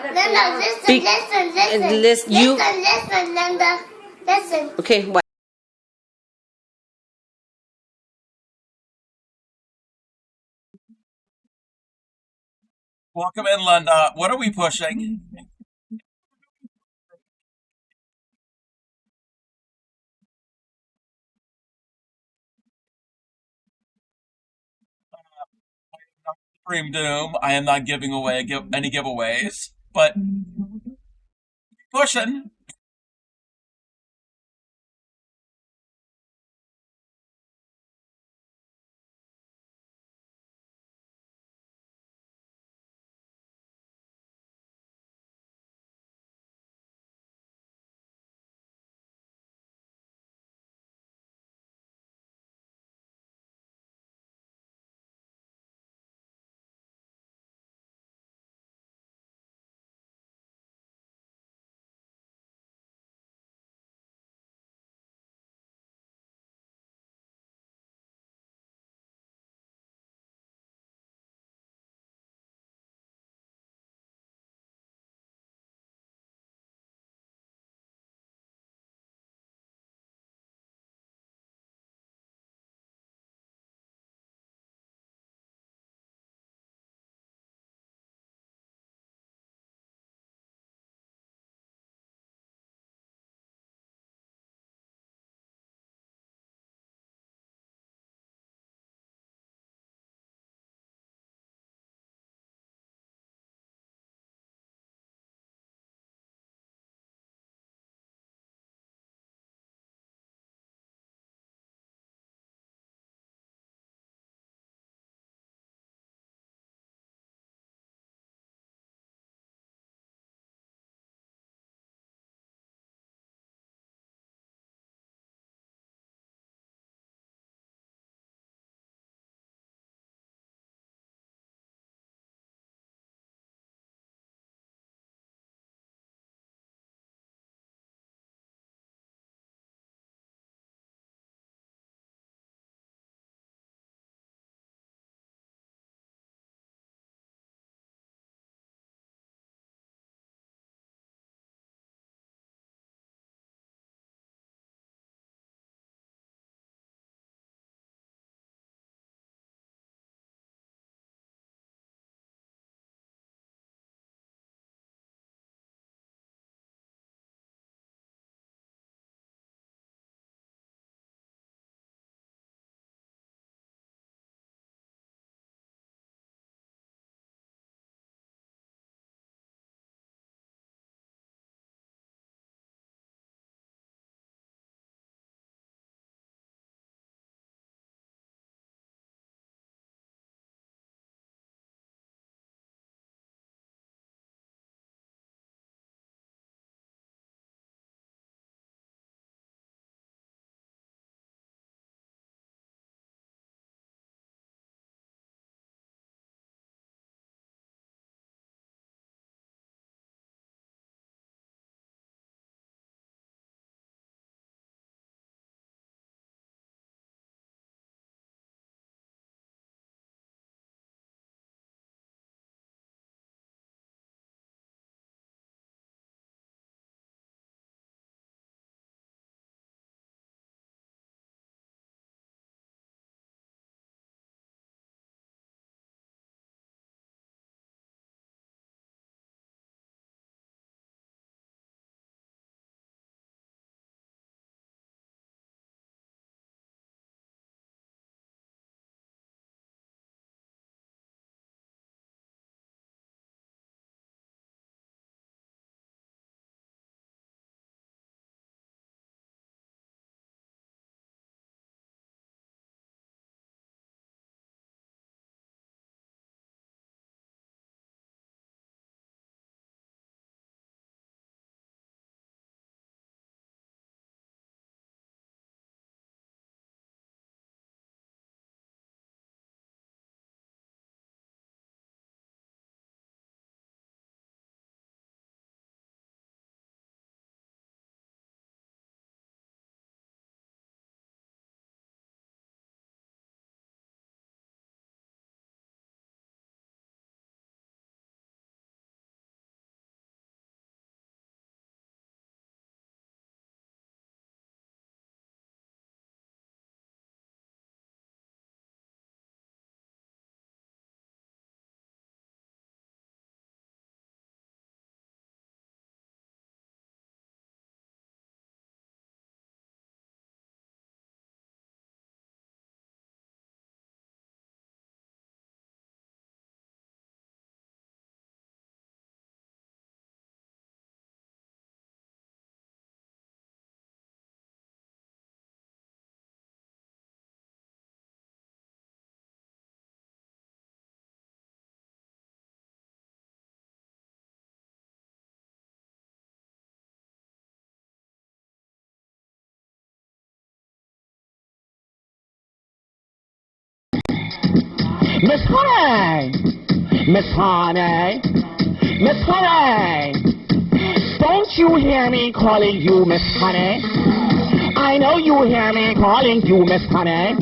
No, listen, Linda. Listen. Okay, what? Welcome in, Linda. What are we pushing? Supreme Doom. I am not giving away any giveaways, but pushing. Miss Honey! Miss Honey! Miss Honey! Don't you hear me calling you Miss Honey? I know you hear me calling you Miss Honey.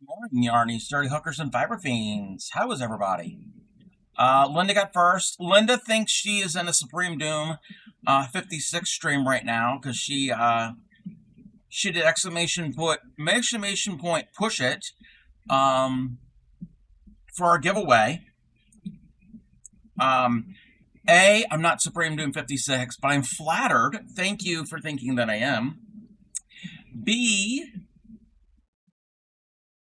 Morning, Yarny, sturdy hookers and fiber fiends. How is everybody? Linda got first. Linda thinks she is in a Supreme Doom 56 stream right now because she did exclamation point push it for our giveaway. I'm not Supreme Doom 56, but I'm flattered. Thank you for thinking that I am. B,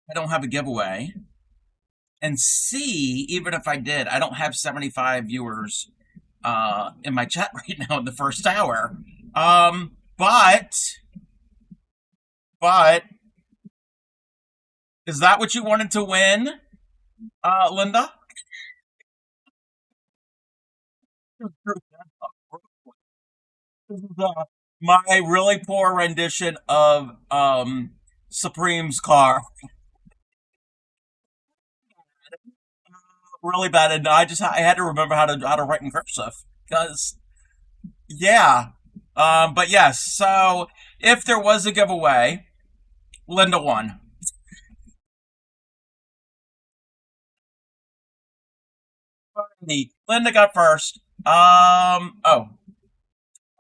I don't have a giveaway. And C, even if I did, I don't have 75 viewers in my chat right now in the first hour. But is that what you wanted to win, Linda? This is my really poor rendition of Supreme's car. Really bad, and I had to remember how to write in cursive because yeah. But yes, so if there was a giveaway, Linda won. Linda got first. Oh.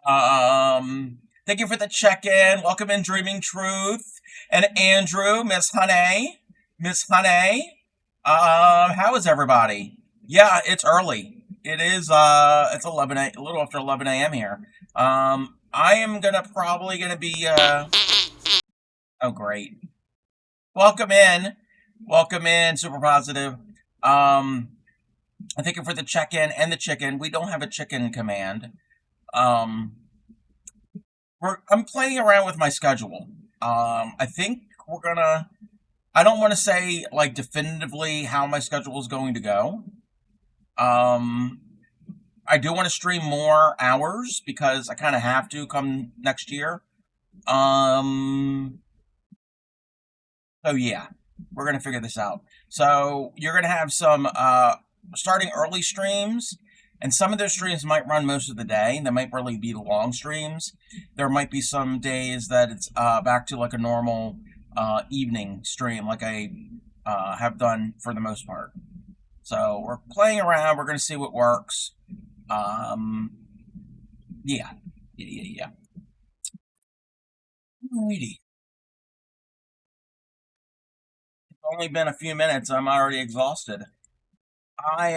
Um. Thank you for the check-in. Welcome in, Dreaming Truth. And Andrew, Miss Honey. Miss Honey. How is everybody? Yeah, it's early. It is, it's 11 a little after 11 a.m. here. I am probably gonna be, oh, great. Welcome in. Welcome in, Super Positive. I thank you for the check-in and the chicken. We don't have a chicken command. I'm playing around with my schedule. I think I don't want to say like definitively how my schedule is going to go. I do want to stream more hours because I kind of have to come next year. So yeah, we're gonna figure this out. So you're gonna have some starting early streams, and some of those streams might run most of the day. They might really be long streams. There might be some days that it's back to like a normal evening stream, like I have done for the most part. So we're playing around. We're gonna see what works. Yeah. Alrighty. It's only been a few minutes. I'm already exhausted. I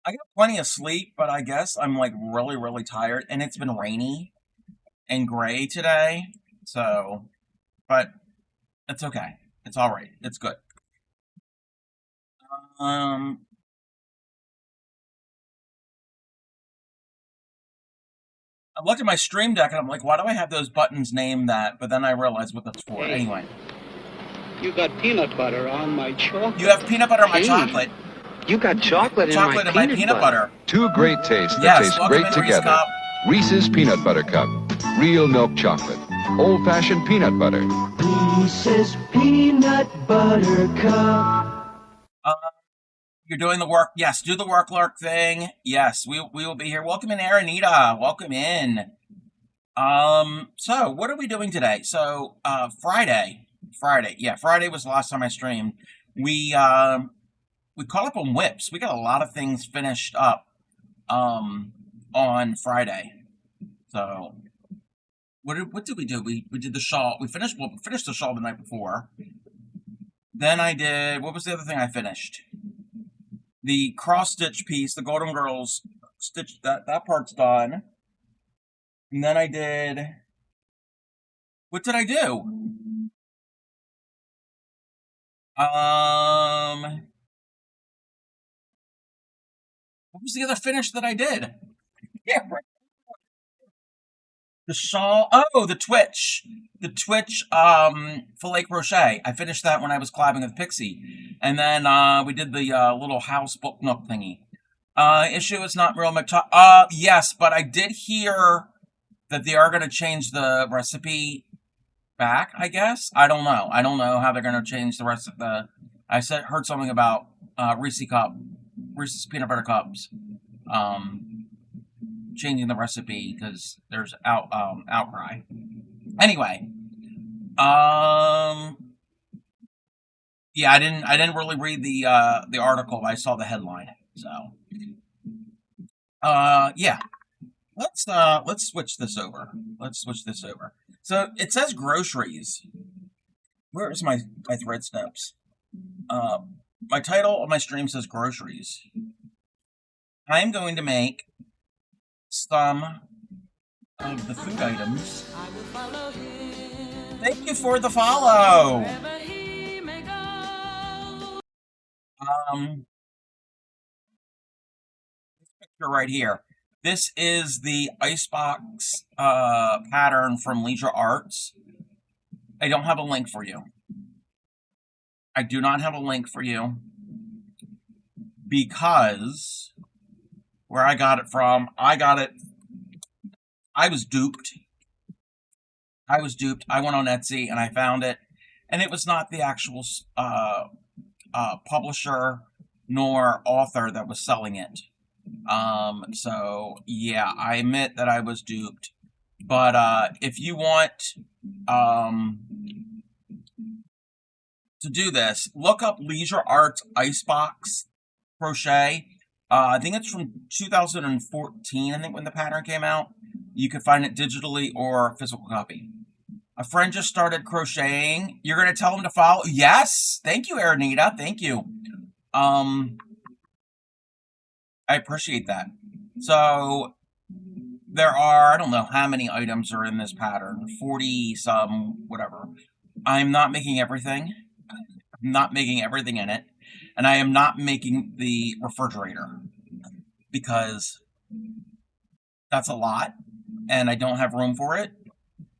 got plenty of sleep, but I guess I'm like really, really tired, and it's been rainy and gray today. So, but it's okay. It's all right. It's good. Um, I looked at my stream deck and I'm like, why do I have those buttons named that? But then I realized what that's for. Hey, Anyway, you got peanut butter on my chocolate. you have peanut butter on my Hey, chocolate. You got chocolate in Chocolate my in my peanut peanut butter. Two great tastes that Yes, taste welcome great in, Reese together. Cup. Reese's Peanut Butter Cup. Real milk chocolate. Old-fashioned peanut butter. Reese's Peanut Butter Cup. You're doing the work. Yes, do the work lurk thing. Yes, we will be here. Welcome in, Aranita. Welcome in. So what are we doing today? So, Friday. Yeah, Friday was the last time I streamed. We caught up on whips. We got a lot of things finished up, on Friday. So, what did we do? We did the shawl. We finished the shawl the night before. Then I did, what was the other thing I finished? The cross stitch piece, the Golden Girls stitch, that part's done. And then I did, what did I do? What was the other finish that I did? Yeah, right. The shawl. Oh, the Twitch. The Twitch filet crochet. I finished that when I was collabing with Pixie. And then we did the little house book nook thingy. Issue is not real much. Yes, but I did hear that they are going to change the recipe back, I guess. I don't know. I don't know how they're going to change the rest of the. Heard something about Reese's peanut butter cups, changing the recipe because there's outcry. Anyway, yeah, I didn't really read the article, but I saw the headline. So, yeah, let's switch this over. So it says groceries. Where is my thread steps? My title of my stream says groceries. I'm going to make some of the food items. Thank you for the follow. This picture right here. This is the icebox pattern from Leisure Arts. I don't have a link for you. I do not have a link for you because where I got it from, I was duped. I went on Etsy and I found it, and it was not the actual publisher nor author that was selling it. So yeah, I admit that I was duped. But if you want to do this, look up Leisure Arts Icebox Crochet. I think it's from 2014, I think, when the pattern came out. You could find it digitally or physical copy. A friend just started crocheting. You're going to tell him to follow? Yes. Thank you, Aranita. Thank you. I appreciate that. So there are, I don't know how many items are in this pattern, 40 some, whatever. I'm not making everything. I'm not making everything in it. And I am not making the refrigerator because that's a lot and I don't have room for it.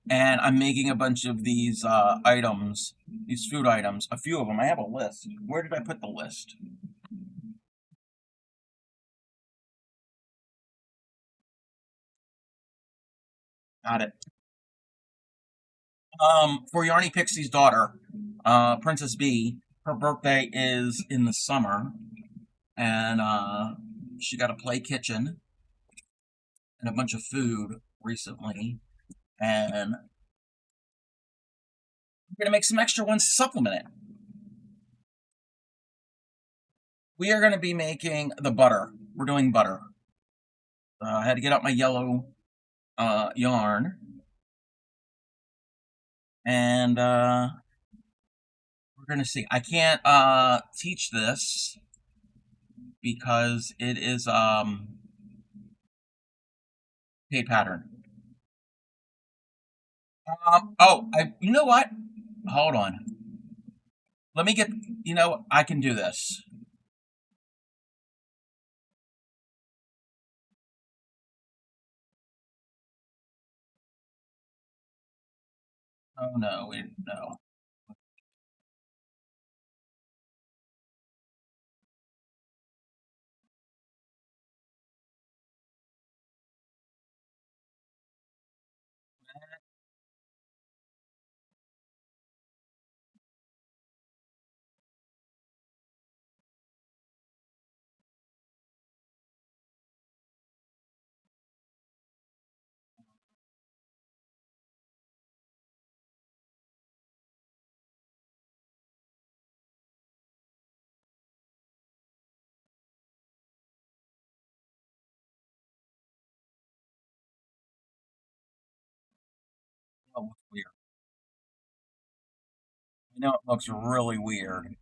And I'm making a bunch of these items, these food items, a few of them. I have a list. Where did I put the list? Got it. For Yarny Pixie's daughter, Princess B, her birthday is in the summer, and she got a play kitchen and a bunch of food recently, and we're gonna make some extra ones to supplement it. We are gonna be making the butter. We're doing butter. I had to get out my yellow yarn, and we're gonna see. I can't teach this because it is paid pattern. You know what? Hold on. Let me get, I can do this. Oh no, no. Oh, it looks weird. I know it looks really weird.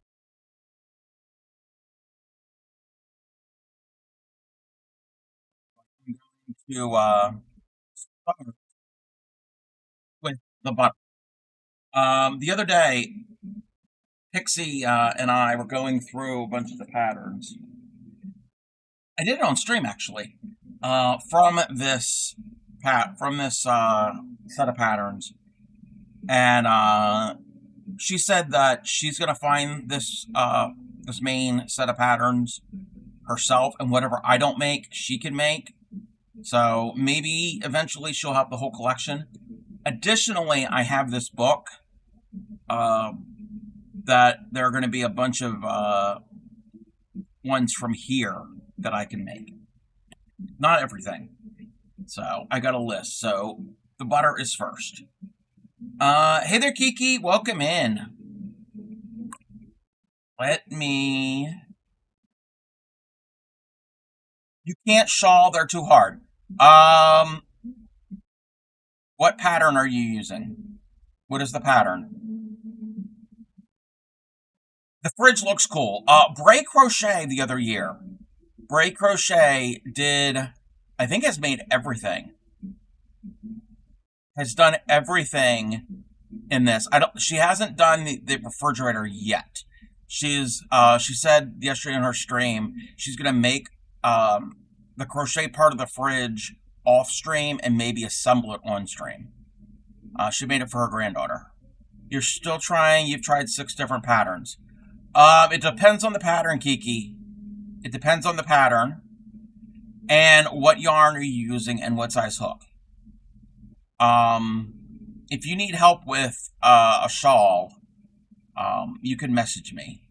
I'm going to start with the butter. The other day, Pixie and I were going through a bunch of the patterns. I did it on stream actually. From this set of patterns, and she said that she's gonna find this main set of patterns herself, and whatever I don't make, she can make. So maybe eventually she'll have the whole collection. Additionally, I have this book uh, that there are going to be a bunch of ones from here that I can make. Not everything. So I got a list. So the butter is first. Hey there, Kiki. Welcome in. Let me. You can't shawl. They're too hard. Um, what pattern are you using? What is the pattern? The fridge looks cool. Bray Crochet the other year. Bray Crochet did, I think, has made everything. Has done everything in this. She hasn't done the refrigerator yet. She said yesterday in her stream she's gonna make the crochet part of the fridge off stream and maybe assemble it on stream. She made it for her granddaughter. You're still trying. You've tried 6 different patterns. It depends on the pattern, Kiki. It depends on the pattern and what yarn are you using and what size hook. If you need help with a shawl, you can message me.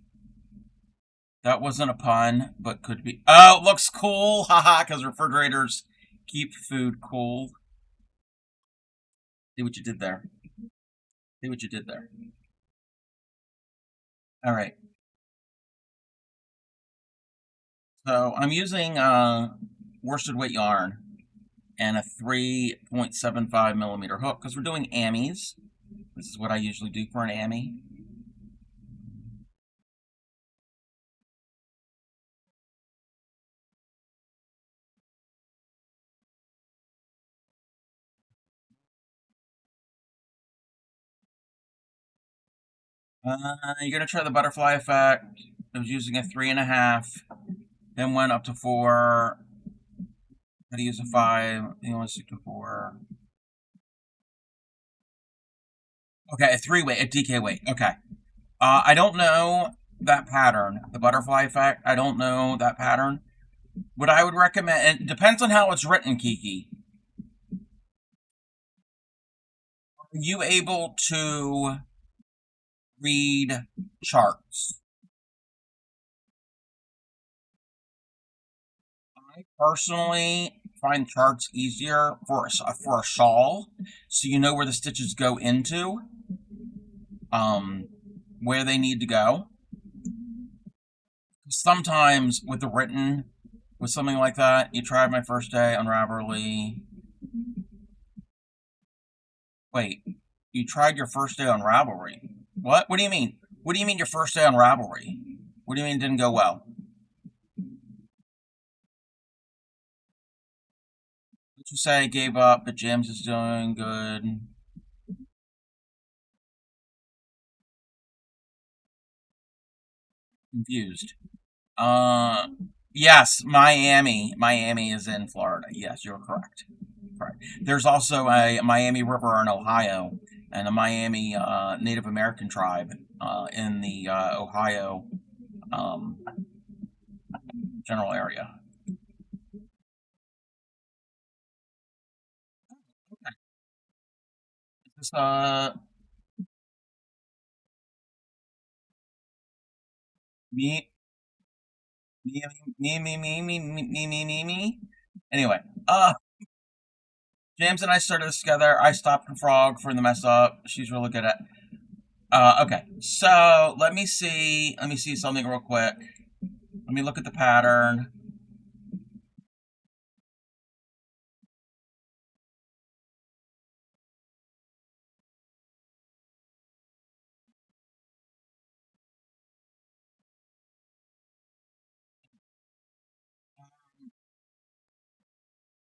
That wasn't a pun, but could be. Oh, it looks cool, haha! Because refrigerators keep food cool. See what you did there. See what you did there. All right. So I'm using worsted weight yarn and a 3.75 millimeter hook because we're doing ammies. This is what I usually do for an ammy. You're gonna try the butterfly effect. I was using a 3.5, then went up to 4. Had to use a 5. Then went to 4. Okay, a 3 weight, a DK weight. Okay. I don't know that pattern, the butterfly effect. I don't know that pattern. What I would recommend, and it depends on how it's written, Kiki. Are you able to read charts? I personally find charts easier for a shawl, so you know where the stitches go into, where they need to go. Sometimes with the written, with something like that, you tried my first day on Ravelry. Wait, you tried your first day on Ravelry? What? What do you mean? What do you mean your first day on Ravelry? What do you mean it didn't go well? Did you say gave up, but James is doing good? Confused. Yes, Miami. Miami is in Florida. Yes, you're correct. Correct. There's also a Miami River in Ohio and a Miami Native American tribe in the Ohio um, general area. Okay. Is this me me? Anyway, James and I started this together. I stopped the frog for the mess up. She's really good at. Okay, so let me see. Let me see something real quick. Let me look at the pattern.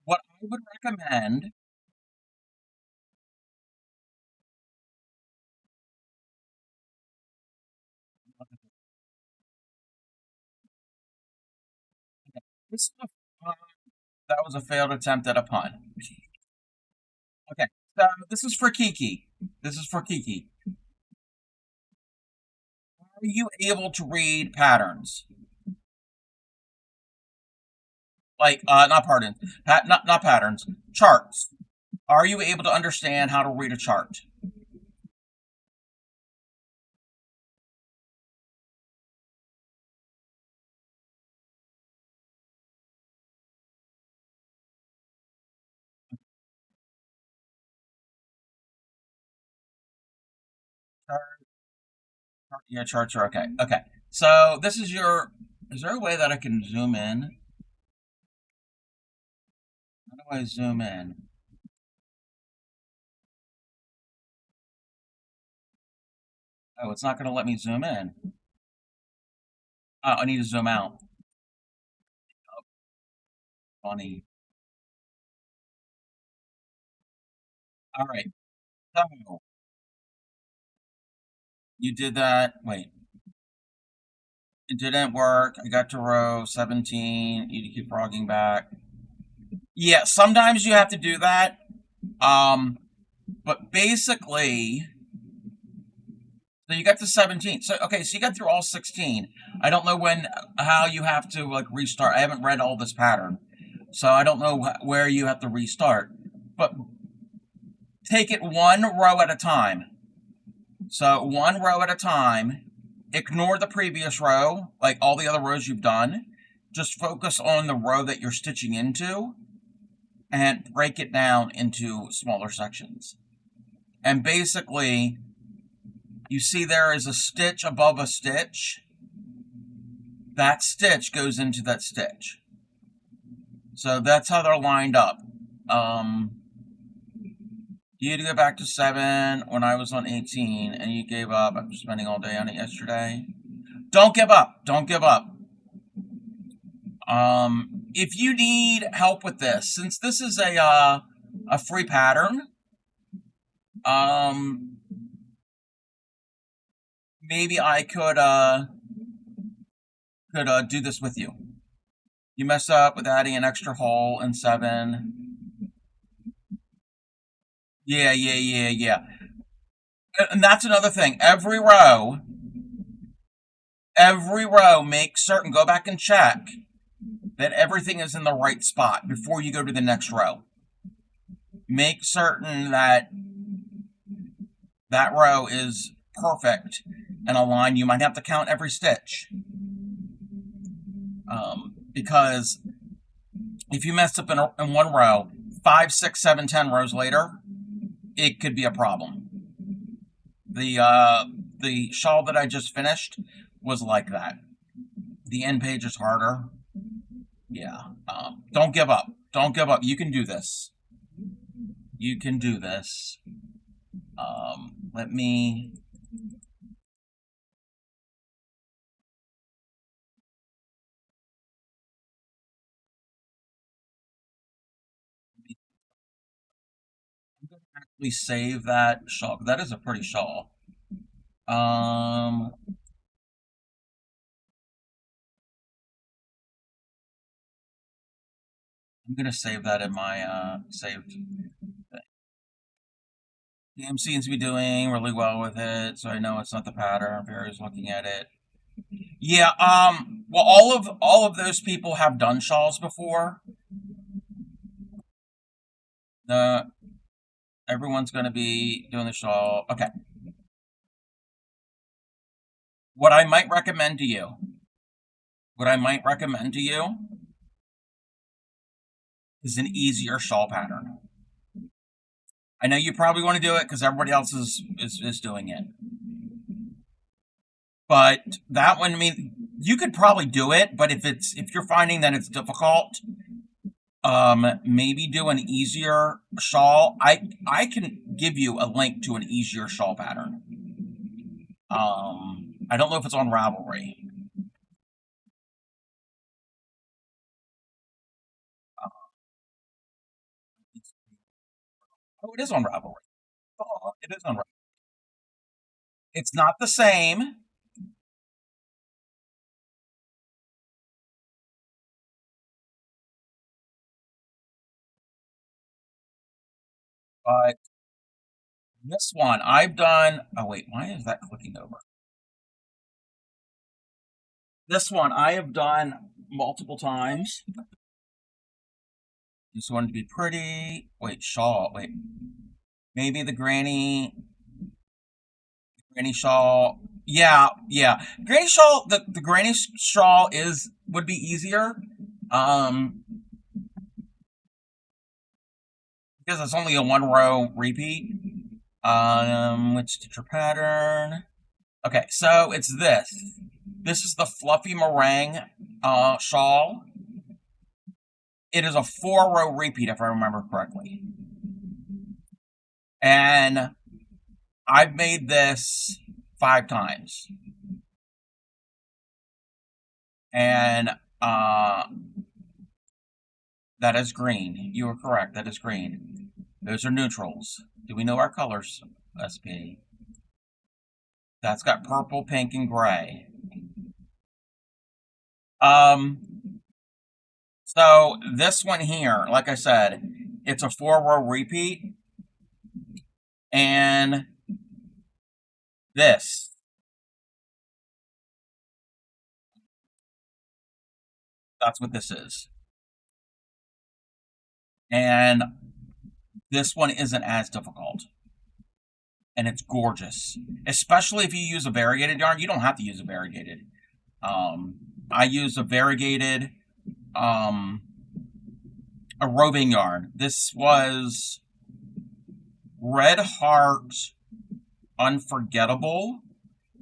What I would recommend. This that was a failed attempt at a pun. Okay, so this is for Kiki. This is for Kiki. Are you able to read patterns? Like, not pardon, not patterns, charts. Are you able to understand how to read a chart? Yeah, charts are okay. Okay, so this is your. Is there a way that I can zoom in? How do I zoom in? Oh, it's not going to let me zoom in. Oh, I need to zoom out. Funny. All right. So you did that. Wait, it didn't work. I got to row 17. You keep frogging back. Yeah, sometimes you have to do that. But basically, so you got to 17. So okay, so you got through all 16. I don't know how you have to like restart. I haven't read all this pattern, so I don't know where you have to restart. But take it one row at a time. So one row at a time. Ignore the previous row, like all the other rows you've done. Just focus on the row that you're stitching into and break it down into smaller sections. And basically, you see there is a stitch above a stitch. that stitch goes into that stitch. So that's how they're lined up. You had to go back to 7 when I was on 18, and you gave up after spending all day on it yesterday. Don't give up. Don't give up. If you need help with this, since this is a free pattern, maybe I could do this with you. You mess up with adding an extra hole in 7. Yeah. And that's another thing. Every row, make certain, go back and check that everything is in the right spot before you go to the next row. Make certain that that row is perfect and aligned. You might have to count every stitch. Because if you mess up in one row, 5, 6, 7, 10 rows later, it could be a problem. The shawl that I just finished was like that. The end page is harder. Yeah. Don't give up. Don't give up. You can do this. You can do this. Let me... I'm going to actually save that shawl. That is a pretty shawl. I'm going to save that in my saved thing. DM seems to be doing really well with it, so I know it's not the pattern. Barry's looking at it. Yeah, well, all of those people have done shawls before. Everyone's going to be doing the shawl. Okay. What I might recommend to you is an easier shawl pattern. I know you probably want to do it because everybody else is doing it. But that one, I mean, you could probably do it, but if you're finding that it's difficult, maybe do an easier shawl. I can give you a link to an easier shawl pattern. I don't know if it's on Ravelry. Oh, it is on Ravelry. Oh, it is on Ravelry. It's not the same. But this one I've done. Oh wait, why is that clicking over? This one I have done multiple times. Just wanted to be pretty. Wait, shawl. Wait, maybe the granny shawl. Yeah. Granny shawl. The granny shawl would be easier. Because it's only a 1-row repeat. Which stitcher pattern? Okay, so it's this. This is the fluffy meringue shawl. It is a 4-row repeat, if I remember correctly. And I've made this 5 times. And that is green. You are correct. That is green. Those are neutrals. Do we know our colors, SP? That's got purple, pink, and gray. So this one here, like I said, it's a 4-row repeat. And that's what this is. And this one isn't as difficult. And it's gorgeous. Especially if you use a variegated yarn. You don't have to use a variegated. I use a variegated a roving yarn. This was Red Heart Unforgettable.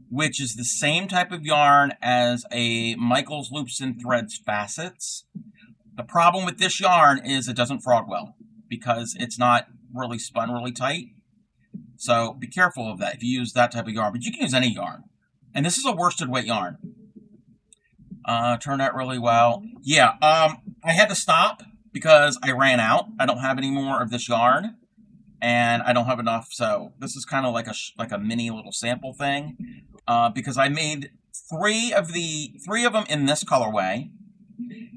which is the same type of yarn as a Michaels Loops and Threads Facets. The problem with this yarn is it doesn't frog well because it's not really spun really tight. So be careful of that if you use that type of yarn, but you can use any yarn. And this is a worsted weight yarn. Turned out really well. Yeah, I had to stop because I ran out. I don't have any more of this yarn, and I don't have enough. So this is kind of like a mini little sample thing, because I made three of them in this colorway,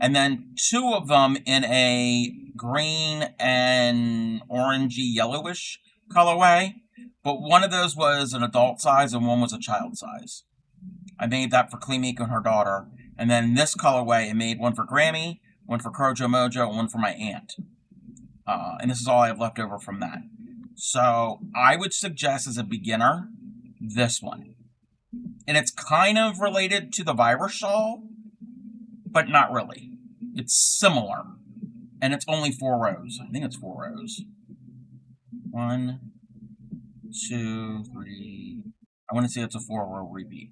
and then 2 of them in a green and orangey yellowish colorway. But one of those was an adult size and one was a child size. I made that for Clemeek and her daughter. And then this colorway, I made one for Grammy, one for Crojo Mojo, and one for my aunt. And this is all I have left over from that. So I would suggest as a beginner, this one. And it's kind of related to the virus shawl, but not really. It's similar. And it's only 4 rows. I think it's 4 rows. 1, 2, 3. I want to say it's a 4-row repeat.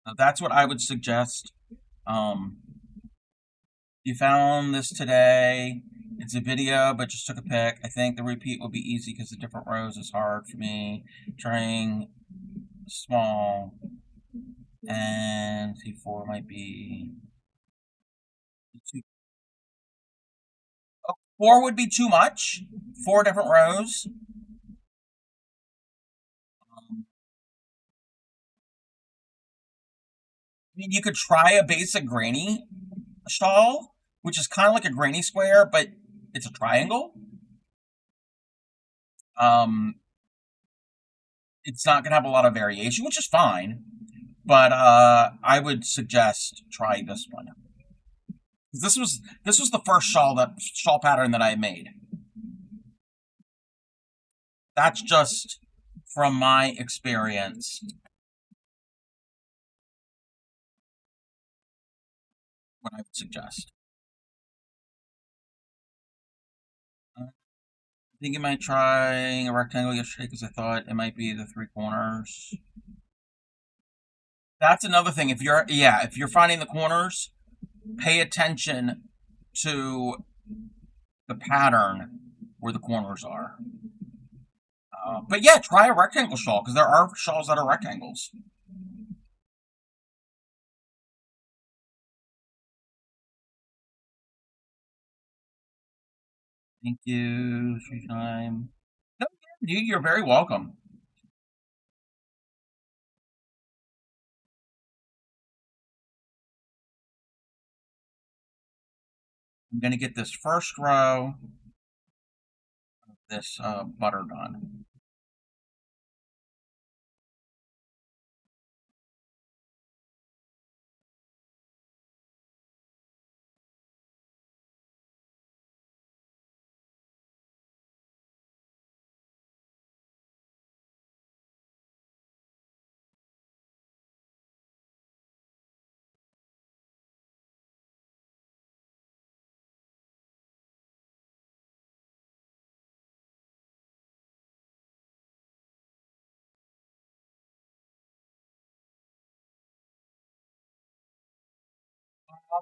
So that's what I would suggest. You found this today. It's a video, but just took a pic. I think the repeat will be easy because the different rows is hard for me. Trying small. And C4 might be... 4 would be too much. 4 different rows. I mean, you could try a basic granny shawl, which is kind of like a granny square, but it's a triangle. It's not going to have a lot of variation, which is fine. But I would suggest try this one. This was the first shawl pattern that I made. That's just from my experience. What I would suggest. I think you might try a rectangle yesterday because I thought it might be the 3 corners. That's another thing. If you're finding the corners, pay attention to the pattern where the corners are. But yeah, try a rectangle shawl because there are shawls that are rectangles. Thank you. Free time. No, you're very welcome. I'm going to get this first row of this butter done.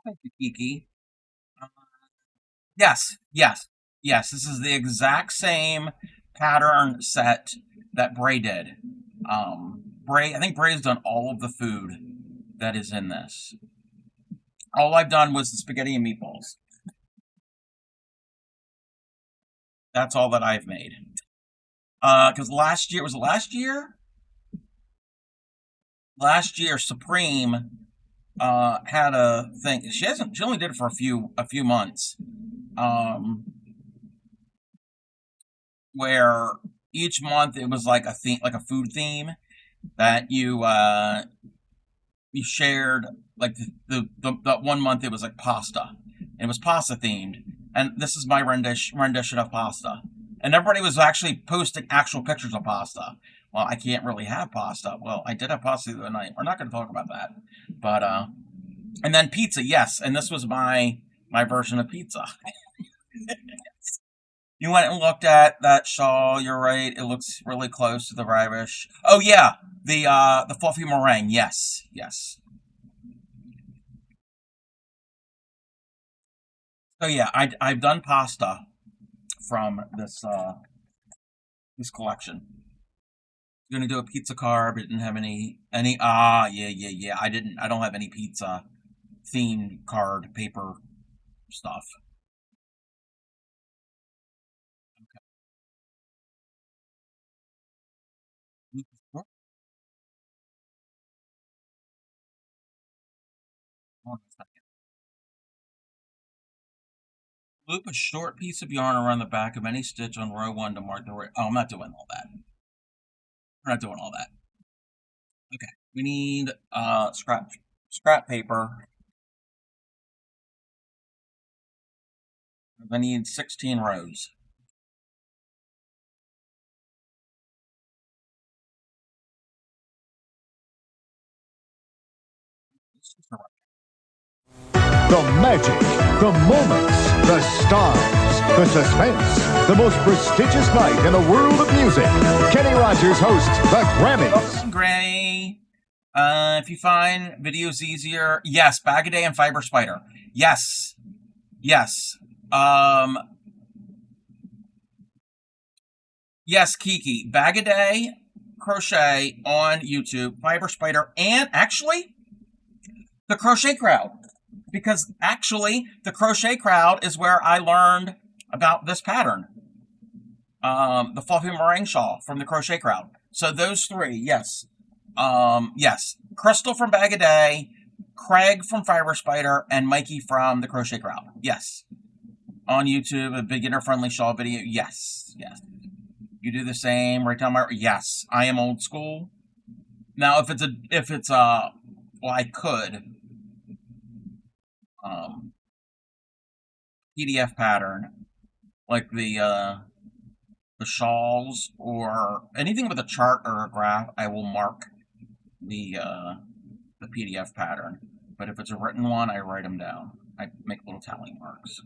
Thank you, Kiki. Yes. This is the exact same pattern set that Bray did. I think Bray's done all of the food that is in this. All I've done was the spaghetti and meatballs. That's all that I've made. Because last year, Last year, Supreme had a thing. She only did it for a few months. Where each month it was like a theme, like a food theme that you shared. Like the 1 month it was like pasta. And it was pasta themed, and this is my rendition of pasta. And everybody was actually posting actual pictures of pasta. Well, I can't really have pasta. Well, I did have pasta the other night. We're not going to talk about that. But and then pizza, yes. And this was my version of pizza. You went and looked at that shawl. You're right. It looks really close to the Irish. Oh yeah, the fluffy meringue. Yes, yes. So yeah, I've done pasta from this collection. Gonna do a pizza carb. Didn't have any. Yeah. I don't have any pizza themed card paper stuff. Hold on a second. Loop a short piece of yarn around the back of any stitch on row one to mark the right. Oh, I'm not doing all that. We're not doing all that. Okay. We need scrap paper. I need 16 rows. The magic, the moments, the stars, the suspense, the most prestigious night in the world of music. Kenny Rogers hosts the Grammys. Welcome, Gray. If you find videos easier, yes, Bag-A-Day and Fiber Spider. Yes. Yes. Yes, Kiki. Bag-A-Day crochet on YouTube, Fiber Spider, and actually the Crochet Crowd. Because actually, the Crochet Crowd is where I learned about this pattern. The fluffy meringue shawl from the Crochet Crowd. So those three, yes. Yes. Crystal from Bag-A-Day, Craig from Fiber Spider, and Mikey from the Crochet Crowd. Yes. On YouTube, a beginner-friendly shawl video. Yes. Yes. You do the same right down my. Yes. I am old school. Now, if it's well, I could. PDF pattern like the shawls or anything with a chart or a graph, I will mark the PDF pattern. But if it's a written one, I write them down. I make little tally marks.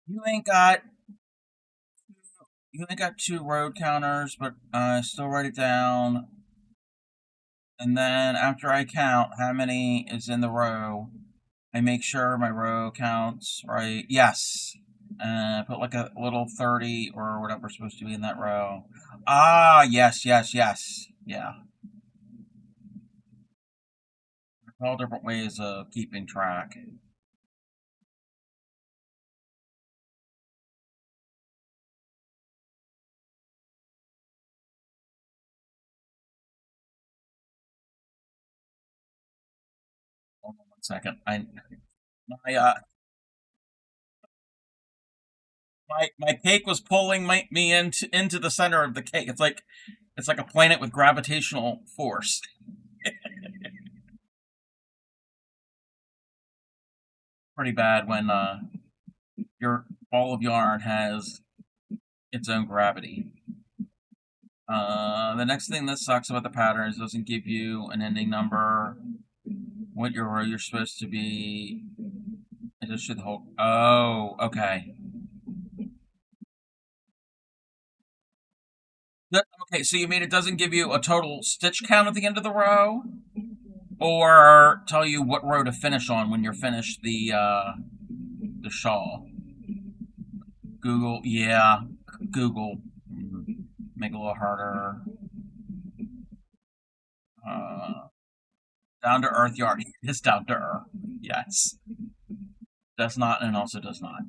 You ain't got two road counters, but still write it down. And then after I count how many is in the row, I make sure my row counts right. Yes. Put like a little 30 or whatever's supposed to be in that row. Ah, yes. Yeah. All different ways of keeping track. Hold on 1 second. My my cake was pulling me into the center of the cake. It's like a planet with gravitational force. Pretty bad when your ball of yarn has its own gravity. The next thing that sucks about the pattern is it doesn't give you an ending number, what your row you're supposed to be. It just should hold. Oh, okay. Okay, so you mean it doesn't give you a total stitch count at the end of the row, or tell you what row to finish on when you're finished the shawl? Google, yeah, Google. Make it a little harder. Down to earth yarn. It's down to earth. Yes. Does not and also does not.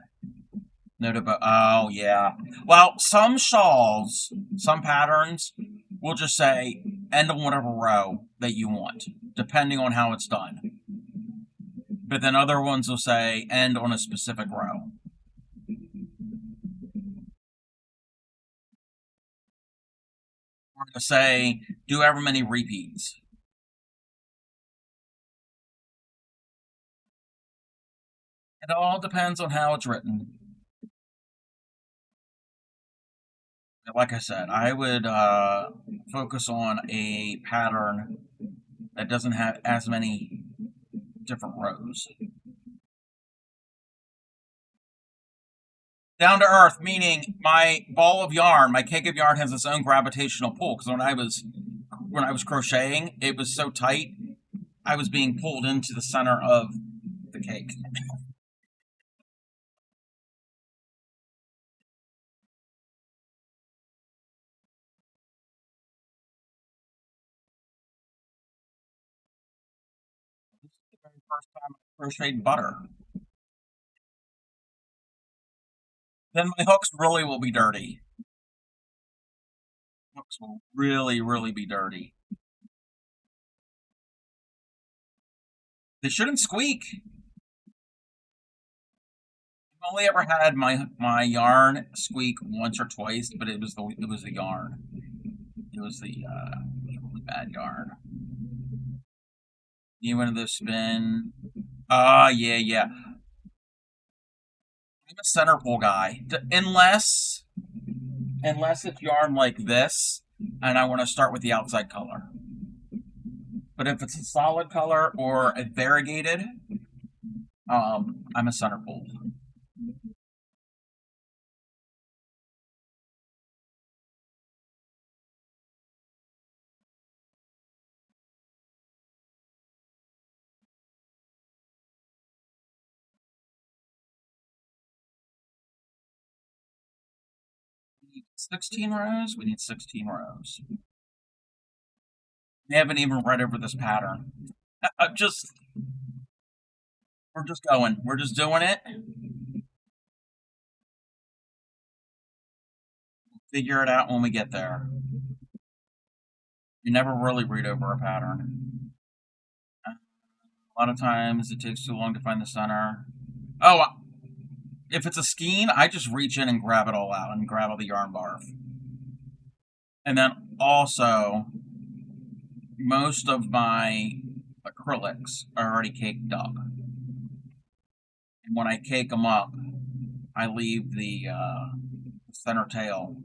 Oh, yeah. Well, some shawls, some patterns will just say end on whatever row that you want, depending on how it's done. But then other ones will say end on a specific row. Or to say do however many repeats. It all depends on how it's written. Like I said, I would focus on a pattern that doesn't have as many different rows. Down to earth, meaning my ball of yarn, my cake of yarn has its own gravitational pull. Because when I was crocheting, it was so tight, I was being pulled into the center of the cake. This is the very first time I crocheted butter. Then my hooks really will be dirty. Hooks will really, really be dirty. They shouldn't squeak. I've only ever had my yarn squeak once or twice, but it was the yarn. It was the really bad yarn. You went to the spin. Yeah, yeah. I'm a center pull guy. Unless it's yarn like this, and I want to start with the outside color. But if it's a solid color or a variegated, I'm a center pull. We need 16 rows. We need 16 rows. We haven't even read over this pattern. I'm just, we're just going. We're just doing it. We'll figure it out when we get there. You never really read over a pattern. A lot of times it takes too long to find the center. Oh, if it's a skein, I just reach in and grab it all out and grab all the yarn barf. And then also, most of my acrylics are already caked up. And when I cake them up, I leave the center tail.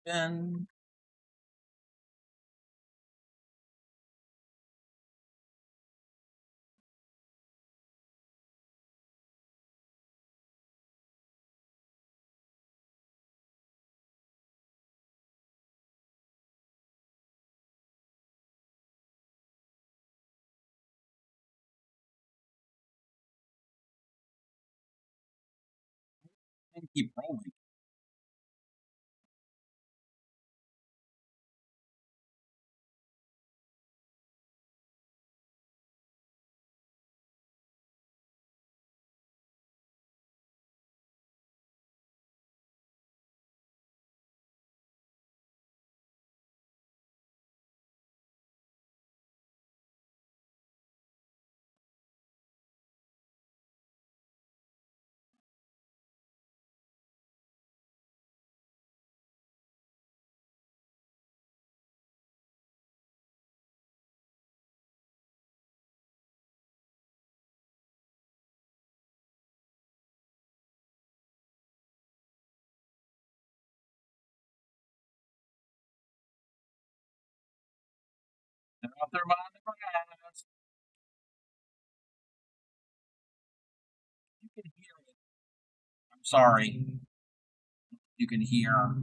And keep rolling. They're out there behind the grass. You can hear it. I'm sorry. You can hear.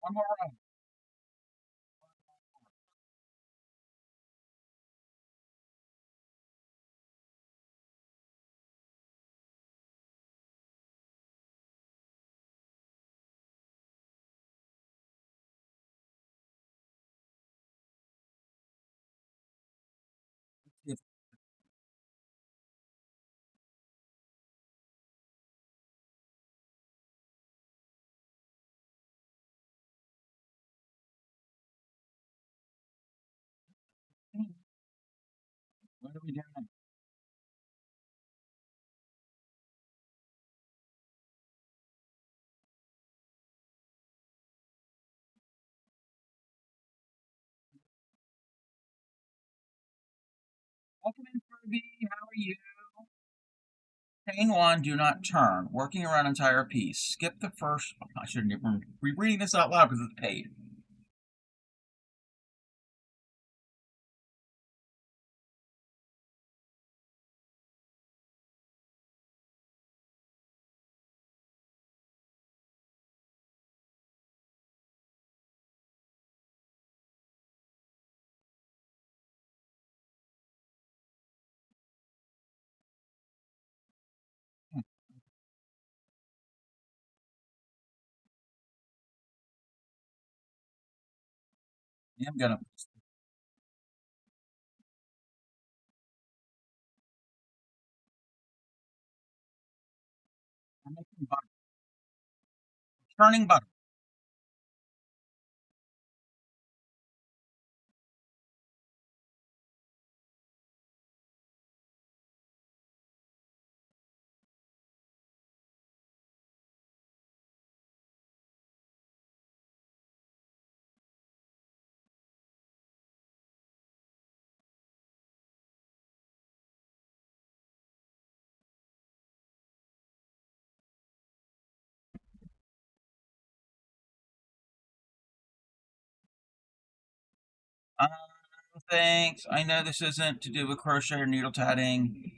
One more round. If what do we do now? Welcome in, Furby. How are you? Chain one, do not turn. Working around entire piece. Skip the first. I shouldn't even be reading this out loud because it's paid. Yeah, I'm making butter. Churning butter. Uh, Thanks. I know this isn't to do with crochet or needle tatting,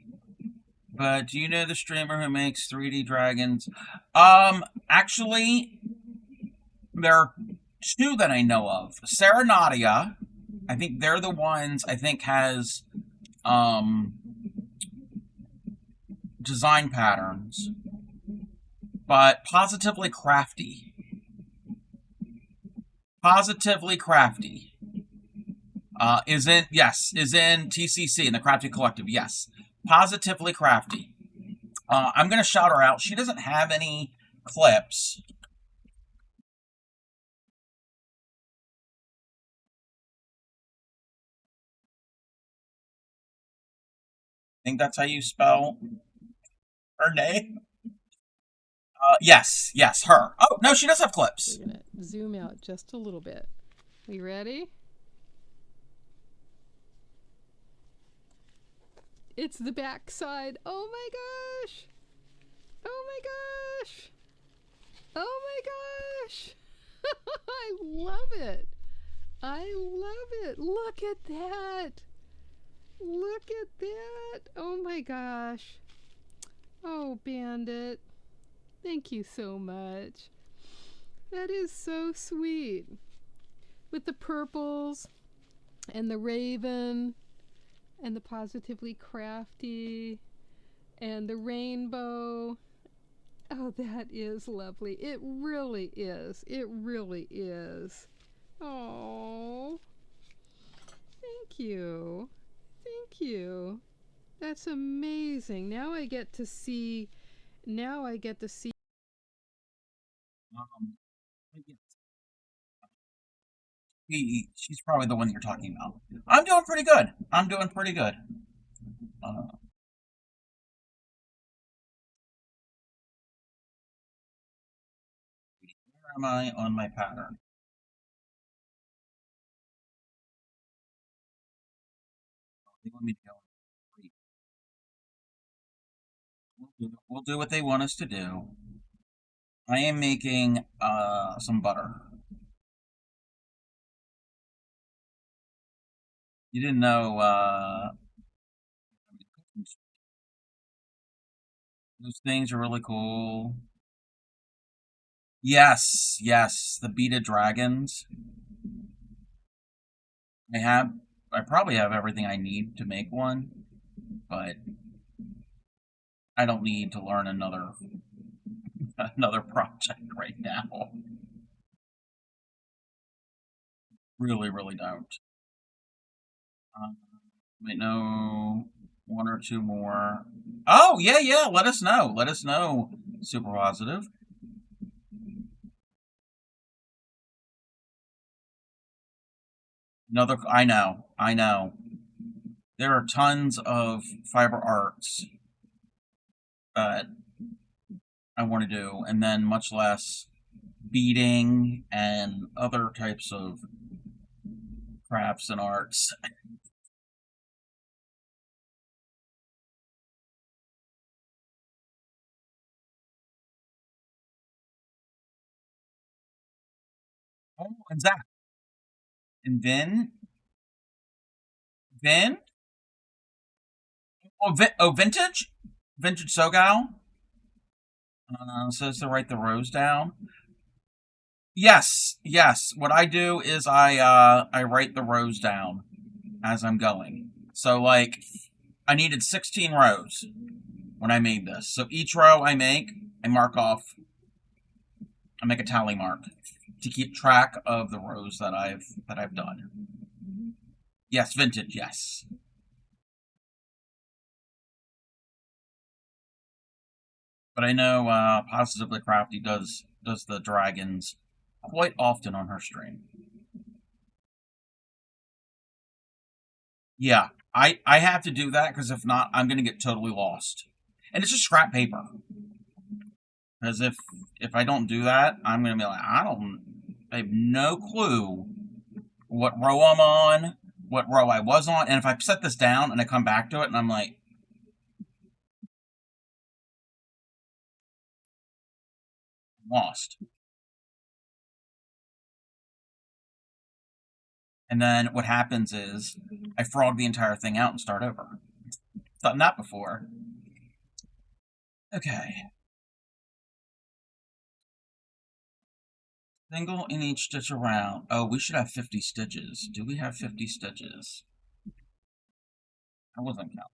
but do you know the streamer who makes 3D dragons? Actually, there are two that I know of. Sarah Nadia, I think they're the ones I think has um design patterns, but Positively Crafty is in TCC in the Crafty Collective. Yes, Positively Crafty. I'm gonna shout her out. She doesn't have any clips. I think that's how you spell her name. Yes, her. Oh no, she does have clips. We're gonna zoom out just a little bit. We ready? It's the back side. Oh my gosh! Oh my gosh! Oh my gosh! I love it. I love it. Look at that. Look at that. Oh my gosh. Oh, Bandit. Thank you so much. That is so sweet. With the purples and the raven and the positively crafty and the rainbow. Oh, that is lovely. It really is. It really is. Oh, thank you. Thank you. That's amazing. Now I get to see. Now I get to see. Um, she's probably the one you're talking about. I'm doing pretty good. I'm doing pretty good. Where am I on my pattern? They want me to go. We'll do what they want us to do. I am making some butter. You didn't know those things are really cool. Yes, yes, the beaded dragons. I have, I probably have everything I need to make one, but I don't need to learn another project right now. Really, really don't. Wait, no, one or two more. Oh, yeah, yeah. Let us know. Let us know. Super positive. Another. I know. I know. There are tons of fiber arts that I want to do, and then much less beading and other types of crafts and arts. Oh, and Zach and Vin. Oh, vintage, vintage Sogal. Says to write the rows down. Yes, yes. What I do is I write the rows down as I'm going. So like I needed 16 rows when I made this. So each row I make, I mark off. I make a tally mark to keep track of the rows that I've done. Yes, vintage. Yes, but I know Positively Crafty does the dragons quite often on her stream. Yeah, I have to do that because if not, I'm gonna get totally lost. And it's just scrap paper. Because if I don't do that, I'm gonna be like, I have no clue what row I'm on, what row I was on, and if I set this down and I come back to it and I'm like lost, and then what happens is I frog the entire thing out and start over. Done that before. Okay, single in each stitch around. Oh, we should have 50 stitches. Do we have 50 stitches? I wasn't counting.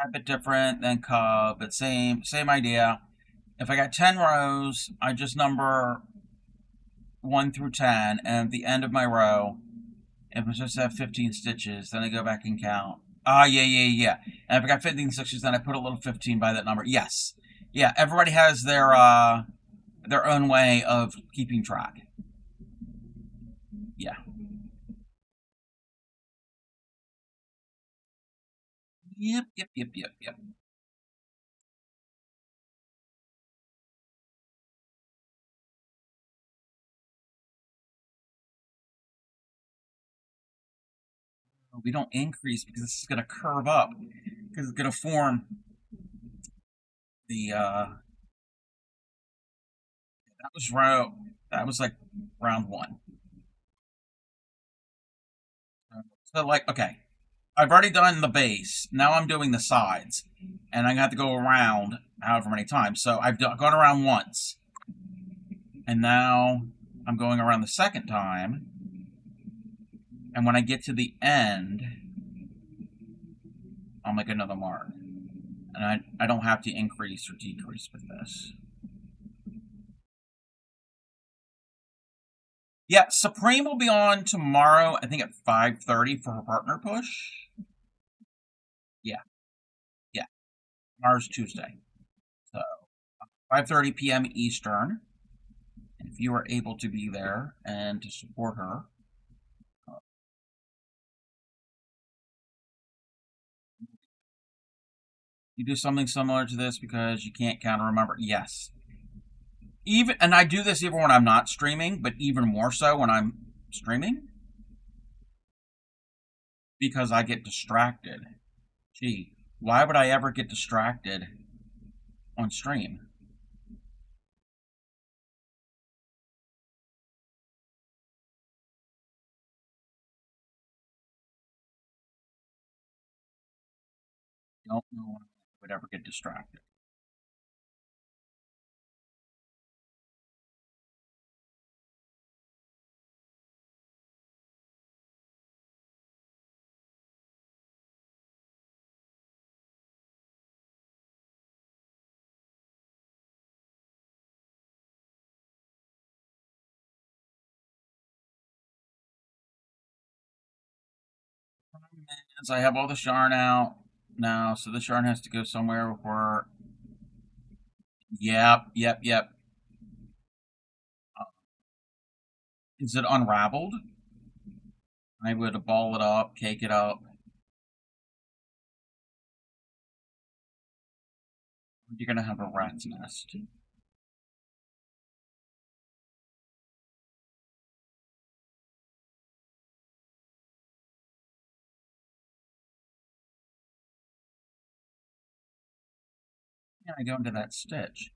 A bit different than Cub, but same idea. If I got 10 rows, I just number 1 through 10, and at the end of my row, if I just have 15 stitches, then I go back and count. Yeah, yeah, yeah. And if I got 15 stitches, then I put a little 15 by that number. Yes. Yeah, everybody has their own way of keeping track. Yeah. Yep, yep, yep, yep, yep. We don't increase because this is going to curve up. Because it's going to form the, that was like round one. So like, okay, I've already done the base. Now I'm doing the sides, and I have to go around however many times. So I've gone around once, and now I'm going around the second time. And when I get to the end, I'll make another mark, and I don't have to increase or decrease with this. Yeah, Supreme will be on tomorrow. I think at 5:30 for her partner push. Yeah, yeah. Tomorrow's Tuesday, so 5:30 p.m. Eastern. And if you are able to be there and to support her, You do something similar to this because you can't count or remember. Yes. And I do this even when I'm not streaming, but even more so when I'm streaming because I get distracted. Gee, why would I ever get distracted on stream? Don't know when I would ever get distracted. As I have all the yarn out now, so this yarn has to go somewhere before. Yep. Is it unraveled? I would ball it up, cake it up. You're gonna have a rat's nest. Yeah, I go into that stitch.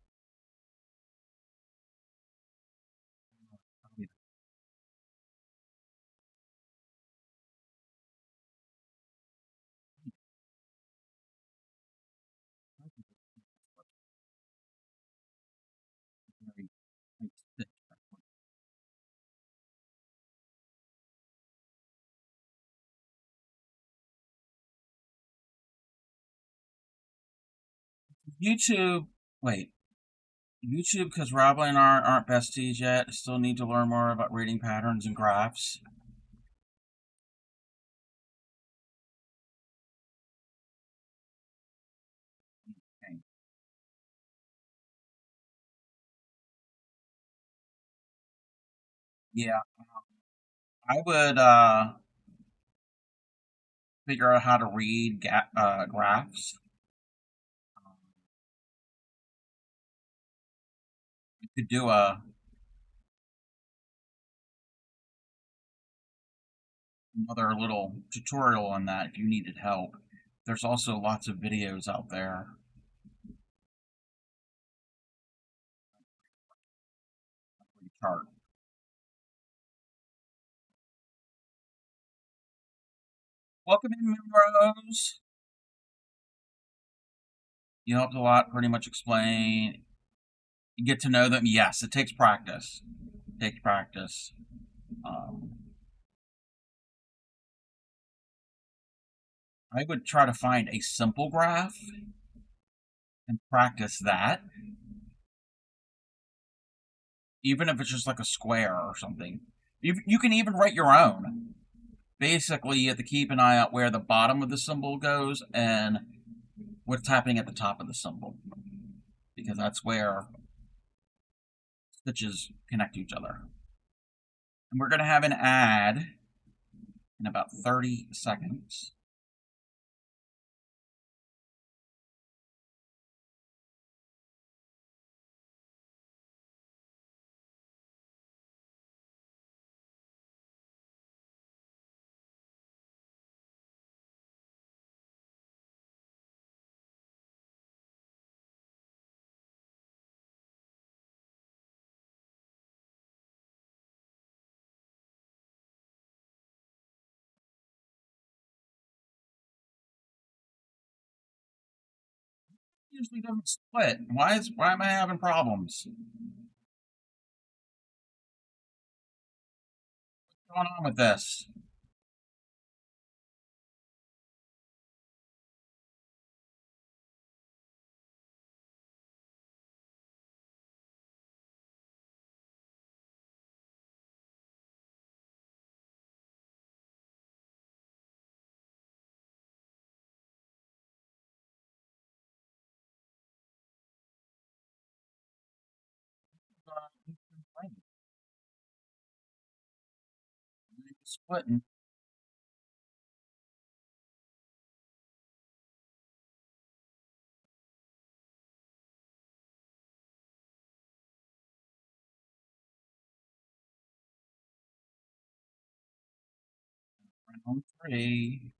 YouTube, wait, YouTube, because Rob and I aren't besties yet. Still need to learn more about reading patterns and graphs. Okay. Yeah, I would figure out how to read graphs. You could do another little tutorial on that if you needed help. There's also lots of videos out there. Chart. Welcome in, Rose. You helped a lot. Pretty much explain. You get to know them. Yes, it takes practice. It takes practice. Um, I would try to find a simple graph and practice that, even if it's just like a square or something. You can even write your own. Basically, you have to keep an eye out where the bottom of the symbol goes and what's happening at the top of the symbol, because that's where stitches connect to each other. And we're going to have an ad in about 30 seconds. Usually doesn't split. Why am I having problems? What's going on with this? Splitting. On three.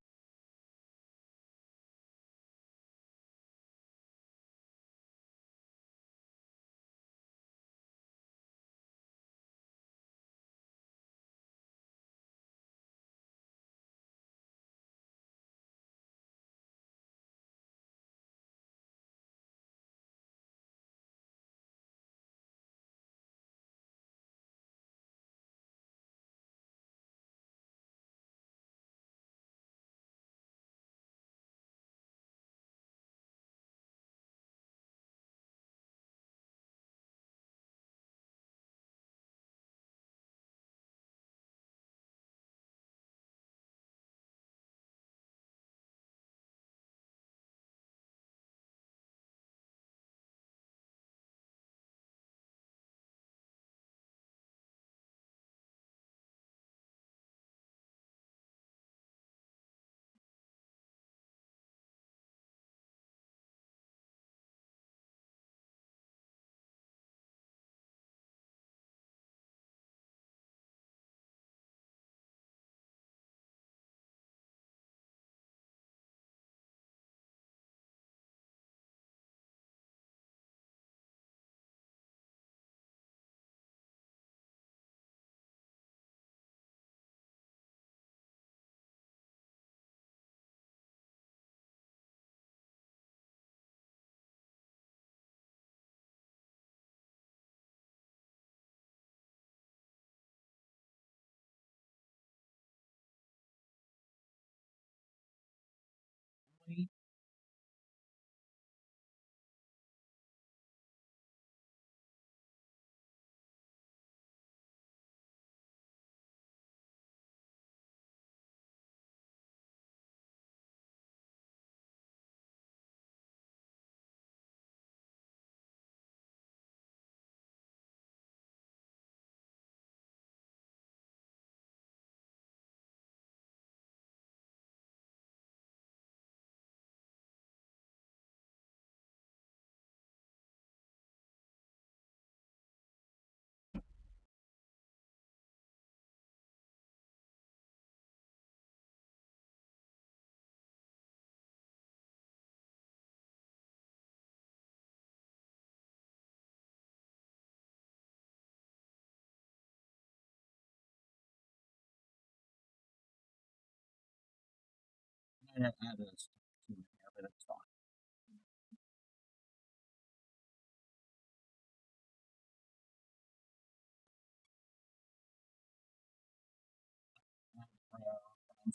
I didn't add this to here, but it's fine.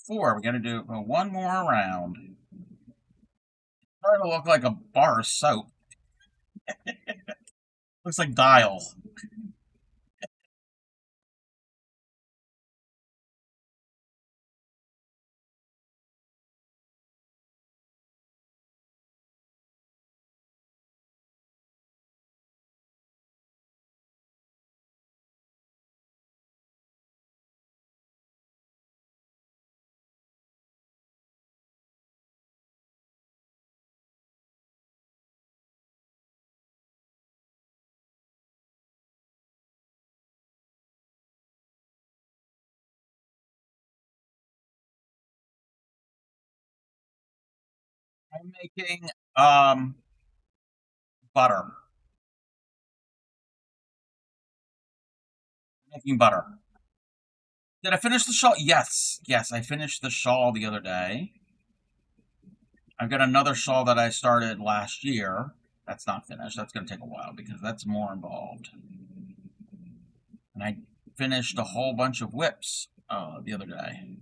Four. We got to do one more round. Starting to look like a bar of soap. Looks like Dial. I'm making butter. Making butter. Did I finish the shawl? Yes. Yes, I finished the shawl the other day. I've got another shawl that I started last year. That's not finished. That's going to take a while because that's more involved. And I finished a whole bunch of whips the other day.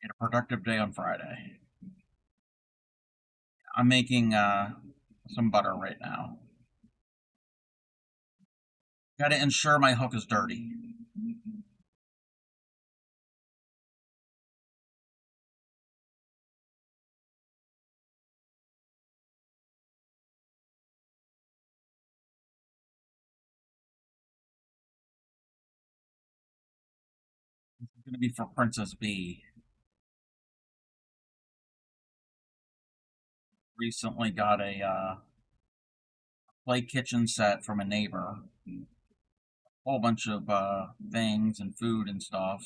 Had a productive day on Friday. I'm making some butter right now. Got to ensure my hook is dirty. This is going to be for Princess B. Recently got a play kitchen set from a neighbor. Whole bunch of things and food and stuff.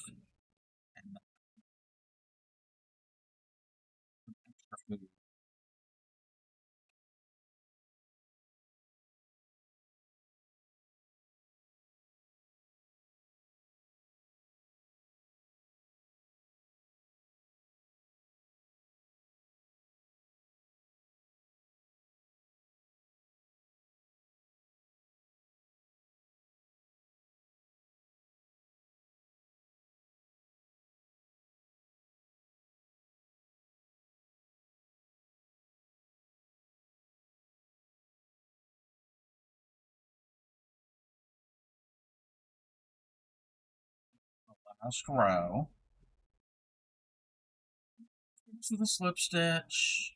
last row. To the slip stitch.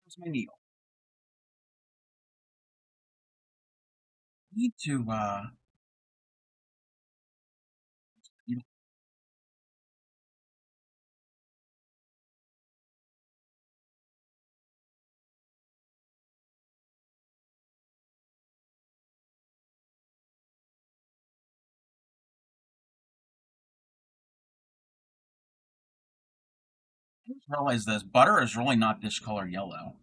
Where's my needle? Need to needle. I just realized this butter is really not this color yellow.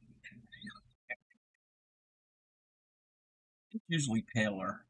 It's usually paler.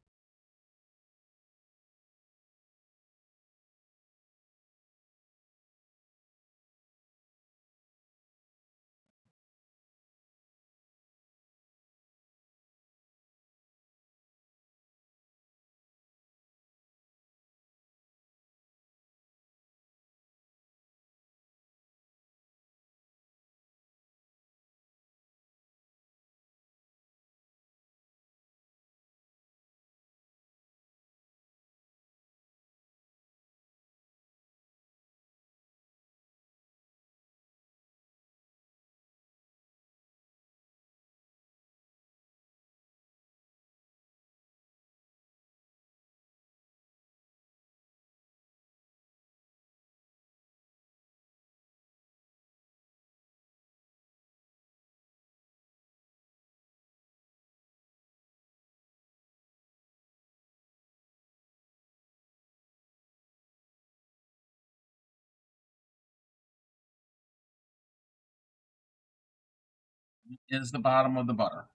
Is the bottom of the butter.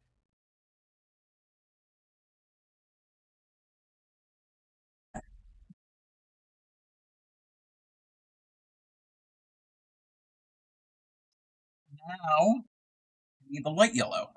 Now, we need the light yellow.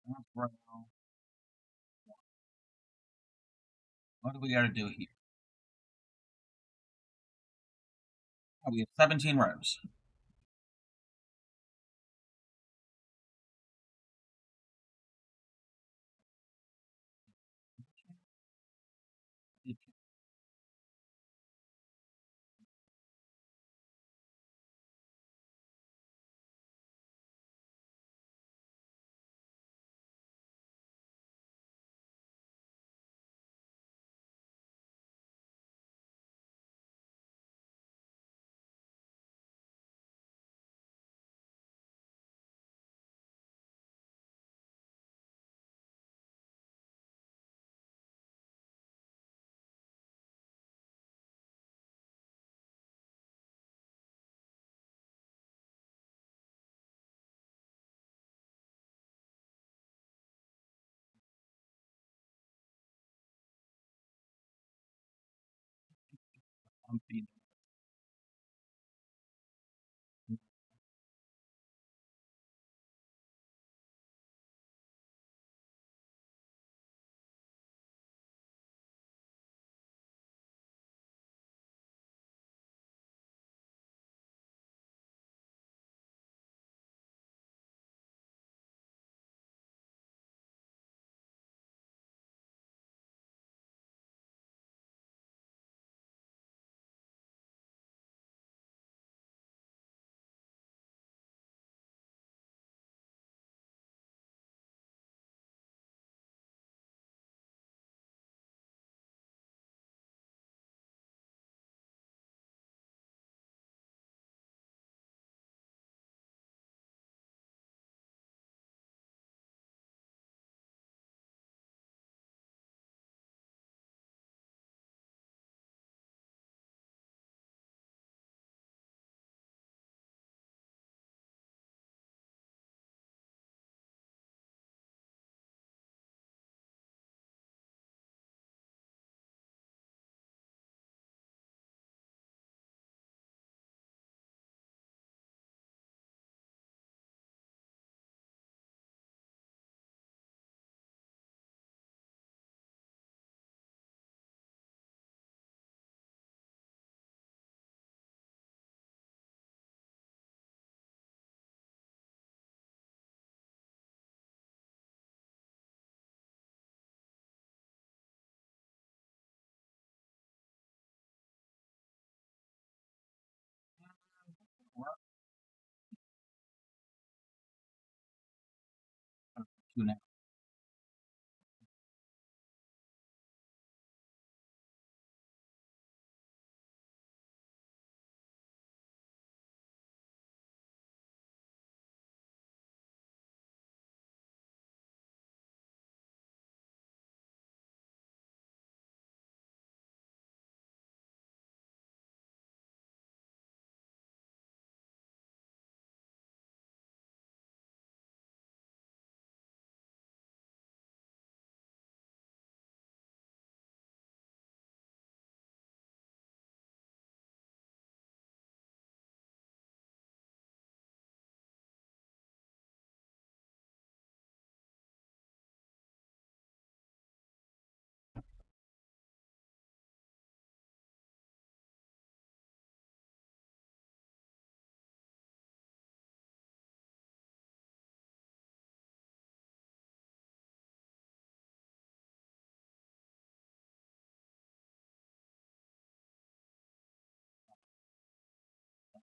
That's brown. What do we got to do here? Oh, we have 17 rows. I'm feeding. to now.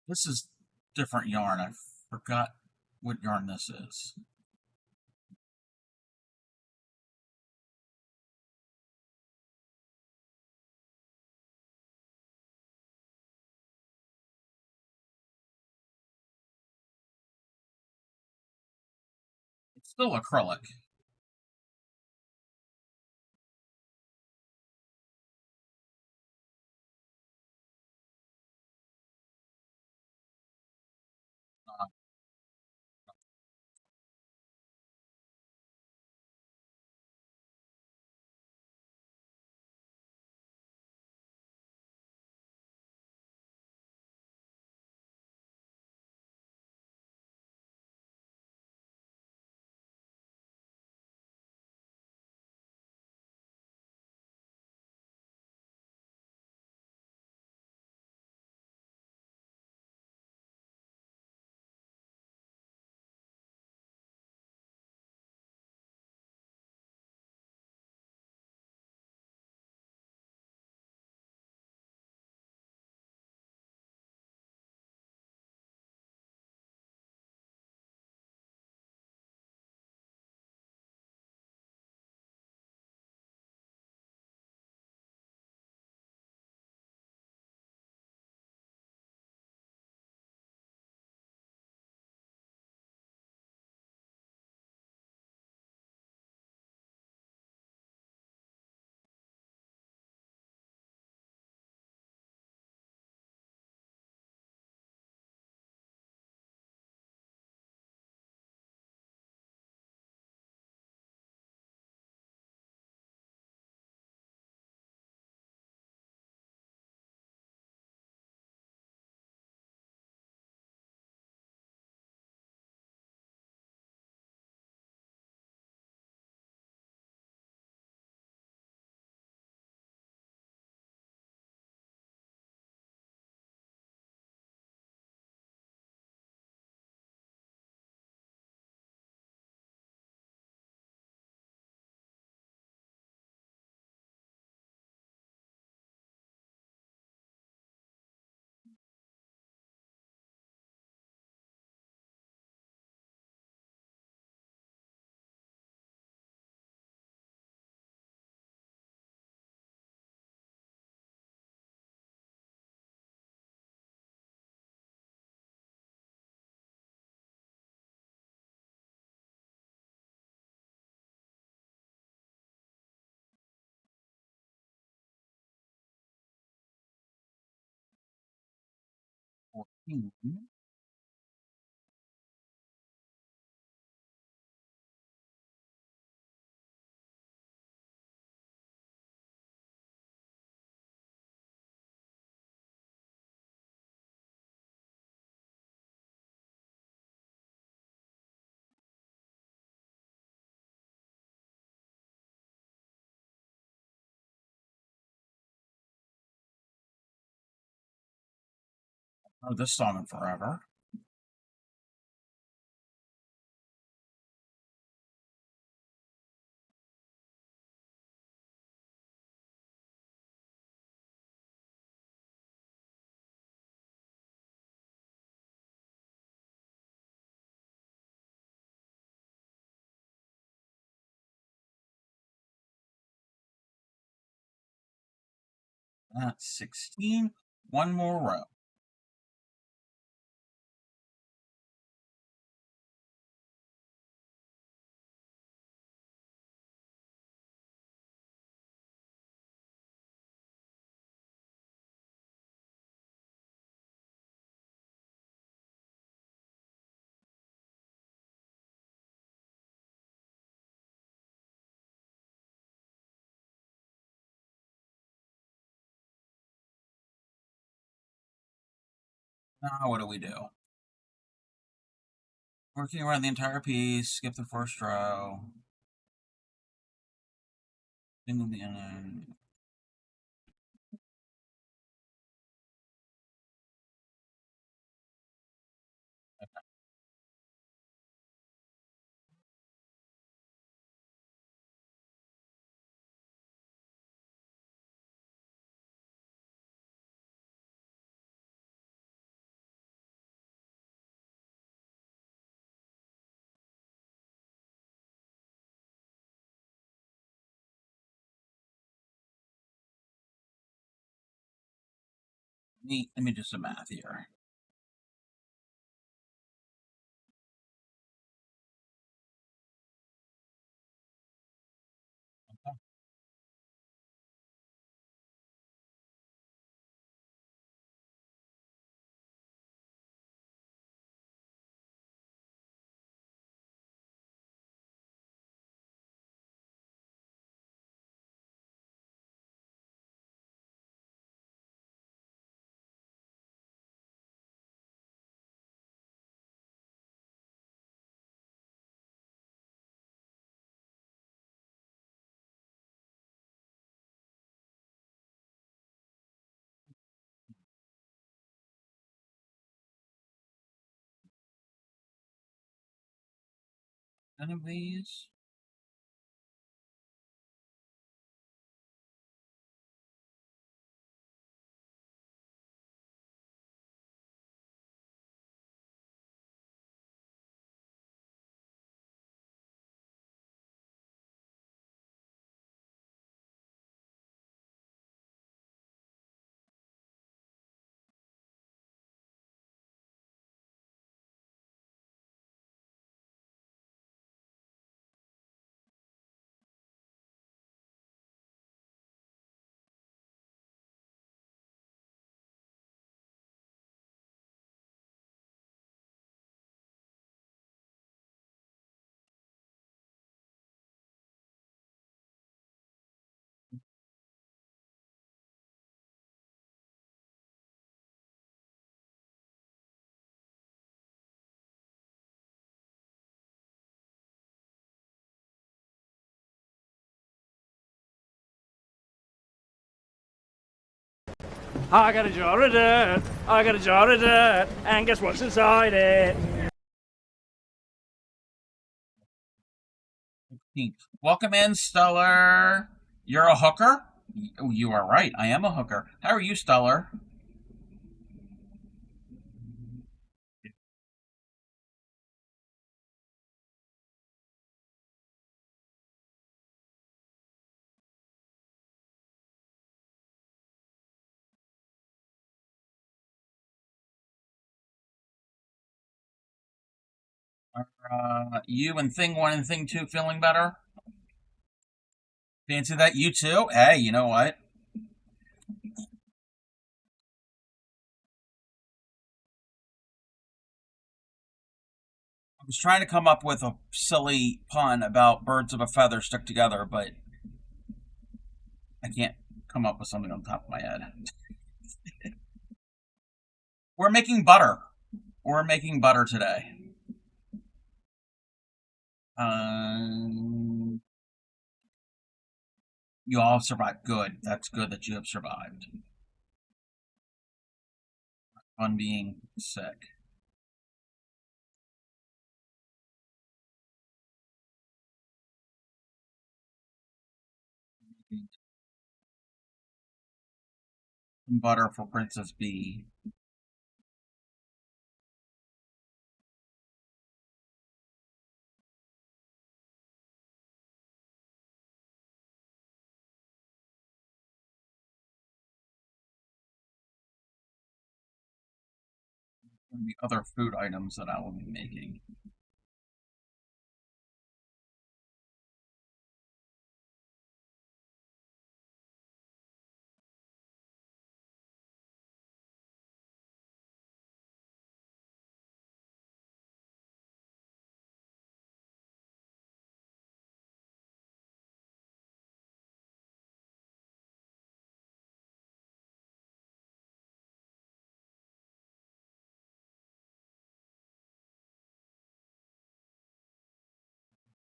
This is different yarn. I forgot what yarn this is. It's still acrylic. Mhm. Heard this song in forever. That's 16. One more row. Now what do we do? Working around the entire piece, skip the first row. Single the end. Let me do some math here. None of these. I got a jar of dirt, I got a jar of dirt, and guess what's inside it? Welcome in, Stellar. You're a hooker? You are right. I am a hooker. How are you, Stellar? Are you and Thing 1 and Thing 2 feeling better? Fancy that? You too? Hey, you know what? I was trying to come up with a silly pun about birds of a feather stuck together, but I can't come up with something on top of my head. We're making butter. We're making butter today. You all have survived. Good. That's good that you have survived. On being sick. Some butter for Princess B. the other food items that I will be making.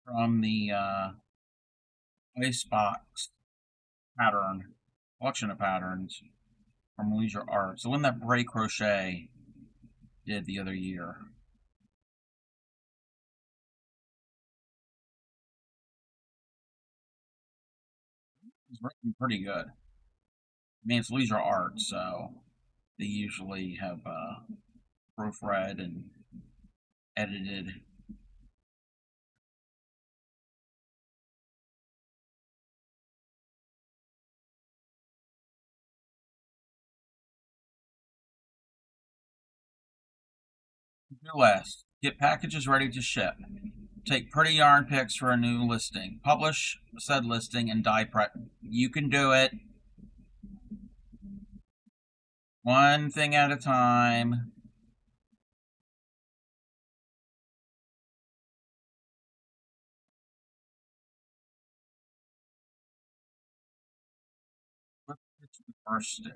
From the icebox pattern, collection of patterns from Leisure Arts. The one that Bray Crochet did the other year. It's written pretty good. I mean, it's Leisure Arts, so they usually have proofread and edited. Your list. Get packages ready to ship. Take pretty yarn pics for a new listing. Publish said listing and die prep. You can do it. One thing at a time. Let's get to the first stitch.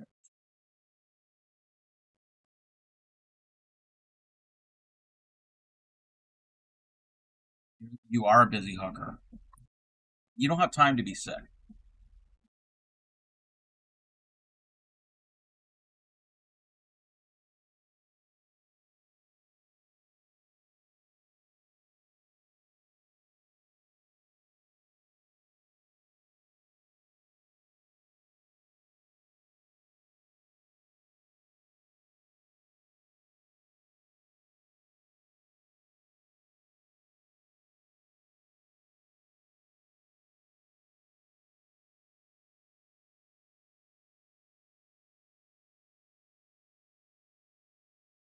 You are a busy hooker. You don't have time to be sick.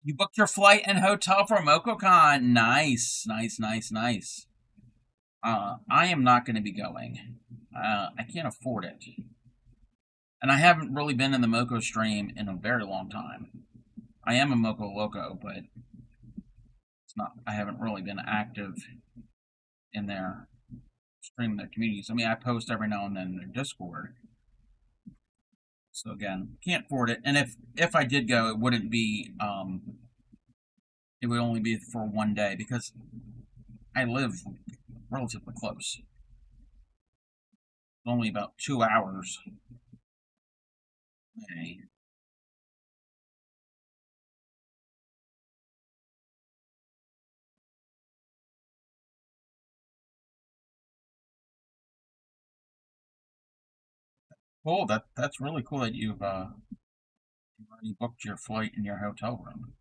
You booked your flight and hotel for MocoCon. Nice, nice, nice, nice. I am not going to be going. I can't afford it. And I haven't really been in the Moco stream in a very long time. I am a Moco Loco, but it's not. I haven't really been active in their stream, their communities. I mean, I post every now and then in their Discord. So again, can't afford it. And if I did go, it wouldn't be. It would only be for one day because I live relatively close. Only about 2 hours. Okay. Cool. That's really cool that you've already booked your flight and your hotel room.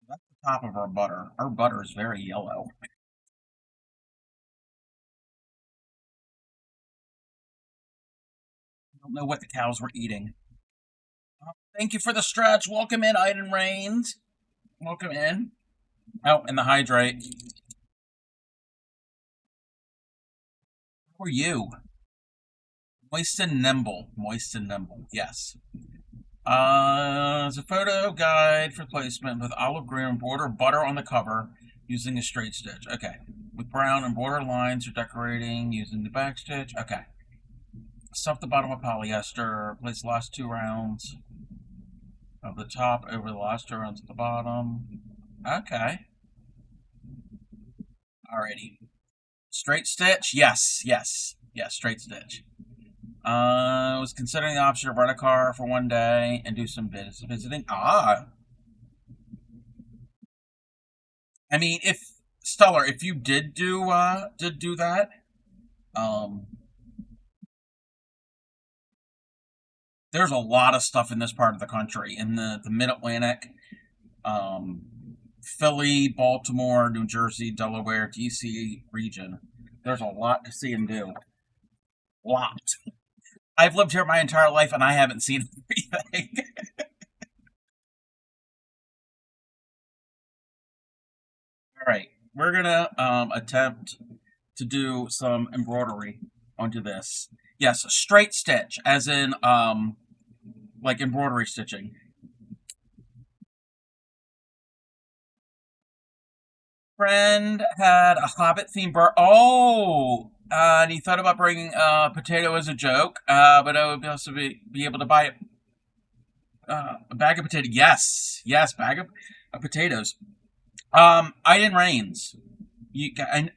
That's the top of our butter. Our butter is very yellow. I don't know what the cows were eating. Thank you for the stretch. Welcome in, Iden Rains. Welcome in. Oh, and the hydrate. How are you? Moist and nimble. Moist and nimble. Yes. It's a photo guide for placement with olive green border butter on the cover using a straight stitch. Okay. With brown and border lines for decorating using the back stitch. Okay. Stuff the bottom with polyester. Place the last 2 rounds of the top over the last 2 rounds at the bottom. Okay. Alrighty. Straight stitch? Yes, yes, yes, straight stitch. I was considering the option of rent a car for one day and do some visiting. I mean, if Stellar, if you did do that, um, there's a lot of stuff in this part of the country, in the Mid Atlantic, um, Philly, Baltimore, New Jersey, Delaware, DC region. There's a lot to see and do. Lot. I've lived here my entire life and I haven't seen everything. All right, we're gonna attempt to do some embroidery onto this. Yes, straight stitch, as in like embroidery stitching. Friend had a Hobbit themed bar. Oh, and he thought about bringing potato as a joke, but I would also be able to buy a bag of potato. Yes, yes, bag of potatoes. I didn't Rains.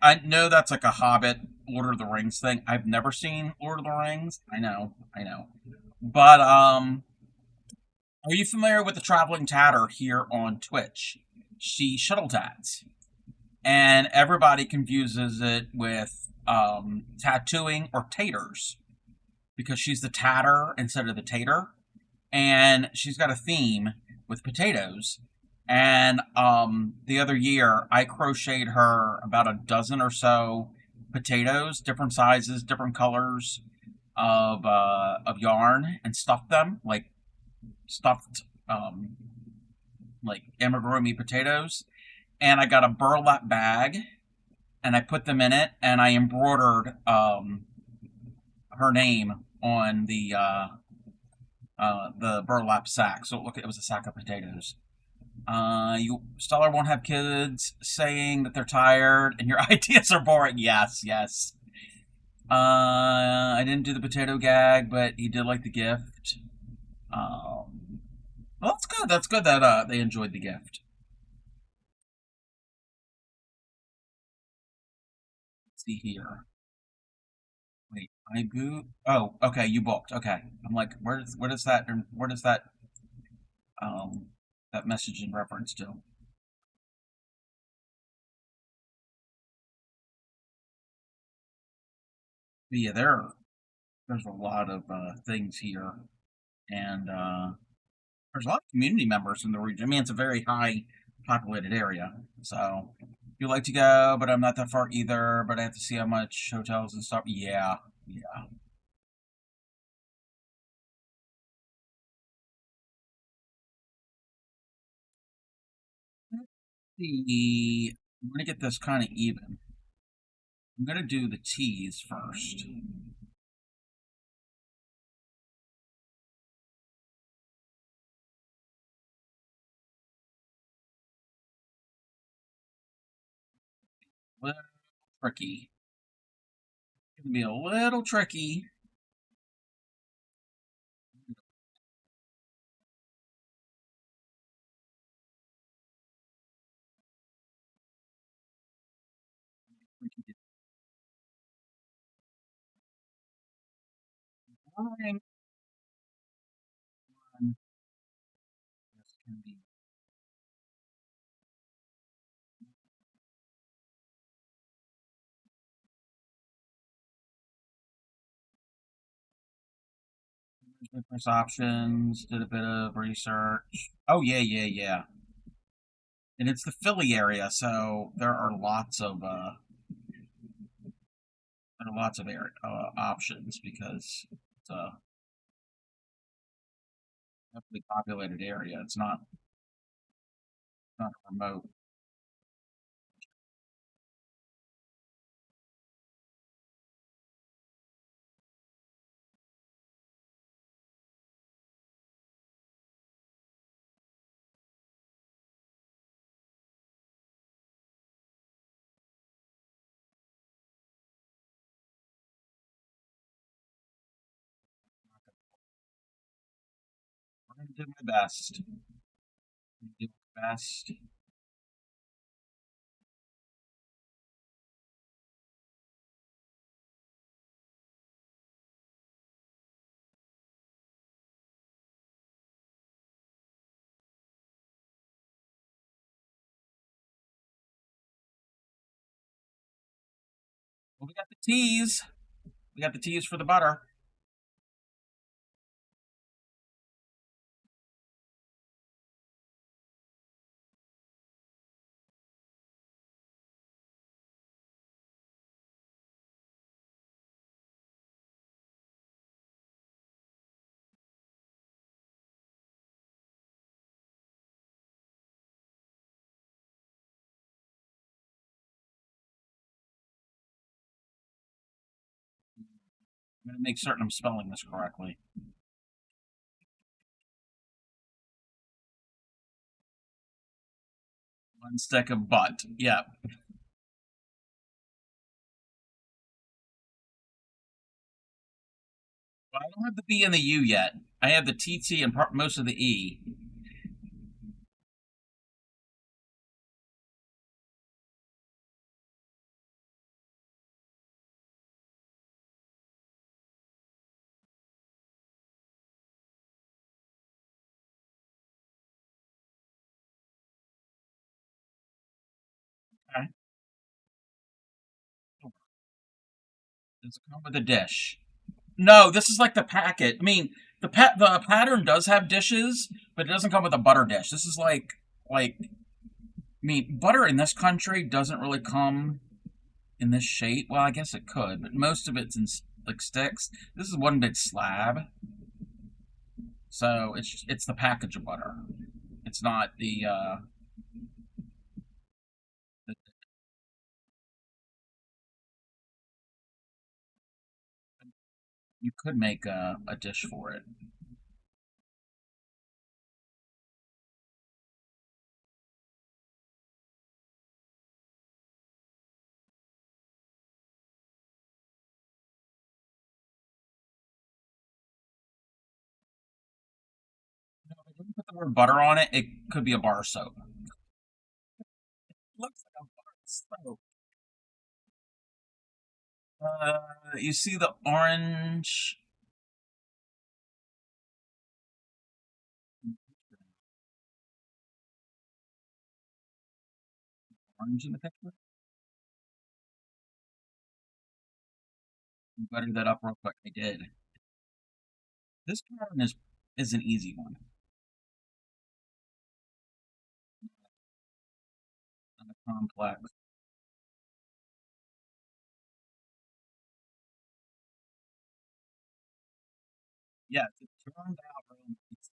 I know that's like a Hobbit Lord of the Rings thing. I've never seen Lord of the Rings. I know. But are you familiar with the Traveling Tatter here on Twitch? She shuttle tats, and everybody confuses it with tattooing or taters because she's the tatter instead of the tater, and she's got a theme with potatoes. And the other year, I crocheted her about a dozen or so potatoes, different sizes, different colors of yarn, and stuffed them stuffed like amigurumi potatoes. And I got a burlap bag, and I put them in it, and I embroidered her name on the burlap sack. So look, it was a sack of potatoes. You Stellar won't have kids saying that they're tired and your ideas are boring. Yes, yes. I didn't do the potato gag, but he did like the gift. Well, that's good. That's good that they enjoyed the gift. Let's see here. Wait, I boot. Oh, okay, you booked. Okay, I'm like, where does um that message in reference to? But yeah, there's a lot of things here, and there's a lot of community members in the region. I mean, it's a very high populated area, so you like to go, but I'm not that far either. But I have to see how much hotels and stuff. Yeah, yeah. I'm gonna get this kind of even. I'm gonna do the T's first. Little tricky. It's gonna be a little tricky. Drawing on this can be business options. Did a bit of research. Oh yeah, yeah, yeah. And it's the Philly area, so there are lots of options because it's a heavily populated area. It's not remote. I'm gonna do my best. I'm gonna do my best. Well, we got the teas. We got the teas for the butter. I'm going to make certain I'm spelling this correctly. One stick of butt. Yeah. But I don't have the B and the U yet. I have the TT and most of the E. Okay. Does it come with a dish? No, this is like the packet. I mean, the pattern does have dishes, but it doesn't come with a butter dish. This is like I mean, butter in this country doesn't really come in this shape. Well, I guess it could, but most of it's in like sticks. This is one big slab, so it's the package of butter. It's not the you could make a dish for it. No, if you put the word butter on it, it could be a bar soap. It looks like a bar soap. You see the orange in the picture? You butter that up real quick. I did. This pattern is an easy one. Not a complex. Yes, it turned out really nice.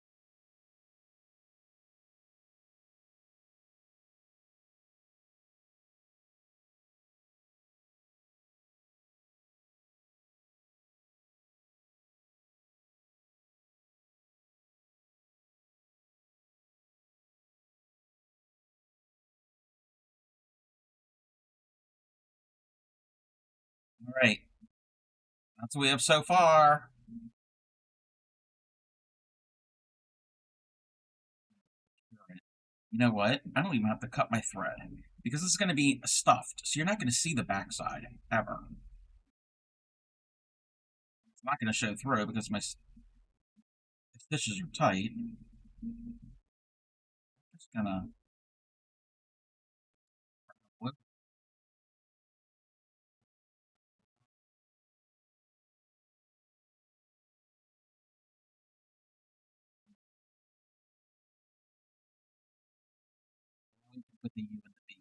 All right, that's what we have so far. You know what? I don't even have to cut my thread because this is going to be stuffed, so you're not going to see the backside ever. It's not going to show through because my stitches are tight. Just gonna flip with the U and the B.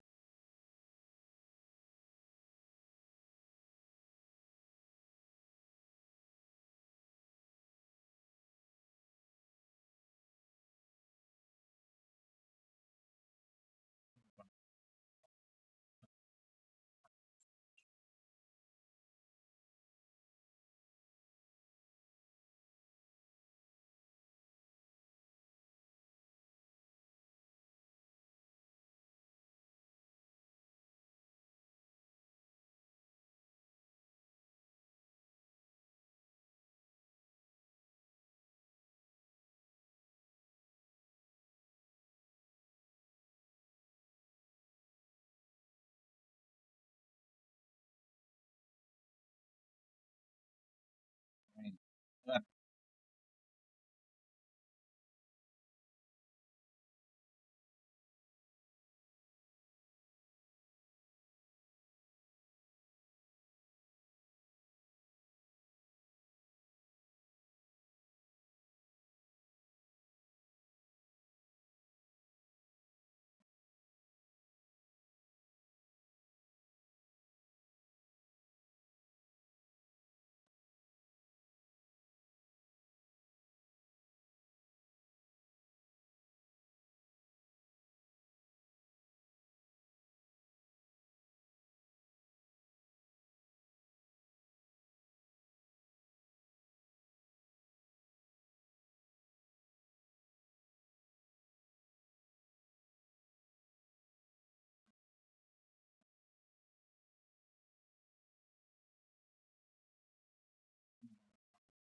Right.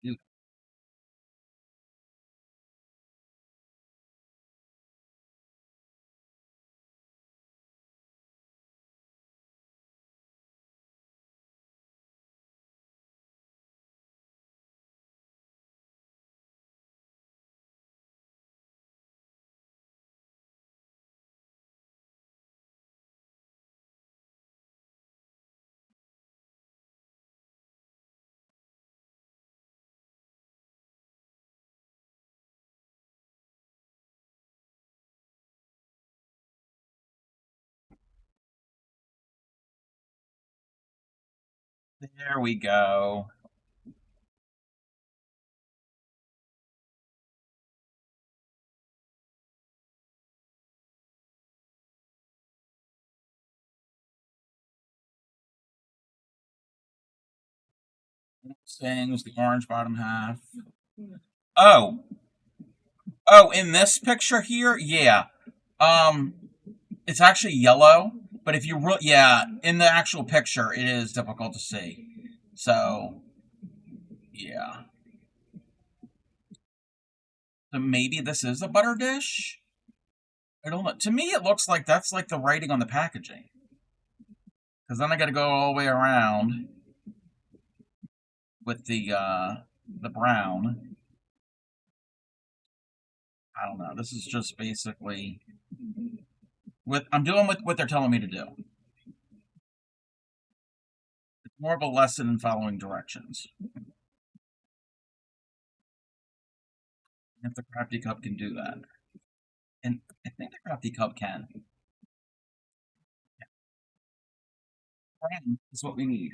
do. There we go. Things, the orange bottom half. Oh, oh, in this picture here, yeah. Um, it's actually yellow, but if you yeah, in the actual picture, it is difficult to see. So, yeah. So maybe this is a butter dish. I don't know. To me, it looks like that's like the writing on the packaging. Because then I got to go all the way around with the brown. I don't know. This is just basically I'm doing what they're telling me to do. It's more of a lesson in following directions. If the crafty cup can do that, and I think the crafty cup can. Yeah. Brown is what we need.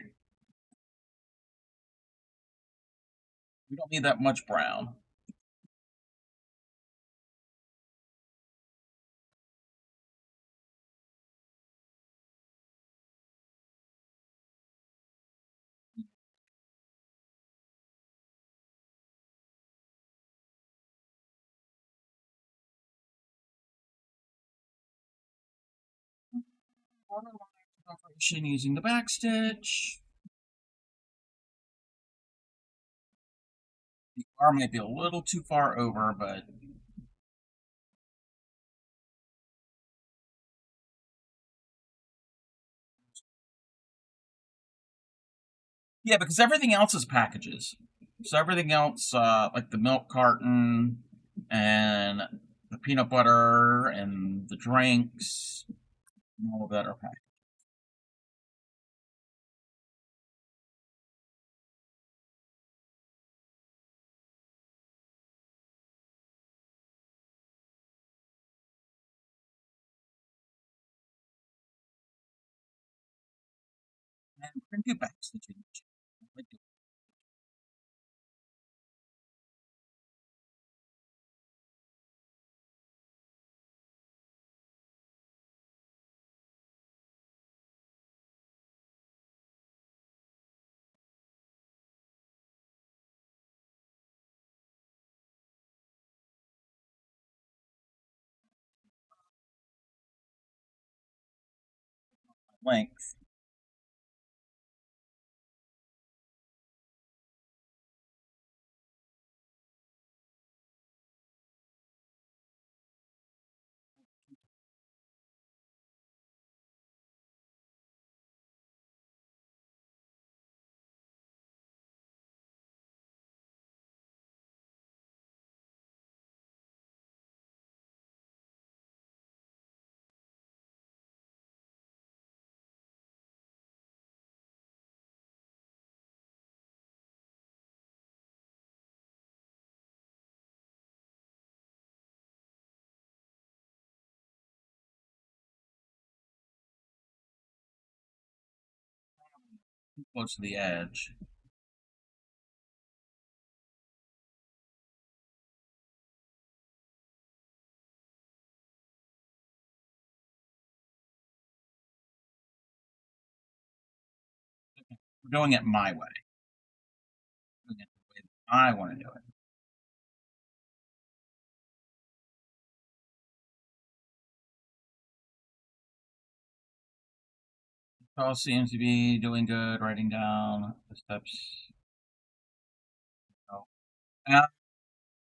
We don't need that much brown. Operation using the back stitch. The arm might be a little too far over, but yeah, because everything else is packages. So everything else, like the milk carton and the peanut butter and the drinks, and all of that are packaged. And we're gonna do back stitching. Like length. Close to the edge. We're doing it my way. Doing it the way I want to do it. All seems to be doing good. Writing down the steps. Oh. Uh,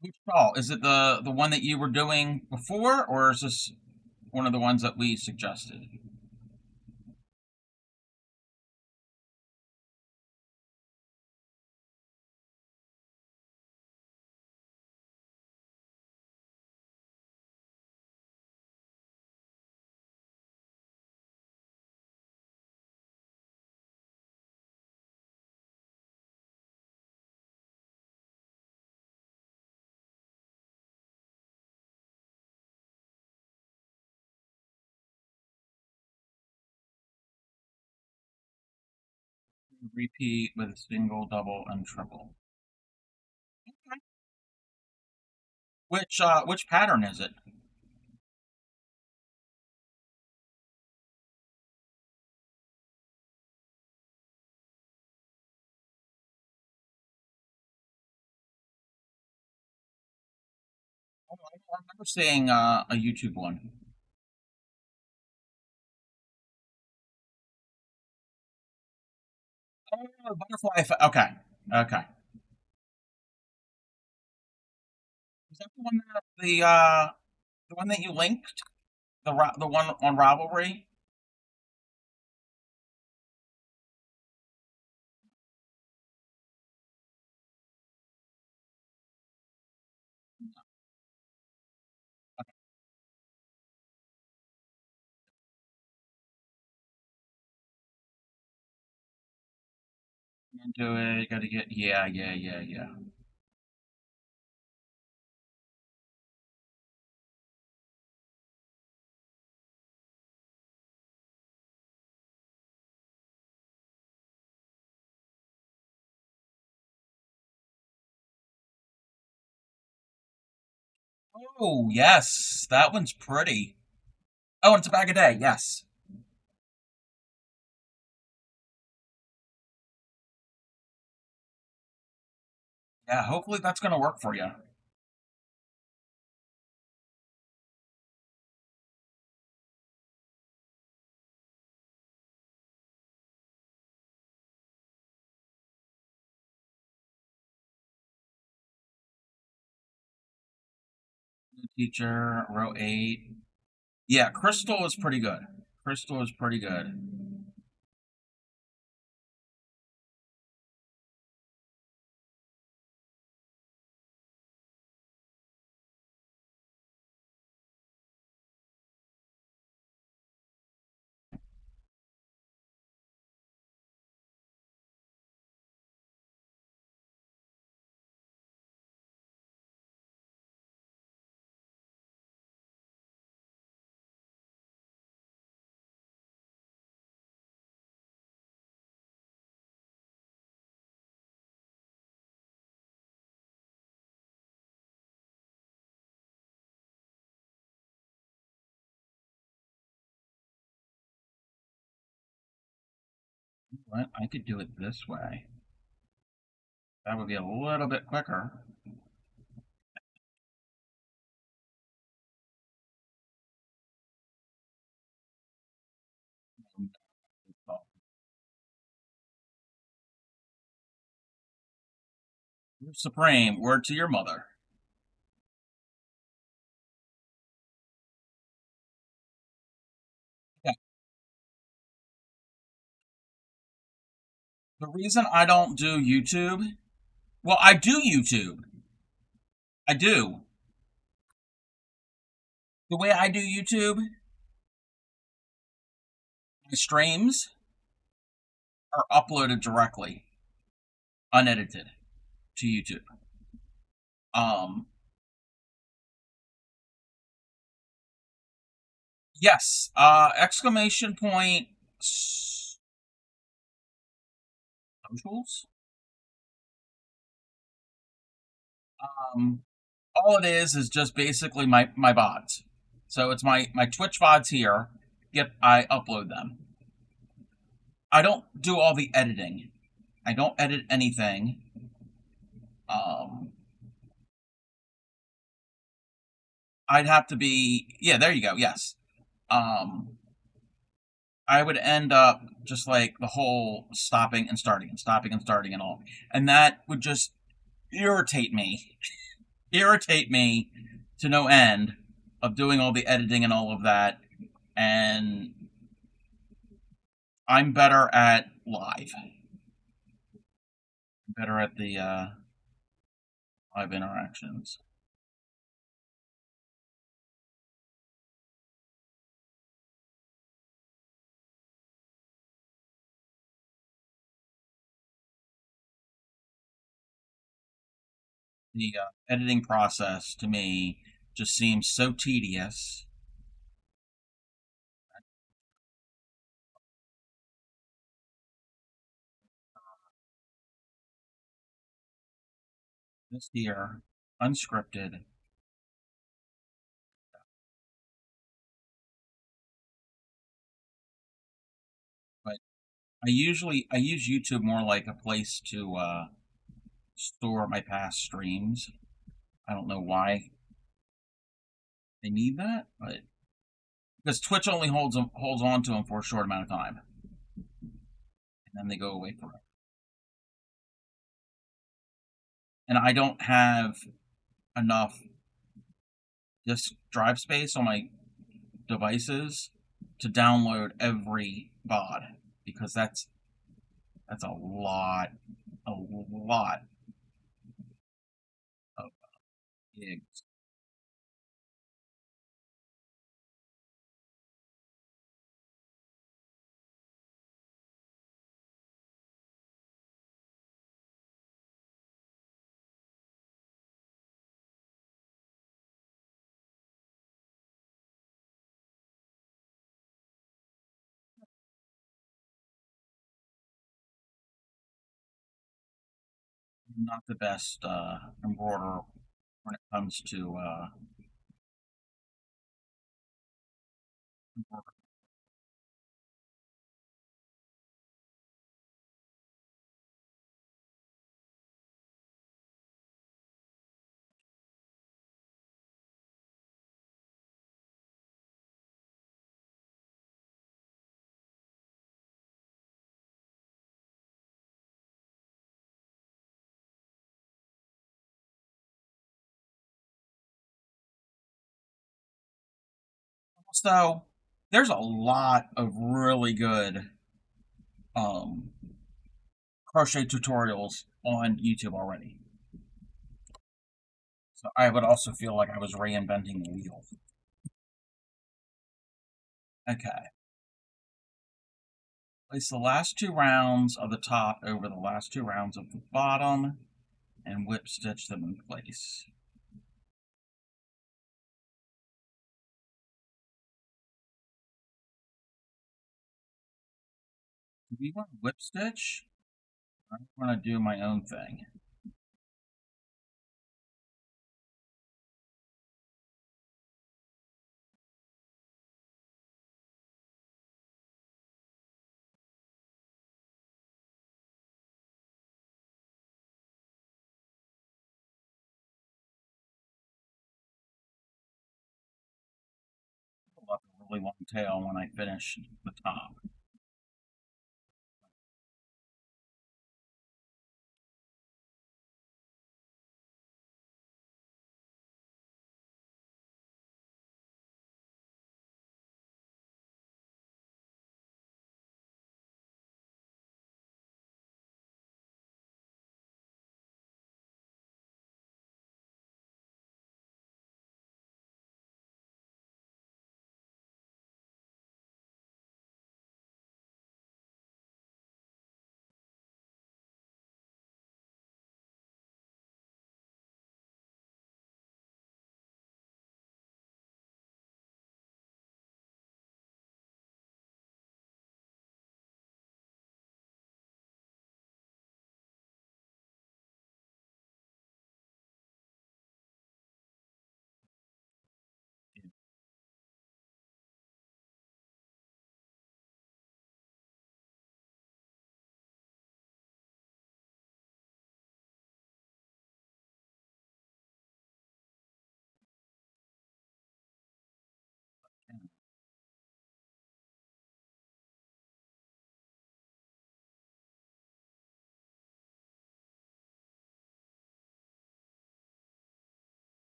which stall? Is it the one that you were doing before, or is this one of the ones that we suggested? Repeat with single, double, and triple. Which pattern is it? Oh, I remember seeing a YouTube one. Oh, butterfly effect. Okay, okay. Is that the one that you linked? The one on Ravelry? Do it. Gotta get. Yeah, yeah, yeah, yeah. Oh, yes, that one's pretty. Oh, and it's a bag a day. Yes. Yeah. Hopefully that's gonna work for you. Teacher, row 8. Yeah, Crystal is pretty good. Crystal is pretty good. What? I could do it this way. That would be a little bit quicker. Supreme, word to your mother. Yeah. The reason I don't do YouTube, well, I do YouTube. I do. The way I do YouTube, my streams are uploaded directly, unedited, to YouTube. Um, yes, exclamation point socials. Um, all it is just basically my VODs. So it's my Twitch VODs here. Yep, I upload them. I don't do all the editing. I don't edit anything. Um, I'd have to be, yeah, there you go. Yes. Um, I would end up just like the whole stopping and starting and stopping and starting and all, and that would just irritate me. Irritate me to no end of doing all the editing and all of that. And I'm better at live. Better at the live interactions. The editing process to me just seems so tedious. This here, unscripted. But I use YouTube more like a place to store my past streams. I don't know why they need that, but because Twitch only holds on to them for a short amount of time, and then they go away forever. And I don't have enough disk drive space on my devices to download every VOD because that's a lot of gigs. I'm not the best embroiderer when it comes to embroidery. So there's a lot of really good um, crochet tutorials on YouTube already. So I would also feel like I was reinventing the wheel. Okay. Place the last 2 rounds of the top over the last 2 rounds of the bottom and whip stitch them in place. Do we want to whip stitch? I want to do my own thing. I'll have a really long tail when I finish the top.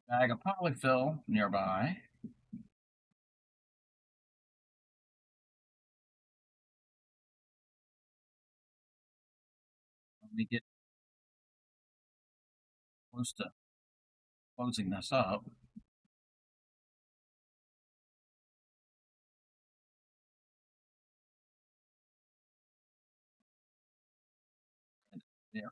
Bag of polyfill nearby. Let me get close to closing this up. There.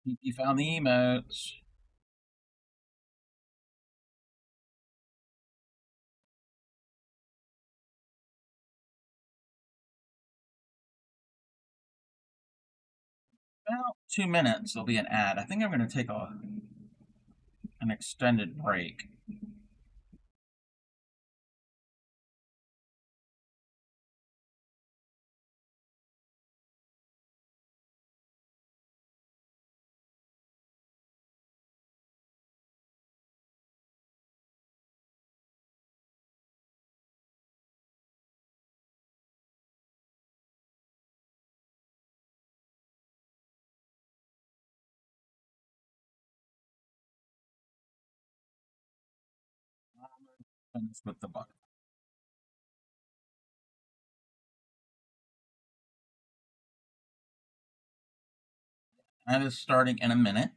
Think you found the emotes. About 2 minutes, there'll be an ad. I think I'm going to take an extended break. Finish with the bucket. That is starting in a minute.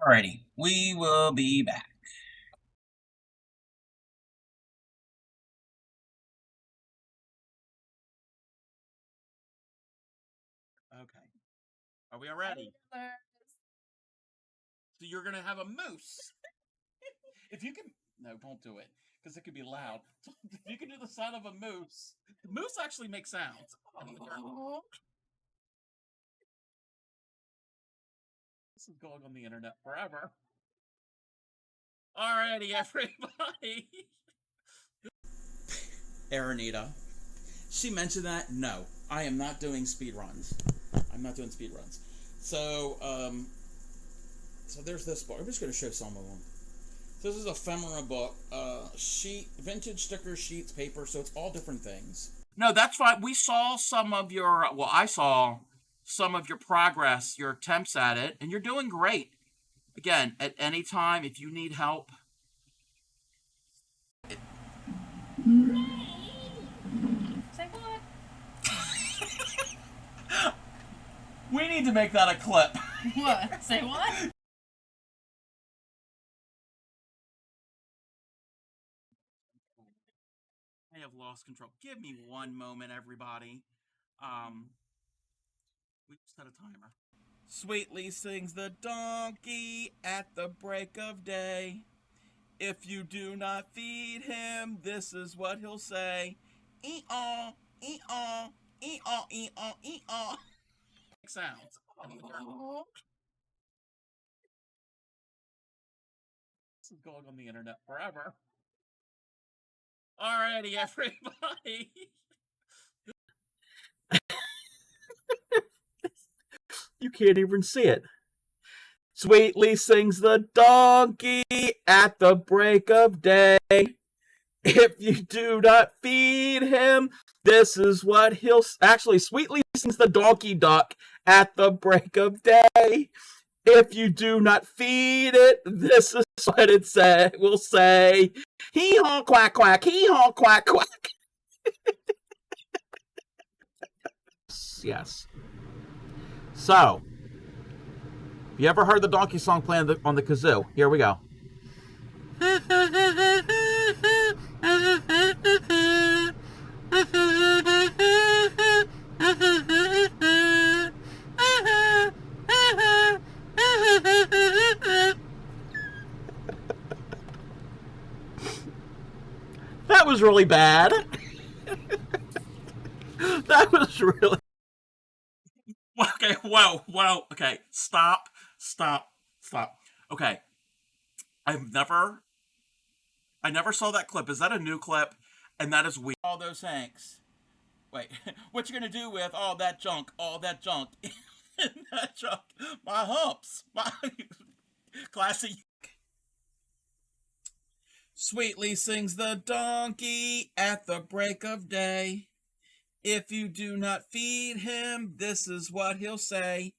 Alrighty, we will be back. Okay. Are we all ready? So you're gonna have a moose. If you can, no, don't do it because it could be loud. If you can do the sound of a moose, the moose actually makes sounds. This is going on the internet forever. Alrighty, everybody. Aranita. She mentioned that. No, I am not doing speed runs. I'm not doing speed runs. So, so there's this book. I'm just going to show some of them. So this is a ephemera book. Sheet, vintage stickers, sheets, paper. So it's all different things. No, that's fine. We saw some of your. Well, I saw some of your progress, your attempts at it, and you're doing great. Again, at any time, if you need help. Say what? We need to make that a clip. What? Say what? I have lost control. Give me one moment, everybody. We just had a timer. Sweetly sings the donkey at the break of day. If you do not feed him, this is what he'll say. Ee-aw, ee-aw, ee-aw, ee-aw, ee-aw. Sounds. This is going on the internet forever. Alrighty, everybody. You can't even see it. Sweetly sings the donkey at the break of day. If you do not feed him, this is what he'll... Actually, sweetly sings the donkey duck at the break of day. If you do not feed it, this is what it will say. Hee-haw, quack, quack, hee-haw, quack, quack. Yes. So, if you ever heard the donkey song playing on the kazoo, here we go. That was really bad. That was really... Okay, whoa, okay, stop. Okay, I never saw that clip. Is that a new clip? And that is weird. All those thanks. Wait, what you gonna do with all that junk that junk? My humps, my classy. Sweetly sings the donkey at the break of day. If you do not feed him, this is what he'll say.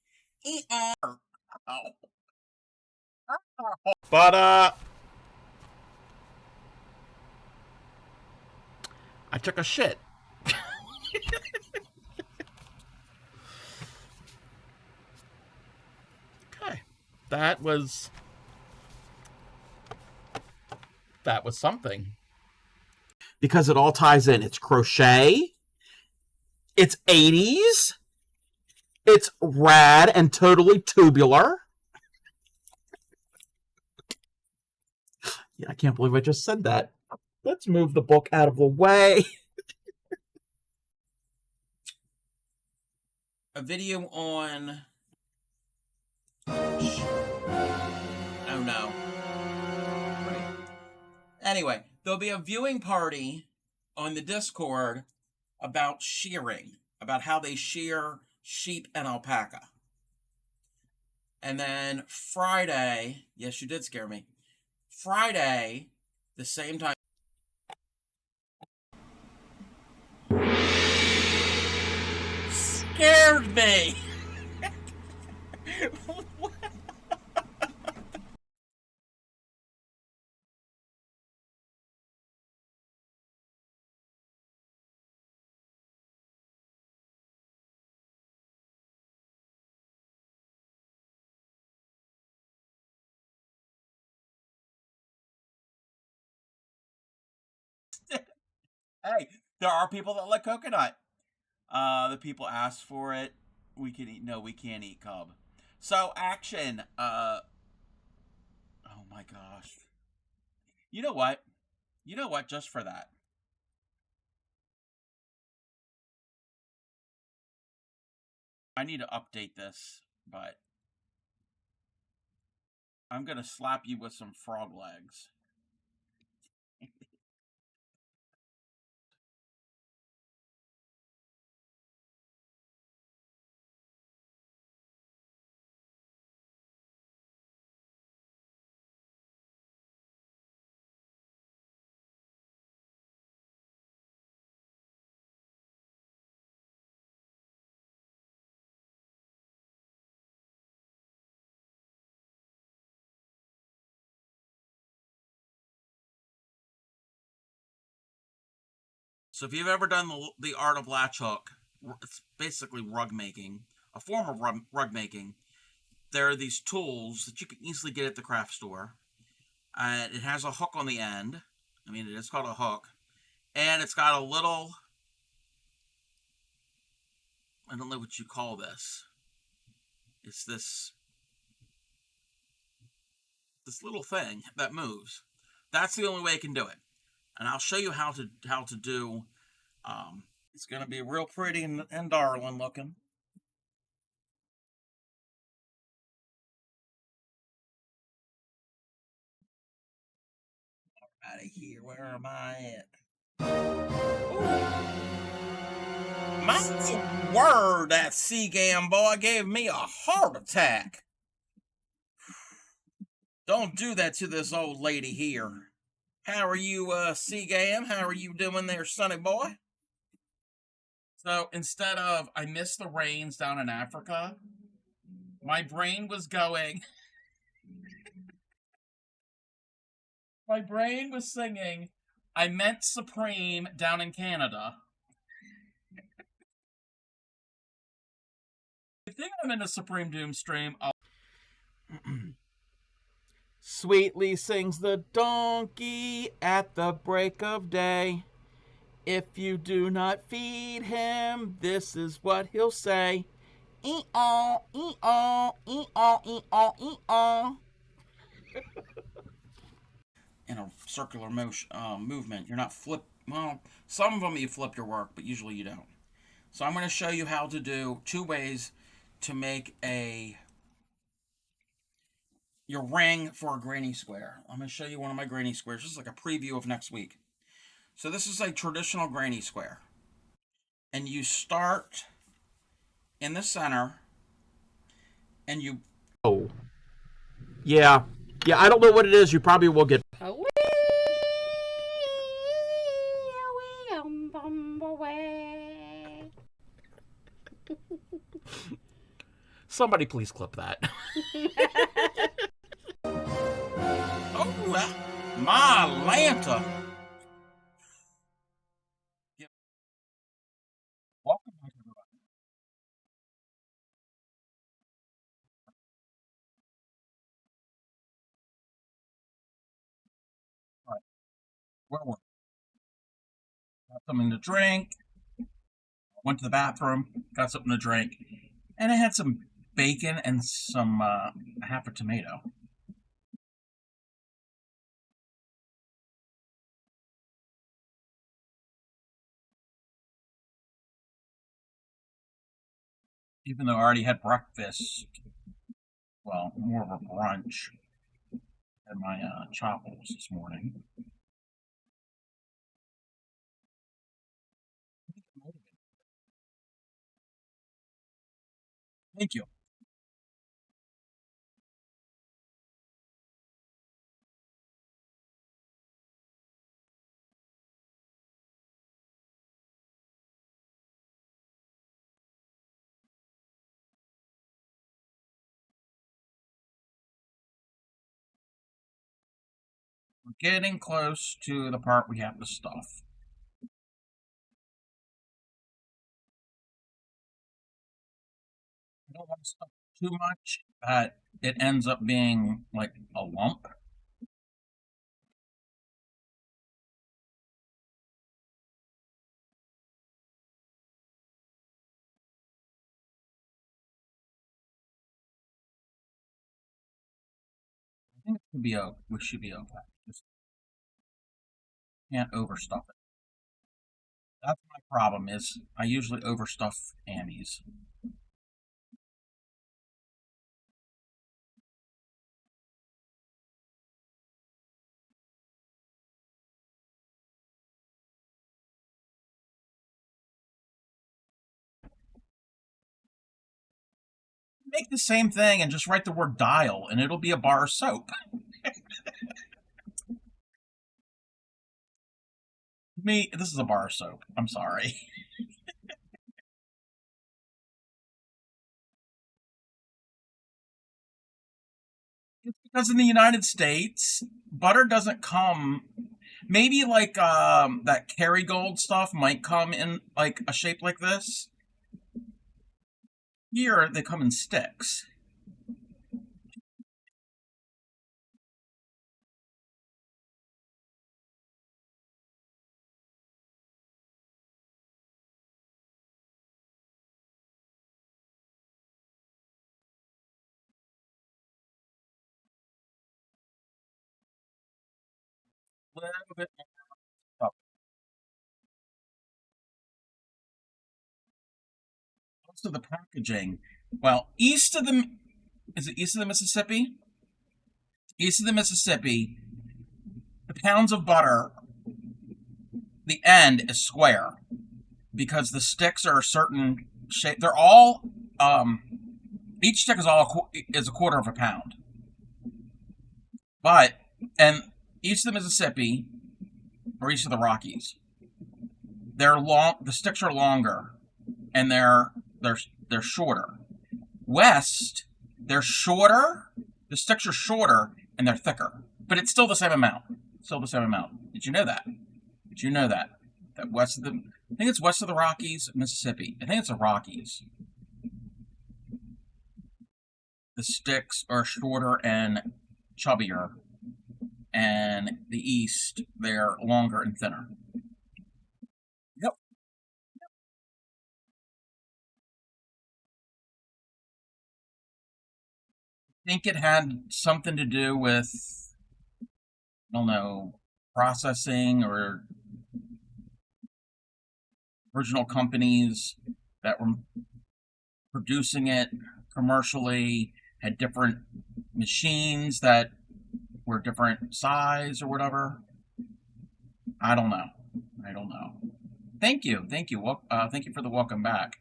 But I took a shit. Okay, that was something. Because it all ties in. It's crochet. It's 80s. It's rad and totally tubular. Yeah, I can't believe I just said that. Let's move the book out of the way. A video on... Oh no. Right. Anyway, there'll be a viewing party on the Discord about shearing, about how they shear sheep and alpaca. And then Friday, yes, you did scare me. Friday, the same time. Scared me. Hey, there are people that like coconut. The people ask for it. We can eat. No, we can't eat cub. So action. Oh my gosh. You know what? You know what? Just for that, I need to update this. But I'm gonna slap you with some frog legs. So if you've ever done the art of latch hook, it's basically rug making, a form of rug making. There are these tools that you can easily get at the craft store. It has a hook on the end. I mean, it is called a hook. And it's got a little, I don't know what you call this. It's this little thing that moves. That's the only way I can do it. And I'll show you how to do. It's going to be real pretty and darling looking. Out of here. Where am I at? My word, that Seagam boy gave me a heart attack. Don't do that to this old lady here. How are you, Seagam? How are you doing there, sonny boy? So instead of I miss the rains down in Africa, my brain was going. My brain was singing, I meant Supreme down in Canada. I think I'm in a Supreme Doom stream. Sweetly sings the donkey at the break of day. If you do not feed him, this is what he'll say. E-aw, e-aw, e-aw, e-aw, e-aw. In a circular motion, movement. You're not flip. Well, some of them you flip your work, but usually you don't. So I'm going to show you how to do 2 ways to make your ring for a granny square. I'm going to show you one of my granny squares. This is like a preview of next week. So this is a traditional granny square. And you start in the center and you... Oh. Yeah. Yeah, I don't know what it is. You probably will get... Somebody please clip that. Oh, my Lanta. Welcome back, everybody. All right, where were we? Got something to drink. Went to the bathroom. Got something to drink, and I had some bacon and some half a tomato. Even though I already had breakfast, well, more of a brunch at my choppers this morning. Thank you. We're getting close to the part we have to stuff. I don't want to stuff too much that it ends up being like a lump. think it should be okay. We should be okay. Just can't overstuff it. That's my problem. Is I usually overstuff Annie's. Make the same thing and just write the word dial, and it'll be a bar of soap. Me, this is a bar of soap. I'm sorry. It's because in the United States, butter doesn't come. Maybe like that Kerrygold stuff might come in like a shape like this. Here they come in sticks. A little bit more. Most of the packaging. Well, east of the is it east of the Mississippi? East of the Mississippi, the pounds of butter, the end is square because the sticks are a certain shape. They're all each stick is a quarter of a pound. But and east of the Mississippi or east of the Rockies, they're long. The sticks are longer, and they're shorter. West, they're shorter. The sticks are shorter and they're thicker, but it's still the same amount. Still the same amount. Did you know that? Did you know that? That west of the, I think it's west of the Rockies, Mississippi. I think it's the Rockies. The sticks are shorter and chubbier, and the east, they're longer and thinner. Yep. I think it had something to do with, I don't know, processing or original companies that were producing it commercially had different machines that were different size or whatever. I don't know. I don't know. Thank you. Thank you. Thank you for the welcome back.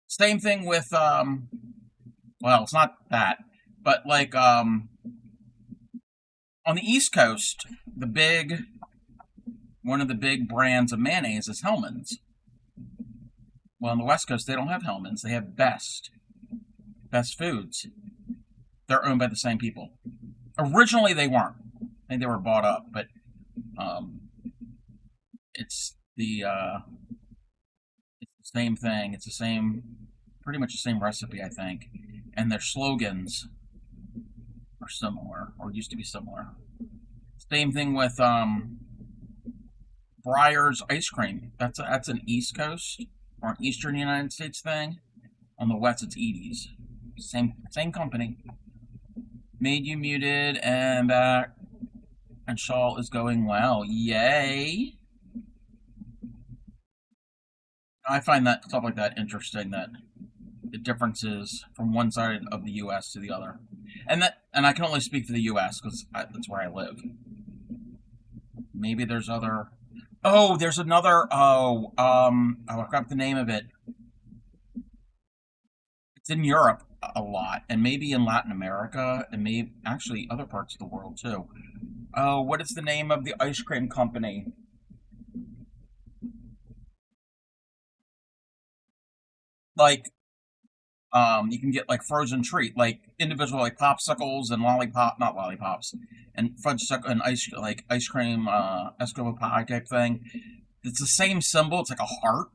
Same thing with well, it's not that, but like on the East Coast, one of the big brands of mayonnaise is Hellmann's. Well, on the West Coast, they don't have Hellmann's. They have Best Foods. They're owned by the same people. Originally, they weren't. I think they were bought up, but it's the same thing. It's the same, pretty much the same recipe, I think. And their slogans are similar, or used to be similar. Same thing with Breyer's ice cream. That's an East Coast or an Eastern United States thing. On the West, it's Edie's. Same company. Made you muted and back. And Shawl is going well. Yay! I find that stuff like that interesting. That the differences from one side of the U.S. to the other, and I can only speak for the U.S. because that's where I live. Maybe there's other. Oh, there's another. I forgot the name of it. It's in Europe a lot, and maybe in Latin America, and maybe actually other parts of the world too. Oh, what is the name of the ice cream company? Like, you can get like frozen treat, like individual like popsicles and not lollipops, and fudge and ice cream, Eskimo pie type thing. It's the same symbol. It's like a heart,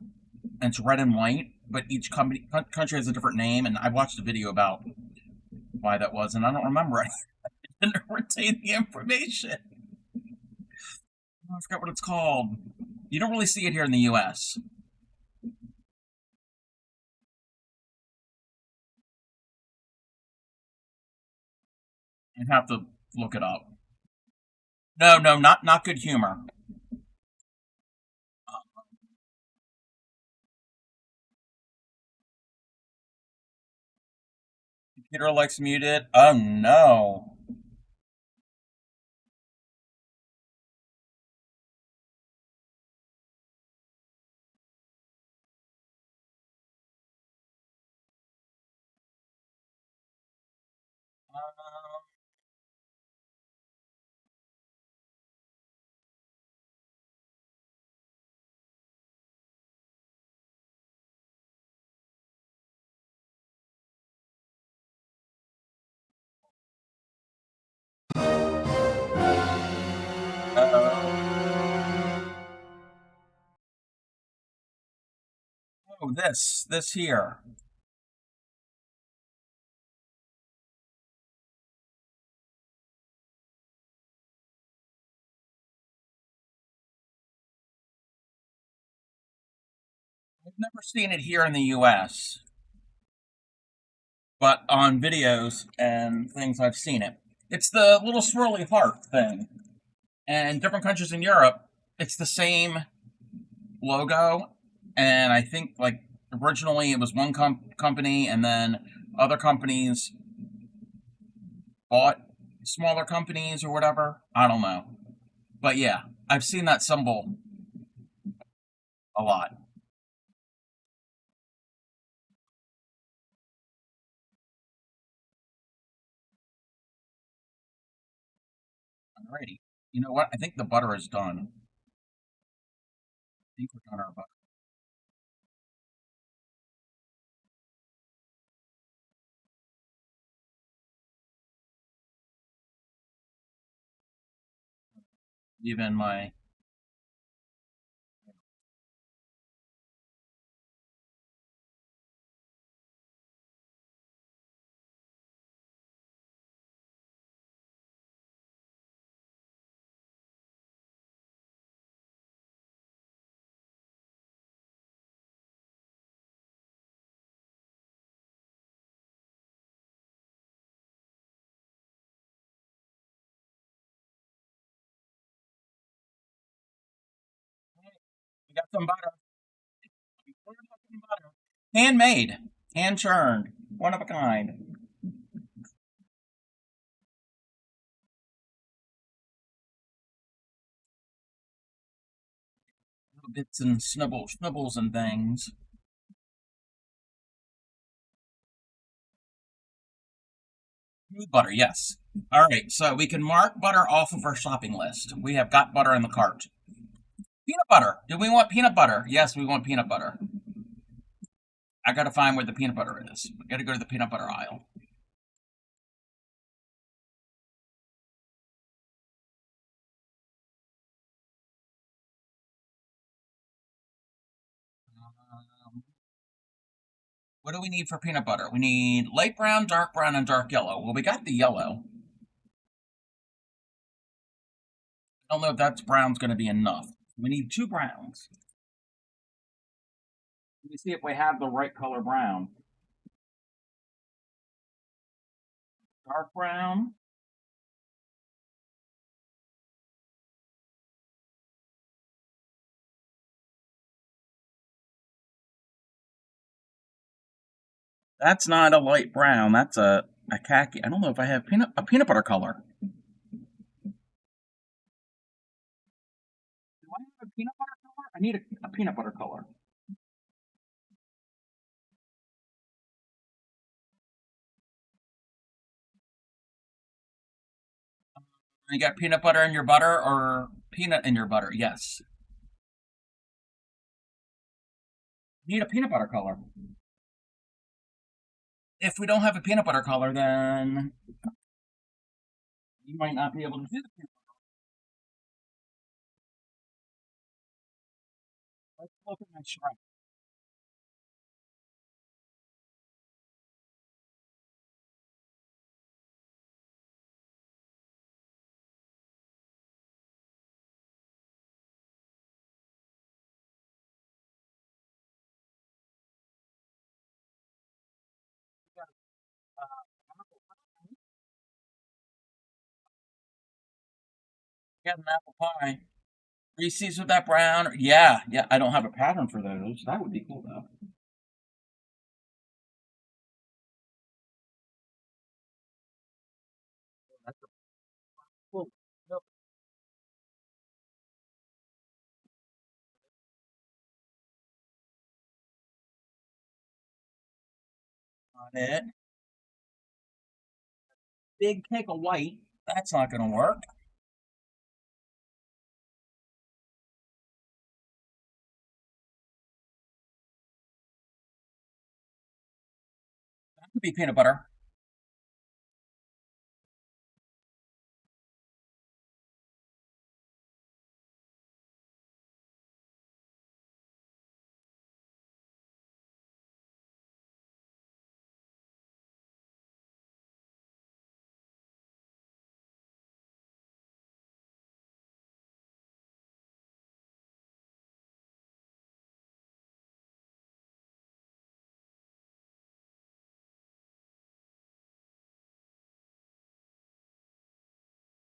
and it's red and white. But each country has a different name, and I watched a video about why that was, and I don't remember. I didn't retain the information. I forgot what it's called. You don't really see it here in the U.S. I'd have to look it up. No, not Good Humor. Computer likes muted. Oh no. Oh, this here. I've never seen it here in the U.S., but on videos and things I've seen it. It's the little swirly heart thing. And different countries in Europe, it's the same logo. And I think like originally it was one company, and then other companies bought smaller companies or whatever. I don't know. But yeah, I've seen that symbol a lot. Alrighty. You know what? I think the butter is done. I think we're done our butter. Even my we got some butter. Butter. Handmade, hand churned, one of a kind. Little bits and snibbles and things. Smooth butter, yes. All right, so we can mark butter off of our shopping list. We have got butter in the cart. Peanut butter. Do we want peanut butter? Yes, we want peanut butter. I gotta find where the peanut butter is. We gotta go to the peanut butter aisle. Um, what do we need for peanut butter? We need light brown, and dark yellow. Well, we got the yellow. I don't know if that's brown's going to be enough. We need 2 browns. Let me see if we have the right color brown. Dark brown. That's not a light brown. That's a khaki. I don't know if I have a peanut butter color. Do I have a peanut butter color? I need a peanut butter color. You got peanut butter in your butter or peanut in your butter? Yes. Need a peanut butter color. If we don't have a peanut butter color, then you might not be able to do the peanut butter. Let's look at my shrimp. Got an apple pie. Reese's with that brown. Yeah, yeah. I don't have a pattern for those. That would be cool though. That's cool. Nope, not it. Big cake of white. That's not gonna work. That could be peanut butter.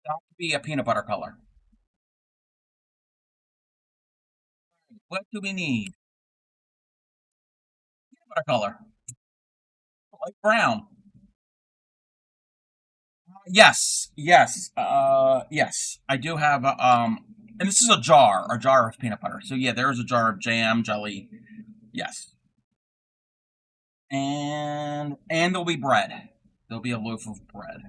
That could be a peanut butter color. What do we need? Peanut butter color. Like brown. Yes, yes, yes. I do have and this is a jar of peanut butter. So yeah, there is a jar of jam, jelly. Yes, and there'll be bread. There'll be a loaf of bread.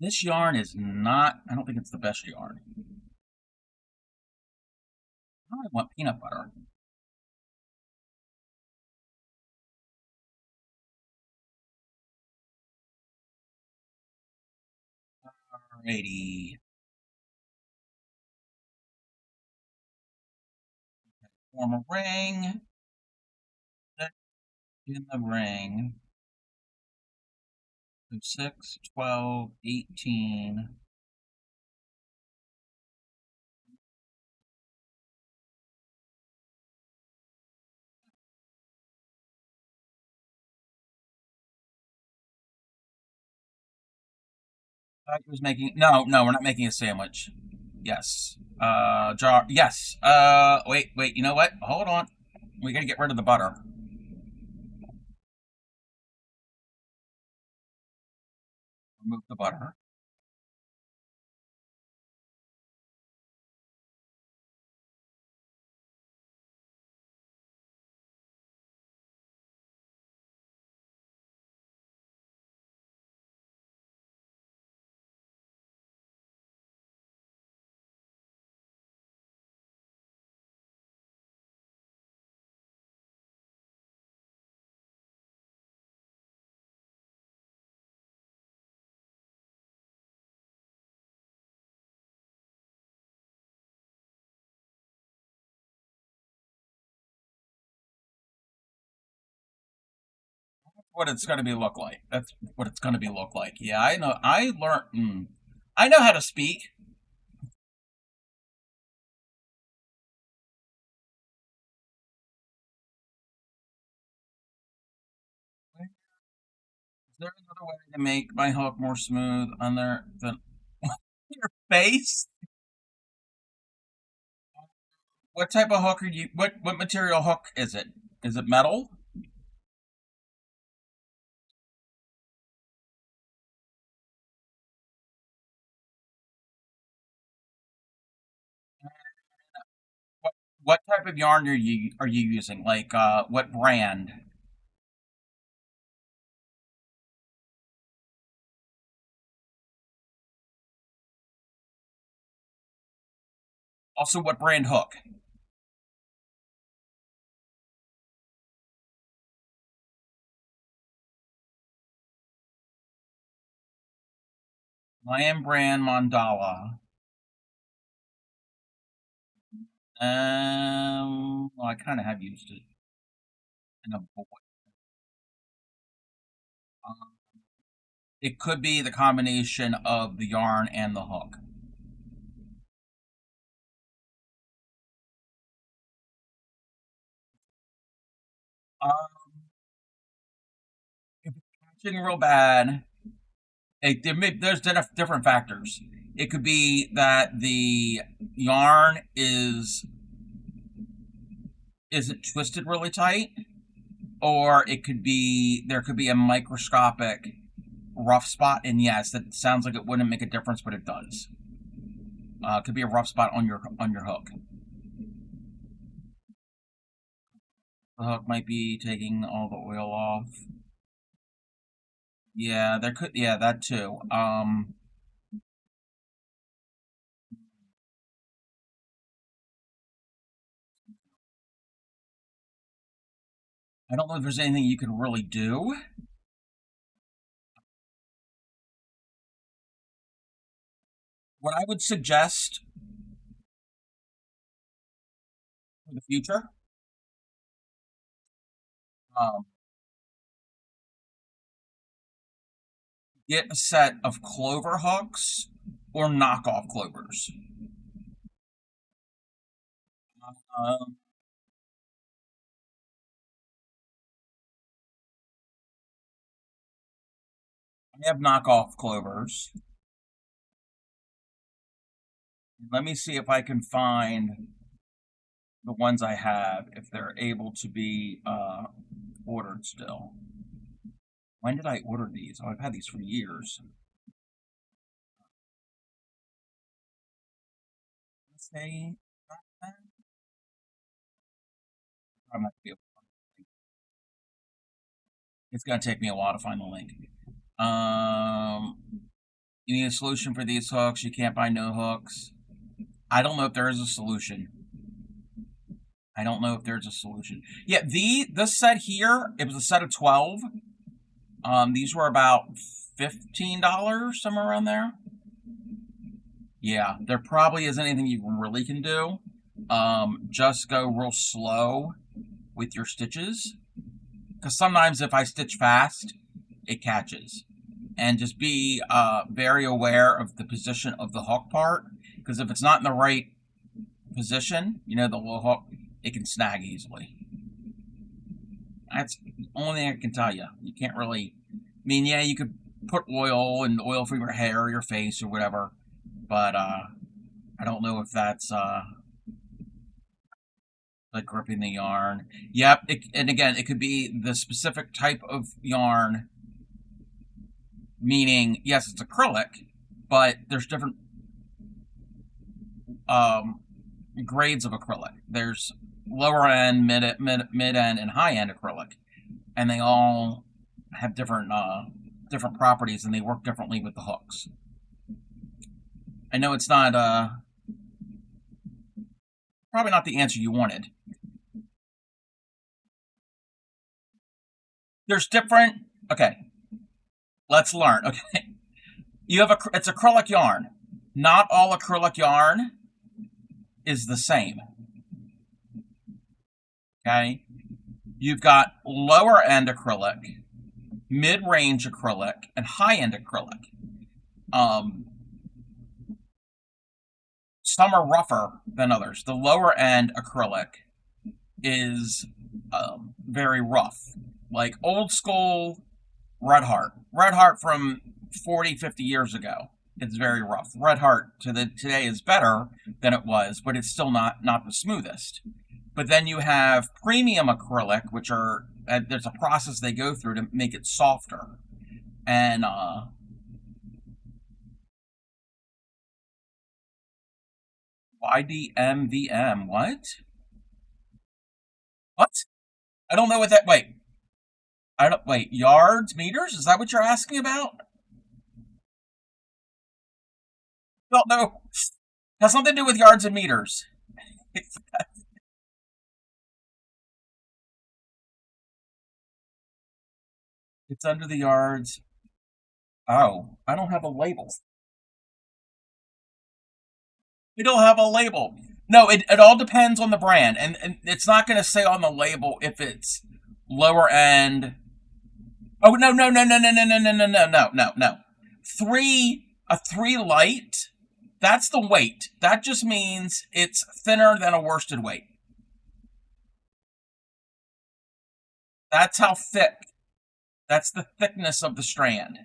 This yarn is not. I don't think it's the best yarn. I want peanut butter. Alrighty. Form a ring. Set in the ring. So 6, 12, 18. I was making no, no, we're not making a sandwich. Yes. Jar. Yes. Wait. You know what? Hold on. We gotta get rid of the butter. Remove the butter. What it's gonna be look like. That's what it's gonna be look like. Yeah, I know. I learned. I know how to speak. Is there another way to make my hook more smooth on there than your face? What type of hook are you? What material hook is it? Is it metal? What what type of yarn are you using? Like what brand? Also, what brand hook? Lion brand mandala. Well, I kind of have used it in a boy. Um, it could be the combination of the yarn and the hook. Um, stretching real bad, there's different factors. It could be that the yarn isn't twisted really tight, or it could be there could be a microscopic rough spot. And yes, that sounds like it wouldn't make a difference, but it does. It could be a rough spot on your hook. The hook might be taking all the oil off. Yeah, there could. Yeah, that too. I don't know if there's anything you can really do. What I would suggest for the future, um, get a set of clover hooks or knockoff clovers. Um, I have knockoff clovers. Let me see if I can find the ones I have, if they're able to be ordered still. When did I order these? Oh, I've had these for years. Let's say I might be able to find the link. It's gonna take me a while to find the link. You need a solution for these hooks. You can't buy no hooks. I don't know if there is a solution. I don't know if there's a solution. Yeah, this set here, it was a set of 12. These were about $15, somewhere around there. Yeah, there probably isn't anything you really can do. Just go real slow with your stitches. Because sometimes if I stitch fast, it catches. And just be very aware of the position of the hook part. Because if it's not in the right position, the little hook, it can snag easily. That's the only thing I can tell you. You can't really... yeah, you could put oil from your hair or your face or whatever. But I don't know if that's like gripping the yarn. Yep, and again, it could be the specific type of yarn. Meaning, yes, it's acrylic, but there's different grades of acrylic. There's lower end, mid end, and high end acrylic, and they all have different properties, and they work differently with the hooks. I know it's not probably not the answer you wanted. There's different. Okay, let's learn. Okay, it's acrylic yarn. Not all acrylic yarn is the same. Okay, you've got lower end acrylic, mid-range acrylic, and high-end acrylic. Some are rougher than others. The lower end acrylic is very rough. Like old school Red Heart. Red Heart from 40, 50 years ago. It's very rough. Red Heart today is better than it was, but it's still not the smoothest. But then you have premium acrylic, which are there's a process they go through to make it softer. And YDMVM, what? What? I don't know what that. Wait. Yards, meters? Is that what you're asking about? Don't know. Has something to do with yards and meters. It's under the yards. Oh, I don't have a label. We don't have a label. No, it all depends on the brand, and it's not going to say on the label if it's lower end. Oh no. A 3 light. That's the weight. That just means it's thinner than a worsted weight. That's how thick That's the thickness of the strand.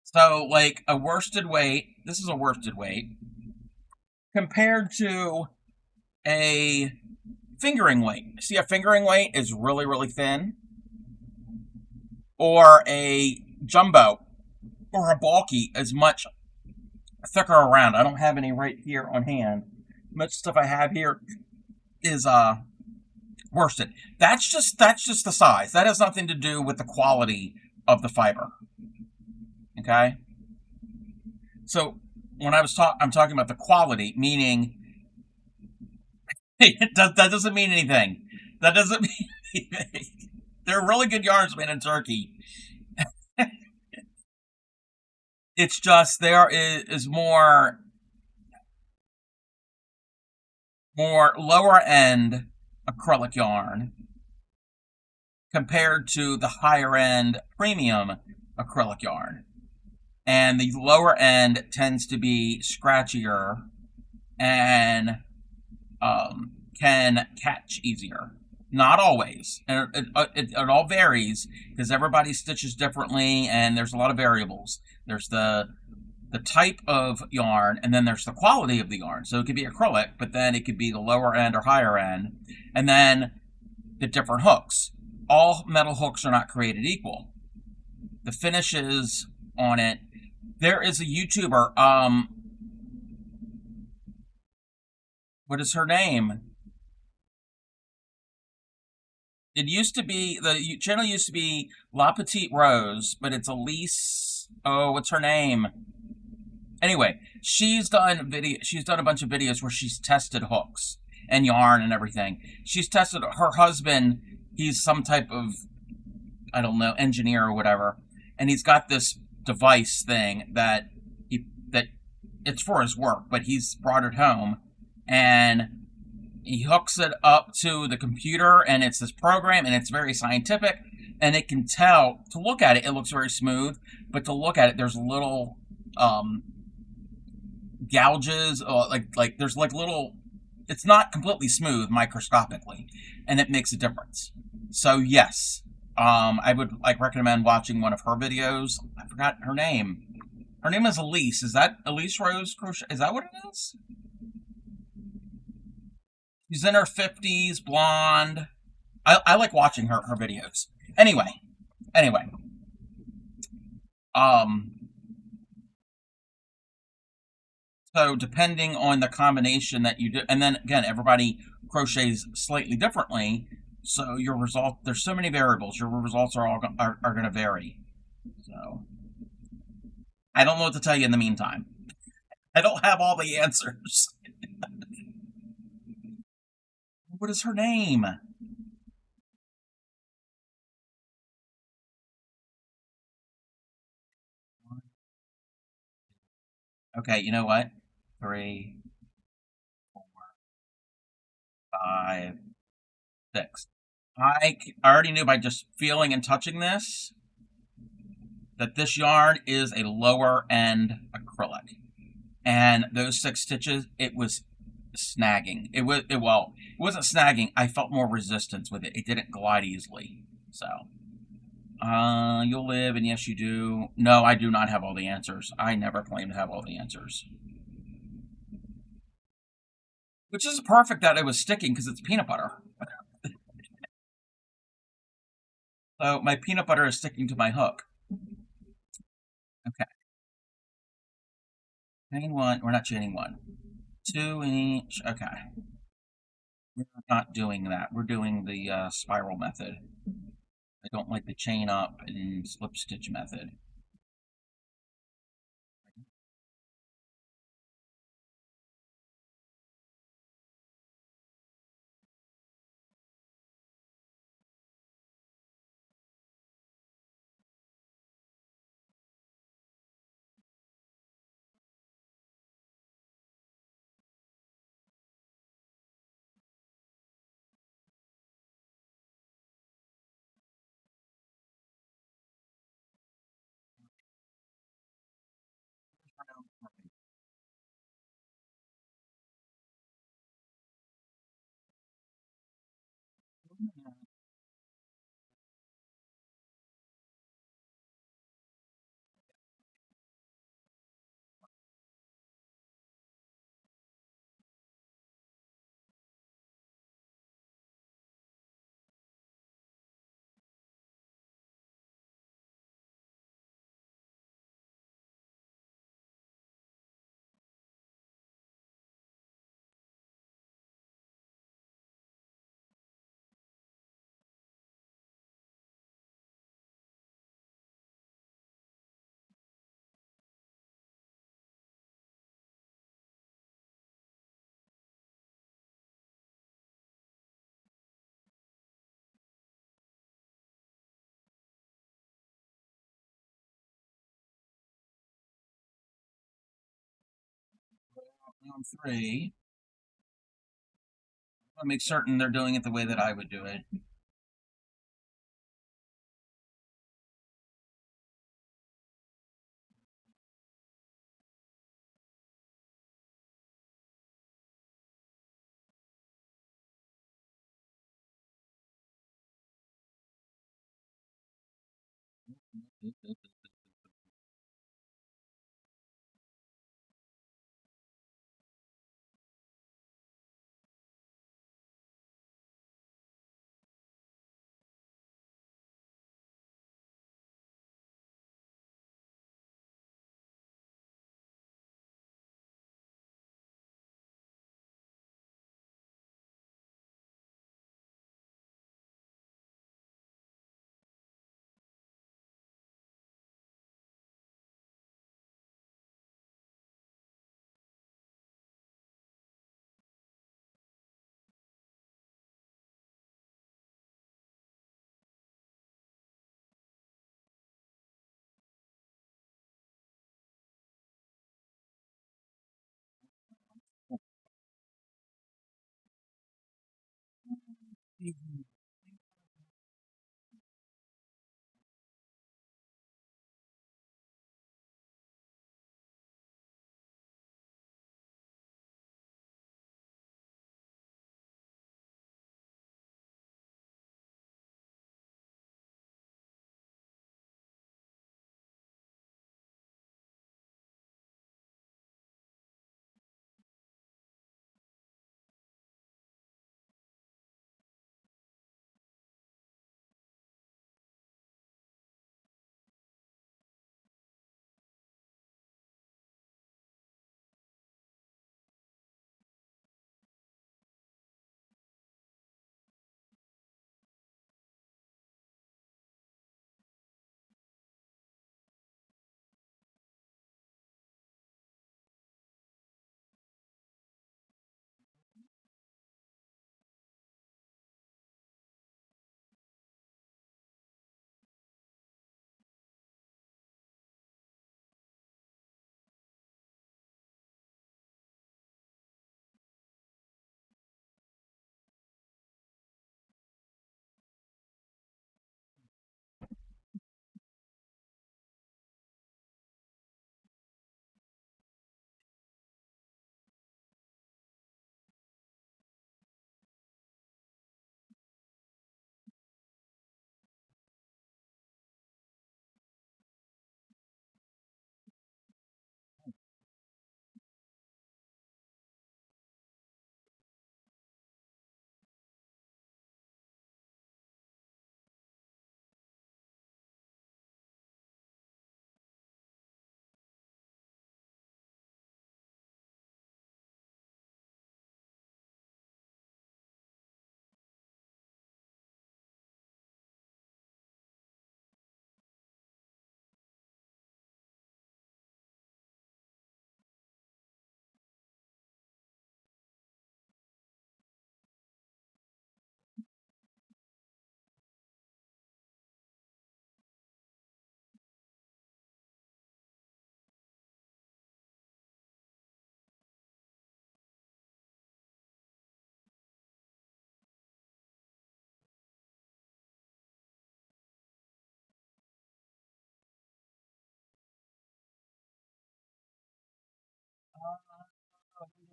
So, like a worsted weight, this is a worsted weight, compared to a fingering weight. See, a fingering weight is really, really thin. Or a jumbo or a bulky is much thicker around. I don't have any right here on hand. Much stuff I have here is worsted. That's just the size. That has nothing to do with the quality of the fiber. Okay? So when I'm talking about the quality, meaning that doesn't mean anything. That doesn't mean anything. They're really good yarns made in Turkey. It's just there is more lower end acrylic yarn compared to the higher end premium acrylic yarn. And the lower end tends to be scratchier and can catch easier. Not always. And it all varies because everybody stitches differently and there's a lot of variables. There's the type of yarn, and then there's the quality of the yarn. So it could be acrylic, but then it could be the lower end or higher end, and then the different hooks. All metal hooks are not created equal. The finishes on it. There is a YouTuber, what is her name? It used to be, the channel used to be La Petite Rose, but it's Elise, oh, what's her name? Anyway, she's done a bunch of videos where she's tested hooks and yarn and everything. She's tested her husband, he's some type of, I don't know, engineer or whatever, and he's got this device thing that it's for his work, but he's brought it home and he hooks it up to the computer, and it's this program, and it's very scientific, and it can tell, to look at it, it looks very smooth, but to look at it, there's little gouges, or like there's like little, it's not completely smooth microscopically, and it makes a difference. So yes, I would recommend watching one of her videos. I forgot her name. Her name is Elise. Is that Elise Rose Crochet? Is that what it is? She's in her 50s, blonde. I like watching her videos. Anyway. So depending on the combination that you do, and then again, everybody crochets slightly differently. So your result, there's so many variables. Your results are all going to vary. So I don't know what to tell you in the meantime. I don't have all the answers. What is her name? Okay, you know what? 3, 4, 5, 6. I already knew by just feeling and touching this that this yarn is a lower end acrylic. And those 6 stitches, it was snagging. It wasn't snagging. I felt more resistance with it. It didn't glide easily. So, you'll live, and yes, you do. No, I do not have all the answers. I never claim to have all the answers. Which is perfect that it was sticking because it's peanut butter. So my peanut butter is sticking to my hook. Okay. Chain 1. We're not chaining 1. 2 each. Okay. We're not doing that. We're doing the spiral method. I don't like the chain up and slip stitch method. Round three. I'll make certain they're doing it the way that I would do it.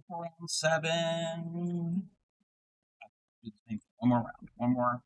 Round seven. One more round. One more.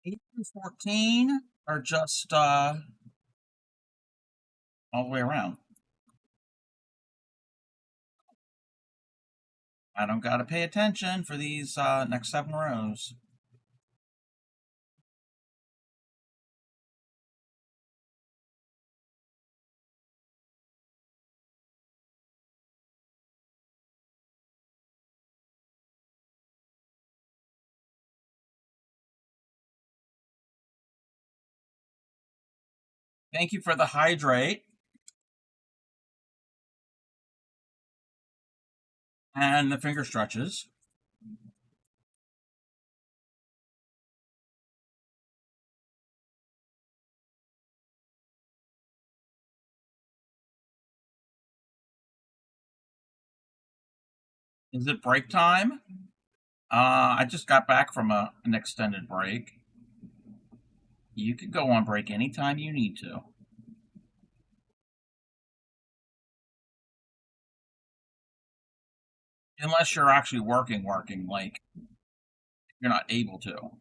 8 through 14 are just all the way around. I don't gotta pay attention for these next 7 rows. Thank you for the hydrate and the finger stretches. Is it break time? I just got back from an extended break. You can go on break anytime you need to. Unless you're actually working, like you're not able to.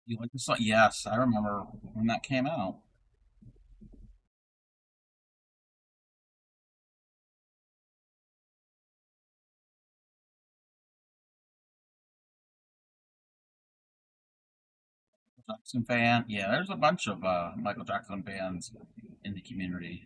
You like the song? Yes, I remember when that came out. Jackson fan. Yeah, there's a bunch of Michael Jackson fans in the community.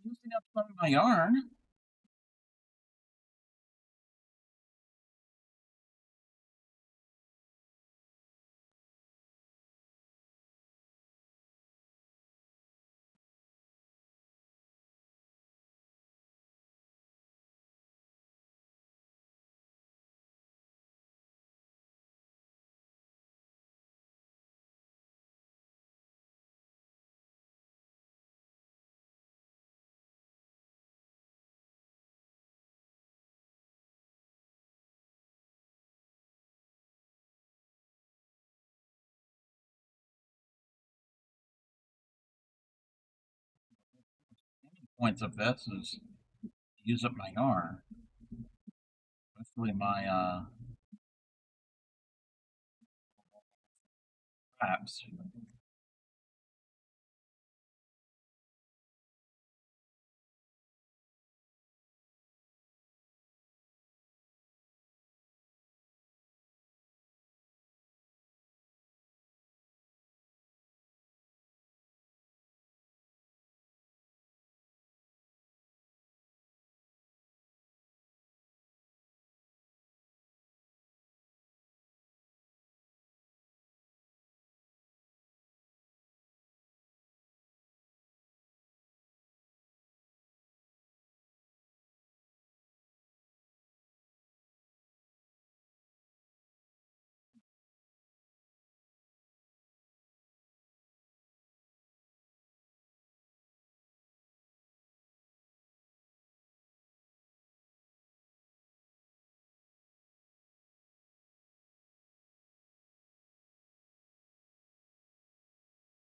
Using up some of my yarn. Points of this is to use up my yarn. Especially my Perhaps.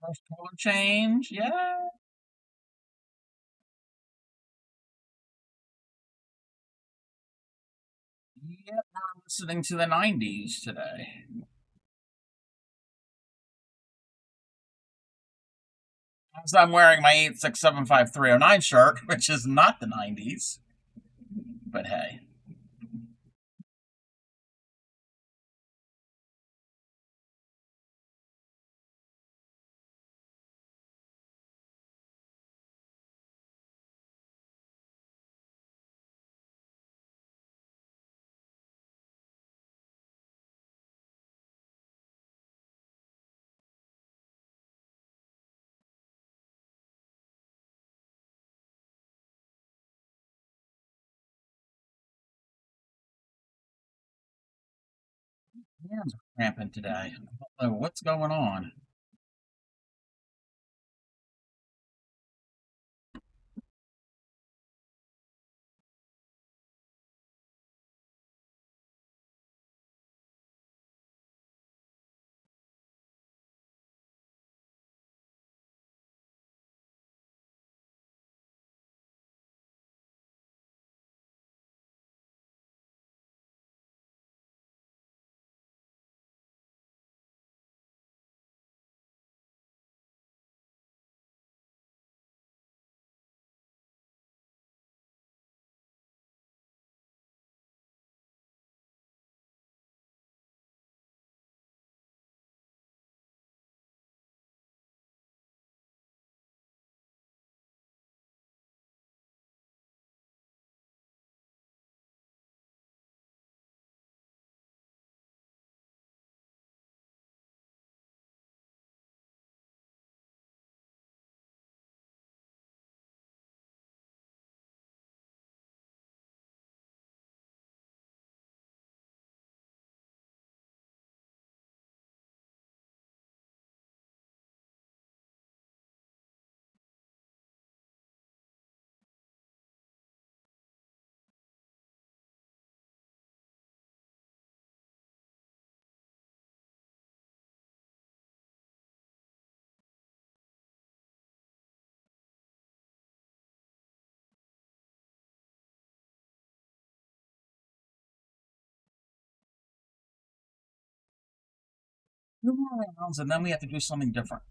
First color change, yeah. Yep, we're listening to the 90s today. As I'm wearing my 8675309 shirt, which is not the 90s. But hey. Hands are cramping today. I don't know what's going on. Two more rounds, and then we have to do something different.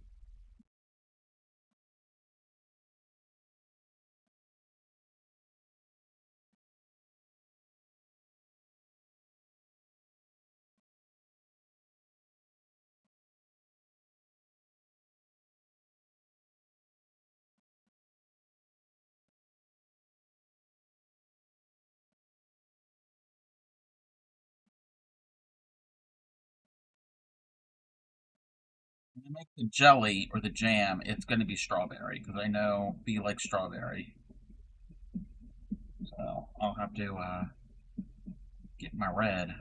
When I make the jelly or the jam, it's going to be strawberry because I know B likes strawberry. So I'll have to get my red.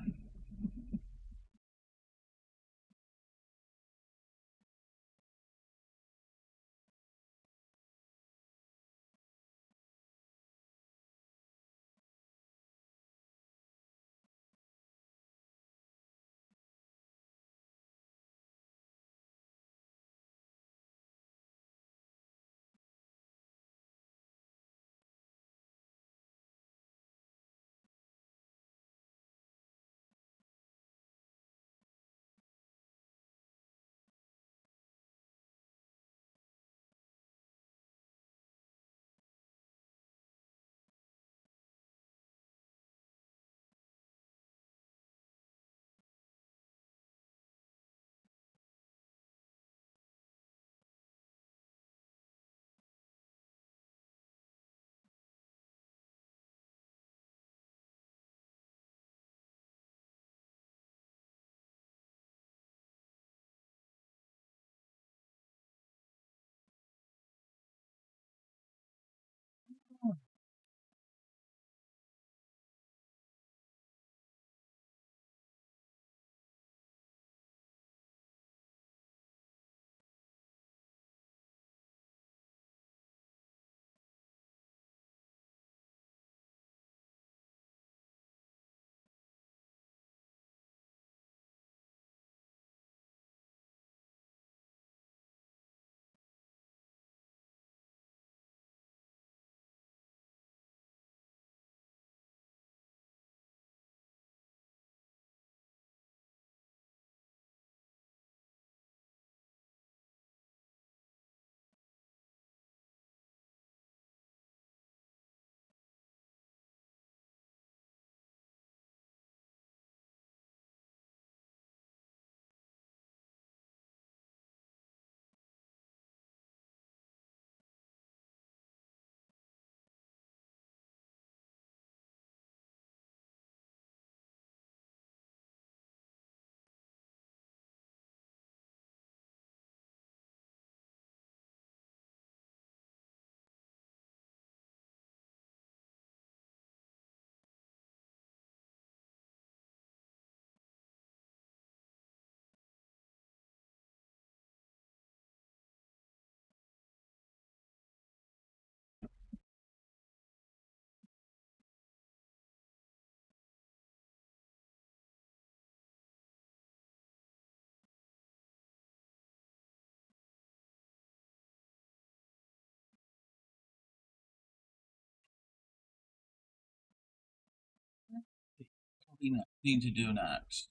you need to do next?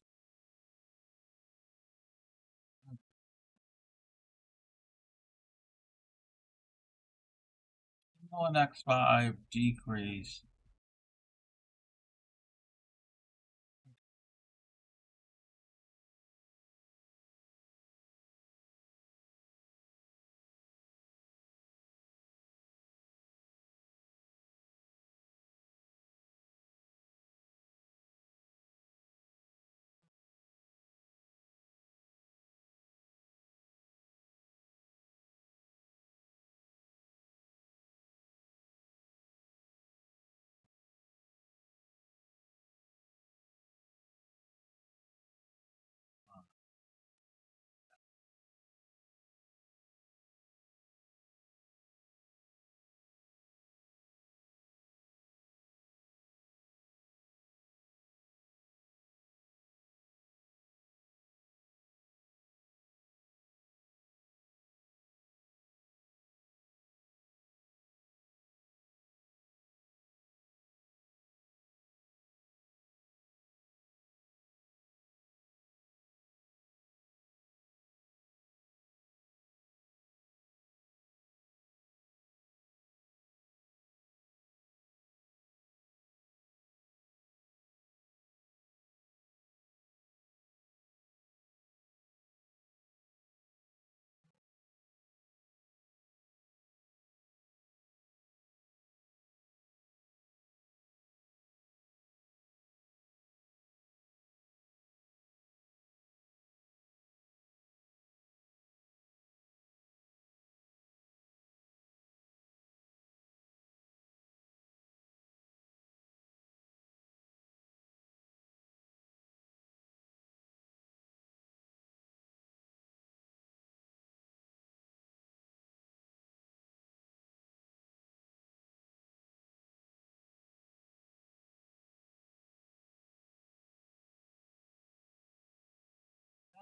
On X5 decrease.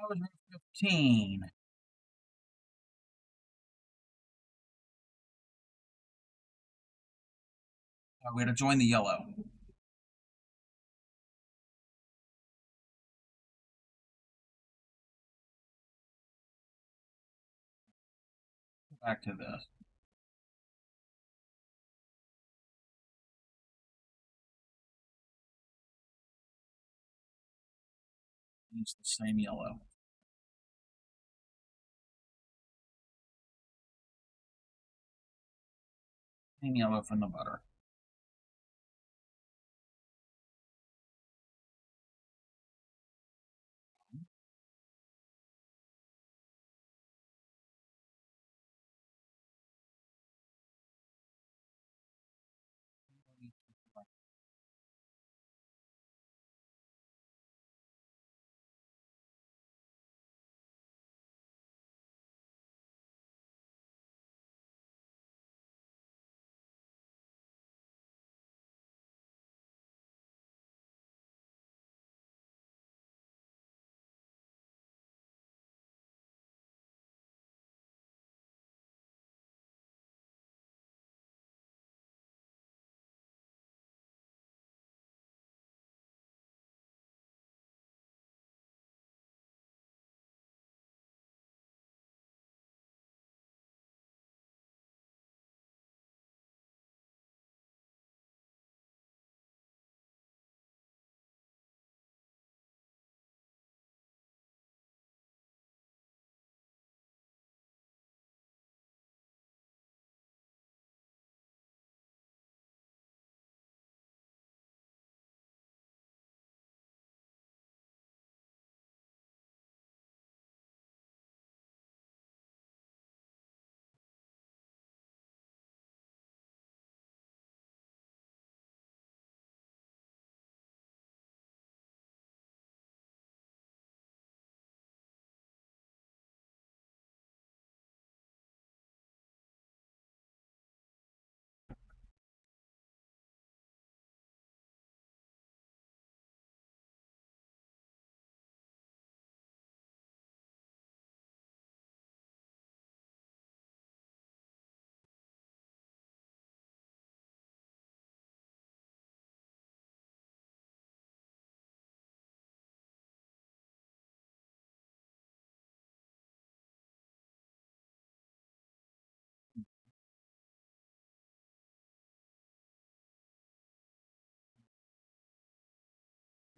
That was Route 15. We had to join the yellow. Back to this. Use the same yellow. Same yellow from the butter.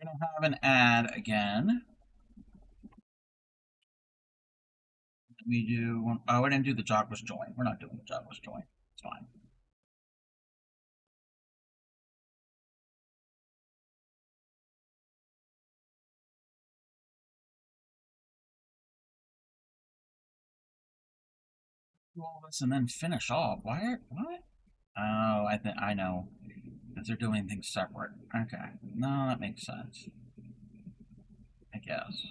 Gonna have an ad again. We do. Oh, we didn't do the jobless join. We're not doing the jobless join. It's fine. Do all this and then finish off. Why? What? Oh, I think I know. Because they're doing things separate. Okay. No, that makes sense. I guess.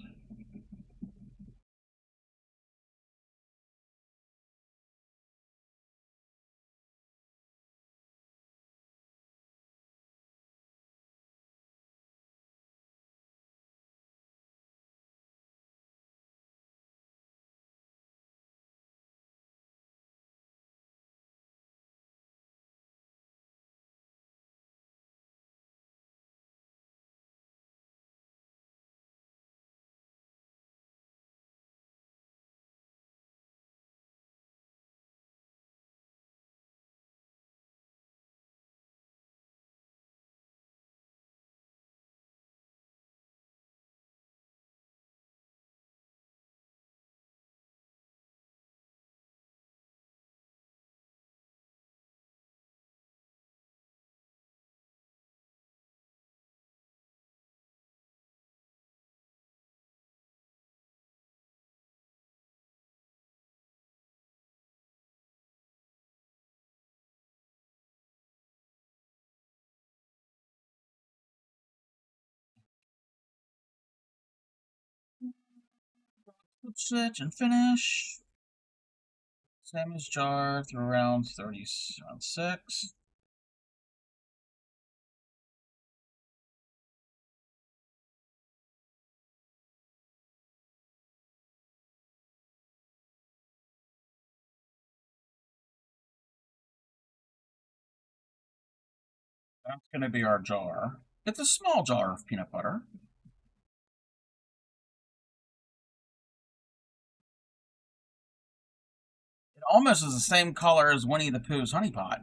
Switch and finish. Same as jar through round 30, round 6. That's going to be our jar. It's a small jar of peanut butter. It almost is the same color as Winnie the Pooh's honey pot.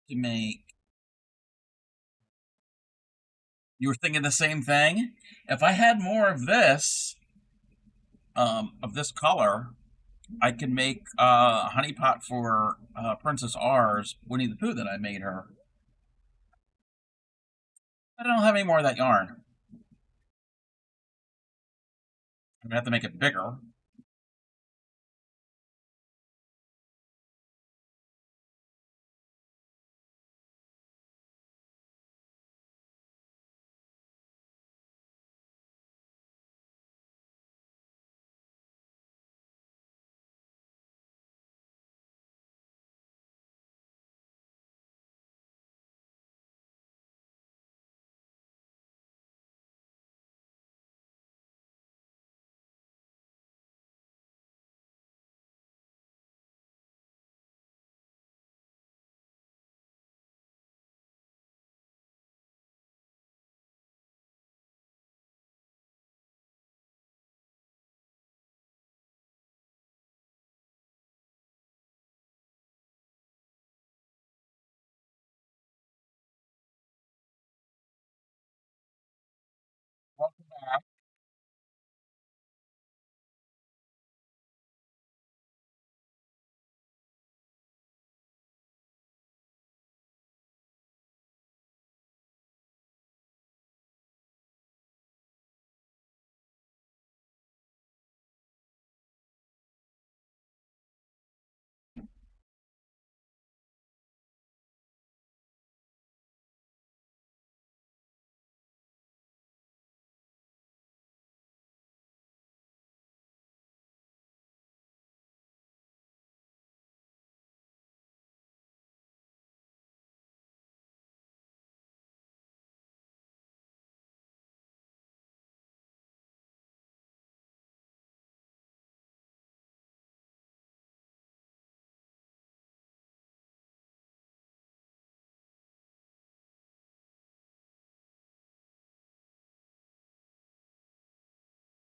To make. You were thinking the same thing? If I had more of this color, I could make a honey pot for Princess R's Winnie the Pooh that I made her. I don't have any more of that yarn. I'm gonna have to make it bigger.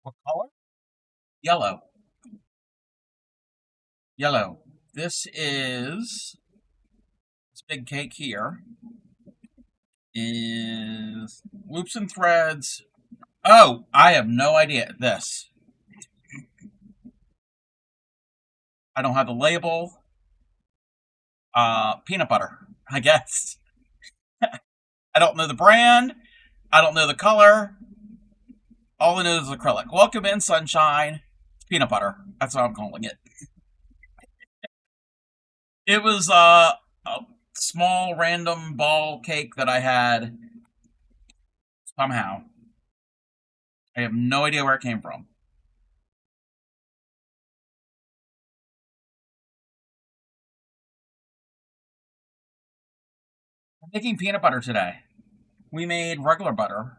What color? Yellow. Yellow. This big cake here is Loops and Threads. Oh, I have no idea. This. I don't have the label. Peanut butter, I guess. I don't know the brand. I don't know the color. All I know is acrylic. Welcome in, sunshine. It's peanut butter. That's what I'm calling it. It was a small random ball cake that I had somehow. I have no idea where it came from. I'm making peanut butter today. We made regular butter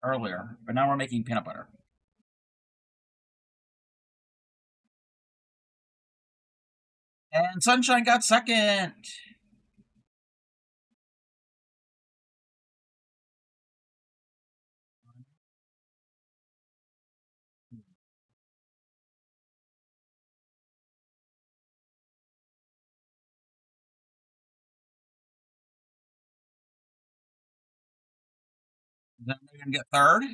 earlier, but now we're making peanut butter. And Sunshine got second. Is anybody going to get third?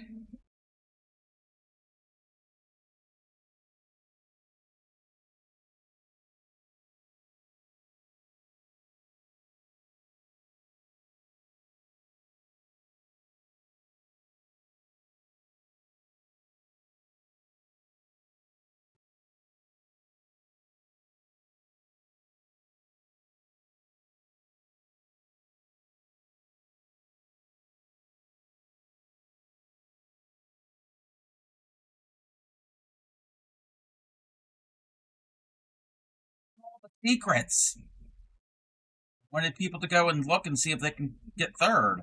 Secrets. Wanted people to go and look and see if they can get third.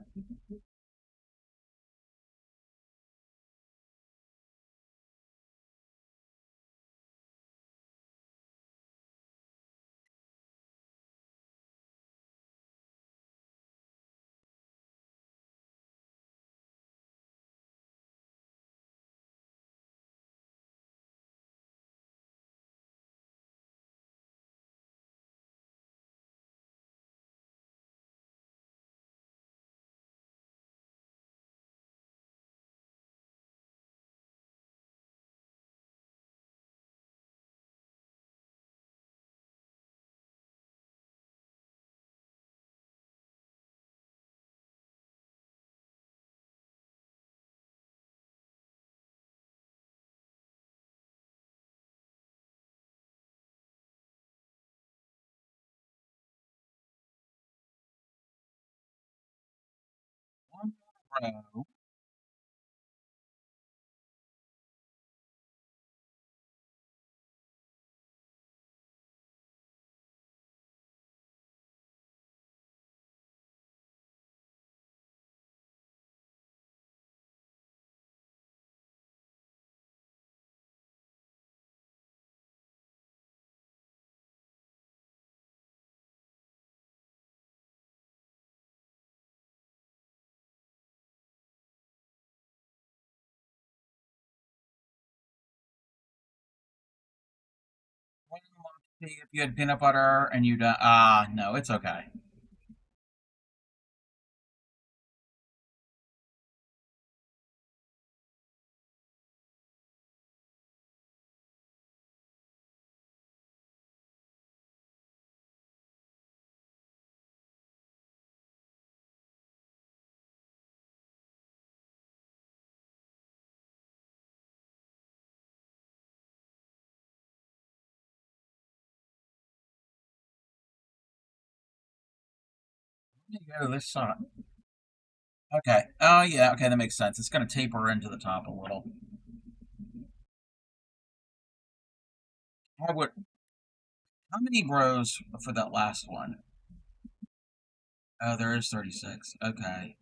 One row. One look to see if you had peanut butter and you don't. No, it's okay. Let me go to this side. Okay. Oh, yeah. Okay, that makes sense. It's going to taper into the top a little. I would. How many rows for that last one? Oh, there is 36. Okay.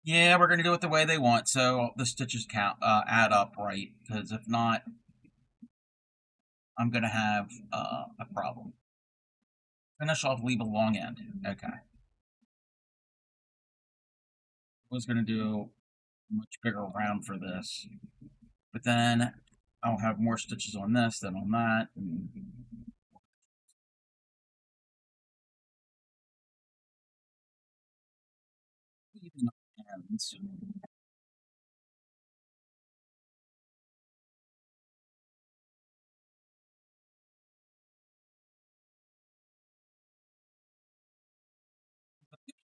Yeah, we're going to do it the way they want, so the stitches count add up right. Because if not, I'm going to have a problem. Finish off, leave a long end. Okay. I was going to do much bigger round for this. But then I'll have more stitches on this than on that. And even ends.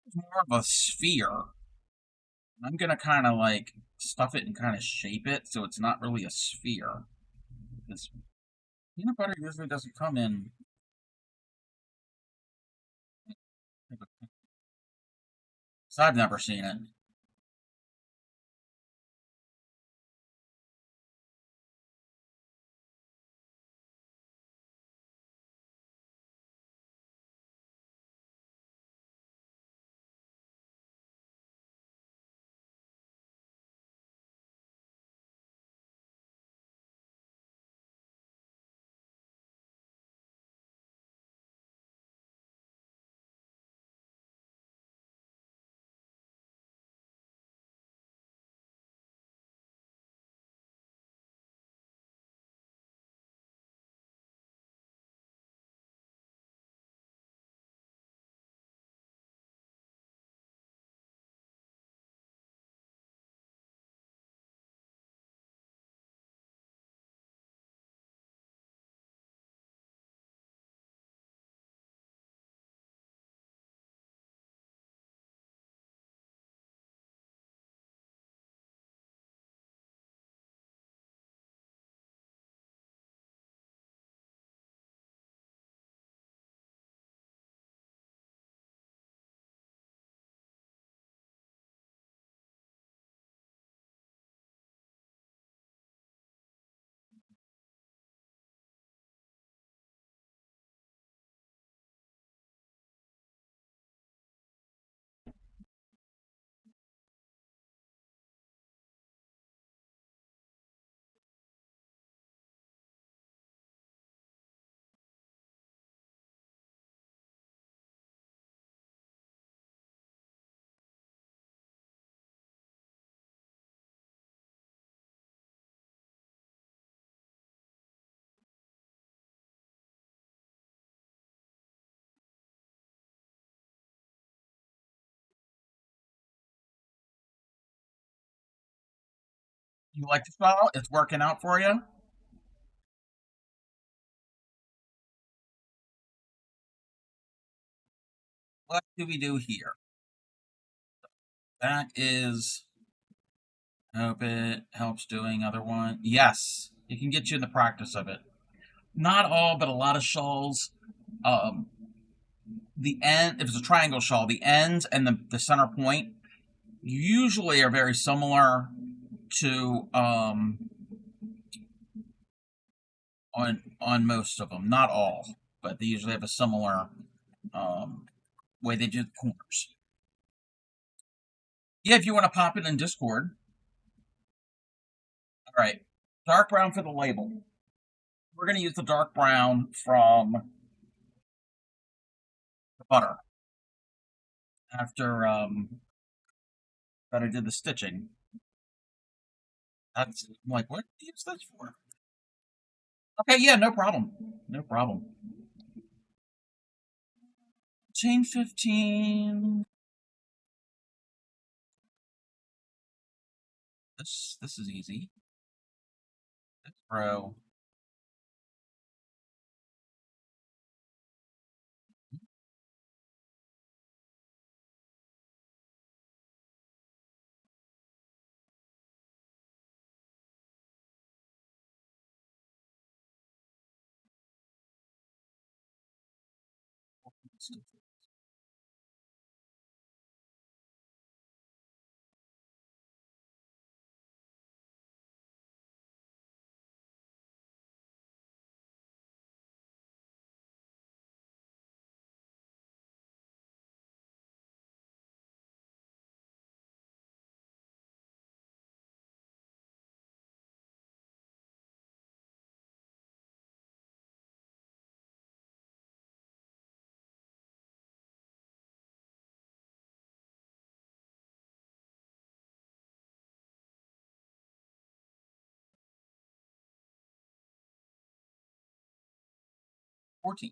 It's more of a sphere. I'm gonna kind of like stuff it and kind of shape it so it's not really a sphere. This peanut butter usually doesn't come in. So I've never seen it. You like the style? It's working out for you? What do we do here? That is, I hope it helps doing other one. Yes, it can get you in the practice of it. Not all, but a lot of shawls. Um, the end, if it's a triangle shawl, the ends and the center point usually are very similar to on most of them. Not all, but they usually have a similar um, way they do the corners. Yeah, if you want to pop it in Discord. All right, dark brown for the label. We're going to use the dark brown from the butter after that I did the stitching. That's I'm like, what do you use this for? Okay, yeah, no problem. No problem. Chain 15. This is easy. Let's row. 14.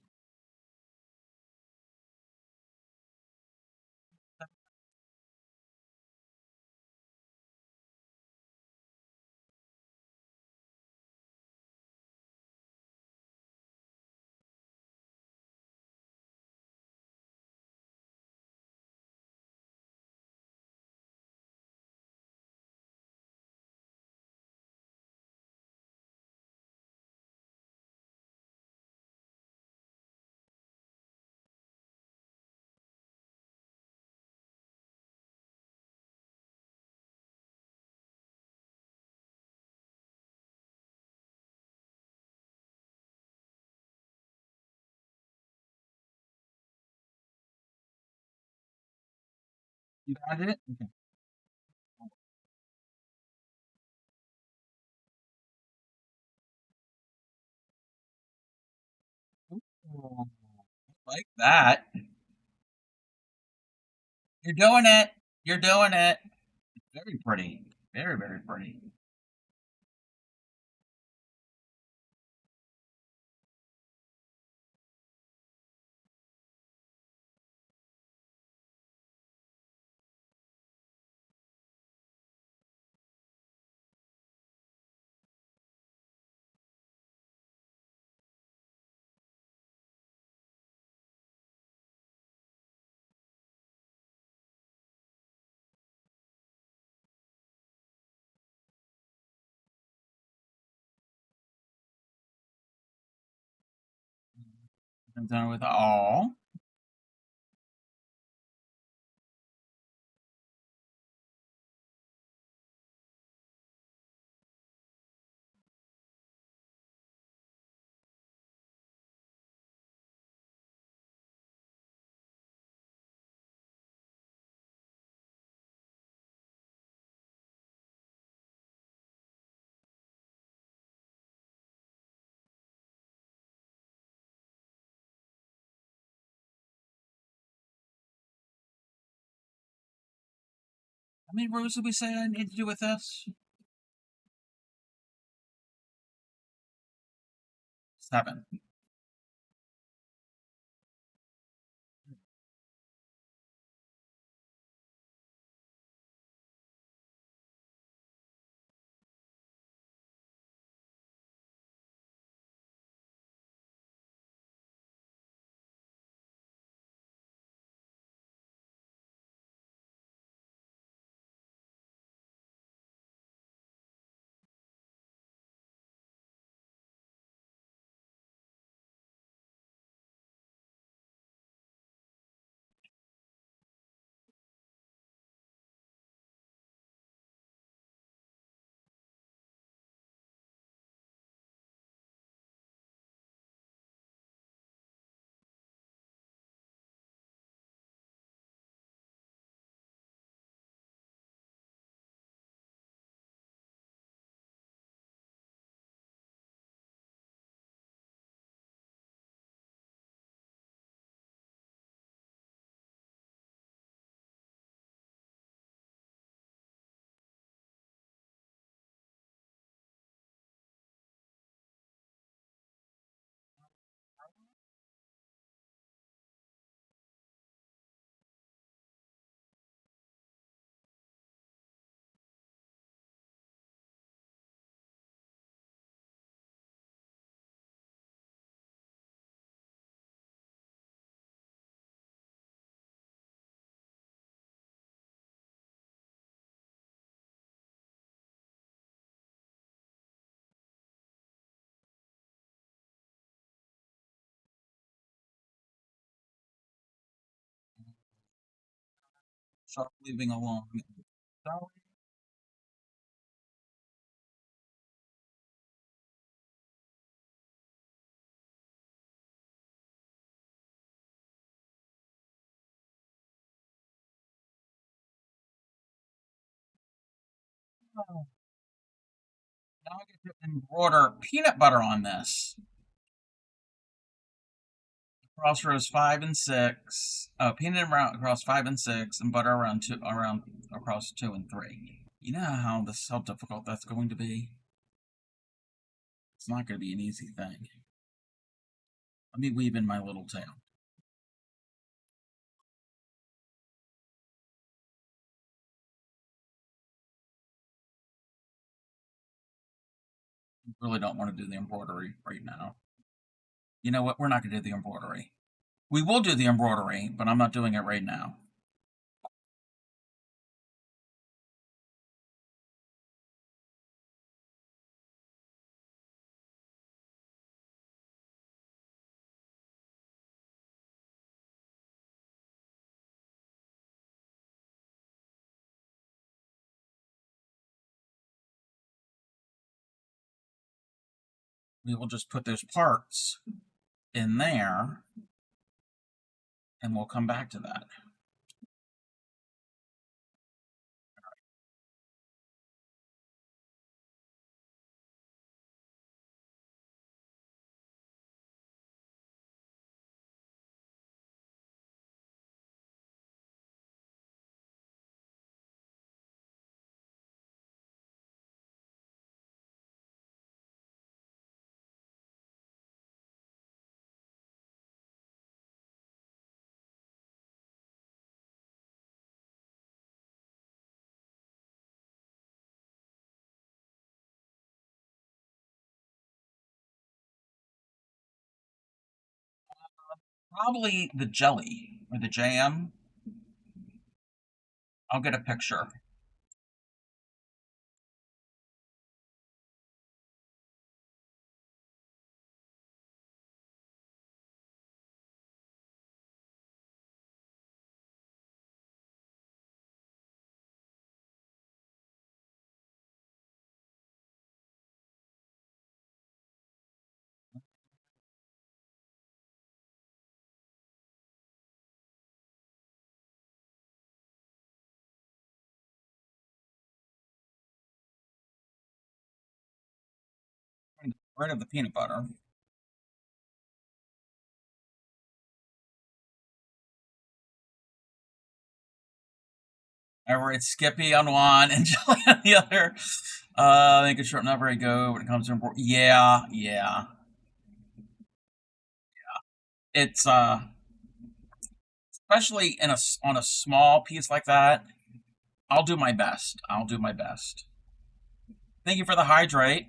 You got it? Okay. Ooh, like that. You're doing it. You're doing it. Very pretty. Very, very pretty. I'm done with all. How many rows did we say I need to do with this? 7. Start leaving alone. Sorry. Oh, now I get to embroider peanut butter on this. Across rows 5 and 6. Peanut around across 5 and 6, and butter around across 2 and 3. You know how difficult that's going to be. It's not going to be an easy thing. Let me weave in my little tail. I really don't want to do the embroidery right now. You know what? We're not going to do the embroidery. We will do the embroidery, but I'm not doing it right now. We will just put those parts in there, and we'll come back to that. Probably the jelly or the jam. I'll get a picture. Rid of the peanut butter. Remember, it's Skippy on one and Jelly on the other. Making sure I'm not very good when it comes to yeah. It's especially on a small piece like that. I'll do my best. I'll do my best. Thank you for the hydrate.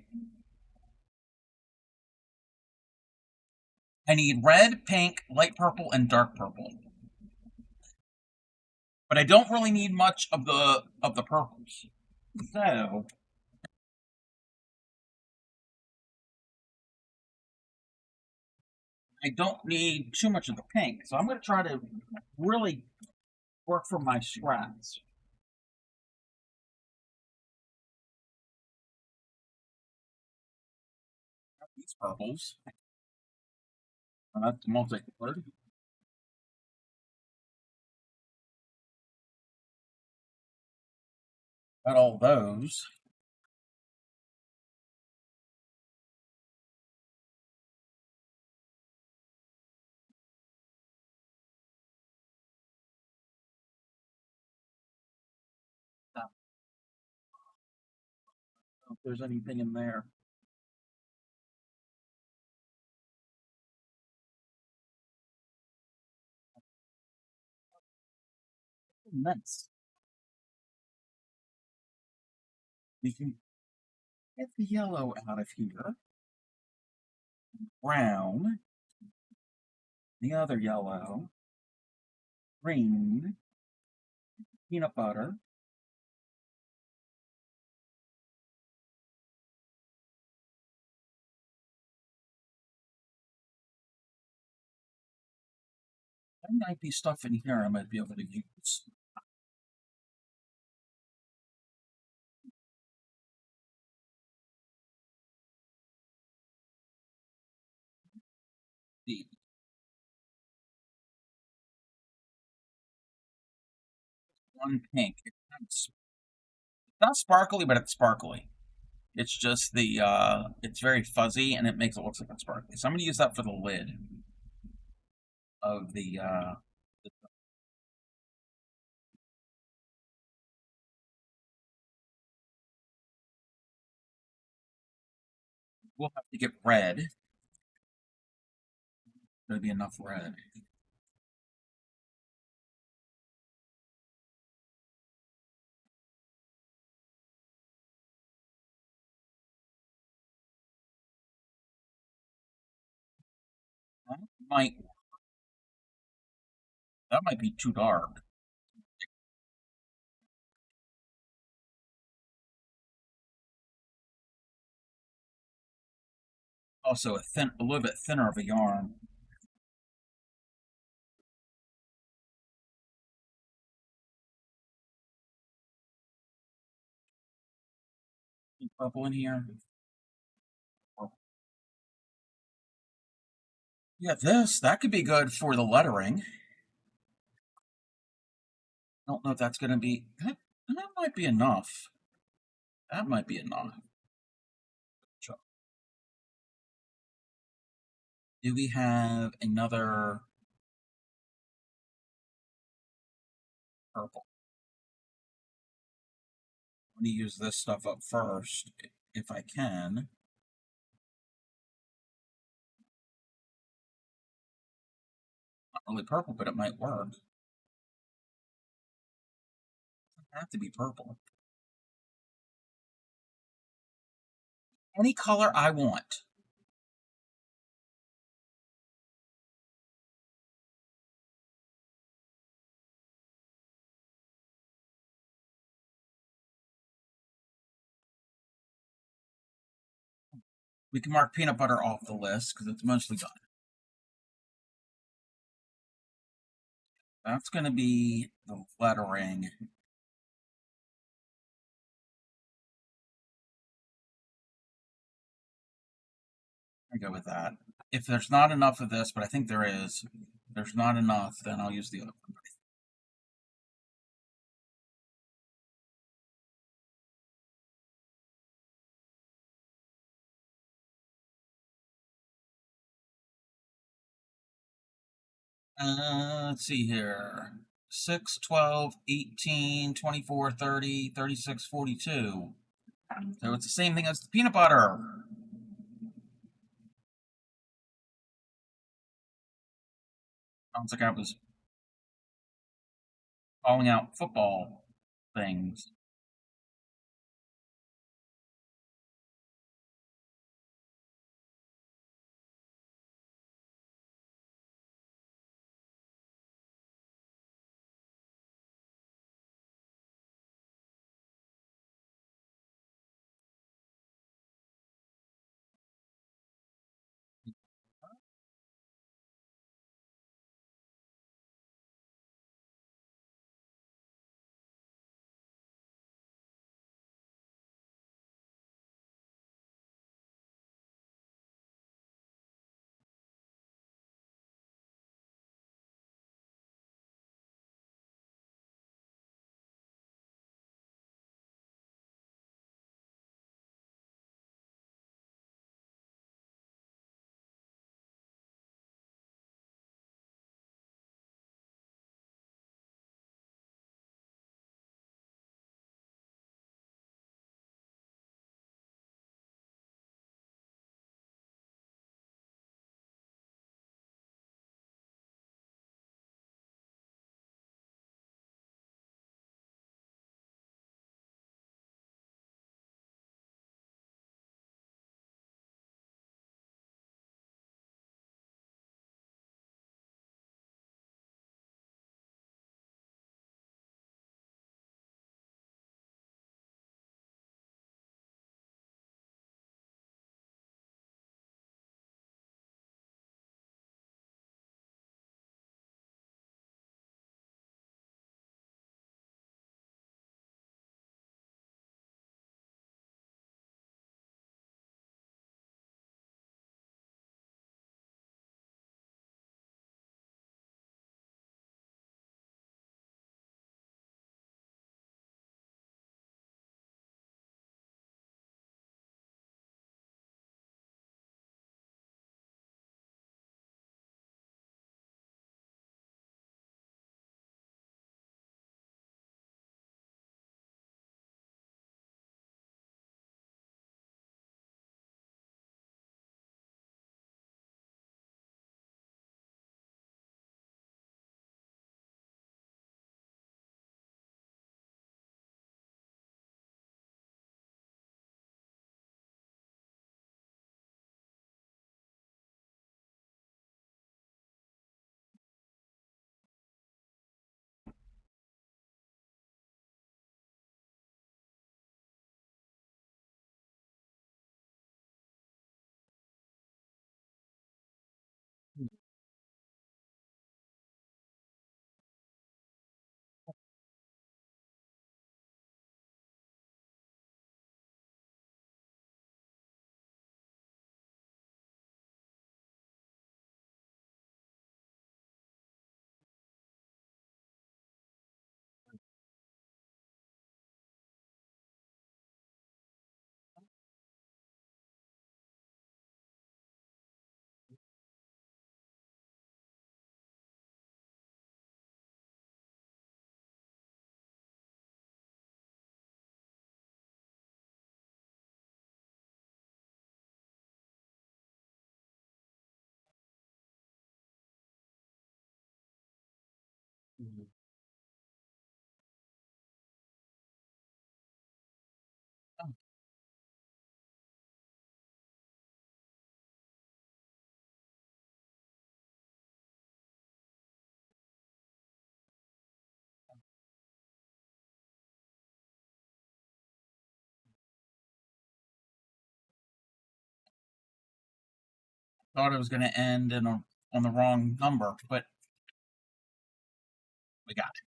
I need red, pink, light purple, and dark purple. But I don't really need much of the purples. So I don't need too much of the pink. So I'm going to try to really work for my strats. These purples. That's multicolored. Got all those. I don't know if there's anything in there. Nice. We can get the yellow out of here. Brown. The other yellow. Green. Peanut butter. There might be stuff in here I might be able to use. The one pink. It's not sparkly, but it's sparkly. It's just it's very fuzzy and it makes it look like it's sparkly. So I'm gonna use that for the lid of the we'll have to get red. There'd be enough red. That might that might be too dark. Also, a little bit thinner of a yarn. Purple in here. Yeah, that could be good for the lettering. I don't know if that's going to be. That might be enough. That might be enough. Do we have another purple? Let me use this stuff up first, if I can. Not really purple, but it might work. It doesn't have to be purple. Any color I want. We can mark peanut butter off the list because it's mostly done. That's going to be the lettering. I go with that. If there's not enough of this, but I think there is, if there's not enough, then I'll use the other one. Let's see here. 6, 12, 18, 24, 30, 36, 42. So it's the same thing as the peanut butter. Sounds like I was calling out football things. Thought it was going to end on the wrong number, but we got it.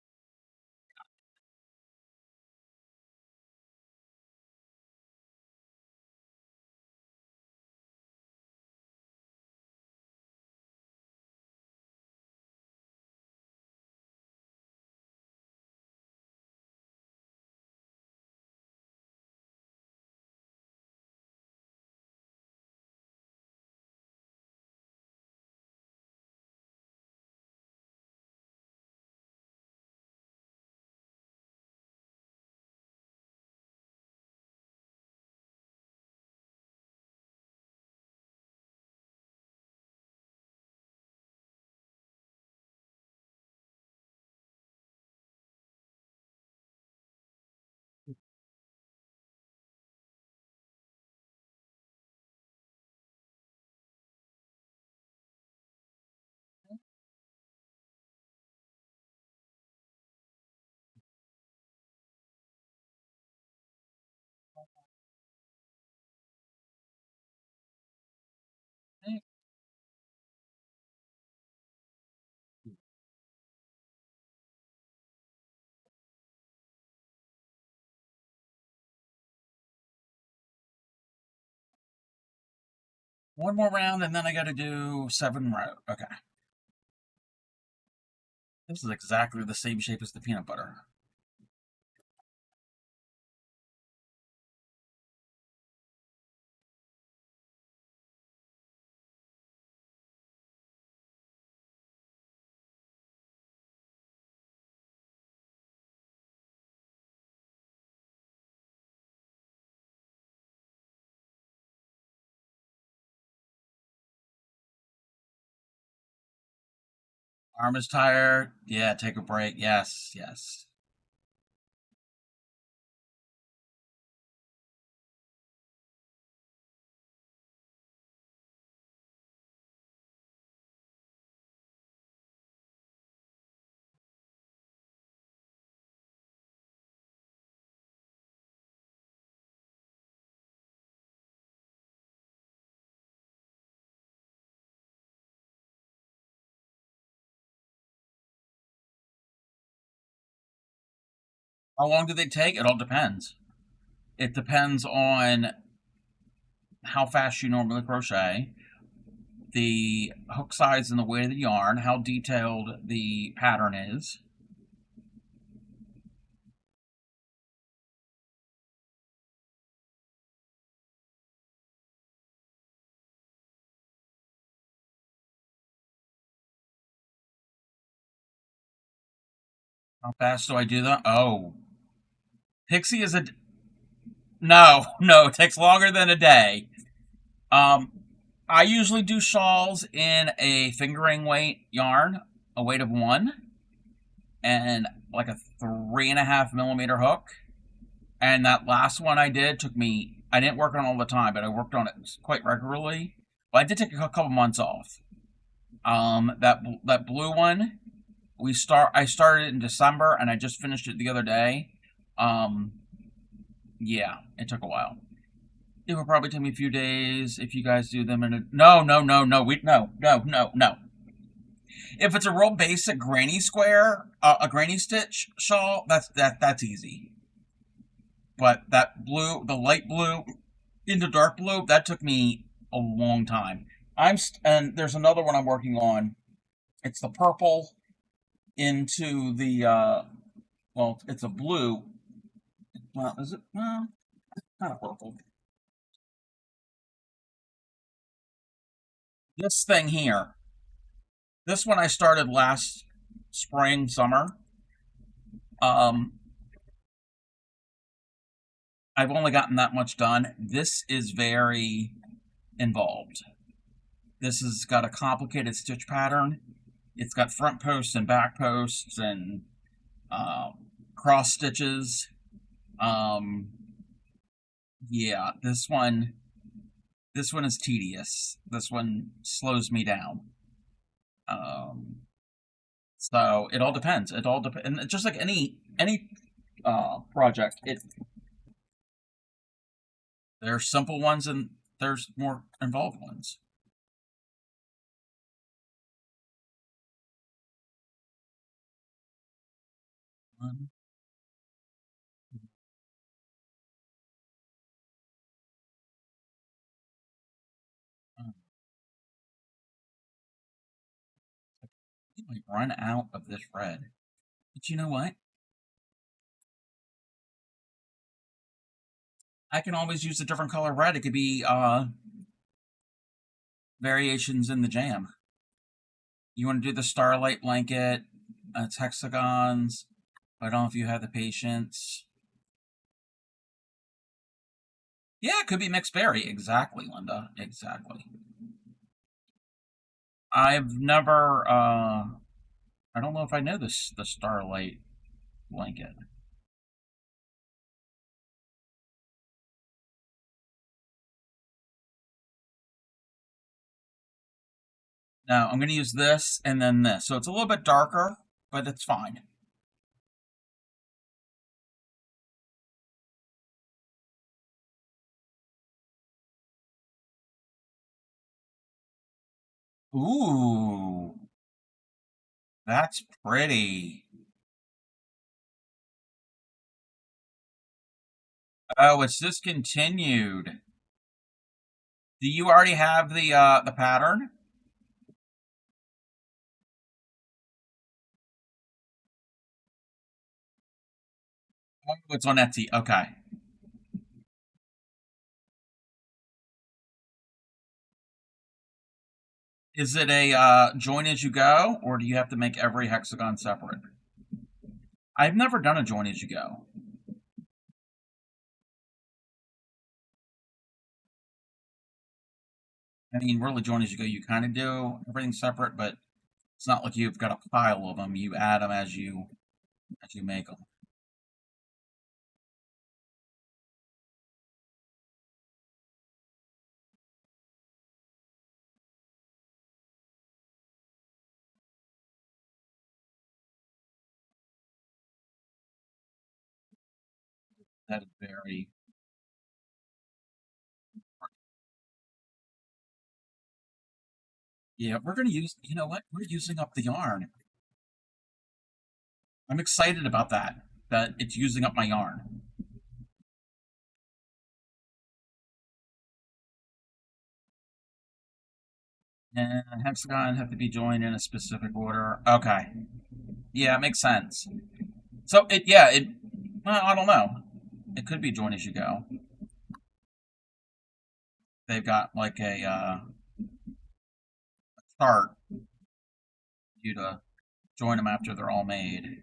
One more round, and then I got to do 7 row. Okay. This is exactly the same shape as the peanut butter. Arm is tired. Yeah, take a break. Yes, yes. How long do they take? It all depends. It depends on how fast you normally crochet, the hook size and the weight of the yarn, how detailed the pattern is. How fast do I do that? Oh, Pixie is a no, no. It takes longer than a day. Um, I usually do shawls in a fingering weight yarn, a weight of 1, and like a 3.5 millimeter hook. And that last one I did took me. I didn't work on it all the time, but I worked on it quite regularly. But I did take a couple months off. That blue one, I started it in December, and I just finished it the other day. Um, yeah, it took a while. It would probably take me a few days if you guys do them in a no, no, no, no, no. If it's a real basic granny square, a granny stitch shawl, that's easy. But that blue, the light blue into dark blue, that took me a long time. And there's another one I'm working on. It's the purple into the well, it's a blue. Well, is it? Well, kind of purple. This thing here. This one I started last spring, summer. Um, I've only gotten that much done. This is very involved. This has got a complicated stitch pattern. It's got front posts and back posts and cross stitches. Yeah, this one is tedious. This one slows me down. So it all depends. It all depends, and just like any project, there's simple ones and there's more involved ones. One, uh, you might run out of this red, but you know what? I can always use a different color red. It could be variations in the jam. You want to do the starlight blanket? It's hexagons. I don't know if you have the patience. Yeah, it could be mixed berry. Exactly, Linda. Exactly. I've never. I don't know if I know this. The starlight blanket. Now I'm going to use this and then this. So it's a little bit darker, but it's fine. Ooh, that's pretty. Oh, it's discontinued. Do you already have the pattern? Oh, it's on Etsy. Okay. Is it a join as you go, or do you have to make every hexagon separate? I've never done a join as you go. I mean, really, join as you go, you kind of do everything separate, but it's not like you've got a pile of them. You add them as you make them. That is very. Yeah, we're gonna use. You know what? We're using up the yarn. I'm excited about that. That it's using up my yarn. And hexagon have to be joined in a specific order. Okay. Yeah, it makes sense. So well, I don't know. It could be join as you go. They've got like a chart for you to join them after they're all made.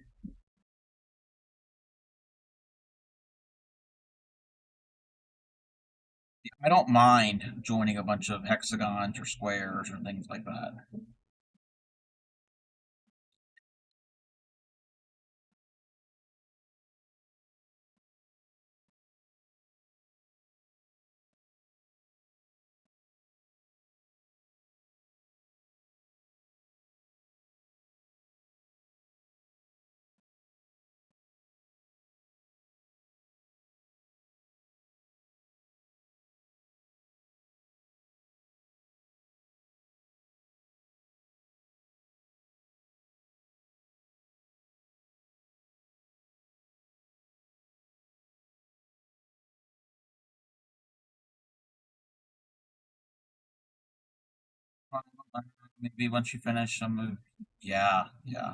I don't mind joining a bunch of hexagons or squares or things like that. Maybe once you finish some, yeah, yeah.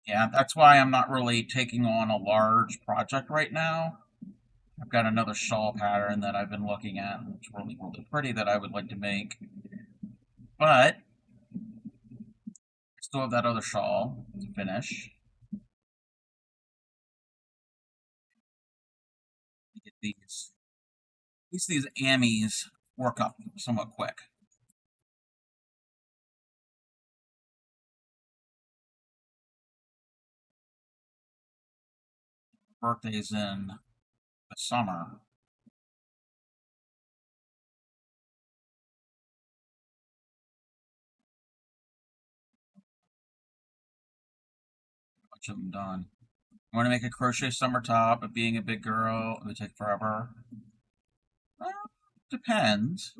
Yeah, that's why I'm not really taking on a large project right now. I've got another shawl pattern that I've been looking at, and it's really, really pretty that I would like to make. But I still have that other shawl to finish. Get these. At least these Amis work up somewhat quick. birthday's in the summer. Bunch of them done. I want to make a crochet summer top, but being a big girl, it would take forever. Well, depends.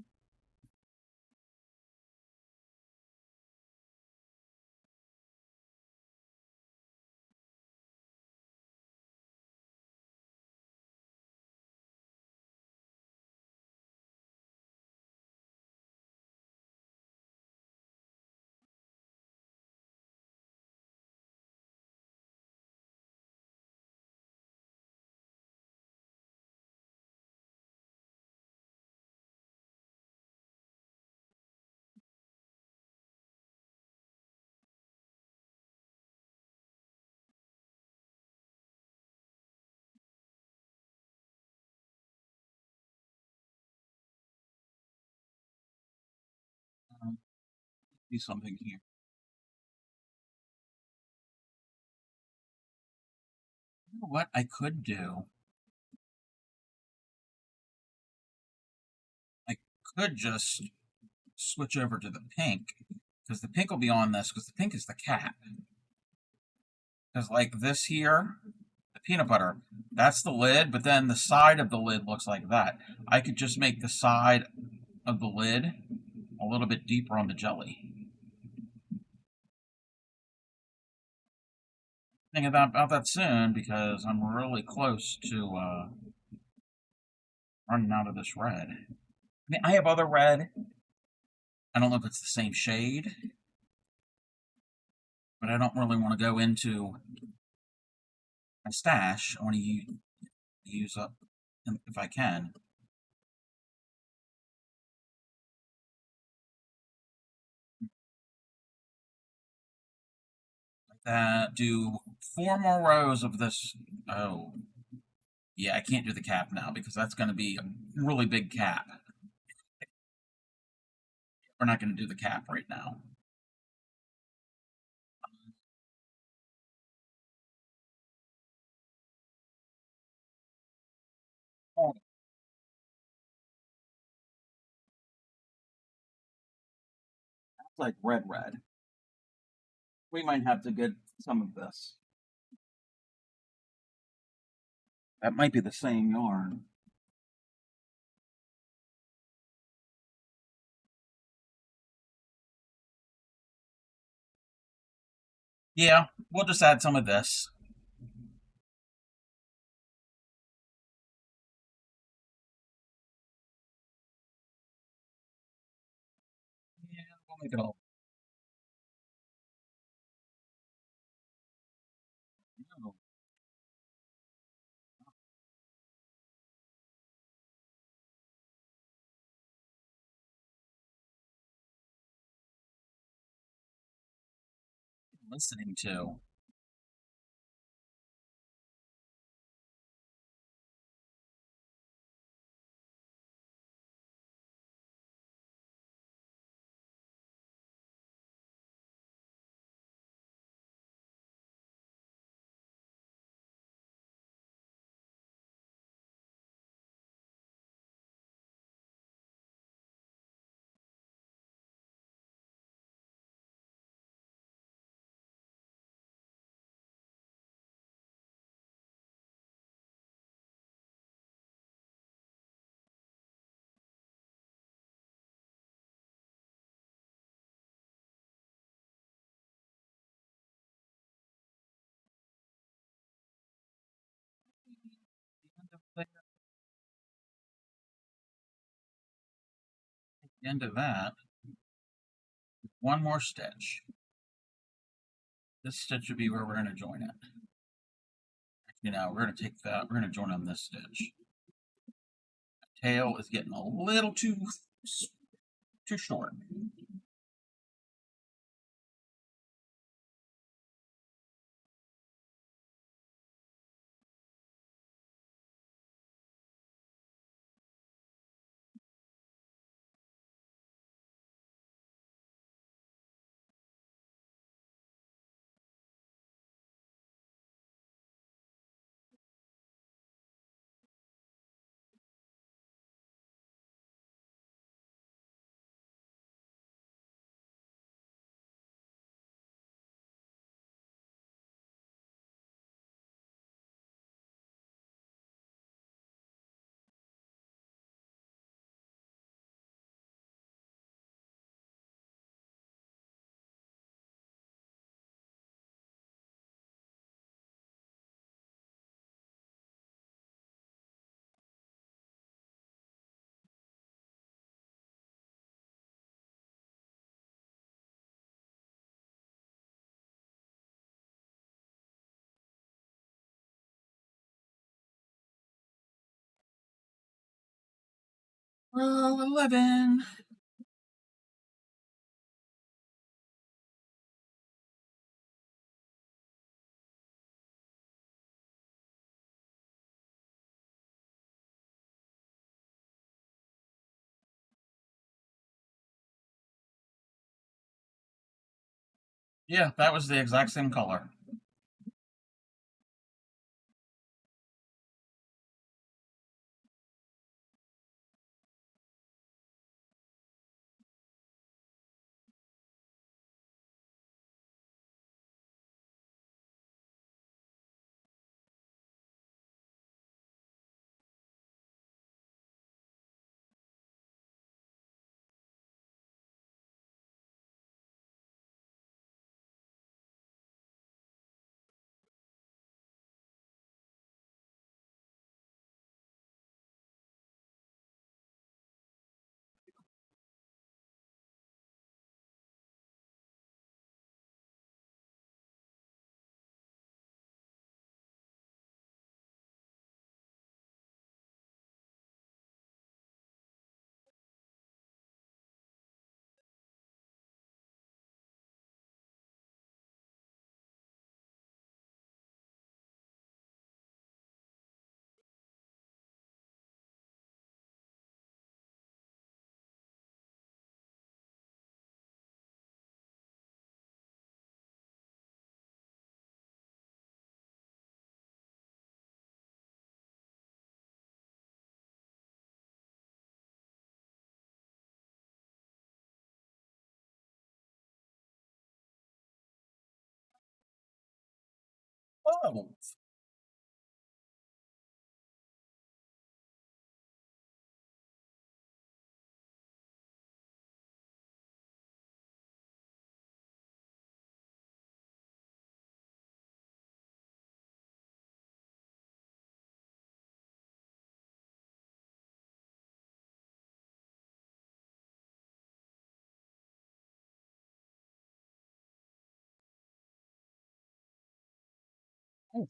Do something here. You know what I could do? I could just switch over to the pink, because the pink will be on this, because the pink is the cap. Because like this here, the peanut butter, that's the lid, but then the side of the lid looks like that. I could just make the side of the lid a little bit deeper on the jelly. Think about that soon, because I'm really close to running out of this red. I mean, I have other red. I don't know if it's the same shade, but I don't really want to go into my stash. I want to use up if I can. Like that. Do 4 more rows of this. Oh, yeah, I can't do the cap now because that's going to be a really big cap. We're not going to do the cap right now. Oh, that's like red. We might have to get some of this. That might be the same yarn. Yeah, we'll just add some of this. Yeah, we'll make it all. No, listening to. The end of that, one more stitch. This stitch would be where we're going to join it. You know, we're going to take that, we're going to join on this stitch. The tail is getting a little too short. Oh, 11. Yeah, that was the exact same color. Oh.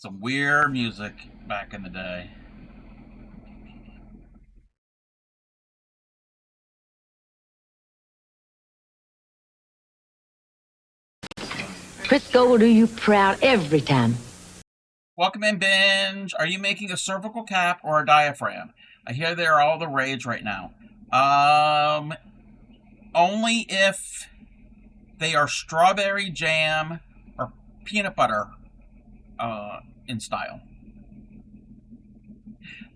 Some weird music back in the day. Crisco will do you proud every time. Welcome in, Binge. Are you making a cervical cap or a diaphragm? I hear they're all the rage right now. Only if they are strawberry jam or peanut butter in style.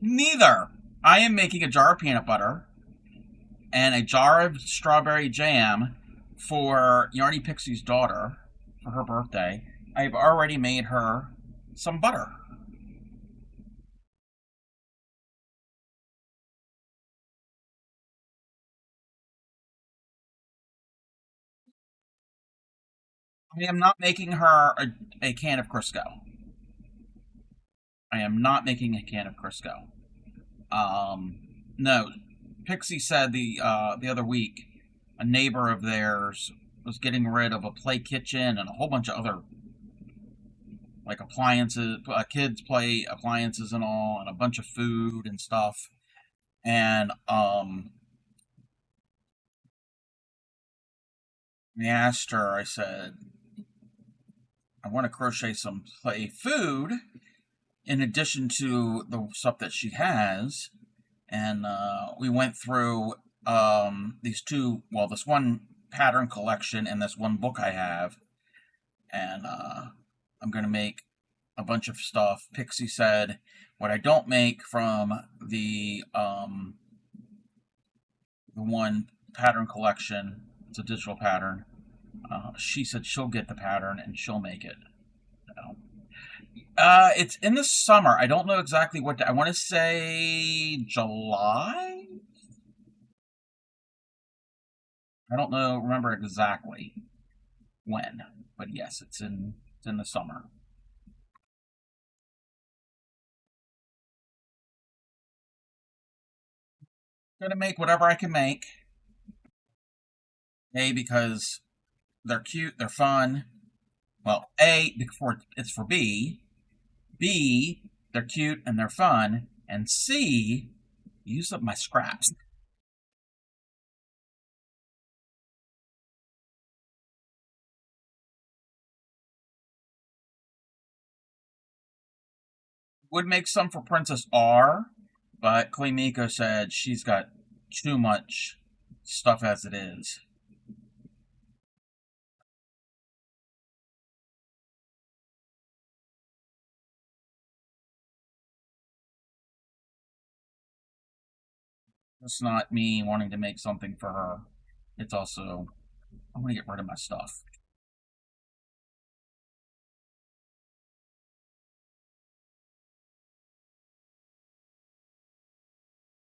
Neither. I am making a jar of peanut butter and a jar of strawberry jam for Yarny Pixie's daughter for her birthday. I've already made her some butter. I am not making her a can of Crisco. I am not making a can of Crisco. No. Pixie said the other week a neighbor of theirs was getting rid of a play kitchen and a whole bunch of other like appliances, kids play appliances and all, and a bunch of food and stuff. And I asked her. I said, I want to crochet some play food in addition to the stuff that she has. And we went through this one pattern collection and this one book I have. And I'm going to make a bunch of stuff. Pixie said, what I don't make from the one pattern collection, it's a digital pattern. She said she'll get the pattern and she'll make it. So, it's in the summer. I don't know exactly what I want to say July. I don't know. Remember exactly when, but yes, it's in the summer. Gonna make whatever I can make. A, because they're cute, they're fun. Well, A, before it's for B. B, they're cute and they're fun. And C, use up my scraps. Would make some for Princess R, but Clay Miko said she's got too much stuff as it is. It's not me wanting to make something for her. It's also, I want to get rid of my stuff.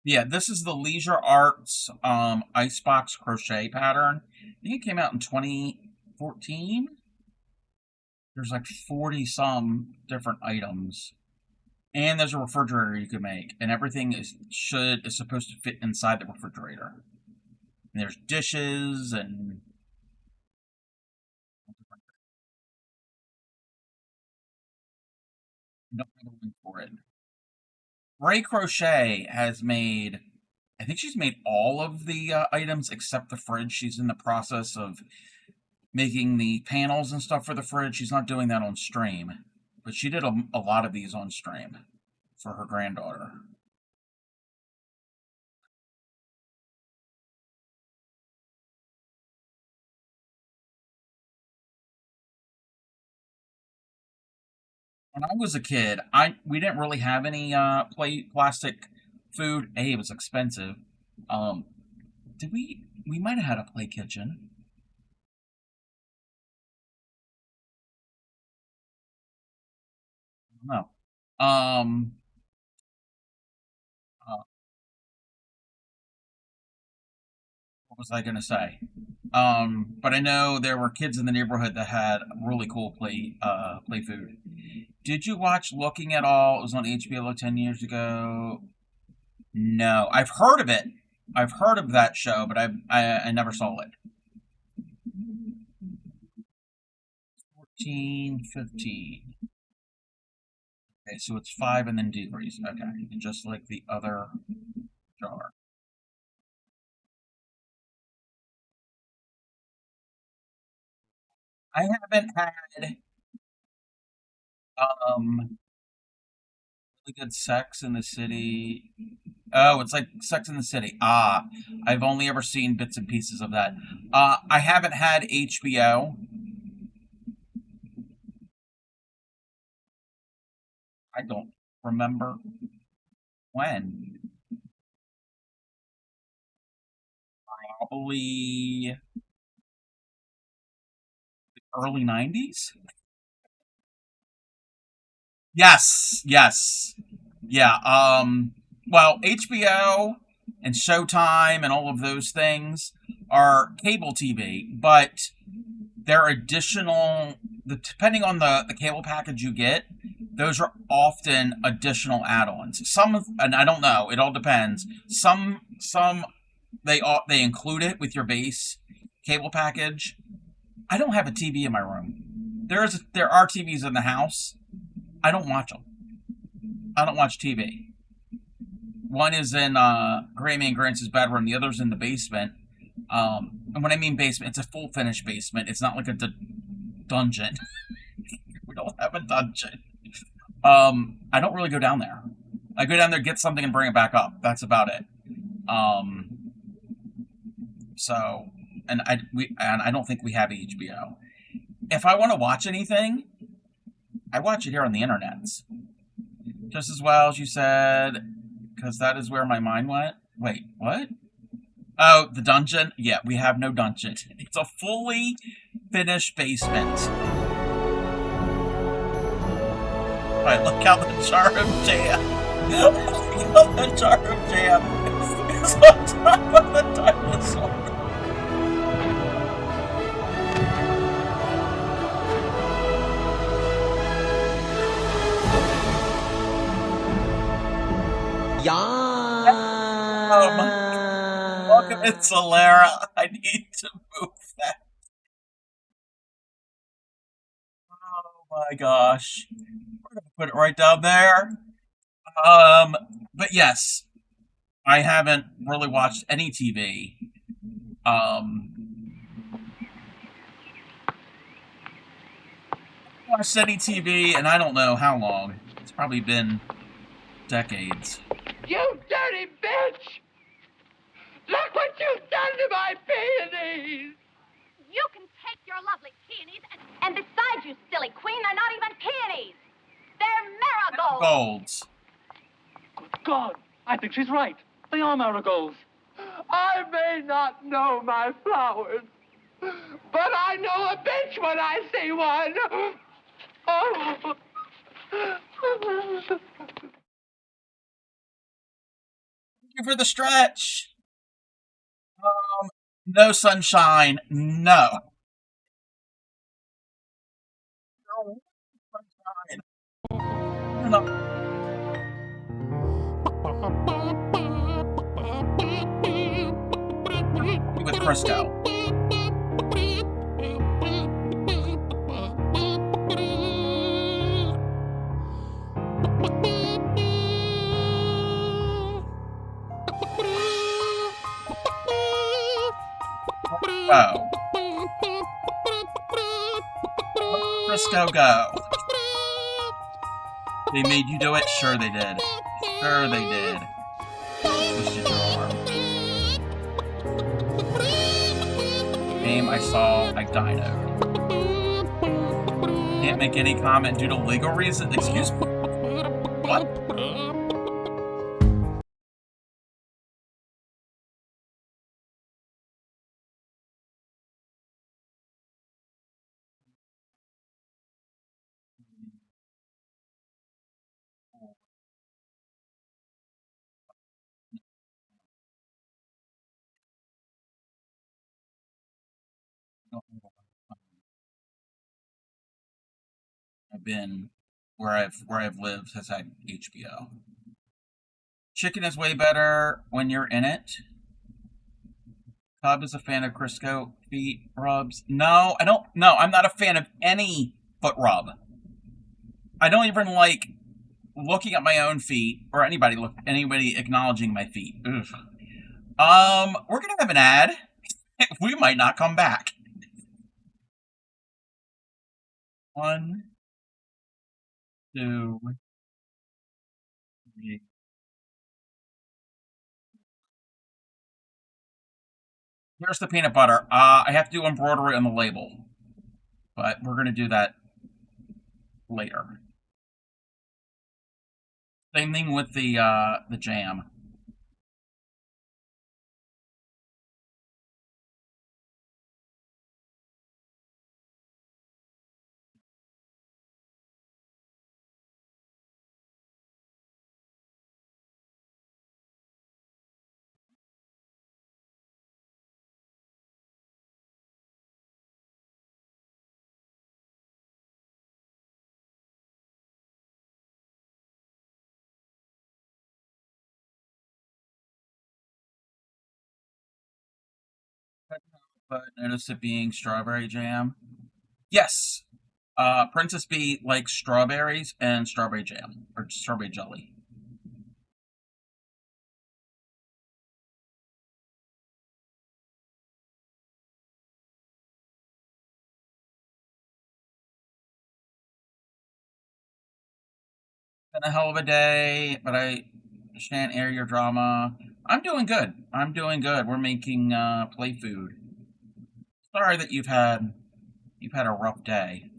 Yeah, this is the Leisure Arts Icebox crochet pattern. I think it came out in 2014. There's like 40 some different items. And there's a refrigerator you can make, and everything is supposed to fit inside the refrigerator. And there's dishes and don't have a link for it. Ray Crochet has made, I think she's made all of the items except the fridge. She's in the process of making the panels and stuff for the fridge. She's not doing that on stream, but she did a lot of these on stream for her granddaughter. When I was a kid, we didn't really have any plastic food. A, it was expensive. Did we might have had a play kitchen. No. Um uh, what was I gonna say? But I know there were kids in the neighborhood that had really cool play food. Did you watch Looking at All? It was on HBO 10 years ago. No, I've heard of it. I've heard of that show, but I never saw it. 14, 15. Okay, so it's 5 and then degrees. Okay, just like the other jar. I haven't had really good Sex in the City. Oh, it's like Sex in the City. Ah, I've only ever seen bits and pieces of that. I haven't had HBO. I don't remember when. Probably early 90s? Yes, yes. Yeah, well, HBO and Showtime and all of those things are cable TV, but they're additional, depending on the cable package you get, those are often additional add-ons. Some, and I don't know, it all depends. Some they include it with your base cable package. I don't have a TV in my room. There are TVs in the house. I don't watch them. I don't watch TV. One is in Grammy and Grant's bedroom. The other's in the basement. And when I mean basement, it's a full finished basement. It's not like a dungeon. We don't have a dungeon. I don't really go down there. I go down there, get something, and bring it back up. That's about it. So, and I don't think we have HBO. If I want to watch anything, I watch it here on the internet. Just as well as you said, because that is where my mind went. Wait, what? Oh, the dungeon? Yeah, we have no dungeon. It's a fully finished basement. Alright, look how the jar of jam. Look how the jar of jam is on top of the dinosaur. Welcome in, Solera. I need to move that. Oh my gosh. We're gonna put it right down there. But yes, I haven't really watched any TV. Watched any TV, and I don't know how long. It's probably been decades. You dirty bitch! Look what you've done to my peonies! You can take your lovely peonies, and besides, you silly queen, they're not even peonies. They're marigolds. Good God, I think she's right. They are marigolds. I may not know my flowers, but I know a bitch when I see one. Oh. Thank you for the stretch. No sunshine. No. No. With Crisco. Go. Crisco, go. They made you do it? Sure they did. Sure they did. Twisted your arm. Game I saw, I died over. Can't make any comment due to legal reasons. Excuse me? What? I've been where I've lived has had HBO. Chicken is way better when you're in it. Cub is a fan of Crisco feet rubs. No, I don't. No, I'm not a fan of any foot rub. I don't even like looking at my own feet or anybody acknowledging my feet. Ugh. We're gonna have an ad. We might not come back. 1, 2, 3. Here's the peanut butter. I have to do embroidery on the label, but we're gonna do that later. Same thing with the jam. But notice it being strawberry jam. Yes. Princess Bee likes strawberries and strawberry jam or strawberry jelly. Been a hell of a day, but I shan't air your drama. I'm doing good. I'm doing good. We're making play food. Sorry that you've had a rough day.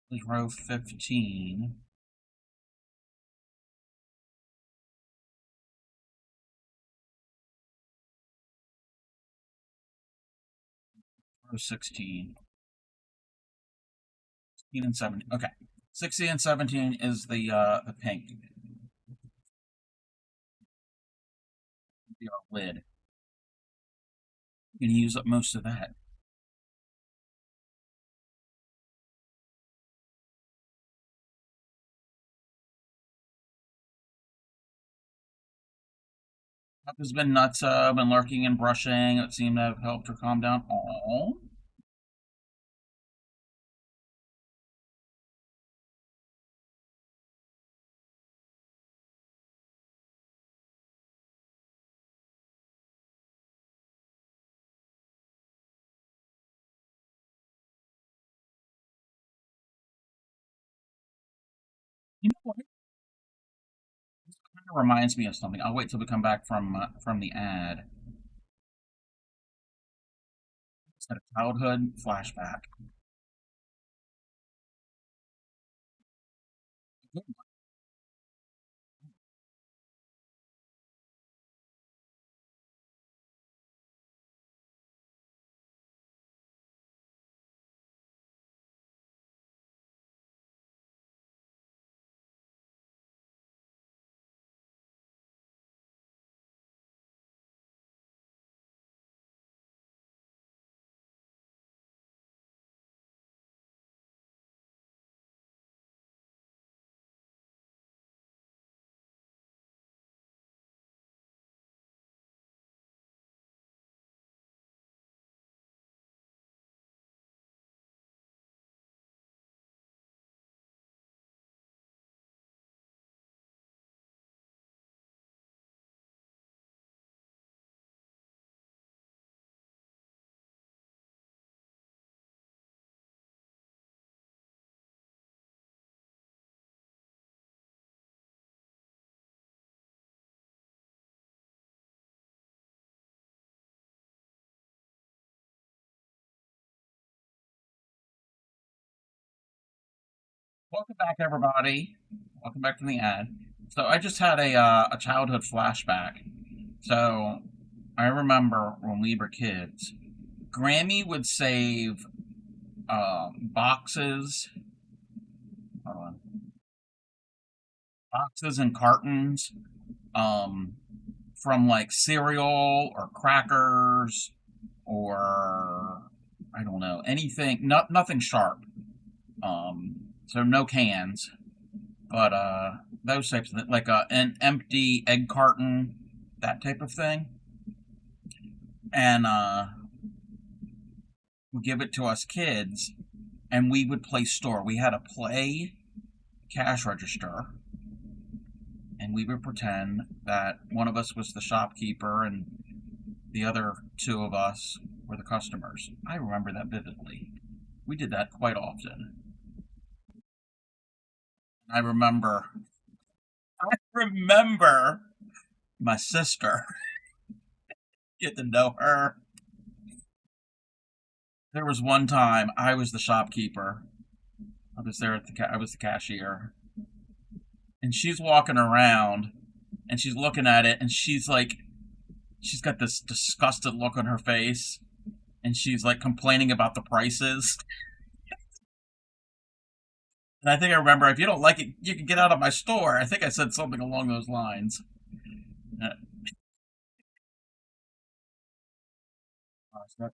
This is row 15. Row 16. 16 and 17. Okay. 16 and 17 is the pink. Be our lid. You can use up most of that. Pup has been nuts, been lurking and brushing. It seemed to have helped her calm down. Aww. You know what? This kind of reminds me of something. I'll wait till we come back from the ad. It's a childhood flashback. Welcome back, everybody. Welcome back from the ad. So I just had a childhood flashback. So I remember when we were kids, Grammy would save boxes, hold on, boxes and cartons from like cereal or crackers or I don't know anything, nothing sharp. So no cans, but those types of things, like an empty egg carton, that type of thing, and would give it to us kids, and we would play store. We had a play cash register, and we would pretend that one of us was the shopkeeper and the other two of us were the customers. I remember that vividly. We did that quite often. I remember my sister. Get to know her. There was one time I was the shopkeeper. I was there I was the cashier, and she's walking around, and she's looking at it, and she's like, she's got this disgusted look on her face, and she's like complaining about the prices. And I think I remember, if you don't like it, you can get out of my store. I think I said something along those lines. What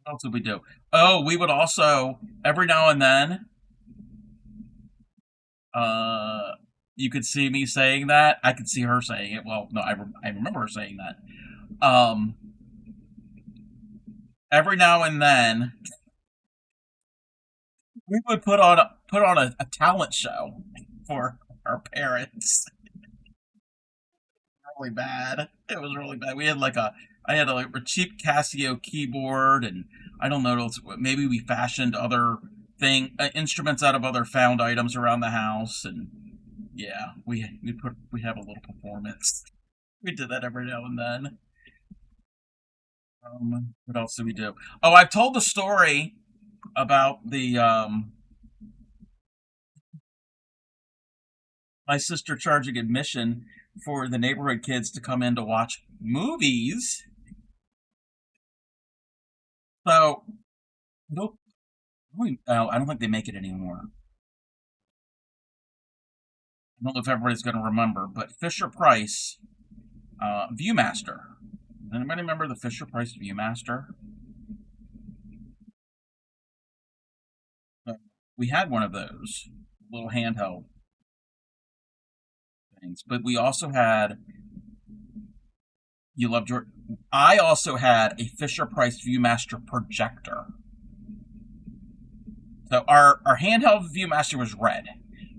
else did we do? Oh, we would also, every now and then, you could see me saying that. I could see her saying it. Well, no, I remember her saying that. Every now and then, we would put on a talent show for our parents. Really bad. It was really bad. We had like I had a cheap Casio keyboard, and I don't know, maybe we fashioned other instruments out of other found items around the house, and yeah, we have a little performance. We did that every now and then. What else did we do? Oh, I've told the story about the my sister charging admission for the neighborhood kids to come in to watch movies. So, no, I don't think they make it anymore. I don't know if everybody's going to remember, but Fisher Price Viewmaster. Does anybody remember the Fisher Price Viewmaster? We had one of those little handheld things, but we also had. You loved your. I also had a Fisher Price Viewmaster projector. So our handheld Viewmaster was red,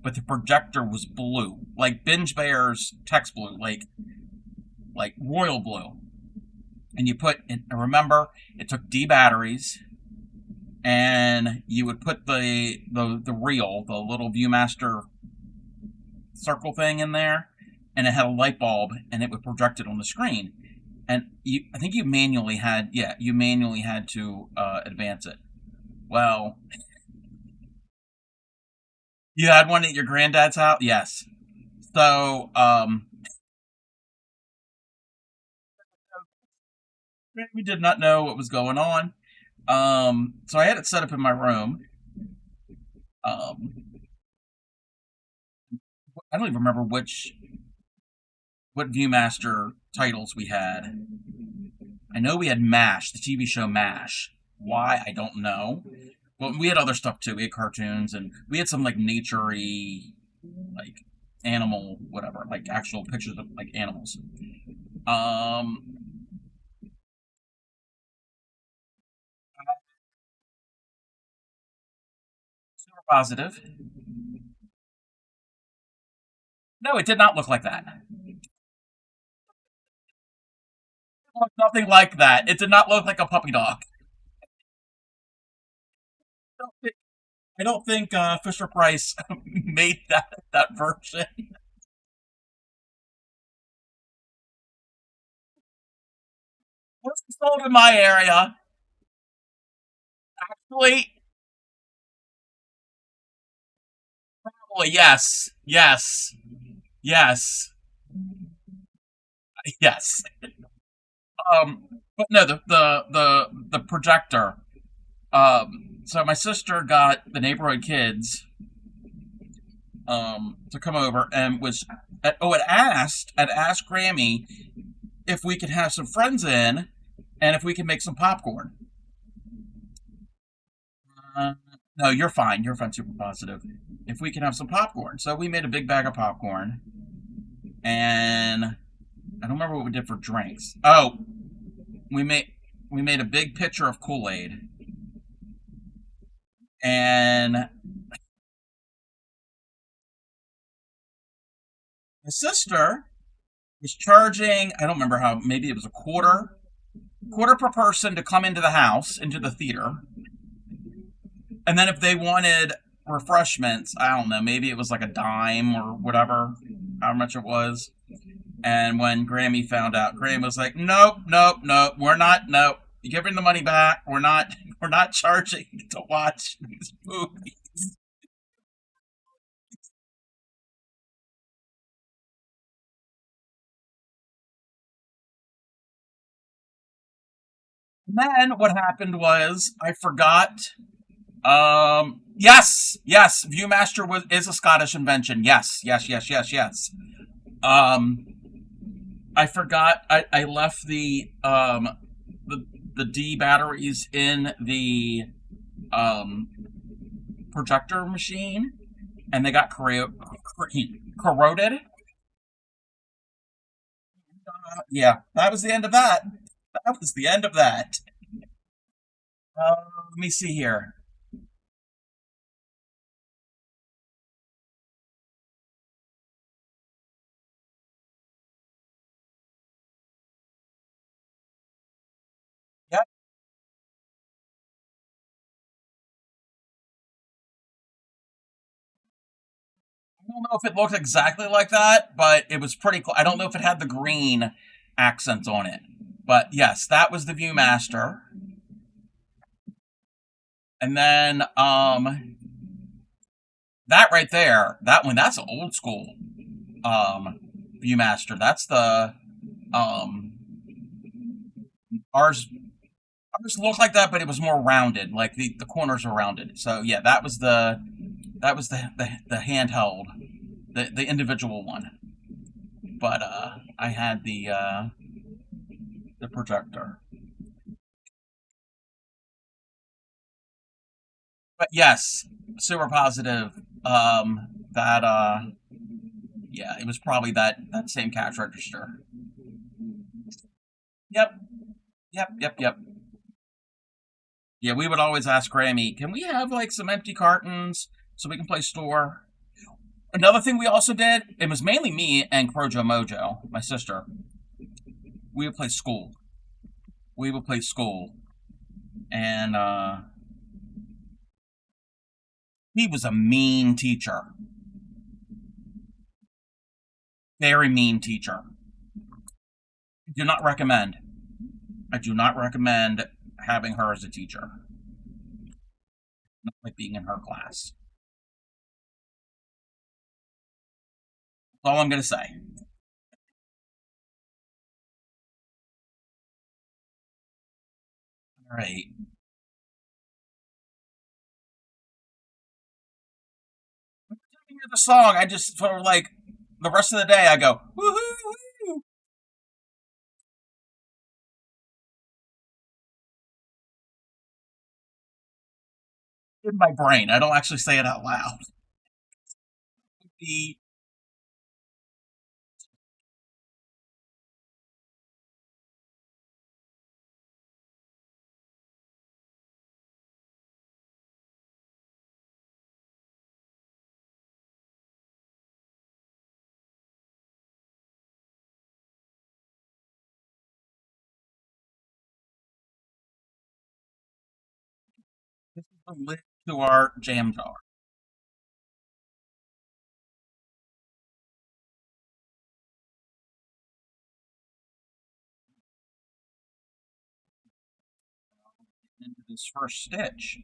but the projector was blue, like Binge Bear's text blue, like royal blue. And you put, and remember, it took D batteries, and you would put the reel, the little ViewMaster circle thing in there, and it had a light bulb, and it would project it on the screen. And I think you manually had to advance it. Well, you had one at your granddad's house? Yes. So, we did not know what was going on. So I had it set up in my room. I don't even remember what ViewMaster titles we had. I know we had MASH, the TV show MASH. Why, I don't know. But we had other stuff too. We had cartoons, and we had some like nature-y, like animal, whatever, like actual pictures of like animals. Super positive. No, it did not look like that. It looked nothing like that. It did not look like a puppy dog. I don't think Fisher Price made that version. Was sold in my area. Actually, probably yes, yes, yes, yes. But no, the projector. So my sister got the neighborhood kids to come over and had asked Grammy if we could have some friends in and if we could make some popcorn. No, you're fine. You're fine, super positive. If we can have some popcorn. So we made a big bag of popcorn. And I don't remember what we did for drinks. Oh, we made a big pitcher of Kool-Aid. And my sister was charging, I don't remember how, maybe it was a quarter per person to come into the house, into the theater. And then if they wanted refreshments, I don't know, maybe it was like a dime or whatever, how much it was. And when Grammy found out, Grammy was like, nope, we're not, nope. You give her the money back. We're not charging to watch these movies. And then what happened was I forgot. Yes, ViewMaster is a Scottish invention. Yes. I forgot. I left the D batteries in the projector machine, and they got corroded. Yeah, that was the end of that. That was the end of that. Let me see here. Yep. I don't know if it looked exactly like that, but it was pretty cool. I don't know if it had the green accents on it. But yes, that was the ViewMaster. And then that right there, that's an old school ViewMaster. That's the ours looked like that, but it was more rounded, like the corners were rounded. So yeah, that was the handheld, the individual one. But I had the projector. But yes, super positive. That yeah, it was probably that same cash register. Yep. Yeah, we would always ask Grammy, can we have like some empty cartons so we can play store? Another thing we also did, it was mainly me and Crojo Mojo, my sister. We would play school. And He was a mean teacher. Very mean teacher. Do not recommend. I do not recommend having her as a teacher. Not like being in her class. That's all I'm going to say. All right. Every time I hear the song, I just, for like, the rest of the day, I go, woohoo! In my brain. I don't actually say it out loud. The This is the lid to our jam jar. Into this first stitch.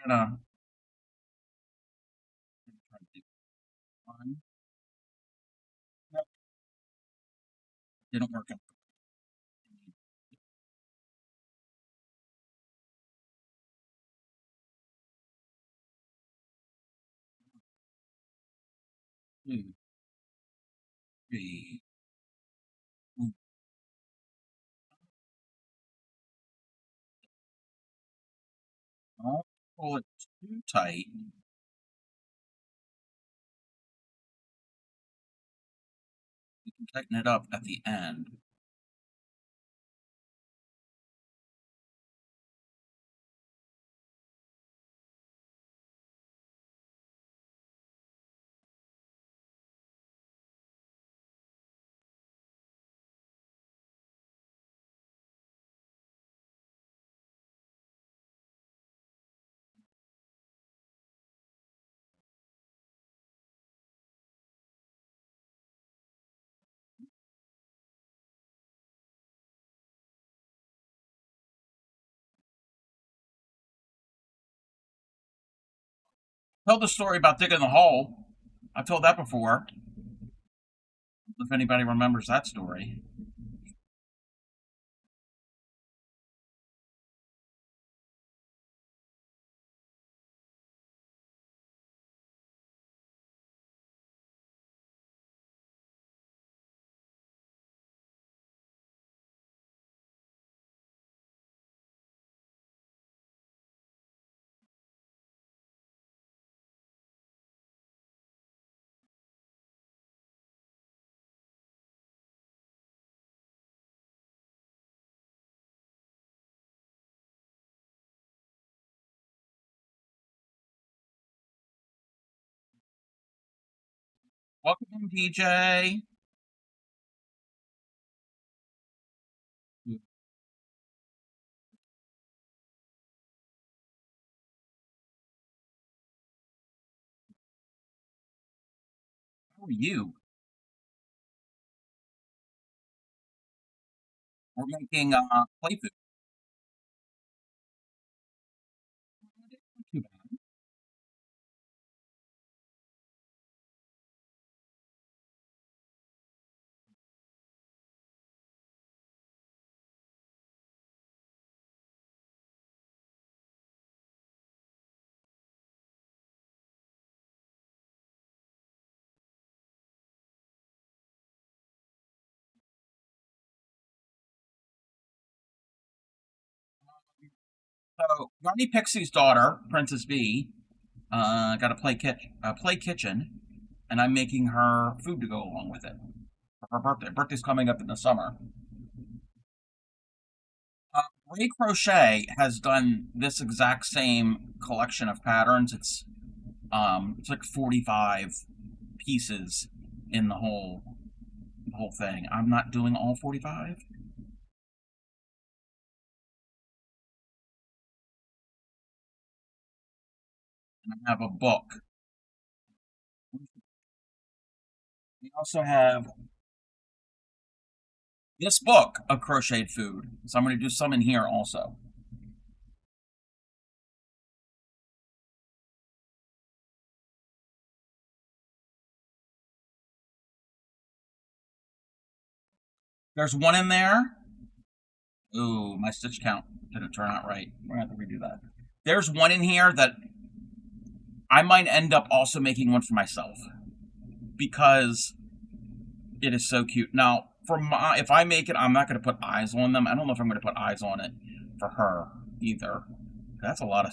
I'm gonna try to do one. Nope, didn't work out. Two, three. Don't pull it too tight. You can tighten it up at the end. Tell the story about digging the hole. I've told that before. If anybody remembers that story. Welcome, DJ. How are you? We're making play food. Not too bad. So, Johnny Pixie's daughter, Princess B, got a play kitchen, and I'm making her food to go along with it for her birthday. Birthday's coming up in the summer. Ray Crochet has done this exact same collection of patterns. It's like 45 pieces in the whole whole thing. I'm not doing all 45. And I have a book. We also have this book of crocheted food. So I'm going to do some in here also. There's one in there. Ooh, my stitch count didn't turn out right. We're going to have to redo that. There's one in here that I might end up also making one for myself because it is so cute. Now, if I make it, I'm not going to put eyes on them. I don't know if I'm going to put eyes on it for her either. That's a lot of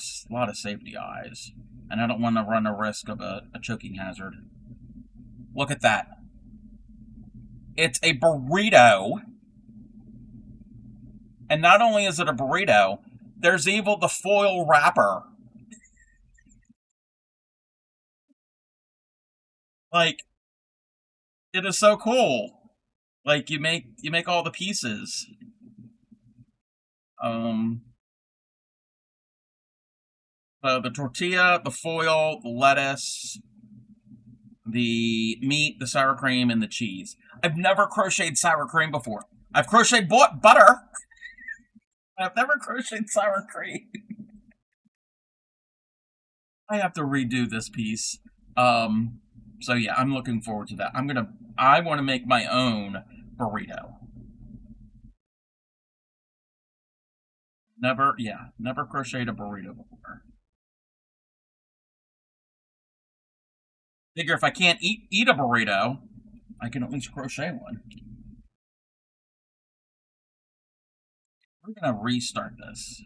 safety eyes, and I don't want to run the risk of a choking hazard. Look at that. It's a burrito. And not only is it a burrito, there's even the foil wrapper. Like, it is so cool. Like, you make all the pieces. The tortilla, the foil, the lettuce, the meat, the sour cream, and the cheese. I've never crocheted sour cream before. I've crocheted butter. I've never crocheted sour cream. I have to redo this piece. So yeah, I'm looking forward to that. I want to make my own burrito. Never crocheted a burrito before. Figure if I can't eat a burrito, I can at least crochet one. We're gonna restart this.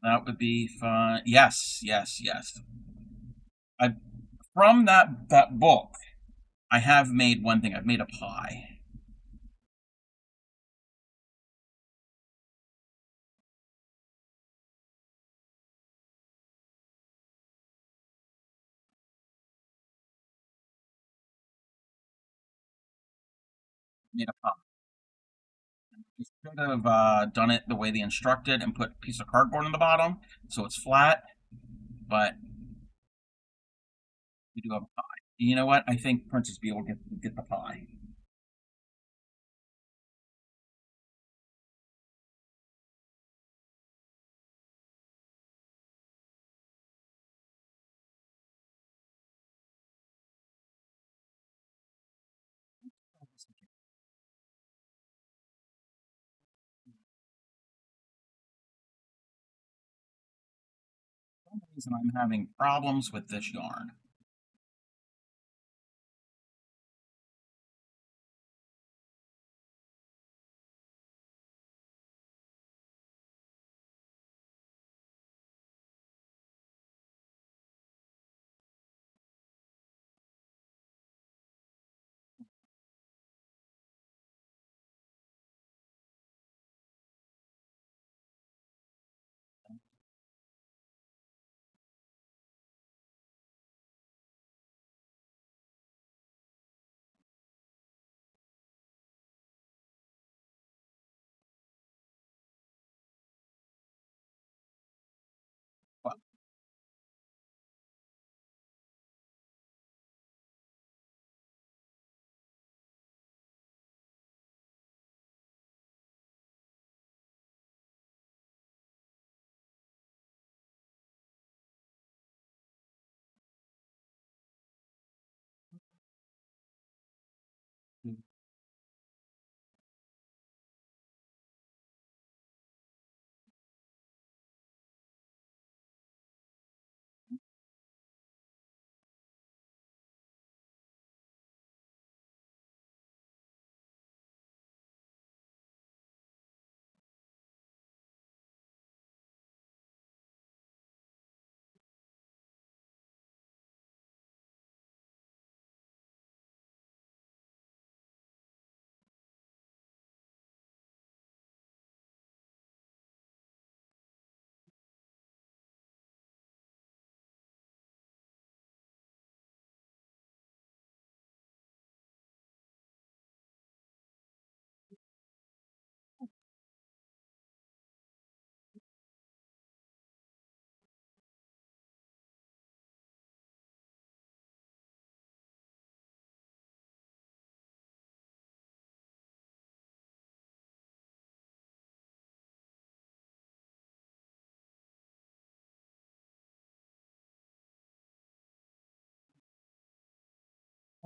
That would be fun. Yes. From that book, I have made one thing. I've made a pie. Made a pie. I should have done it the way they instructed and put a piece of cardboard on the bottom so it's flat, but we do have a pie. You know what? I think Princess Bee will get the pie. For some reason, I'm having problems with this yarn.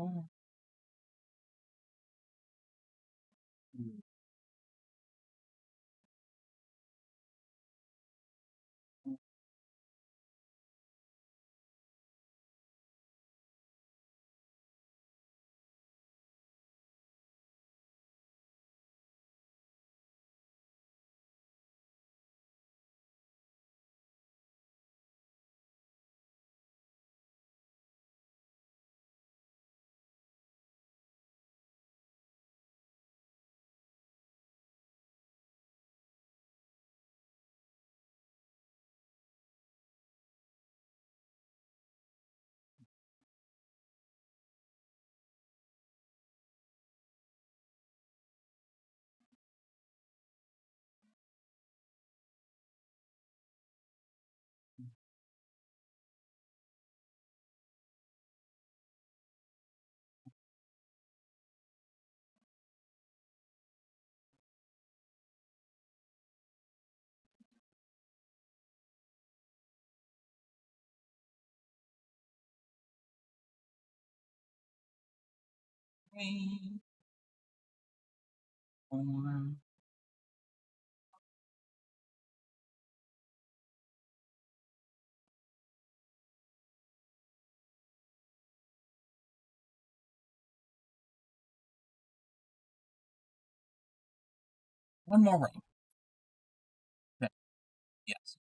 Three, four. One more row. Okay. Yes.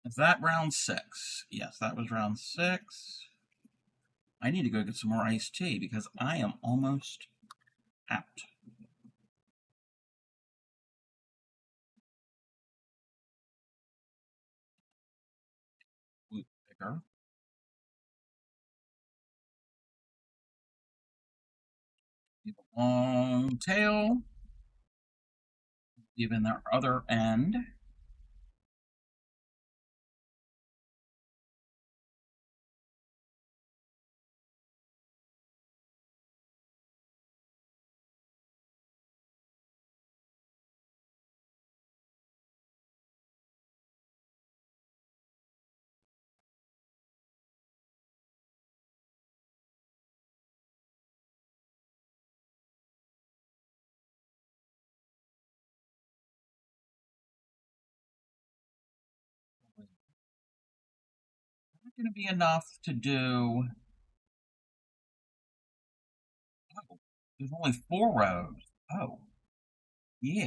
Is that round 6? Yes, that was round 6. I need to go get some more iced tea because I am almost out. Blue picker. Long tail. Even their other end. Not going to be enough to do. Oh, there's only 4 rows. Oh, yeah.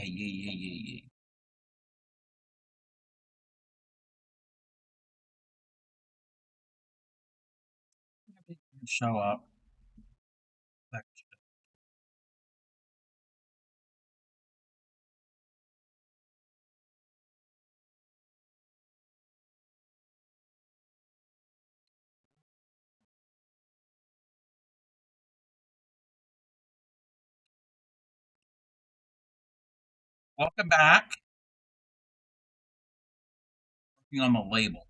Show up. Welcome back. Working on the label.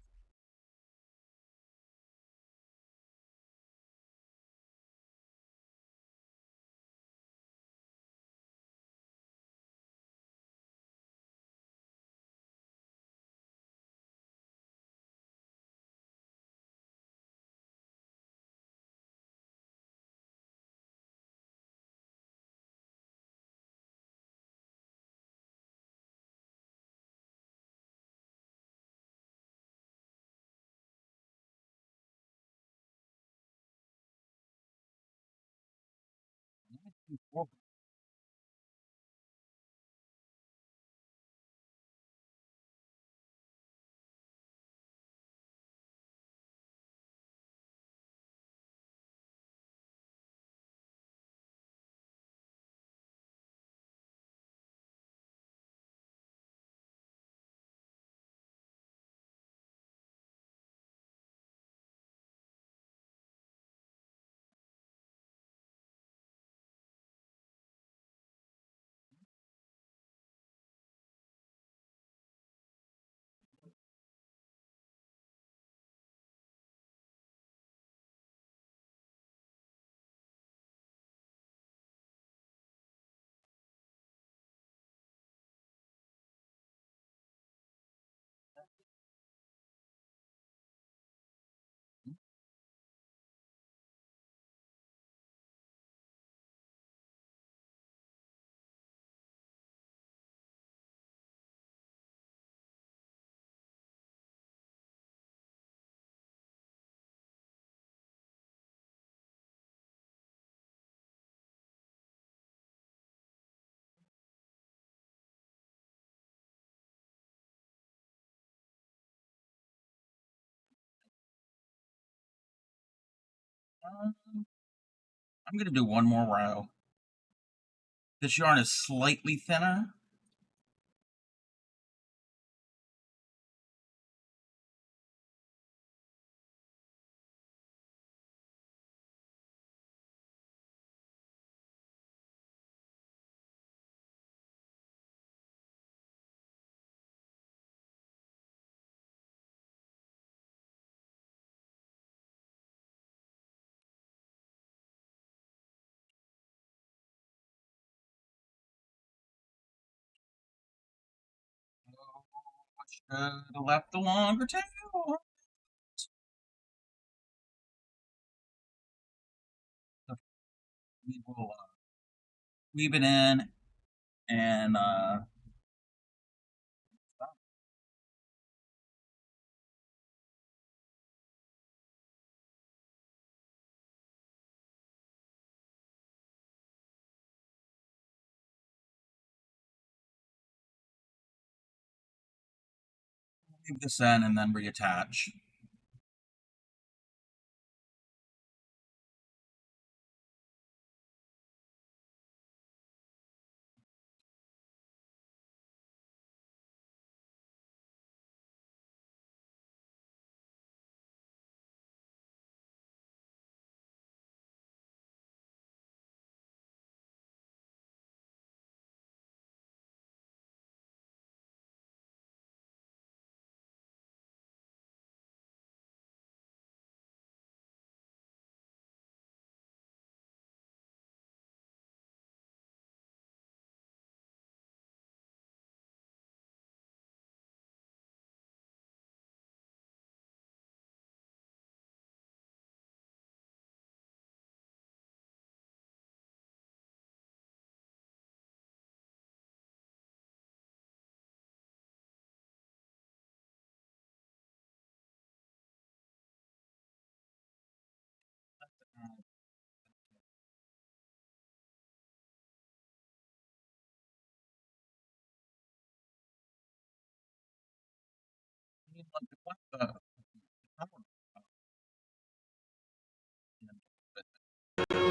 I'm going to do one more row. This yarn is slightly thinner. Should have left the longer tail. We will weave it in and weave this in and then reattach.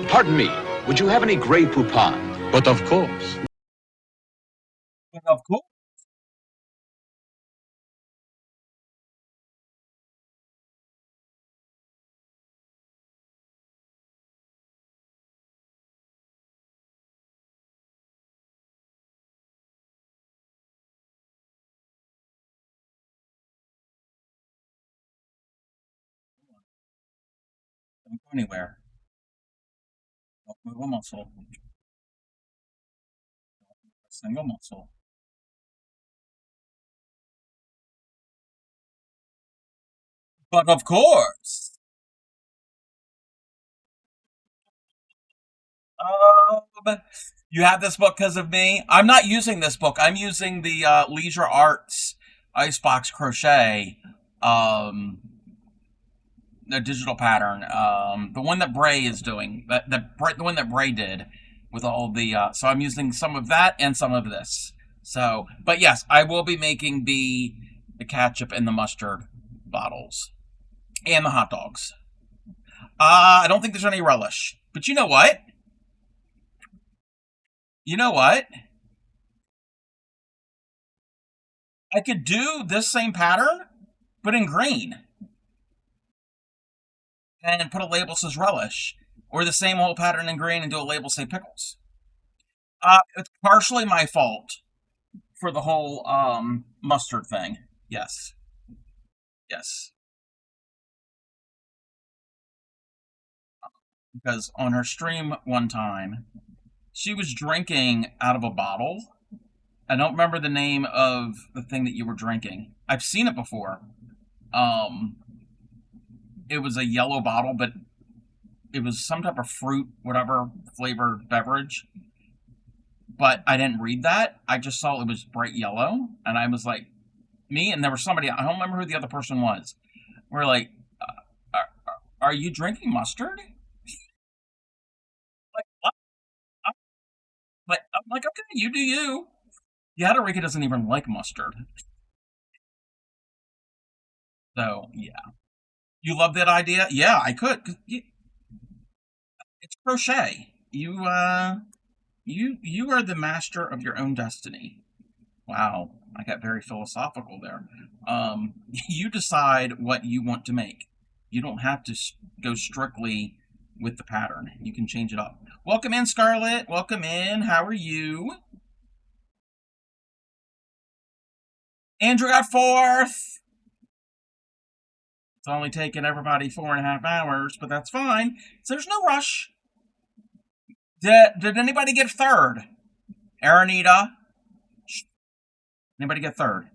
Pardon me, would you have any Grey Poupon? But of course. Of course. Don't go anywhere. Don't move a muscle. A single muscle. But of course. You have this book because of me. I'm not using this book. I'm using the Leisure Arts Icebox Crochet, um, the digital pattern, the one that Bray is doing. The one that Bray did. with all the, so I'm using some of that and some of this. So, but yes, I will be making the ketchup and the mustard bottles and the hot dogs. I don't think there's any relish, but you know what? You know what? I could do this same pattern, but in green, and put a label that says relish, or the same whole pattern in green and do a label say pickles. It's partially my fault for the whole mustard thing. Yes. Yes. Because on her stream one time, she was drinking out of a bottle. I don't remember the name of the thing that you were drinking. I've seen it before. It was a yellow bottle, but it was some type of fruit, whatever flavored beverage. But I didn't read that. I just saw it was bright yellow, and I was like, me, and there was somebody, I don't remember who the other person was. We're like, are you drinking mustard? Like, what? I'm like, okay, you do you. Yadarika doesn't even like mustard. So, yeah. You love that idea? Yeah, I could. It's crochet. You are the master of your own destiny. Wow, I got very philosophical there. You decide what you want to make. You don't have to go strictly with the pattern. You can change it up. Welcome in, Scarlett. Welcome in. How are you? Andrew got fourth. It's only taken everybody 4.5 hours, but that's fine. So there's no rush. Did anybody get third? Aranita? Anybody get third?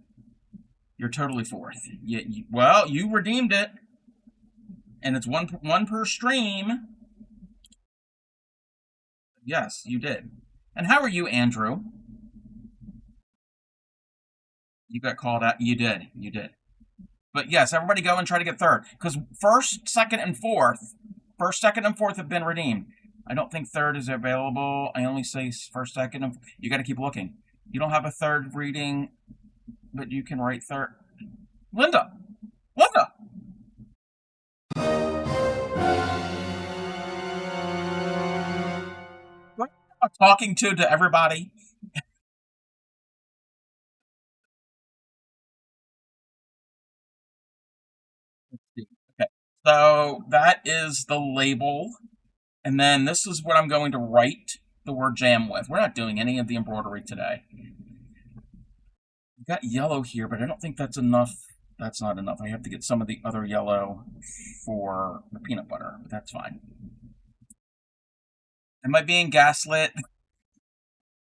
You're totally fourth. Well, you redeemed it. And it's one per stream. Yes, you did. And how are you, Andrew? You got called out. You did. But yes, everybody go and try to get third. Because first, second, and fourth have been redeemed. I don't think third is available. I only say first, second, and you got to keep looking. You don't have a third reading, but you can write third. Linda! What am I talking to everybody? Let's see. Okay, so that is the label. And then this is what I'm going to write the word jam with. We're not doing any of the embroidery today. We've got yellow here, but I don't think that's enough. That's not enough. I have to get some of the other yellow for the peanut butter, but that's fine. Am I being gaslit?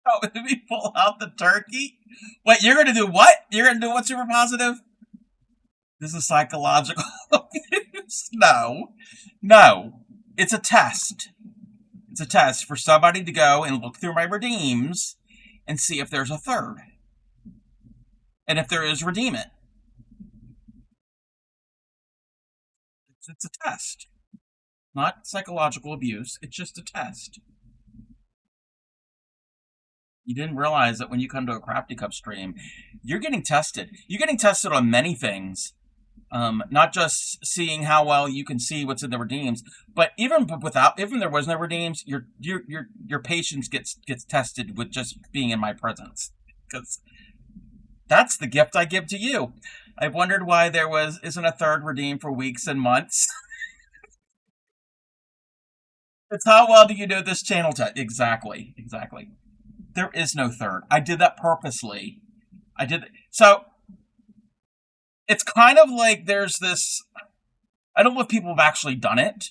Oh, let me pull out the turkey? Wait, you're going to do what? You're going to do what super positive? This is psychological abuse? No. It's a test. It's a test for somebody to go and look through my redeems and see if there's a third. And if there is, redeem it. It's a test. Not psychological abuse. It's just a test. You didn't realize that when you come to a Crafty Cup stream, you're getting tested. You're getting tested on many things. Not just seeing how well you can see what's in the redeems, but even there was no redeems, your patience gets tested with just being in my presence. Because that's the gift I give to you. I've wondered why there isn't a third redeem for weeks and months. It's how well do you know this channel? Exactly. There is no third. I did that purposely. So it's kind of like there's this. I don't know if people have actually done it,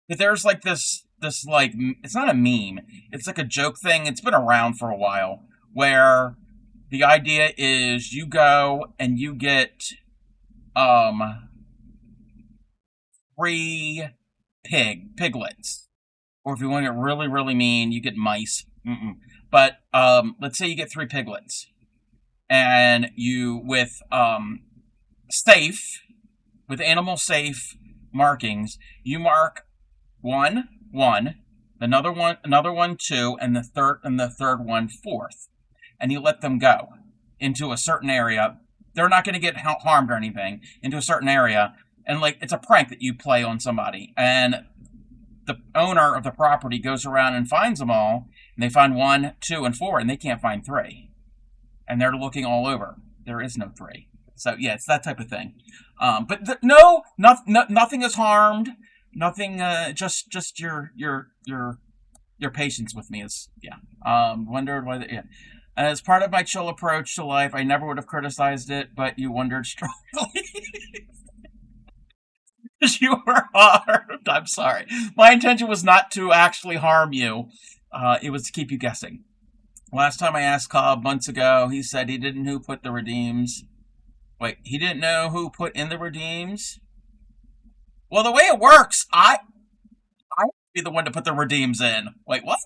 but there's like this like, it's not a meme. It's like a joke thing. It's been around for a while, where the idea is you go and you get 3 piglets. Or if you want to get really, really mean, you get mice. But let's say you get 3 piglets. And you, with animal safe markings, you mark 1, another one 2, and the third one 4th, and you let them go into a certain area. They're not going to get harmed or anything, into a certain area, and like it's a prank that you play on somebody, and the owner of the property goes around and finds them all, and they find 1, 2, and 4, and they can't find 3, and they're looking all over. There is no 3. So yeah, it's that type of thing. But nothing is harmed. Nothing. Just your patience with me is wondered why. Yeah. As part of my chill approach to life, I never would have criticized it, but you wondered strongly. You were harmed. I'm sorry. My intention was not to actually harm you. It was to keep you guessing. Last time I asked Cobb months ago, he said he didn't know who put the redeems. Wait, he didn't know who put in the redeems? Well, the way it works, I would be the one to put the redeems in. Wait, what?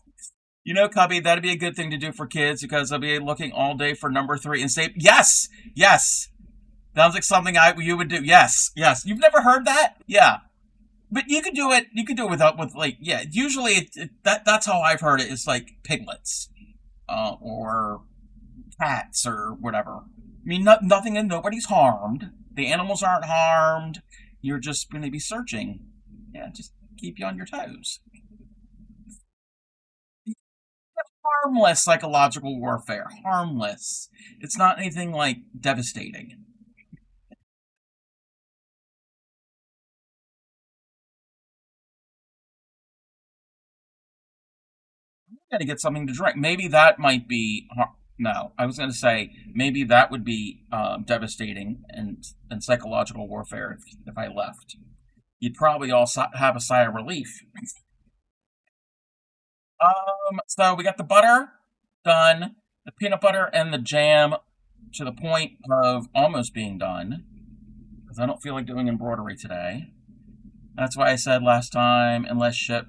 You know, Cubby, that'd be a good thing to do for kids because they'll be looking all day for number 3 and say, yes. Sounds like something you would do. Yes. You've never heard that? Yeah. But you could do it. You could do it with usually that's how I've heard it. It's like piglets, or cats or whatever. I mean, nothing, and nobody's harmed. The animals aren't harmed. You're just going to be searching. Yeah, just keep you on your toes. Harmless psychological warfare. Harmless. It's not anything like devastating. Got to get something to drink. Maybe that might be. No, I was going to say maybe that would be devastating and psychological warfare if I left. You'd probably all have a sigh of relief. So we got the butter done, the peanut butter and the jam to the point of almost being done, because I don't feel like doing embroidery today. That's why I said last time, unless Ship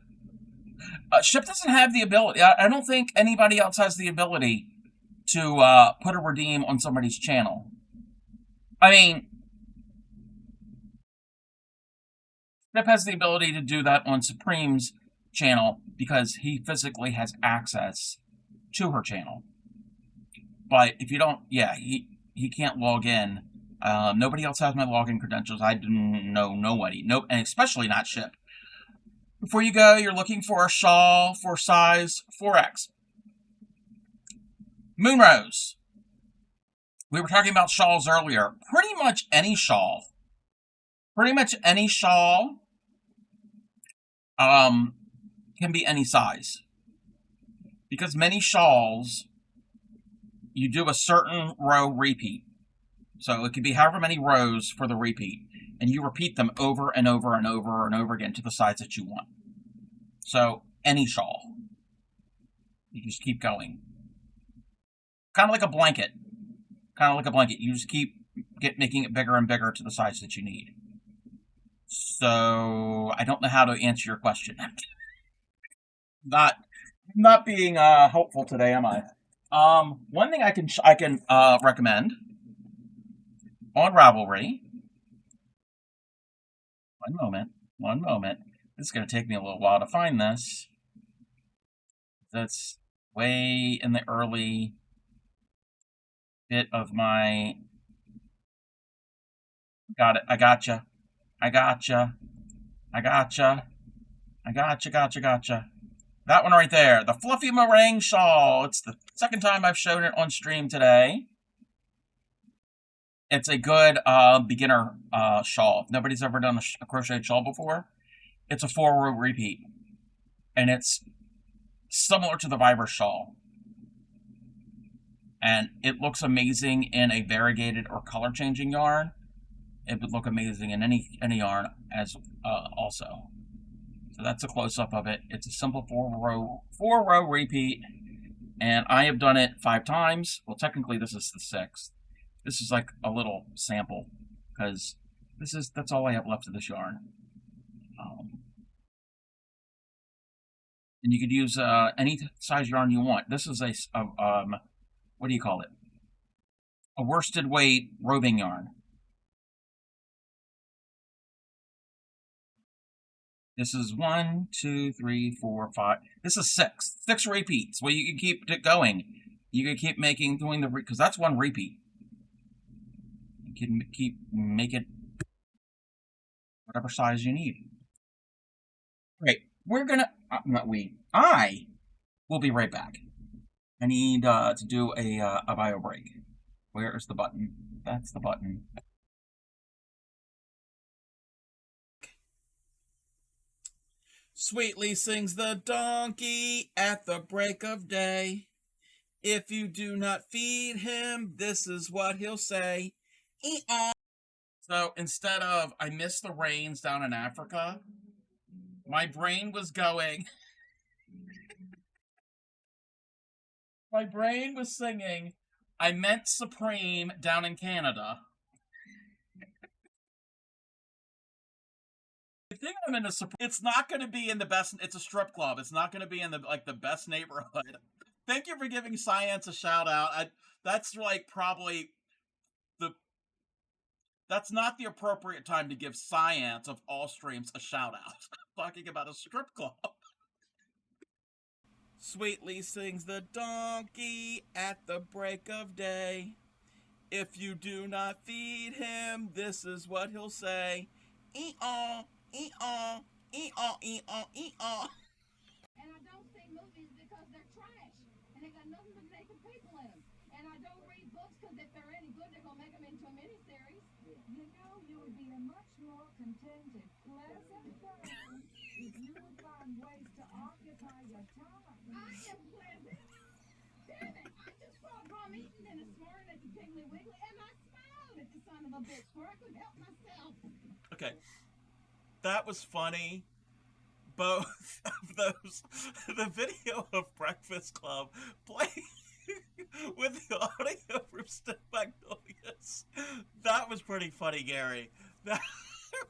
doesn't have the ability. I don't think anybody else has the ability to put a redeem on somebody's channel. I mean, Ship has the ability to do that on Supreme's channel because he physically has access to her channel. But if you don't, he can't log in. Nobody else has my login credentials. I know nobody. Nope, and especially not Ship. Before you go, you're looking for a shawl for size 4X. Moonrose. We were talking about shawls earlier. Pretty much any shawl can be any size. Because many shawls, you do a certain row repeat. So it could be however many rows for the repeat. And you repeat them over and over and over and over again to the size that you want. So, any shawl. You just keep going. Kind of like a blanket. You just keep making it bigger and bigger to the size that you need. So, I don't know how to answer your question. Not being helpful today, am I? One thing I can recommend on Ravelry. One moment. This is going to take me a little while to find this. That's way in the early bit of my. Got it. I gotcha. That one right there. The Fluffy Meringue Shawl. It's the second time I've shown it on stream today. It's a good beginner shawl. If nobody's ever done a crocheted shawl before, it's a 4-row repeat. And it's similar to the Viber shawl. And it looks amazing in a variegated or color-changing yarn. It would look amazing in any yarn as also. So that's a close-up of it. It's a simple 4-row repeat. And I have done it 5 times. Well, technically this is the 6th. This is like a little sample because that's all I have left of this yarn. And you could use any size yarn you want. This is a what do you call it? A worsted weight roving yarn. This is 1, 2, 3, 4, 5. This is 6. 6 repeats. Well, you can keep it going. You can keep doing the because that's 1 repeat. You can make it whatever size you need. Great. We're gonna I will be right back. I need to do a bio break. Where is the button? That's the button. Sweetly sings the donkey at the break of day. If you do not feed him, this is what he'll say. Ee-aw. So instead of I miss the rains down in Africa, my brain was going. My brain was singing, I meant Supreme down in Canada. I think I'm in a Supreme. It's not going to be in the best. It's a strip club. It's not going to be in the best neighborhood. Thank you for giving Science a shout out. That's like probably the. That's not the appropriate time to give Science of all streams a shout out. Talking about a strip club. Sweetly sings the donkey at the break of day. If you do not feed him, this is what he'll say. Ee-aw, ee-aw, ee-aw, ee-aw, ee-aw. And I don't see movies because they're trash. And they got nothing but naked people in them. And I don't read books because if they're any good, they're going to make them into a miniseries. You know, you would be a much more contented, pleasant person if you would find ways to occupy your time. I am pleasant. Damn it. I just brought rum eating in this morning at the Piggly Wiggly, and I smiled at the son of a bitch where I could help myself. Okay. That was funny. Both of those, the video of Breakfast Club playing with the audio from Step Magnolias. That was pretty funny, Gary. That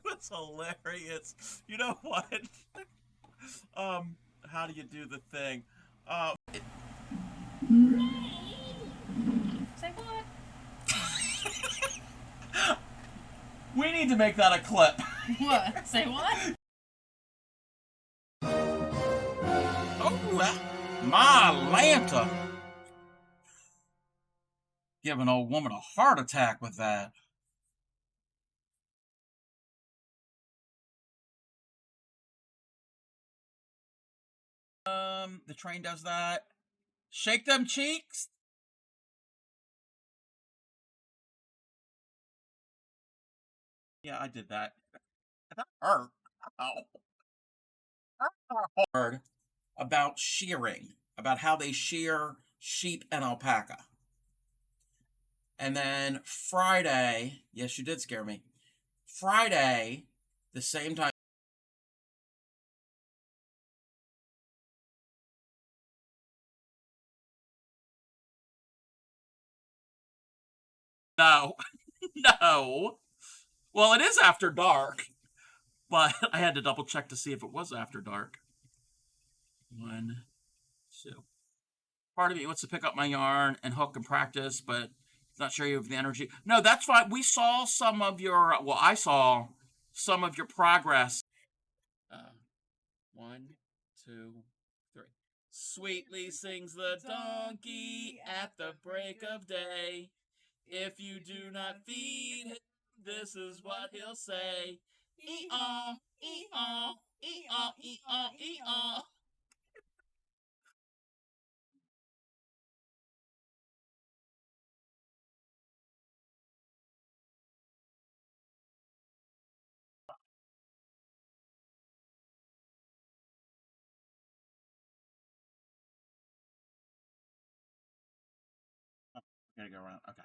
was hilarious. You know what? How do you do the thing? Say what? We need to make that a clip. What? Say what? Oh, my Lanta. Give an old woman a heart attack with that. The train does that. Shake them cheeks. Yeah, I did that. That hurt. Ow. Heard about shearing, about how they shear sheep and alpaca. And then Friday, yes, you did scare me. Friday, the same time. No, no. Well, it is after dark, but I had to double check to see if it was after dark. 1, 2. Part of me wants to pick up my yarn and hook and practice, but not sure you have the energy. No, that's fine. We saw some of your. Well, I saw some of your progress. 1, 2, 3. Sweetly sings the donkey at the break of day. If you do not feed him, this is what he'll say. Ee-aw, ee-aw, ee-aw, ee-aw, ee-aw. Gonna go around. Okay.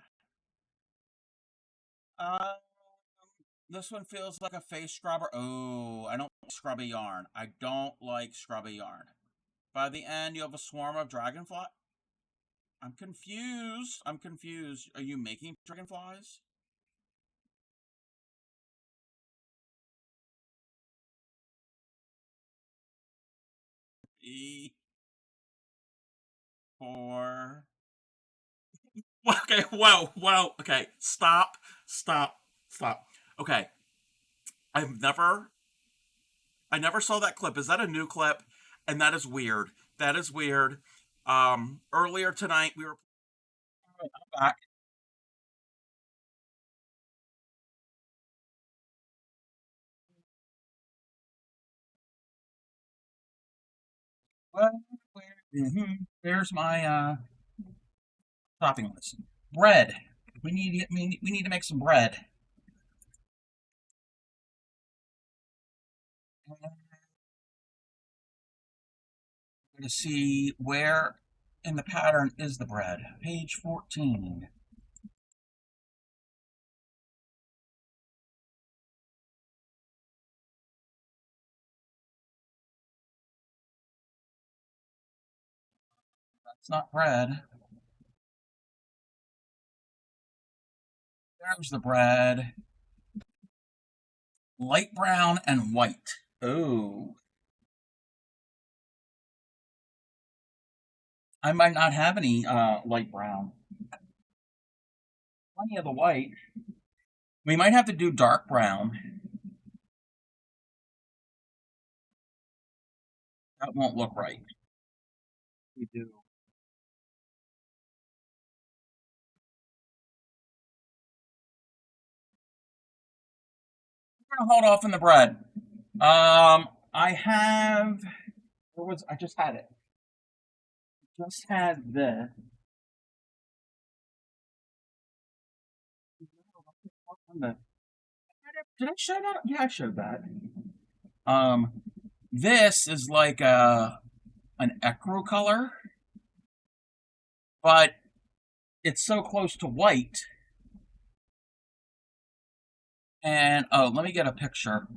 This one feels like a face scrubber. Oh, I don't like scrubby yarn. I don't like scrubby yarn. By the end, you have a swarm of dragonfly. I'm confused. I'm confused. Are you making dragonflies? E. 4. Okay, whoa. Okay, stop. Stop. Okay. I've never I never saw that clip. Is that a new clip? And that is weird. That is weird. Earlier tonight we were back. There's my shopping list. Bread. We need to make some bread. I'm going to see where in the pattern is the bread. Page 14. That's not bread. There's the bread. Light brown and white. Oh. I might not have any light brown. Plenty of the white. We might have to do dark brown. That won't look right. We do. We're gonna hold off on the bread. I have. Where was I? Just had it. Just had this. Did I show that? Yeah, I showed that. This is like an ecru color, but it's so close to white. And oh, let me get a picture.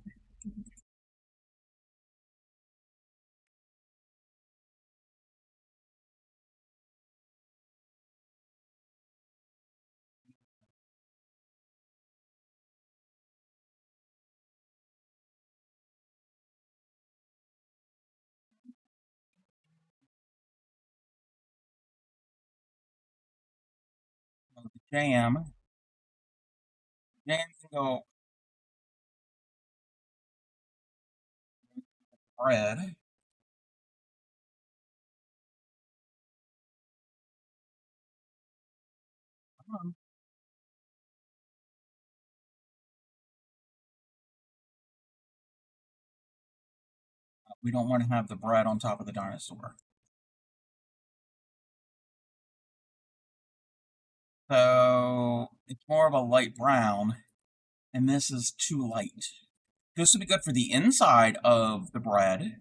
Jam. Jam can go bread. We don't want to have the bread on top of the dinosaur. So it's more of a light brown, and this is too light. This would be good for the inside of the bread.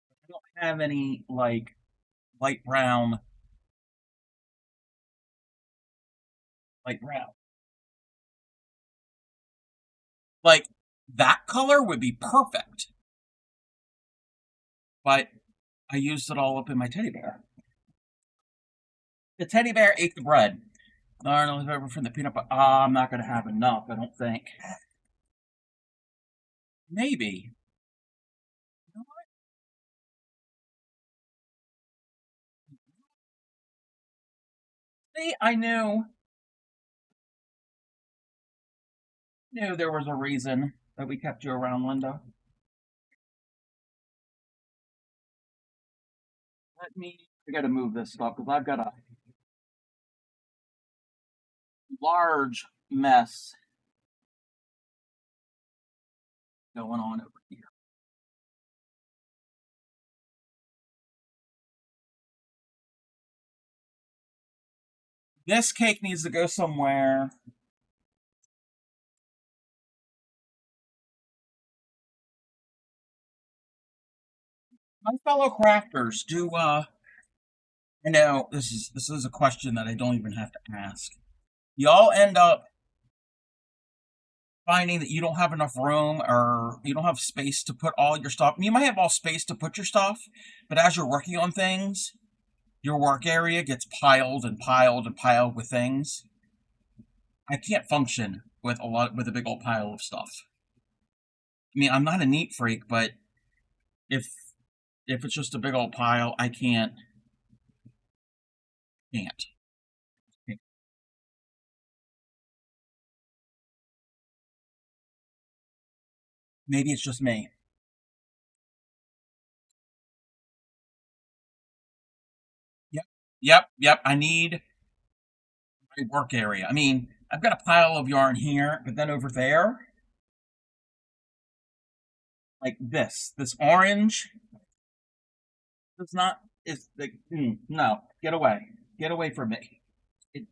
I don't have any like light brown. Light brown. Like that color would be perfect. But I used it all up in my teddy bear. The teddy bear ate the bread. Arnold over from the peanut butter. I'm not going to have enough, I don't think. Maybe. You know what? See, I knew there was a reason that we kept you around, Linda. I gotta move this stuff because I've got a large mess going on over here. This cake needs to go somewhere. My fellow crafters, I know this is a question that I don't even have to ask. Y'all end up finding that you don't have enough room or you don't have space to put all your stuff. You might have all space to put your stuff, but as you're working on things, your work area gets piled and piled and piled with things. I can't function with a big old pile of stuff. I mean, I'm not a neat freak, but if it's just a big old pile, I can't. Can't. Maybe it's just me. Yep. I need my work area. I mean, I've got a pile of yarn here, but then over there, like this orange does not, is like, no, get away from me. It,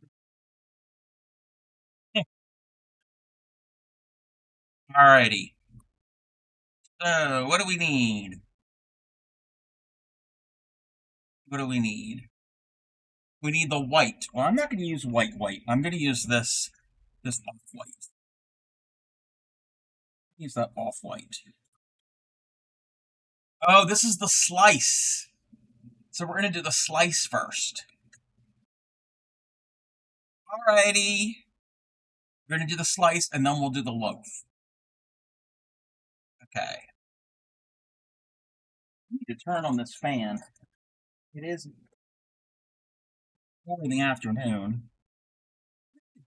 alrighty. So, what do we need? What do we need? We need the white. Well, I'm not going to use white. I'm going to use this off-white. Use that off-white. Oh, this is the slice. So we're going to do the slice first. Alrighty. We're going to do the slice, and then we'll do the loaf. Okay. I need to turn on this fan. It is 4 in the afternoon.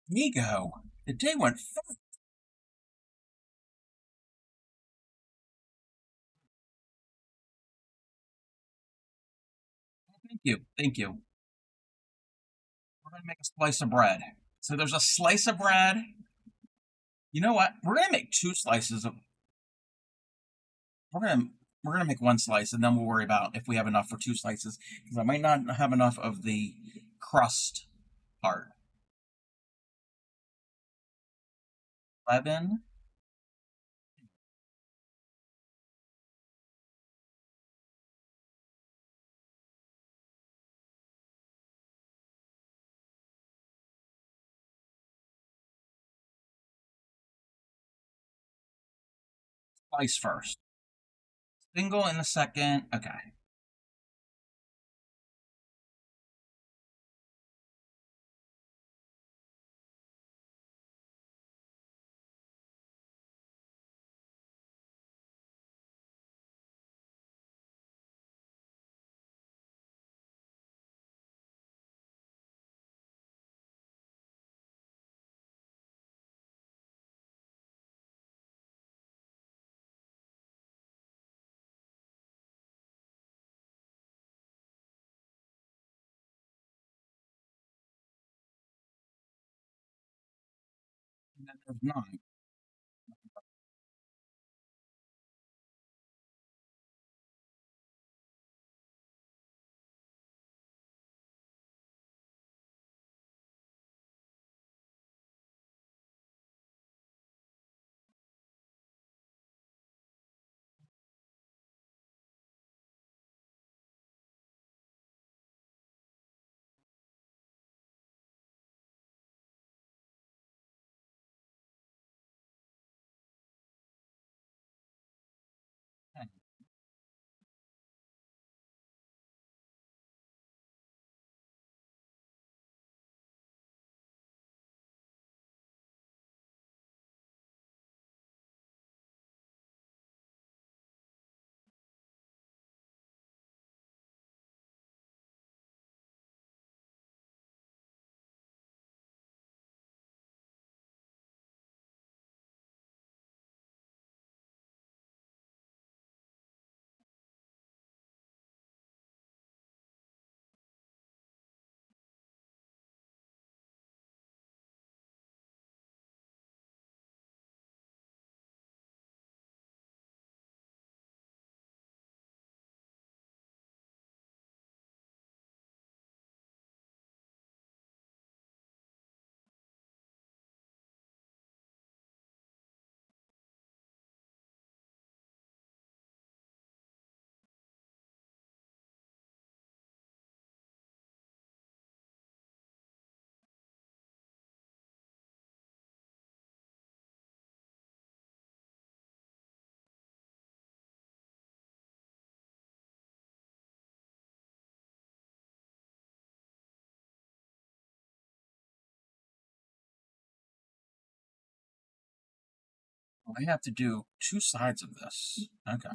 Me go. The day went fast. Thank you. We're going to make a slice of bread. So there's a slice of bread. You know what? We're going to make 2 slices of... We're gonna make 1 slice, and then we'll worry about if we have enough for 2 slices, because I might not have enough of the crust part. 11. Slice first. Single in the second. Okay. And then there's 9. I have to do 2 sides of this. Okay.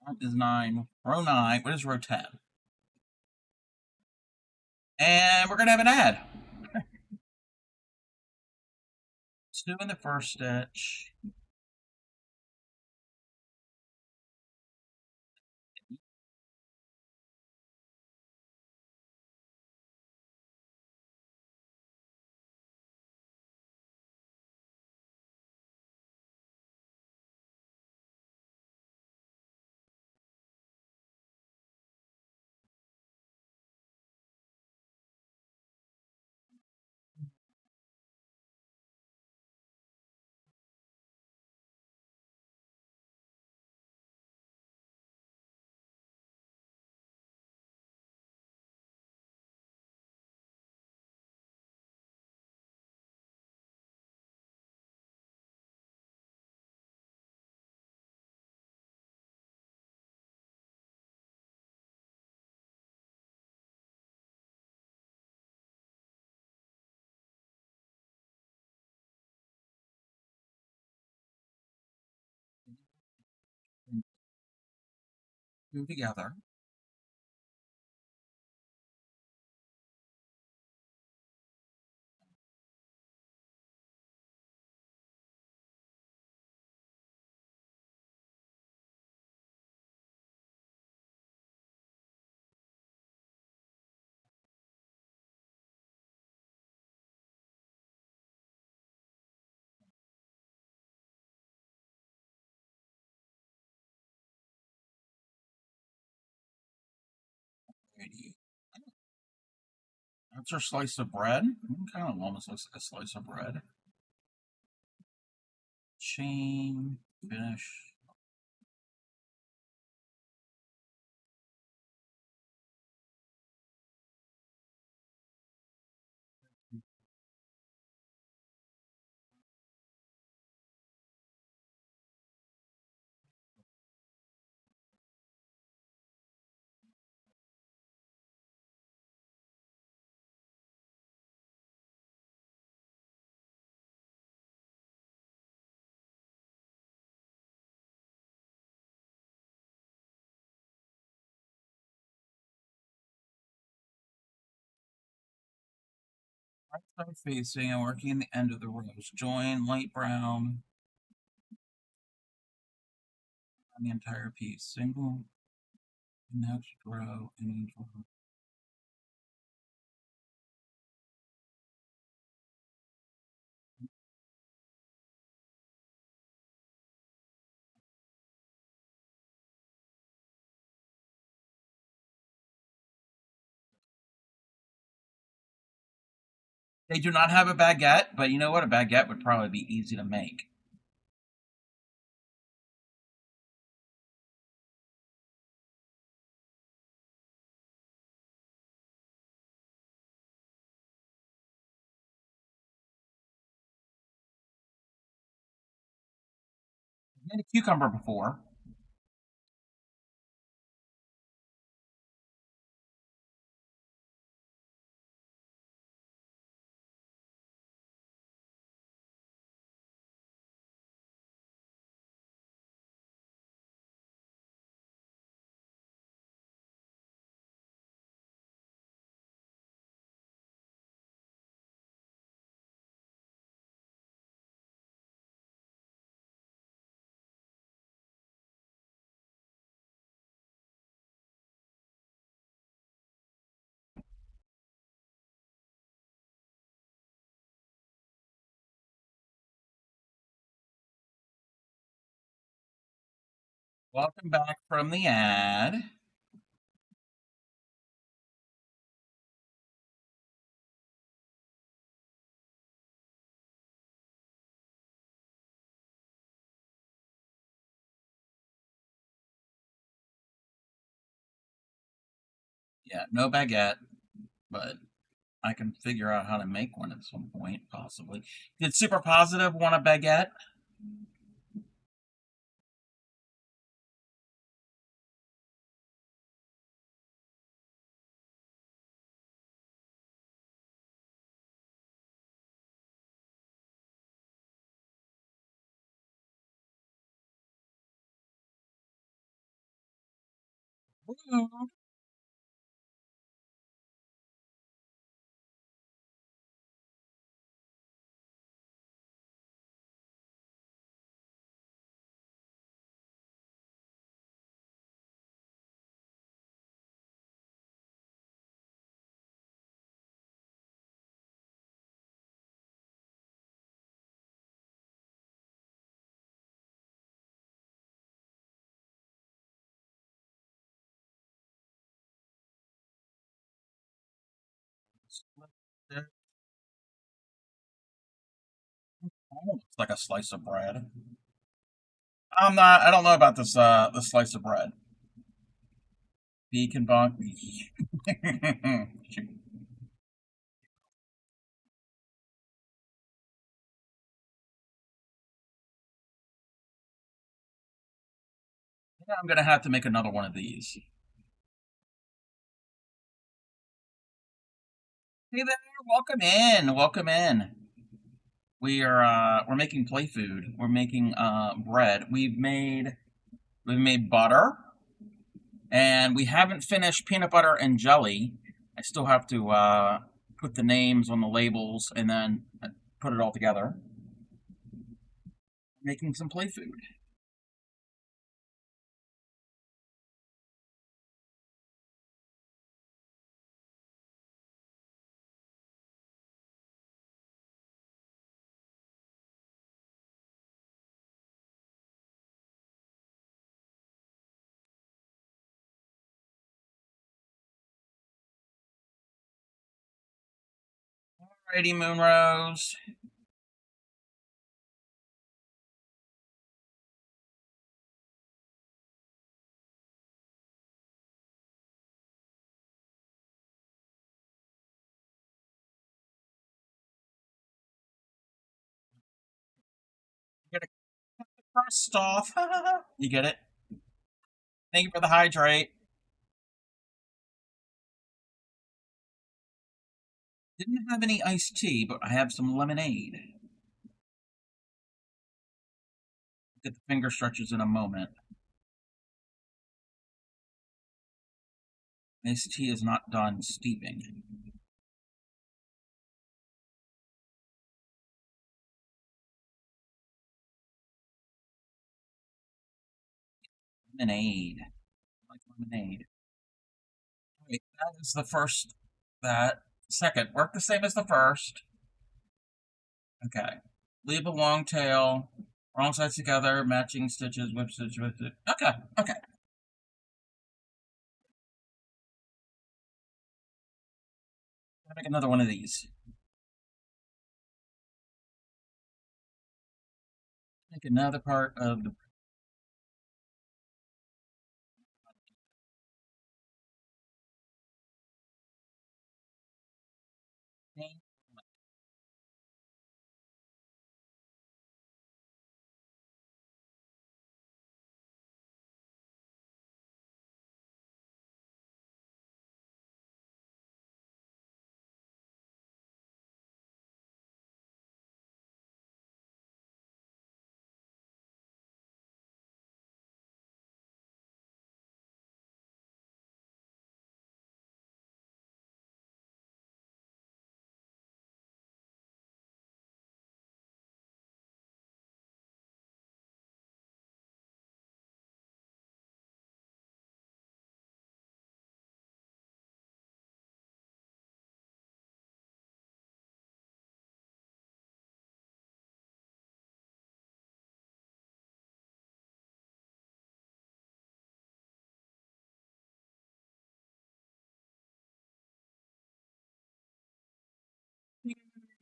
That is 9. Row 9. What is row 10? And we're going to have an ad. 2 in the first stitch. Two together. That's our slice of bread. Kind of almost looks like a slice of bread. Chain, finish. Right side facing and working in the end of the rows. Join light brown on the entire piece. Single, next row, and each row. They do not have a baguette, but you know what? A baguette would probably be easy to make. I made a cucumber before. Welcome back from the ad. Yeah, no baguette, but I can figure out how to make one at some point, possibly. Did Super Positive want a baguette? Rude. Almost like a slice of bread. I don't know about this slice of bread. Beacon bonk. Yeah, I'm gonna have to make another one of these. Hey there, welcome in, welcome in. We're making play food. We're making bread. We've made butter, and we haven't finished peanut butter and jelly. I still have to put the names on the labels and then put it all together. Making some play food. Alrighty, Moonrose. Get a crust off. You get it? Thank you for the hydrate. Didn't have any iced tea, but I have some lemonade. Get the finger stretches in a moment. Iced tea is not done steeping. Lemonade. I like lemonade. Wait, that is the first. That second work the same as the first. Okay. Leave a long tail. Wrong sides together, matching stitches, whip stitch, whip stitch. Okay, okay. I'll make another one of these. Make another part of the.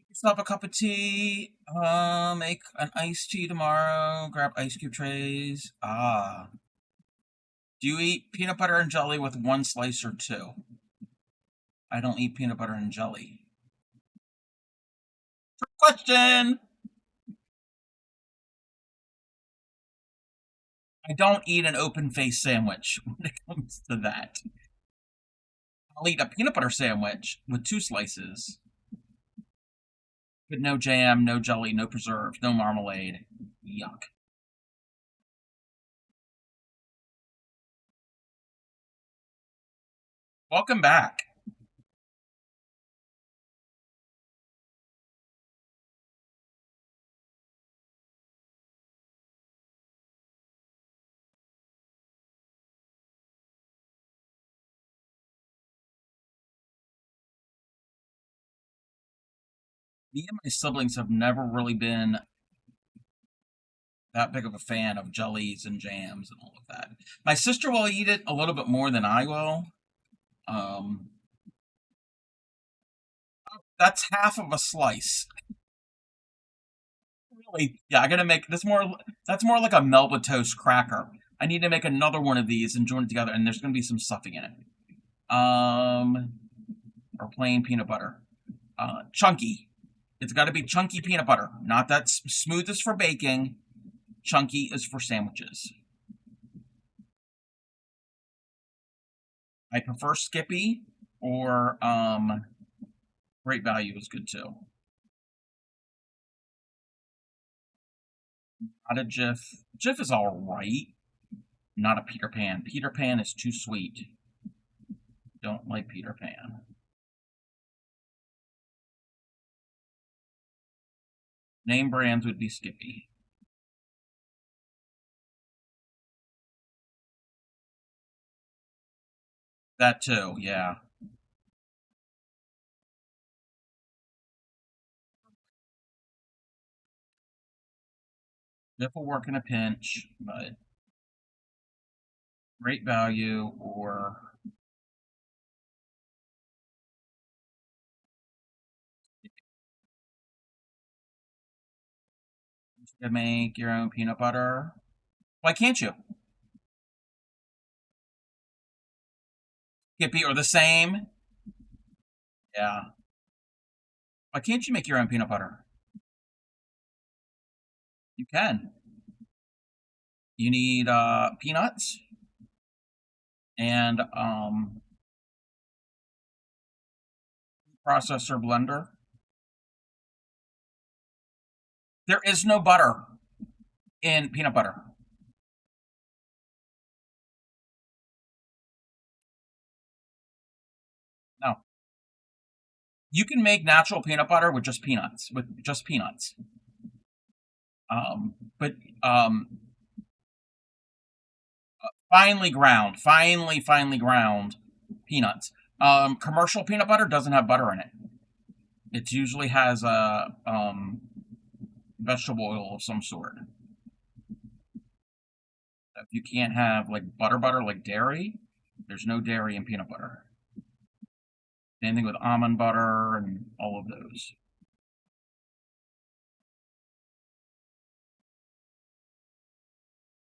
Yourself a cup of tea. Make an iced tea tomorrow. Grab ice cube trays. Ah. Do you eat peanut butter and jelly with one slice or two? I don't eat peanut butter and jelly. Question! I don't eat an open face sandwich when it comes to that. I'll eat a peanut butter sandwich with two slices. But no jam, no jelly, no preserves, no marmalade. Yuck. Welcome back. Me and my siblings have never really been that big of a fan of jellies and jams and all of that. My sister will eat it a little bit more than I will. That's half of a slice. Really? Yeah, I gotta make this more. That's more like a Melba toast cracker. I need to make another one of these and join it together, and there's gonna be some stuffing in it. Or plain peanut butter. Chunky. It's got to be chunky peanut butter. Not that smooth is for baking. Chunky is for sandwiches. I prefer Skippy, or Great Value is good too. Not a Jif. Jif is all right. Not a Peter Pan. Peter Pan is too sweet. Don't like Peter Pan. Name brands would be Skippy. That too, yeah. Jif will work in a pinch, but Great Value or to make your own peanut butter. Why can't you? Skippy or the same? Yeah. Why can't you make your own peanut butter? You can. You need peanuts and processor blender. There is no butter in peanut butter. No. You can make natural peanut butter with just peanuts. But finely ground peanuts. Commercial peanut butter doesn't have butter in it. It usually has a vegetable oil of some sort. If you can't have like butter like dairy, there's no dairy in peanut butter. Same thing with almond butter and all of those.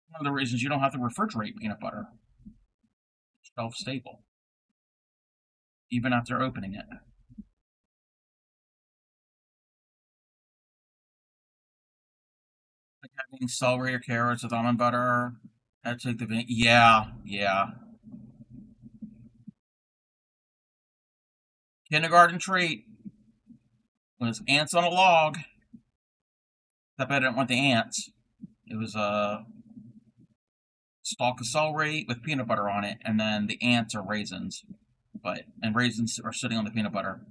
One of the reasons you don't have to refrigerate peanut butter. Shelf stable. Even after opening it. Like having celery or carrots with almond butter. That's like the yeah. Kindergarten treat was ants on a log. Except I didn't want the ants. It was a stalk of celery with peanut butter on it, and then the ants are raisins. And raisins are sitting on the peanut butter.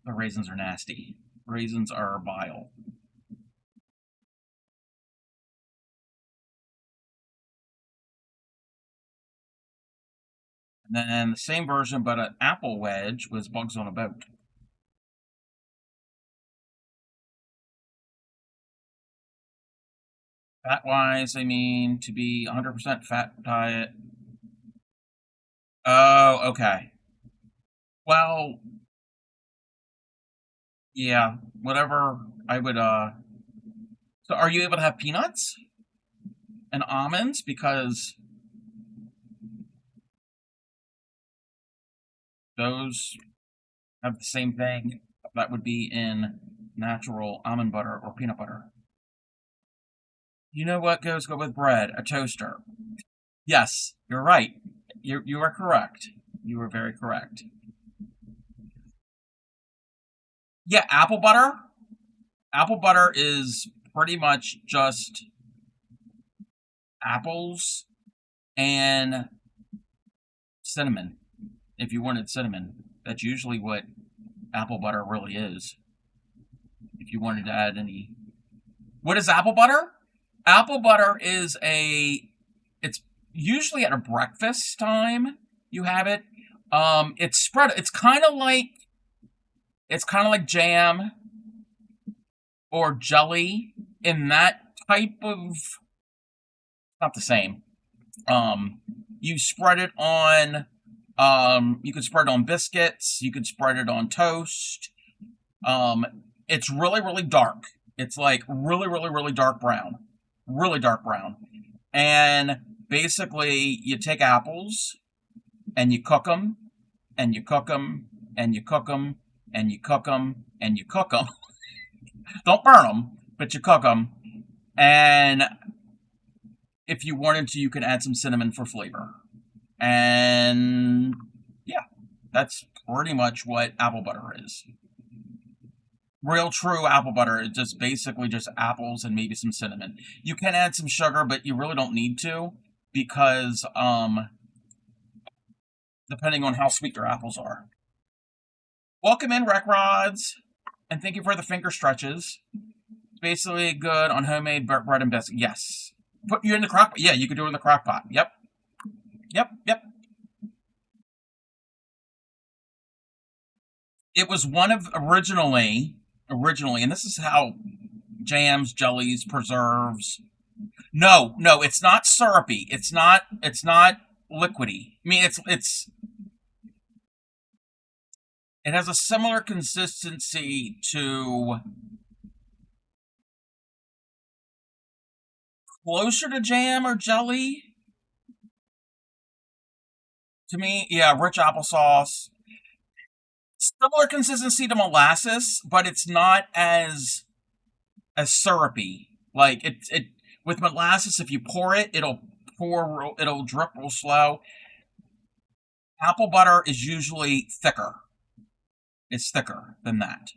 The raisins are nasty. Raisins are vile. And then the same version, but an apple wedge, was Bugs on a Boat. Fat-wise, I mean, to be 100% fat diet. Oh, okay. Well, yeah, whatever I would, So are you able to have peanuts? And almonds? Because those have the same thing that would be in natural almond butter or peanut butter. You know what goes good with bread? A toaster. Yes, you're right. You are correct. You are very correct. Yeah, apple butter. Apple butter is pretty much just apples and cinnamon. if you wanted cinnamon. That's usually what apple butter really is. If you wanted to add any. What is apple butter? Apple butter is it's usually at a breakfast time you have it. It's spread, it's kind of like jam or jelly in that type of, not the same. You spread it on, you could spread it on biscuits, you could spread it on toast. It's really, really dark. It's like really, really, really dark brown. Really dark brown. And basically, you take apples and you cook them, and you cook them, and you cook them, and you cook them, and you cook them. Don't burn them, but you cook them. And if you wanted to, you can add some cinnamon for flavor. And yeah, that's pretty much what apple butter is. Real true apple butter is just basically just apples and maybe some cinnamon. You can add some sugar, but you really don't need to because depending on how sweet your apples are. Welcome in, Rec Rods, and thank you for the finger stretches. It's basically good on homemade bread and biscuit. Yes. Put you in the crock pot. Yeah, you could do it in the crock pot. Yep. Yep. It was one of originally, and this is how jams, jellies, preserves. No, it's not syrupy. It's not liquidy. I mean, it has a similar consistency to closer to jam or jelly. To me, yeah, rich applesauce. Similar consistency to molasses, but it's not as syrupy. Like it with molasses, if you pour it, it'll drip real slow. Apple butter is usually thicker. It's thicker than that.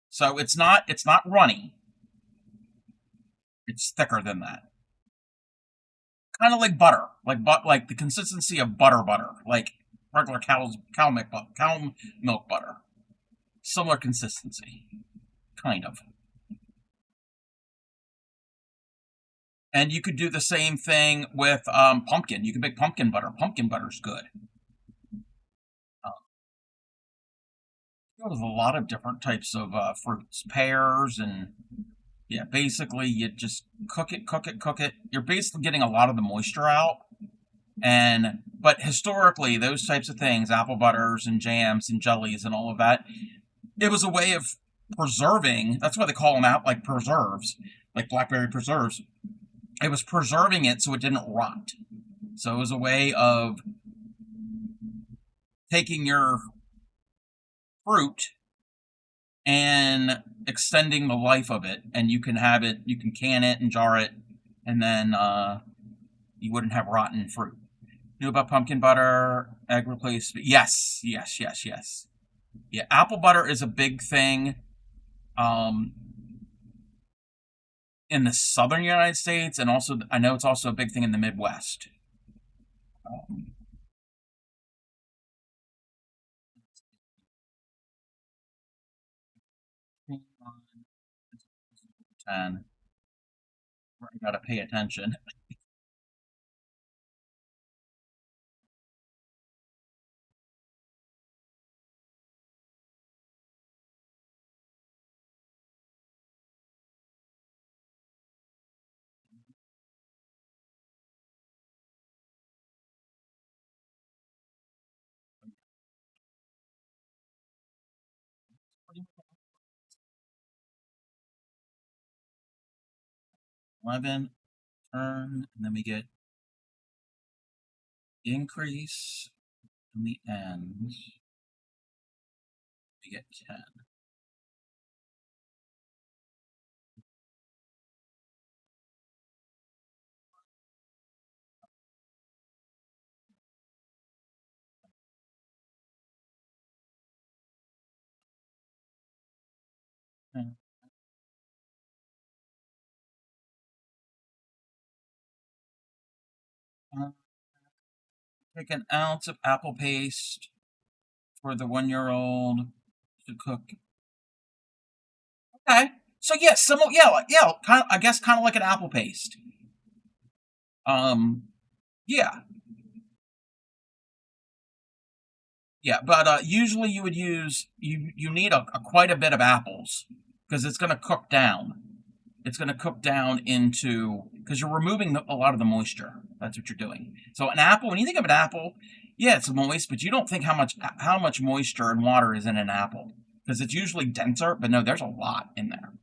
So it's not runny. It's thicker than that. Kind of like butter, like the consistency of butter, like regular cow milk butter. Similar consistency, kind of. And you could do the same thing with pumpkin. You can make pumpkin butter. Pumpkin butter's good. There's a lot of different types of fruits, pears, and yeah, basically you just cook it. You're basically getting a lot of the moisture out. But historically, those types of things, apple butters and jams and jellies and all of that, it was a way of preserving. That's why they call them out like preserves, like blackberry preserves. It was preserving it so it didn't rot. So it was a way of taking your fruit and extending the life of it, and you can have it, you can can it and jar it, and then you wouldn't have rotten fruit. Knew about pumpkin butter, egg replacement? Yes. Yeah, apple butter is a big thing in the southern United States, and also I know it's also a big thing in the Midwest. 10. I gotta pay attention. $11, turn, and then we get increase in the end. We get 10. Take an ounce of apple paste for the 1-year-old to cook. Okay. So yeah, kind of, I guess kind of like an apple paste. Yeah. Yeah, but usually you would use you need a quite a bit of apples because it's going to cook down. It's going to cook down into because you're removing a lot of the moisture. That's what you're doing. So an apple, when you think of an apple, yeah, it's moist, but you don't think how much moisture and water is in an apple because it's usually denser. But no, there's a lot in there.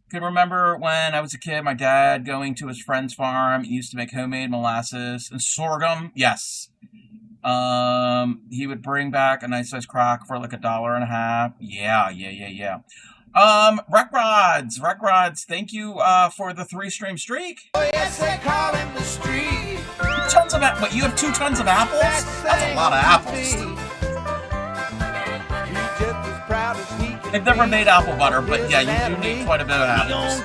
Can remember when I was a kid, my dad going to his friend's farm. He used to make homemade molasses and sorghum. Yes, he would bring back a nice size crock for like $1.50. Yeah. Rec Rods, thank you, for the 3-stream streak. Oh, yes, they call him the street. Tons of but you have 2 tons of apples? That's a lot of apples. I've never made apple butter, but yeah, you do need quite a bit of apples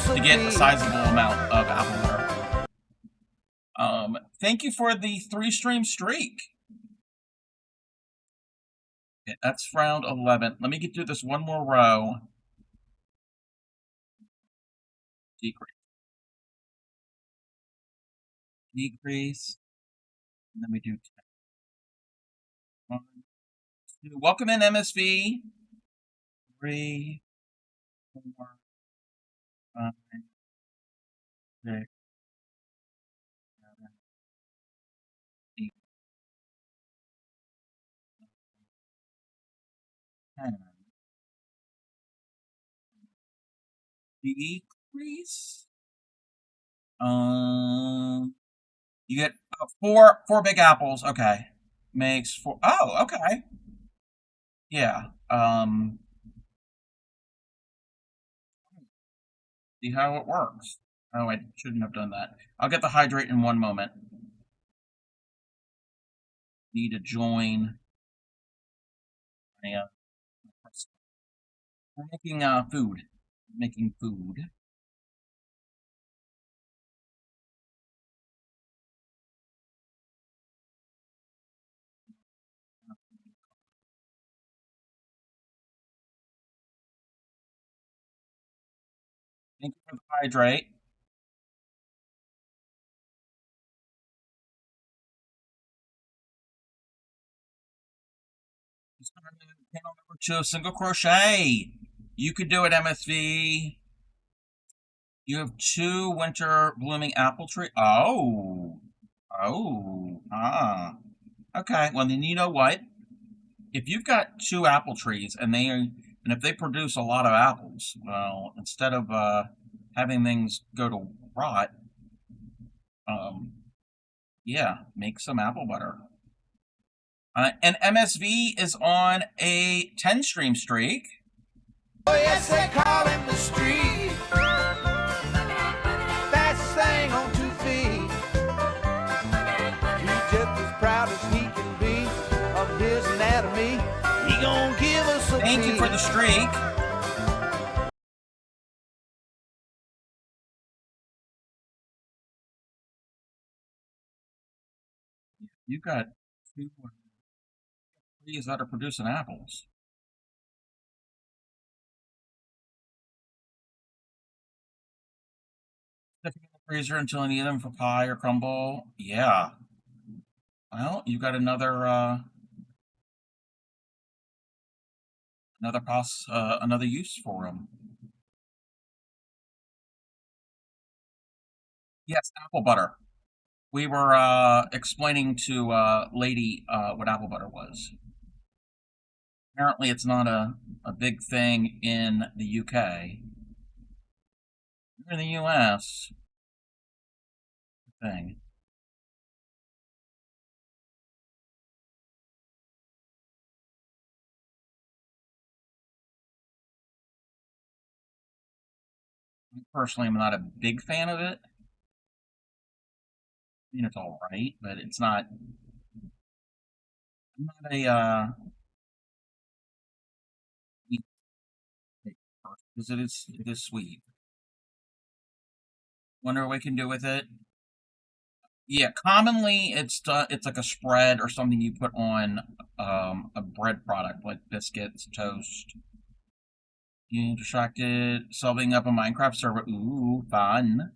to get a sizable amount of apple butter. Thank you for the 3-stream streak. Okay, that's round 11. Let me get through this one more row. Decrease. And then we do 10. 1, 2. Welcome in, MSV. 3, 4, 5, 6, 7, 8, 10. Decrease. You get 4 big apples. Okay, makes 4. Oh, okay. Yeah. See how it works. Oh, I shouldn't have done that. I'll get the hydrate in one moment. Need to join. Yeah. We're making food. Making food. Thank you for the hydrate. Panel number 2, single crochet. You could do it, MSV. You have 2 winter blooming apple tree. Oh. Okay. Well, then you know what? If you've got 2 apple trees and if they produce a lot of apples, well, instead of having things go to rot, yeah, make some apple butter. And MSV is on a 10-stream streak. Oh, yes, they call him the street. Fastest thing on 2 feet. He's just as proud as he can be of his anatomy. He gonna give us a Thank you for the streak. You got 2 trees that are producing apples. Sticking in the freezer until I need them for pie or crumble. Yeah. Well, you got another use for them. Yes, apple butter. We were explaining to Lady what apple butter was. Apparently, it's not a big thing in the UK. In the US, thing. Personally, I'm not a big fan of it. I mean, it's all right, but it's not. I'm not a because it is sweet. Wonder what we can do with it. Yeah, commonly it's like a spread or something you put on a bread product like biscuits, toast. Getting distracted, solving up a Minecraft server. Ooh, fun.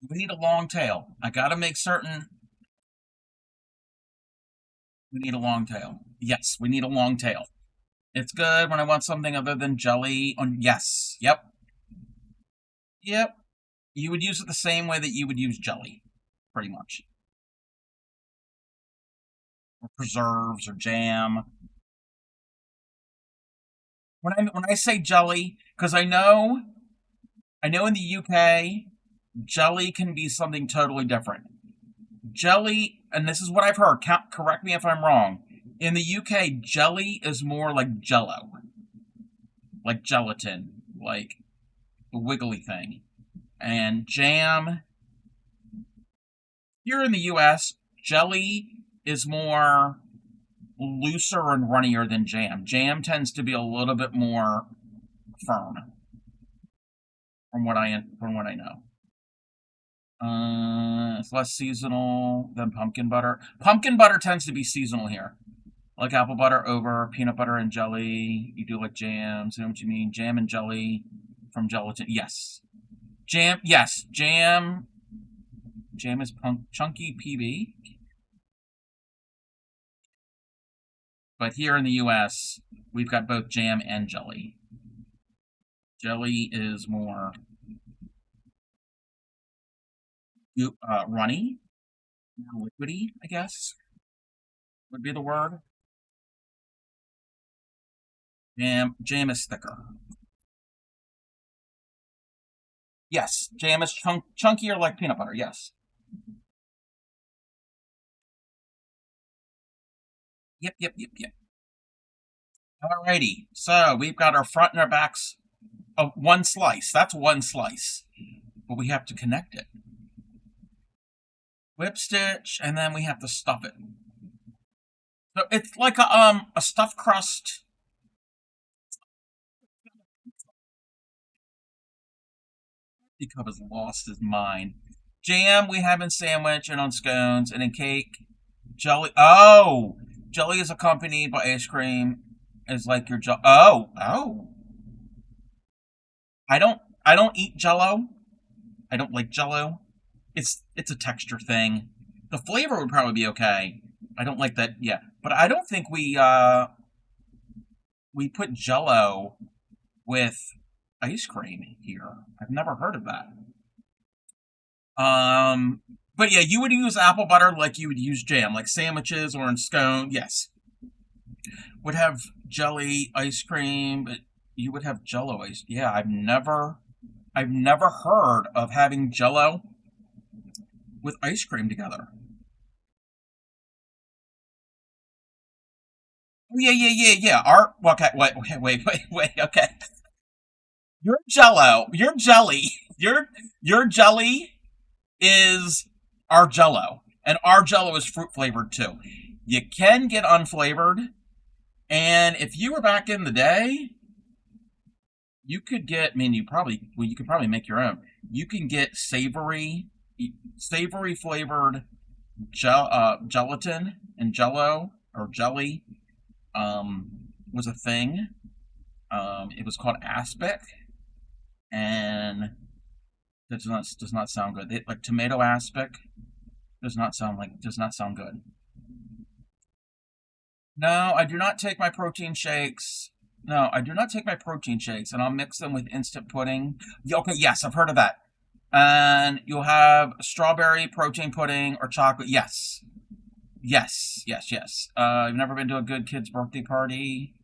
We need a long tail. I gotta make certain we need a long tail. Yes, we need a long tail. It's good when I want something other than jelly. On yes, yep, yep. You would use it the same way that you would use jelly, pretty much, or preserves or jam. When I say jelly, because I know in the UK, jelly can be something totally different. Jelly, and this is what I've heard. Correct me if I'm wrong. In the UK, jelly is more like Jello, like gelatin, like the wiggly thing. And jam, here in the US, jelly is more looser and runnier than jam. Jam tends to be a little bit more firm, from what I know. It's less seasonal than pumpkin butter. Pumpkin butter tends to be seasonal here. Like apple butter over peanut butter and jelly. You do like jams. You know what you mean? Jam and jelly from gelatin. Yes. Jam. Yes. Jam. Jam is chunky PB. But here in the U.S., we've got both jam and jelly. Jelly is more runny, more liquidy, I guess would be the word. Jam is thicker. Yes, jam is chunkier like peanut butter. Yes. Yep, yep, yep, yep. Alrighty, so we've got our front and our backs of one slice. That's one slice, but we have to connect it. Whip stitch, and then we have to stuff it. So it's like a stuffed crust. Teacup has lost his mind. Jam we have in sandwich and on scones and in cake. Jelly. Oh, jelly is accompanied by ice cream. Is like your jello. Oh. I don't eat Jello. I don't like Jello. It's a texture thing. The flavor would probably be okay. I don't like that. Yeah, but I don't think we put Jello with ice cream here. I've never heard of that. But yeah, you would use apple butter like you would use jam, like sandwiches or in scone. Yes, would have jelly ice cream, but you would have Jello ice. Yeah, I've never heard of having Jello with ice cream together. Oh, yeah, yeah, yeah, yeah. Okay, wait. Okay, your Jello, your jelly, your jelly is our Jello, and our Jello is fruit flavored too. You can get unflavored, and if you were back in the day, you could get. I mean, you could probably make your own. You can get savory flavored gelatin and Jello or jelly. Was a thing. It was called aspic, and that does not sound good. Like tomato aspic does not sound good. No, I do not take my protein shakes. No, I do not take my protein shakes, and I'll mix them with instant pudding. Yeah, okay, yes, I've heard of that. And you'll have strawberry protein pudding or chocolate. Yes, yes. I've never been to a good kid's birthday party.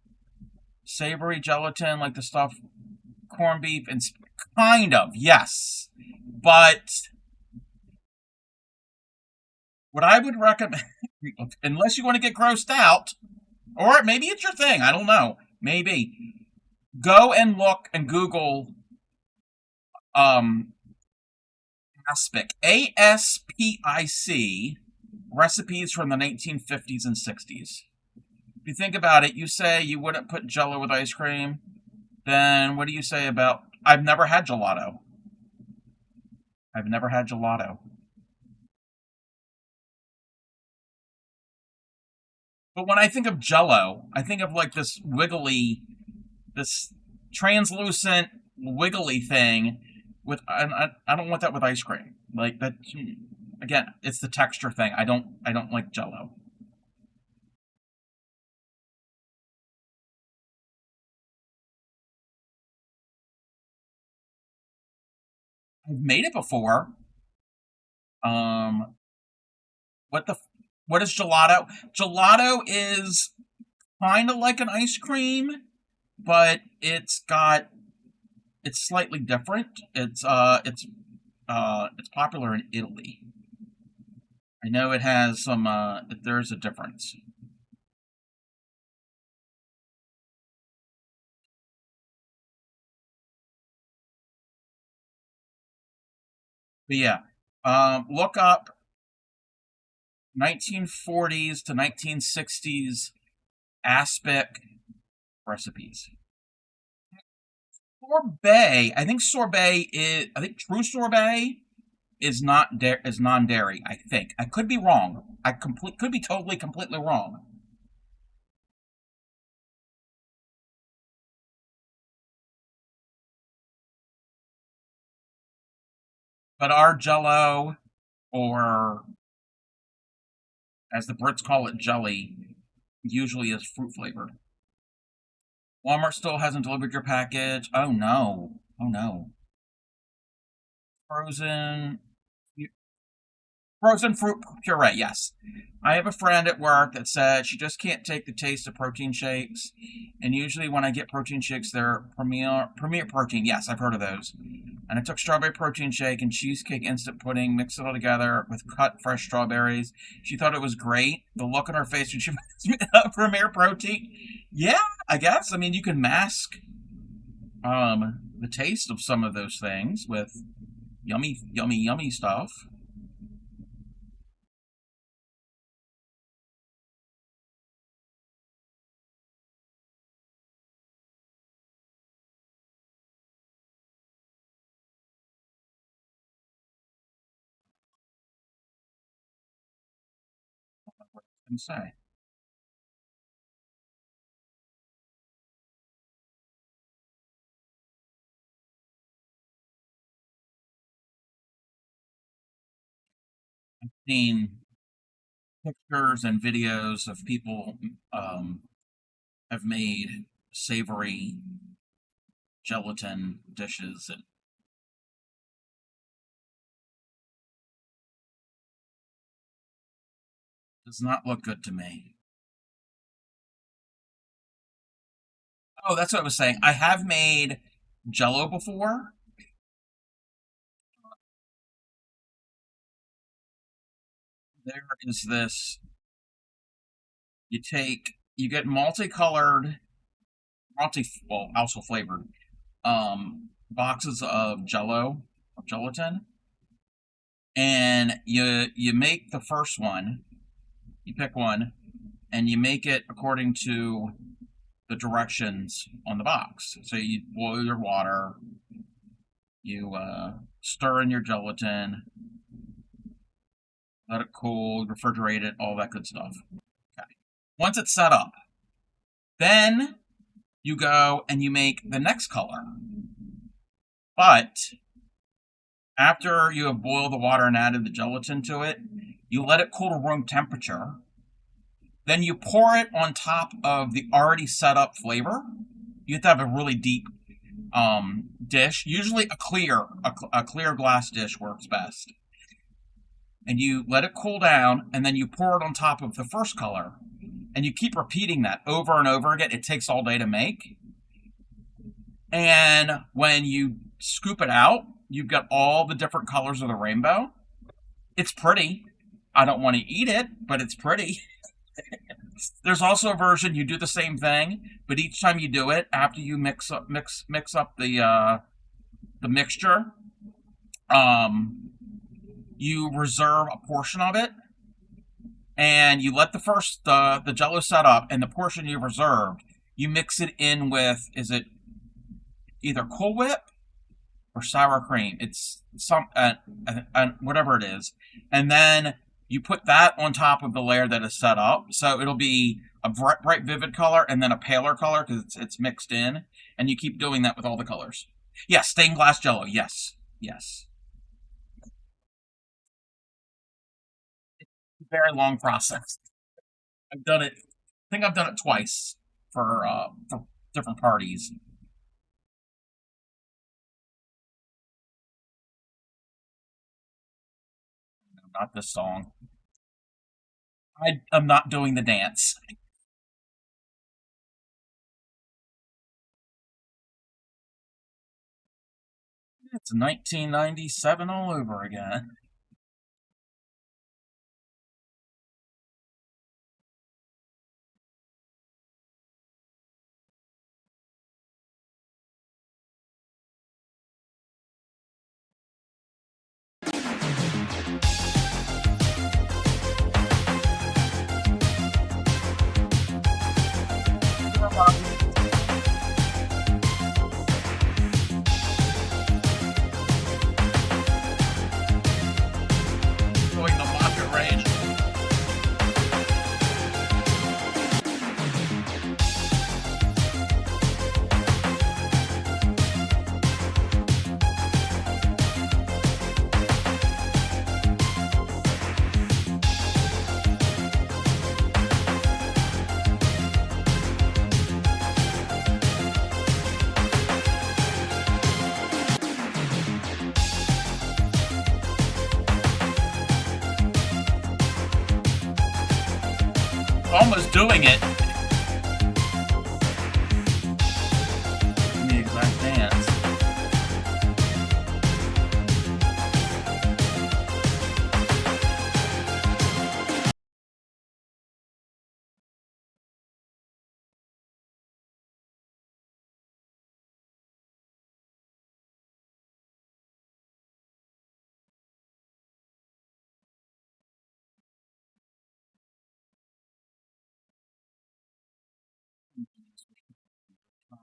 Savory gelatin, like the stuff corned beef and kind of yes, but what I would recommend, unless you want to get grossed out, Or maybe it's your thing. I don't know. Maybe. Go and look and Google aspic. ASPIC recipes from the 1950s and 60s. If you think about it, you say you wouldn't put Jello with ice cream. Then what do you say about? I've never had gelato. I've never had gelato. But when I think of Jello, I think of like this wiggly, this translucent, wiggly thing. With I don't want that with ice cream. Like that. Again, it's the texture thing. I don't like Jello. I've made it before. Um, what the what is gelato? Gelato is kind of like an ice cream, but it's slightly different. It's popular in Italy. I know it has some. There's a difference. But yeah, look up 1940s to 1960s aspic recipes. Sorbet, I think sorbet is. I think true sorbet is not is non-dairy. I think I could be wrong. Could be totally completely wrong. But our Jello, or as the Brits call it, jelly, usually is fruit flavored. Walmart still hasn't delivered your package. Oh no. Oh no. Frozen. Frozen fruit puree, yes. I have a friend at work that said she just can't take the taste of protein shakes. And usually when I get protein shakes, they're Premier Protein. Yes, I've heard of those. And I took strawberry protein shake and cheesecake instant pudding, mixed it all together with cut fresh strawberries. She thought it was great. The look on her face when she Premier Protein. Yeah, I guess. I mean, you can mask the taste of some of those things with yummy, yummy, yummy stuff. And say. I've seen pictures and videos of people have made savory gelatin dishes. It does not look good to me. Oh, that's what I was saying. I have made Jello before. There is this. You get multicolored, well, also flavored, boxes of Jello, of gelatin, and you make the first one. You pick one, and you make it according to the directions on the box. So you boil your water, you stir in your gelatin, let it cool, refrigerate it, all that good stuff. Okay. Once it's set up, then you go and you make the next color. But after you have boiled the water and added the gelatin to it, you let it cool to room temperature. Then you pour it on top of the already set up flavor. You have to have a really deep dish. Usually a clear glass dish works best. And you let it cool down, and then you pour it on top of the first color. And you keep repeating that over and over again. It takes all day to make. And when you scoop it out, you've got all the different colors of the rainbow. It's pretty. I don't want to eat it, but it's pretty. There's also a version you do the same thing, but each time you do it, after you mix up the mixture, you reserve a portion of it, and you let the Jello set up, and the portion you've reserved, you mix it in with, is it either Cool Whip or sour cream? It's whatever it is, and then you put that on top of the layer that is set up, so it'll be a bright vivid color and then a paler color because it's mixed in, and you keep doing that with all the colors. Yes, stained glass Jello. Yes, yes. Very long process. I've done it. I think I've done it twice for different parties. No, not this song. I'm not doing the dance. It's 1997 all over again. Doing the market rate. Almost doing it. The exact dance.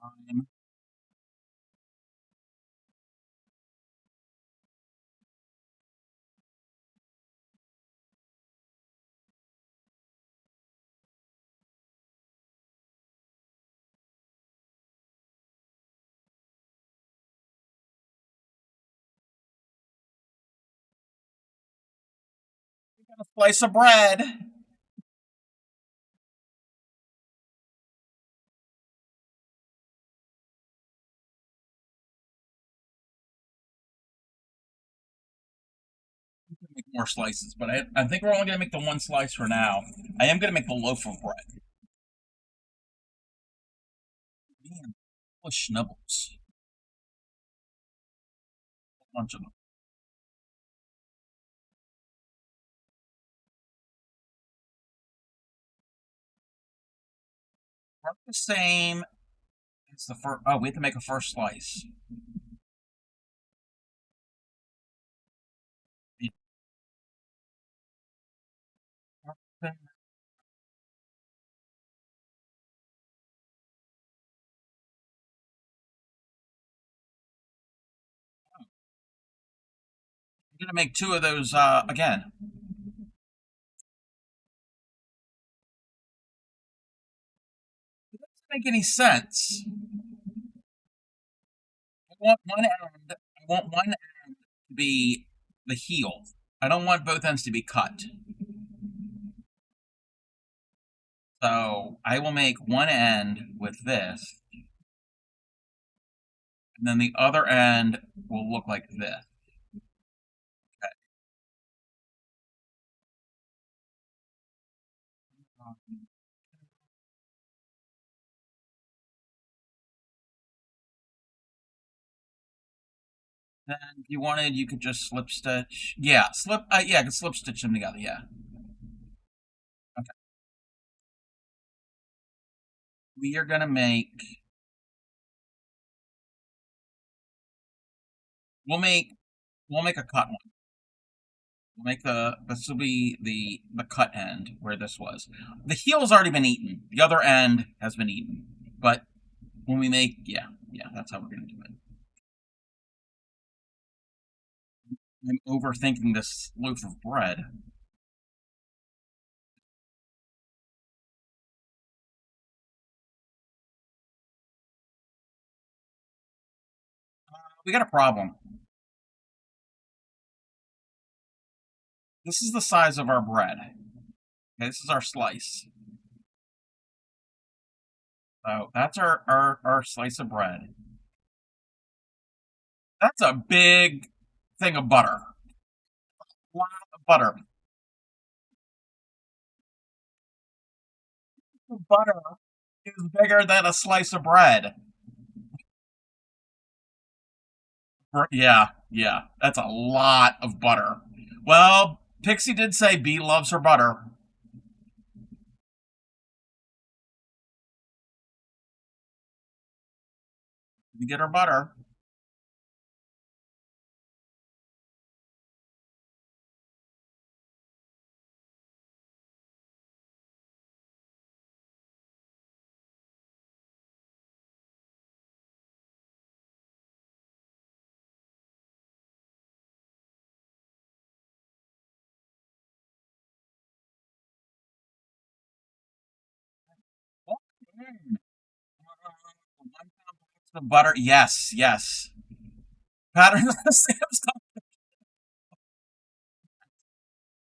Time. A slice of bread. Make more slices, but I think we're only going to make the one slice for now. I am going to make the loaf of bread. Man, full of schnubbles. A bunch of them. Work the same as the first. Oh, we have to make a first slice. I'm going to make two of those again. It doesn't make any sense. I want one end. I want one end to be the heel. I don't want both ends to be cut. So I will make one end with this, and then the other end will look like this. Okay. Then if you wanted, you could just slip stitch. Yeah, I could slip stitch them together. Yeah. Okay. We are gonna make. We'll make a cut one. We'll make this will be the cut end where this was. The heel has already been eaten. The other end has been eaten. But when we make, yeah, that's how we're gonna do it. I'm overthinking this loaf of bread. We got a problem. This is the size of our bread. Okay, this is our slice. So that's our slice of bread. That's a big thing of butter. A lot of butter. Butter is bigger than a slice of bread. Yeah, that's a lot of butter. Well, Pixie did say B loves her butter. We get her butter. The butter, yes. Pattern Sam's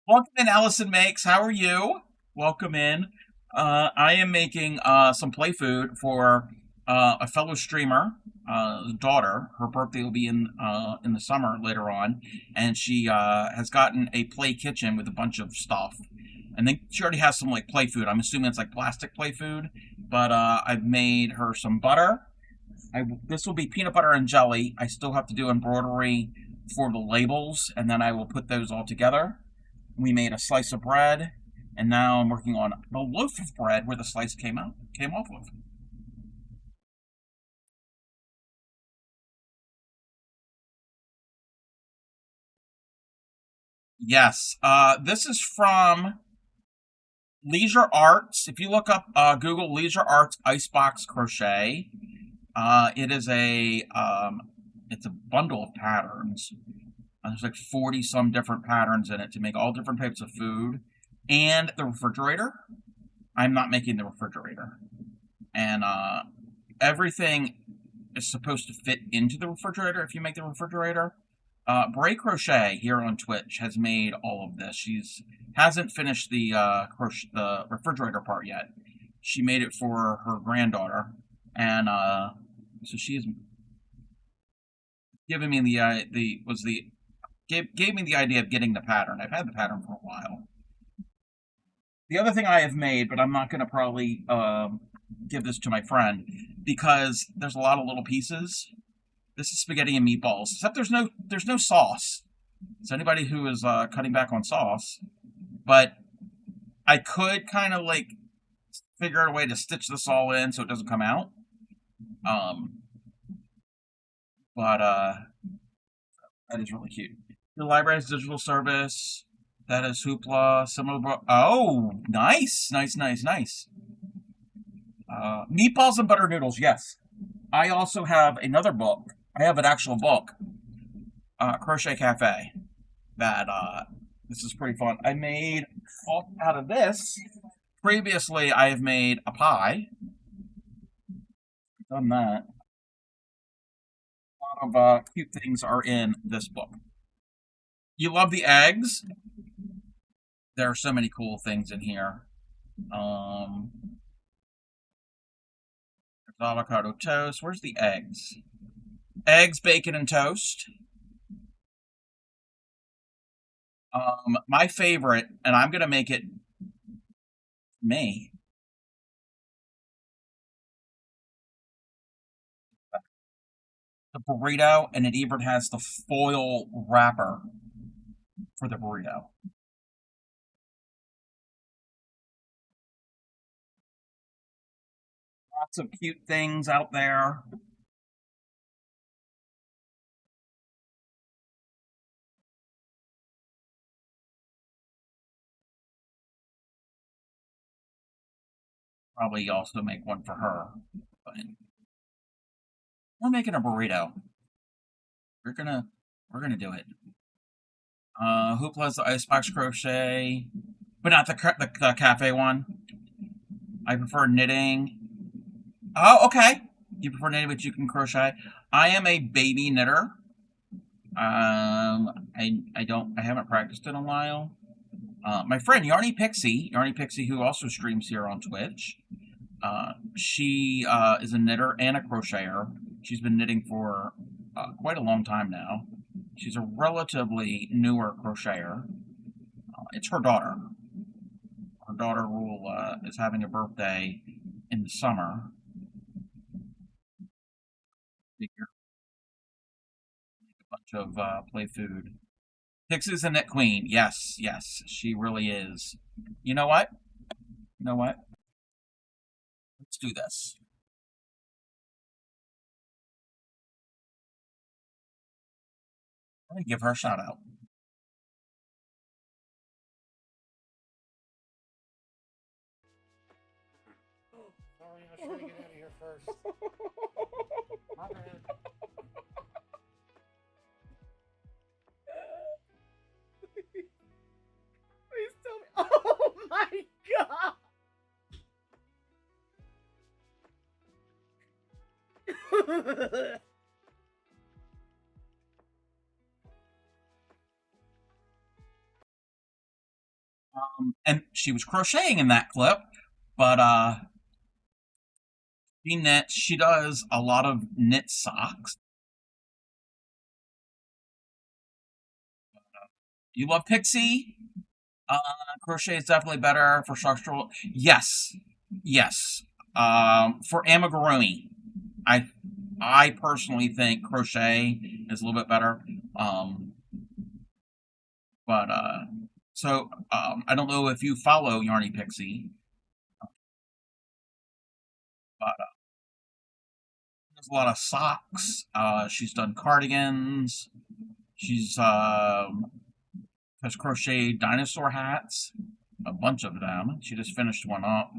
Welcome in, Allison Makes. How are you? Welcome in. I am making some play food for a fellow streamer, daughter. Her birthday will be in the summer later on, and she has gotten a play kitchen with a bunch of stuff. And then she already has some like play food. I'm assuming it's like plastic play food, but I've made her some butter. This will be peanut butter and jelly. I still have to do embroidery for the labels, and then I will put those all together. We made a slice of bread, and now I'm working on the loaf of bread where the slice came off of. Yes, this is from Leisure Arts. If you look up Google Leisure Arts Icebox Crochet, it is it's a bundle of patterns. There's like 40 some different patterns in it to make all different types of food, and the refrigerator. I'm not making the refrigerator, and everything is supposed to fit into the refrigerator if you make the refrigerator. Bray Crochet here on Twitch has made all of this. She's hasn't finished the refrigerator part yet. She made it for her granddaughter, and so she's given me gave me the idea of getting the pattern. I've had the pattern for a while. The other thing I have made, but I'm not going to probably give this to my friend because there's a lot of little pieces. This is spaghetti and meatballs, except there's no sauce. It's anybody who is cutting back on sauce, but I could kind of like figure out a way to stitch this all in so it doesn't come out. Um, but that is really cute. The library's digital service. That is Hoopla. Similar. Oh, nice. Meatballs and butter noodles. Yes. I also have another book. I have an actual book. Crochet Cafe. That this is pretty fun. I made out of this. Previously, I have made a pie. Done that. A lot of cute things are in this book. You love the eggs? There are so many cool things in here. There's avocado toast. Where's the eggs? Eggs, bacon, and toast. My favorite, and I'm gonna make it me. The burrito, and it even has the foil wrapper for the burrito. Lots of cute things out there. Probably also make one for her. But we're making a burrito. We're gonna do it. Hoopla's the icebox crochet, but not the cafe one. I prefer knitting. Oh, okay. You prefer knitting, but you can crochet. I am a baby knitter. I haven't practiced in a while. My friend Yarny Pixie, who also streams here on Twitch. She is a knitter and a crocheter. She's been knitting for quite a long time now. She's a relatively newer crocheter. It's her daughter. Her daughter is having a birthday in the summer. Figure. A bunch of play food. Pixie's a knit queen. Yes, yes, she really is. You know what? You know what? Let's do this. Let me give her a shout out. Sorry, I was trying to get out of here first. My bad. Please tell me. Oh my god! And she was crocheting in that clip, but she does a lot of knit socks. You love Pixie? Crochet is definitely better for structural. Yes, yes. For amigurumi, I personally think crochet is a little bit better. But I don't know if you follow Yarny Pixie, but there's a lot of socks. She's done cardigans. She's has crocheted dinosaur hats, a bunch of them. She just finished one up.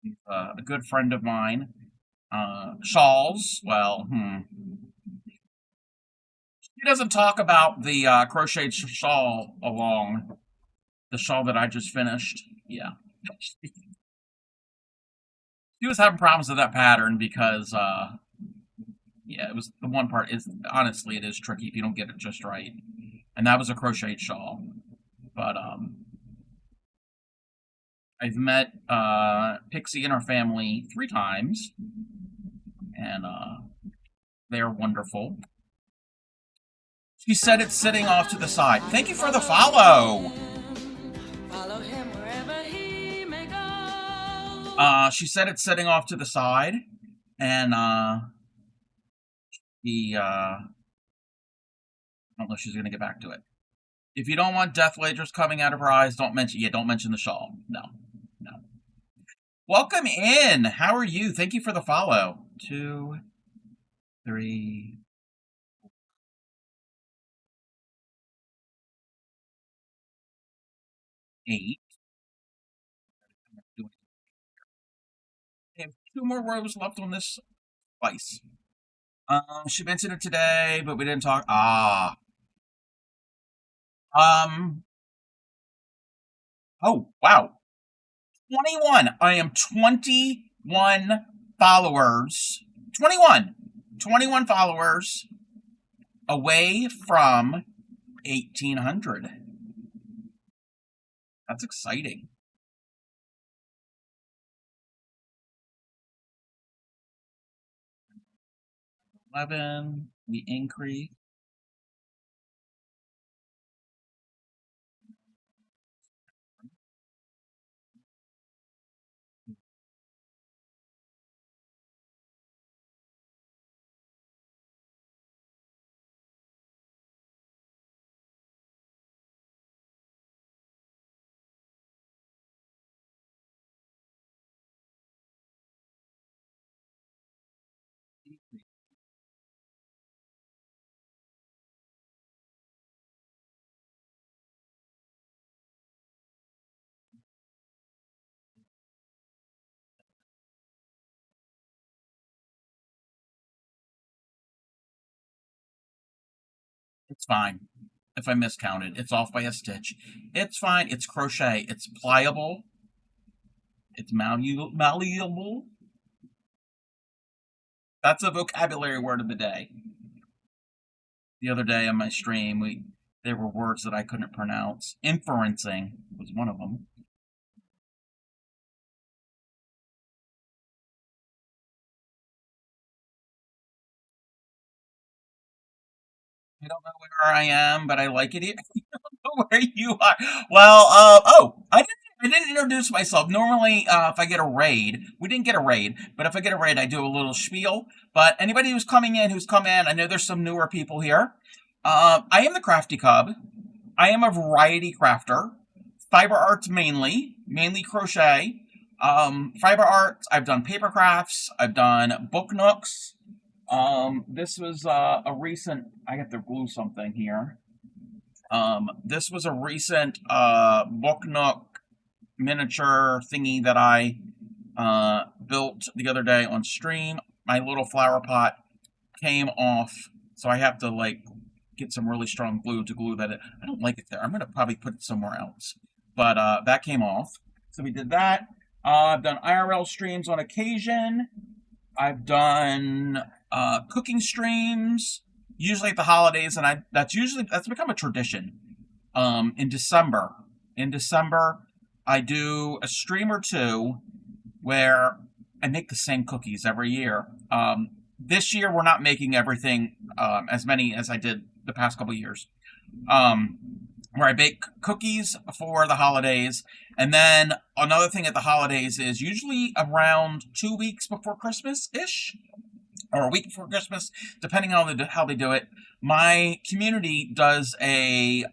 She's a good friend of mine. Shawls, well, She doesn't talk about the crocheted shawl along the shawl that I just finished. Yeah. She was having problems with that pattern because, yeah, it was the one part is honestly it is tricky if you don't get it just right, and that was a crocheted shawl. But I've met Pixie and her family 3 times, and they're wonderful. She said it's sitting off to the side. Thank you for the follow. She said it's sitting off to the side, and I don't know if she's gonna get back to it. If you don't want death lasers coming out of her eyes, don't mention the shawl. No. Welcome in. How are you? Thank you for the follow. 2, 3. 8. I have 2 more rows left on this slice. She mentioned it today, but we didn't talk. Oh, wow. 21. I am 21 followers. 21 followers away from 1,800. That's exciting. 11. We increase. It's fine. If I miscounted, it's off by a stitch. It's fine. It's crochet. It's pliable. It's malleable. That's a vocabulary word of the day. The other day on my stream, there were words that I couldn't pronounce. Inferencing was one of them. I don't know where I am, but I like it here. I don't know where you are. Well, I didn't introduce myself. Normally, if I get a raid, we didn't get a raid, but if I get a raid, I do a little spiel. But anybody who's coming in, who's come in, I know there's some newer people here. I am the Crafty Cub. I am a variety crafter. Fiber arts mainly crochet. Fiber arts, I've done paper crafts, I've done book nooks. This was a recent, I have to glue something here. This was a recent book nook miniature thingy that I built the other day on stream. My little flower pot came off, so I have to like get some really strong glue to glue that. I don't like it there. I'm gonna probably put it somewhere else. But that came off, so we did that. I've done IRL streams on occasion. I've done cooking streams, usually at the holidays, and that's become a tradition. In December, I do a stream or two where I make the same cookies every year. This year, we're not making everything as many as I did the past couple years. Where I bake cookies for the holidays, and then another thing at the holidays is usually around 2 weeks before Christmas-ish, or a week before Christmas, depending on how they do it. My community does a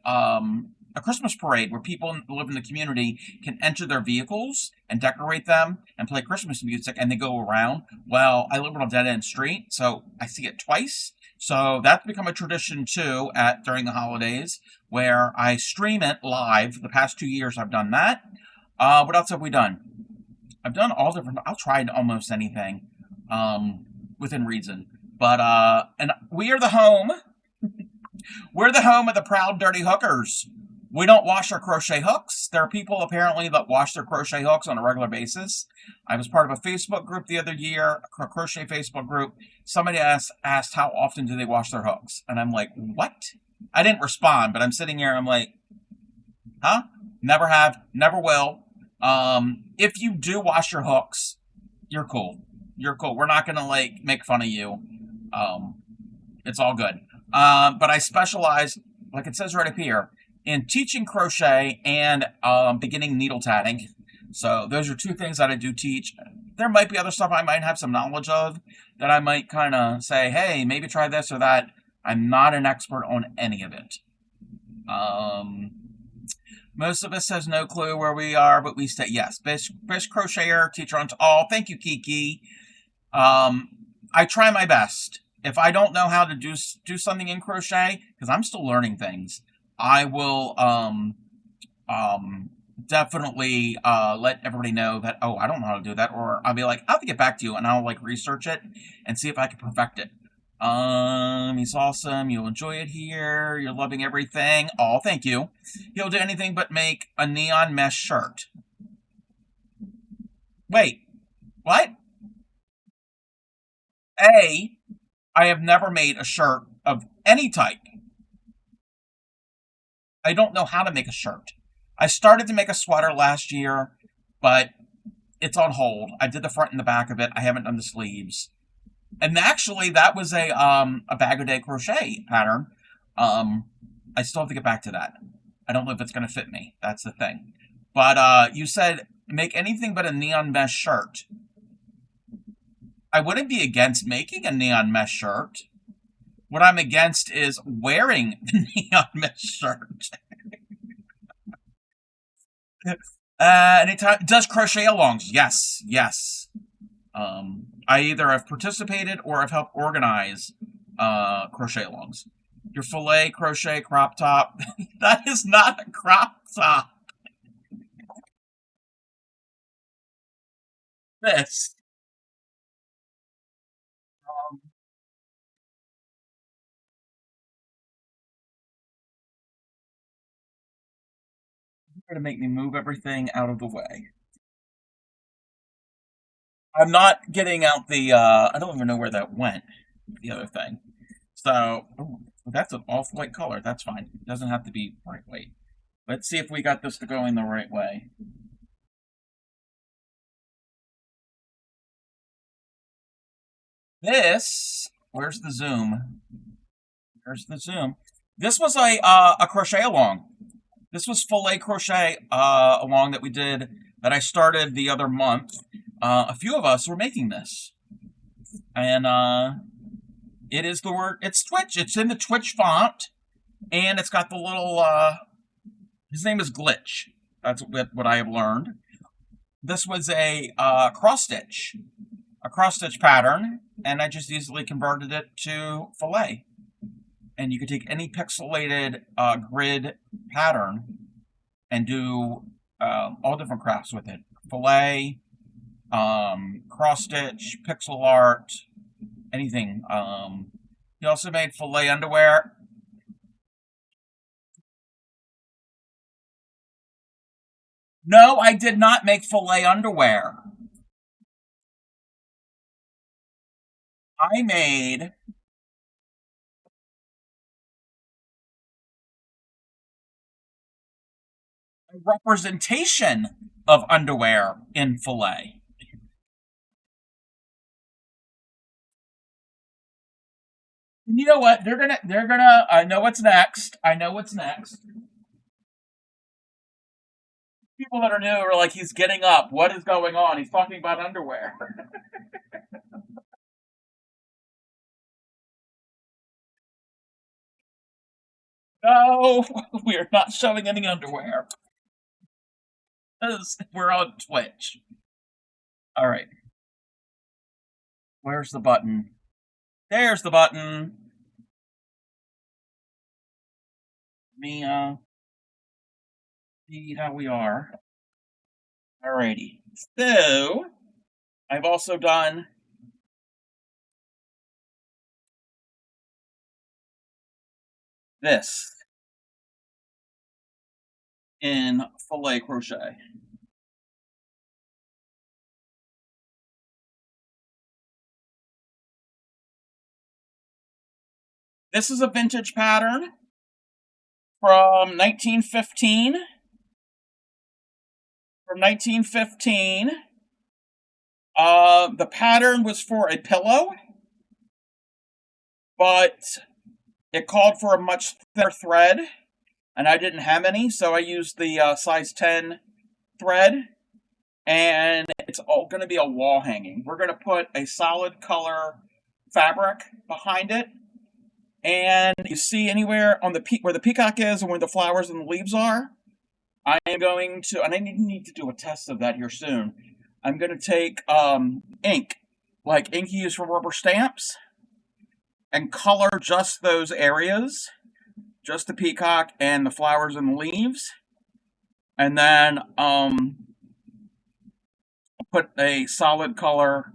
Christmas parade where people who live in the community can enter their vehicles and decorate them and play Christmas music, and they go around. Well, I live on a dead-end street, so I see it twice. So that's become a tradition too during the holidays, where I stream it live. The past 2 years I've done that. What else have we done? I've done all different. I'll try almost anything, within reason. But and we are the home. We're the home of the proud dirty hookers. We don't wash our crochet hooks. There are people apparently that wash their crochet hooks on a regular basis. I was part of a Facebook group the other year, a crochet Facebook group. Somebody asked how often do they wash their hooks? And I'm like, what? I didn't respond, but I'm sitting here and I'm like, huh? Never have, never will. If you do wash your hooks, you're cool. You're cool. We're not going to like make fun of you. It's all good. But I specialize, like it says right up here, in teaching crochet and beginning needle tatting. So those are two things that I do teach. There might be other stuff I might have some knowledge of that I might kind of say, hey, maybe try this or that. I'm not an expert on any of it. Most of us has no clue where we are, but we stay. Yes, best crocheter, teacher on all. Thank you, Kiki. I try my best. If I don't know how to do something in crochet, because I'm still learning things, I will definitely let everybody know that, oh, I don't know how to do that, or I'll be like, I'll have to get back to you, and I'll like research it and see if I can perfect it. He's awesome. You'll enjoy it here. You're loving everything. Oh, thank you. He'll do anything but make a neon mesh shirt. Wait, what? I have never made a shirt of any type. I don't know how to make a shirt. I started to make a sweater last year, but it's on hold. I did the front and the back of it. I haven't done the sleeves. And actually, that was a bag o' day crochet pattern. I still have to get back to that. I don't know if it's going to fit me. That's the thing. But you said make anything but a neon mesh shirt. I wouldn't be against making a neon mesh shirt. What I'm against is wearing a neon mesh shirt. Anytime does crochet alongs? Yes. I either have participated or have helped organize crochet alongs. Your filet crochet crop top. That is not a crop top. This. Trying to make me move everything out of the way. I'm not getting out the, I don't even know where that went, the other thing. So, ooh, that's an off-white color. That's fine. It doesn't have to be bright white. Let's see if we got this to go in the right way. This, where's the zoom? Where's the zoom? This was a crochet along. This was filet crochet along that we did, that I started the other month. A few of us were making this. And it is the word, it's Twitch. It's in the Twitch font. And it's got the little, his name is Glitch. That's what I have learned. This was a cross stitch pattern, and I just easily converted it to filet. And you could take any pixelated grid pattern and do all different crafts with it. Filet, cross stitch, pixel art, anything. He also made filet underwear. No, I did not make filet underwear. I made a representation of underwear in filet. And you know what? They're gonna, I know what's next. People that are new are like, he's getting up. What is going on? He's talking about underwear. No, we are not showing any underwear. Because we're on Twitch. Alright. Where's the button? There's the button. See how we are. Alrighty. So, I've also done this in filet crochet. This is a vintage pattern from 1915. The pattern was for a pillow, but it called for a much thinner thread, and I didn't have any, so I used the size 10 thread, and it's all going to be a wall hanging. We're going to put a solid color fabric behind it, and you see anywhere on the where the peacock is and where the flowers and the leaves are, I am going to, and I need to do a test of that here soon. I'm going to take ink, like ink you use for rubber stamps, and color just those areas, just the peacock and the flowers and the leaves, and then put a solid color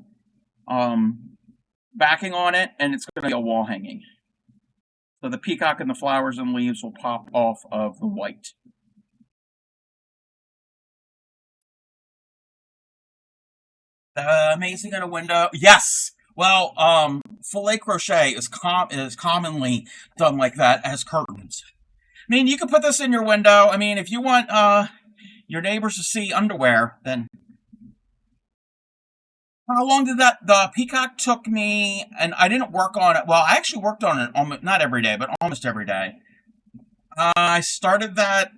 backing on it, and it's going to be a wall hanging. So the peacock and the flowers and leaves will pop off of the white. Amazing in a window. Yes. Well, filet crochet is commonly done like that as curtains. I mean, you could put this in your window. I mean, if you want your neighbors to see underwear, then how long did the peacock took me, and I didn't work on it. Well, I actually worked on it almost, not every day, but almost every day. I started that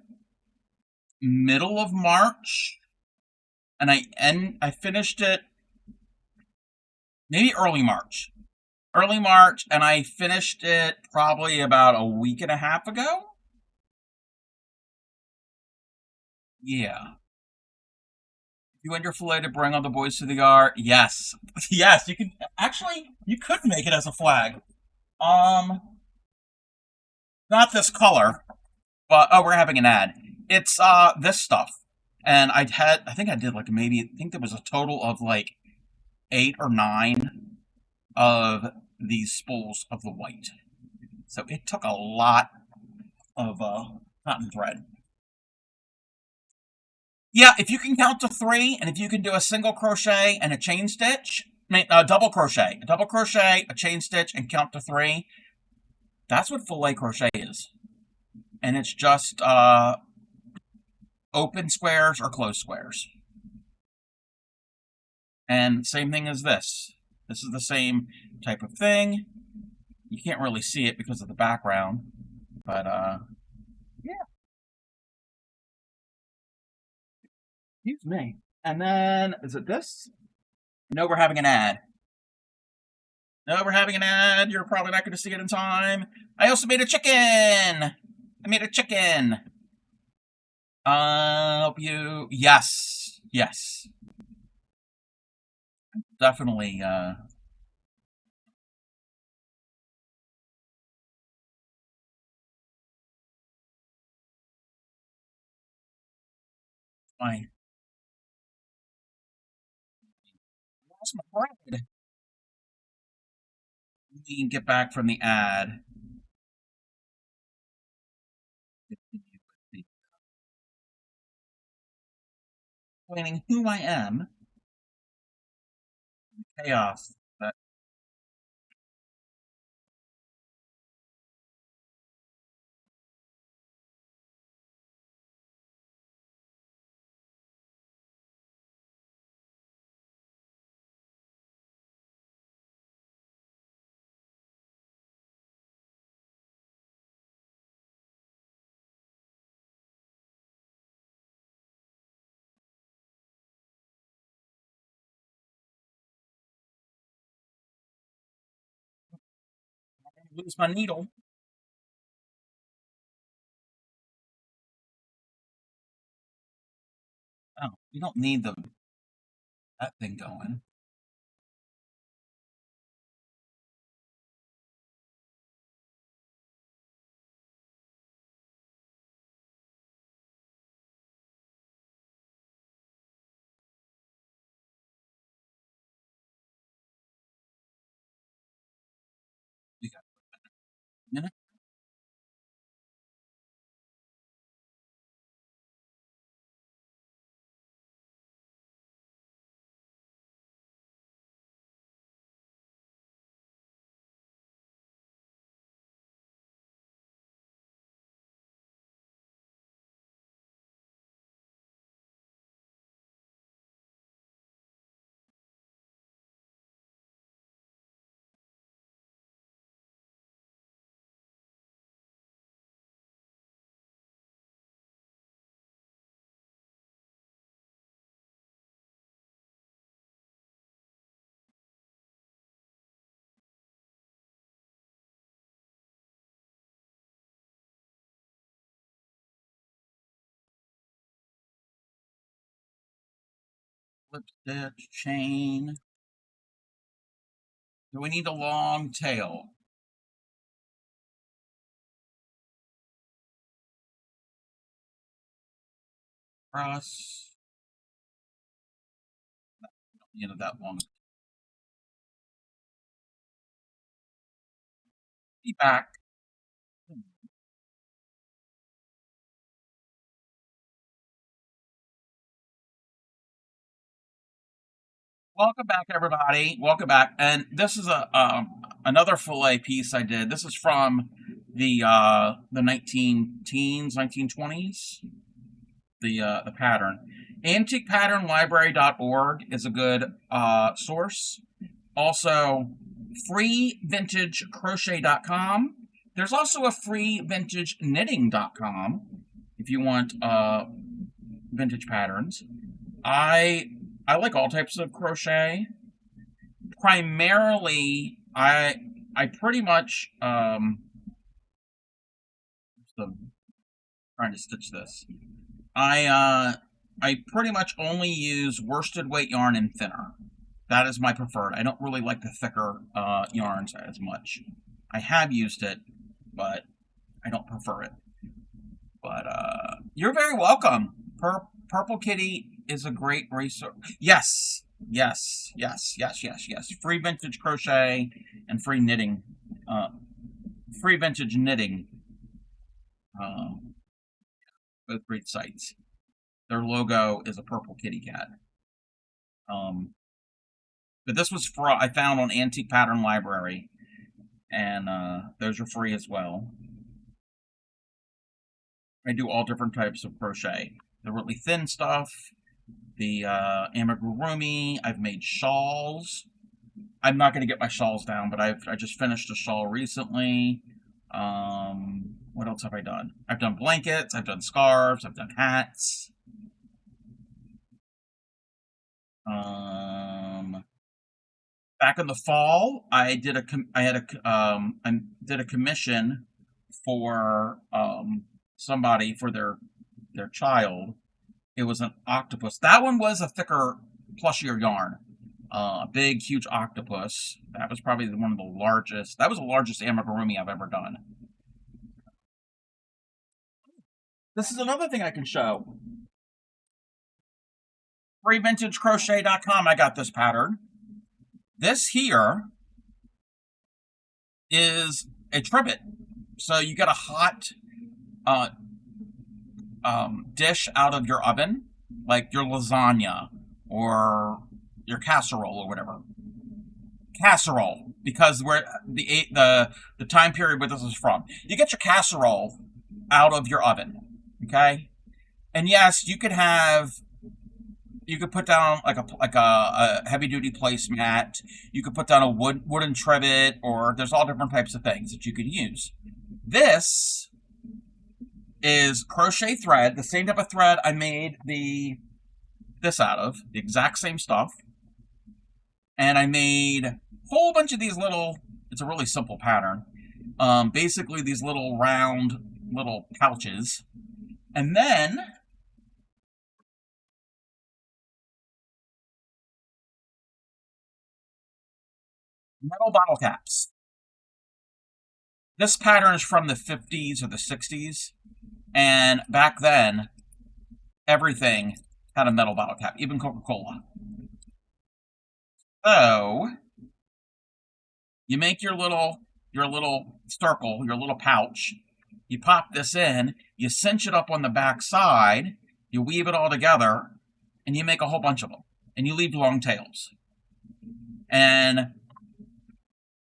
middle of March, and I finished it maybe early March. And I finished it probably about a week and a half ago. Yeah. You want your filet to bring all the boys to the yard? Yes. Yes, you could, actually, you could make it as a flag. Not this color, but, oh, we're having an ad. It's, this stuff. And I think I did like maybe, I think there was a total of like 8 or 9 of these spools of the white. So it took a lot of cotton thread. Yeah, if you can count to 3, and if you can do a single crochet and a chain stitch, a double crochet, a chain stitch, and count to 3, that's what filet crochet is. And it's just open squares or closed squares. And same thing as this. This is the same type of thing. You can't really see it because of the background, but yeah. Excuse me. And then, is it this? No, we're having an ad. No, we're having an ad. You're probably not going to see it in time. I also made a chicken. I made a chicken. Help you. Yes. Yes. Definitely, fine. Lost my bread. Let me get back from the ad. Explaining who I am. Chaos. That lose my needle. Oh, you don't need that thing going. You got a minute? Flip stitch, chain. Do we need a long tail? Cross. You know that long. Be back. Welcome back, everybody. Welcome back. And this is a another fillet piece I did. This is from the 1920s. The pattern. Antiquepatternlibrary.org is a good source. Also, freevintagecrochet.com. There's also a freevintageknitting.com if you want vintage patterns. I like all types of crochet. Primarily, I pretty much trying to stitch this. I pretty much only use worsted weight yarn and thinner. That is my preferred. I don't really like the thicker yarns as much. I have used it, but I don't prefer it. But you're very welcome. Purple Kitty is a great resource. Yes, yes, yes, yes, yes, yes. Free vintage crochet and free knitting. Free vintage knitting. Both great sites. Their logo is a purple kitty cat. But this was I found on Antique Pattern Library, and those are free as well. I do all different types of crochet. The really thin stuff, the amigurumi. I've made shawls. I'm not going to get my shawls down, but I just finished a shawl recently. What else have I done? I've done blankets. I've done scarves. I've done hats. Back in the fall, I did a commission for somebody for their child. It was an octopus. That one was a thicker, plushier yarn. A big, huge octopus. That was probably one of the largest. That was the largest amigurumi I've ever done. This is another thing I can show. FreeVintageCrochet.com. I got this pattern. This here is a trivet. So you get a hot dish out of your oven, like your lasagna or your casserole or whatever. Casserole, because where the time period where this is from. You get your casserole out of your oven, okay? And yes, you could put down like a heavy duty placemat. You could put down a wooden trivet, or there's all different types of things that you could use. This is crochet thread, the same type of thread I made this out of, the exact same stuff. And I made a whole bunch of these little, it's a really simple pattern, basically these little round little pouches. And then metal bottle caps. This pattern is from the 50s or the 60s, and back then, everything had a metal bottle cap, even Coca-Cola. So, you make your little circle, your little pouch, you pop this in, you cinch it up on the back side, you weave it all together, and you make a whole bunch of them, and you leave long tails. And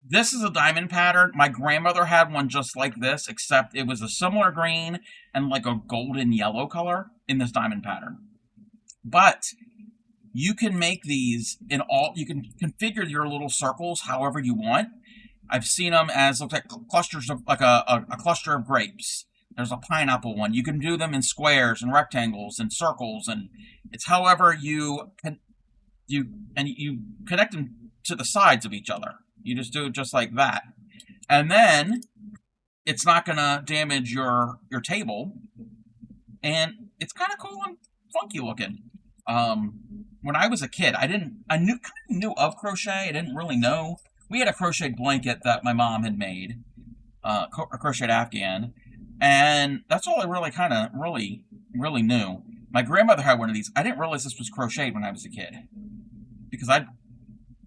this is a diamond pattern. My grandmother had one just like this, except it was a similar green and like a golden yellow color in this diamond pattern. But you can make these you can configure your little circles however you want. I've seen them as looks like clusters of like a cluster of grapes. There's a pineapple one. You can do them in squares and rectangles and circles, and it's however you connect them to the sides of each other. You just do it just like that. And then it's not going to damage your table. And it's kind of cool and funky looking. When I was a kid, I knew of crochet. I didn't really know. We had a crocheted blanket that my mom had made, a crocheted Afghan. And that's all I really knew. My grandmother had one of these. I didn't realize this was crocheted when I was a kid, because I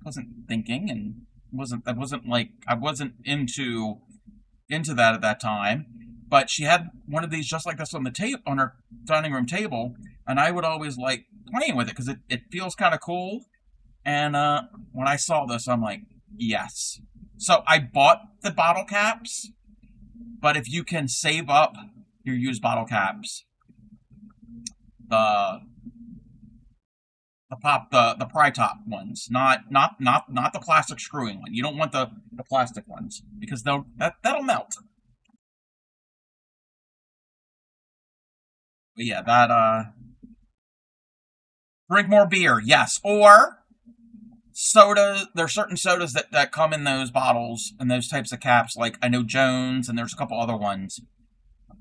wasn't thinking and I wasn't into that at that time. But she had one of these just like this on her dining room table, and I would always like playing with it because it feels kind of cool. And when I saw this, I'm like, yes. So I bought the bottle caps, but if you can save up your used bottle caps, the pry top ones, not the plastic screwing one. You don't want the plastic ones because that'll melt. But yeah, drink more beer, yes, or soda. There's certain sodas that come in those bottles and those types of caps. Like I know Jones, and there's a couple other ones.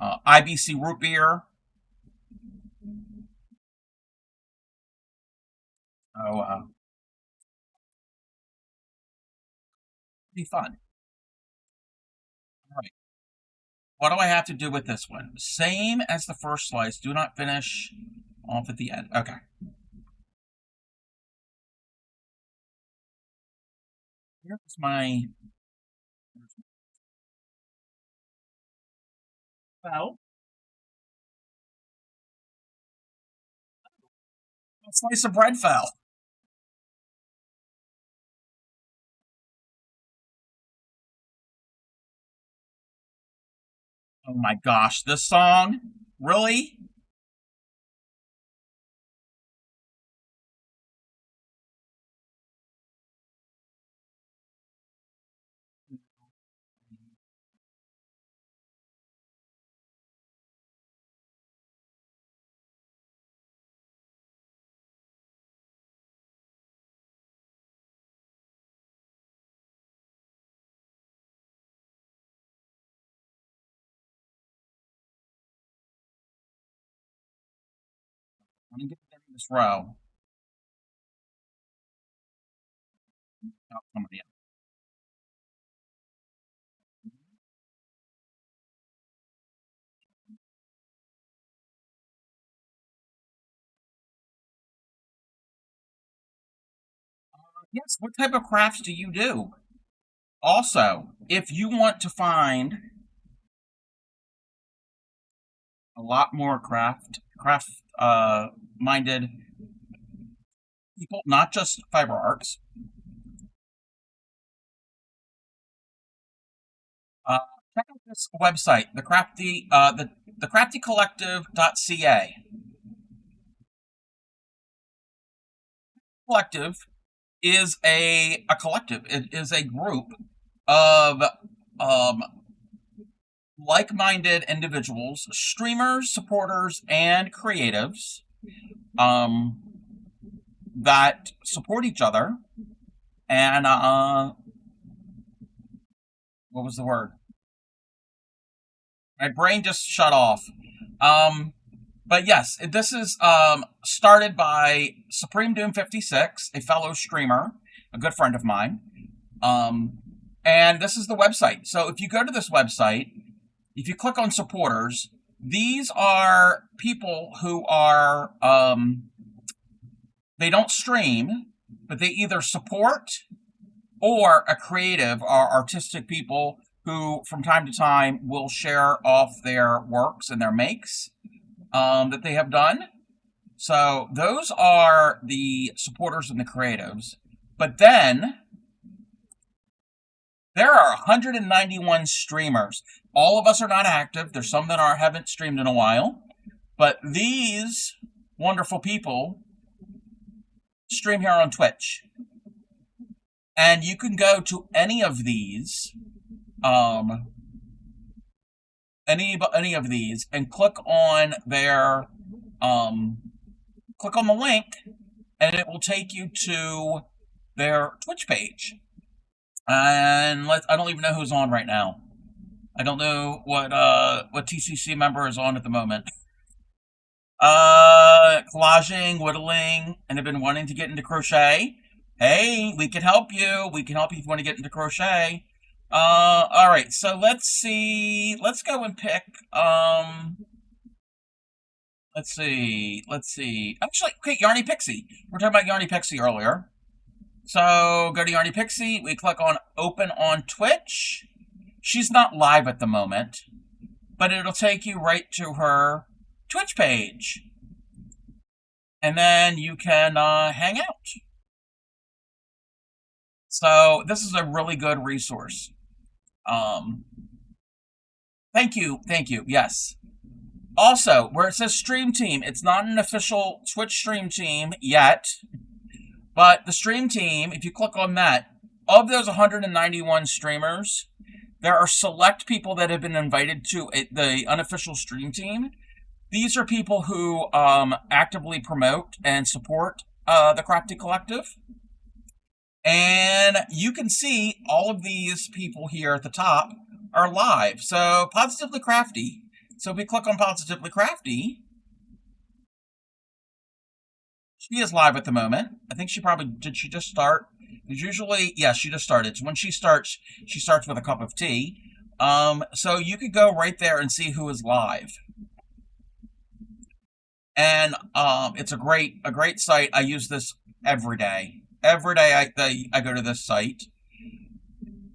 IBC root beer. Oh, be fun. All right. What do I have to do with this one? Same as the first slice. Do not finish off at the end. Okay. Here's my... Well, A slice of bread fell. Oh my gosh, this song? Really? Let me get in this row. Oh, somebody else. Yes, what type of crafts do you do? Also, if you want to find a lot more minded people, not just fiber arts, uh, check out this website, the craftycollective.ca. Collective is a collective. It is a group of um, like-minded individuals, streamers, supporters, and creatives um, that support each other. And what was the word? My brain just shut off. But yes, this is started by Supreme Doom 56, a fellow streamer, a good friend of mine. And this is the website. So if you go to this website, if you click on supporters, these are people who are, they don't stream, but they either support or a creative or artistic people who from time to time will share off their works and their makes that they have done. So those are the supporters and the creatives. But then there are 191 streamers. All of us are not active. There's some that haven't streamed in a while. But these wonderful people stream here on Twitch. And you can go to any of these, any of these, and click on their, click on the link, and it will take you to their Twitch page. And I don't even know who's on right now. I don't know what TCC member is on at the moment. Collaging, whittling, and have been wanting to get into crochet. Hey, we can help you. We can help you if you want to get into crochet. All right. So let's see. Let's go and pick. Let's see. Actually, okay, Yarny Pixie. We're talking about Yarny Pixie earlier. So go to Yarny Pixie. We click on Open on Twitch. She's not live at the moment, but it'll take you right to her Twitch page. And then you can hang out. So this is a really good resource. Thank you. Yes. Also, where it says Stream Team, it's not an official Twitch Stream Team yet, but the Stream Team, if you click on that, of those 191 streamers, there are select people that have been invited to the unofficial Stream Team. These are people who actively promote and support the Crafty Collective. And you can see all of these people here at the top are live. So, Positively Crafty. So, if we click on Positively Crafty, she is live at the moment. I think did she just start? Because usually, yes, she just started. So, when she starts with a cup of tea. So, you could go right there and see who is live. And it's a great site. I use this every day. Every day I go to this site.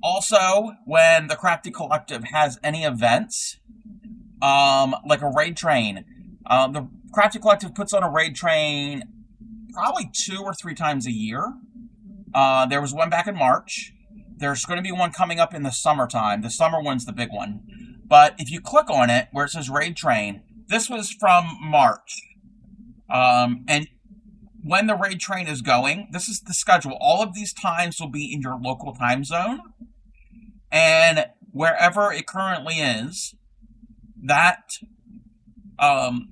Also, when the Crafty Collective has any events, like a raid train, the Crafty Collective puts on a raid train probably 2 or 3 times a year. There was one back in March. There's going to be one coming up in the summertime. The summer one's the big one. But if you click on it, where it says Raid Train, this was from March. And when the Raid Train is going, this is the schedule. All of these times will be in your local time zone. And wherever it currently is, that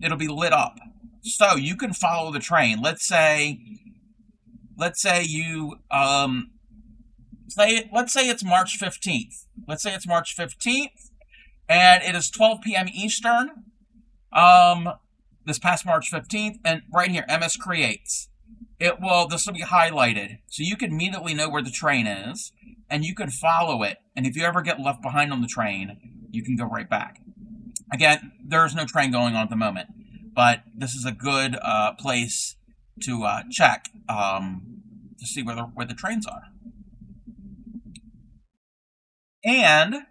it'll be lit up. So you can follow the train. Let's say you let's say it's March 15th. Let's say it's March 15th, and it is 12 p.m. Eastern. This past March 15th, and right here, MS Creates. This will be highlighted, so you can immediately know where the train is, and you can follow it. And if you ever get left behind on the train, you can go right back. Again, there's no train going on at the moment, but this is a good place to check to see where the trains are. And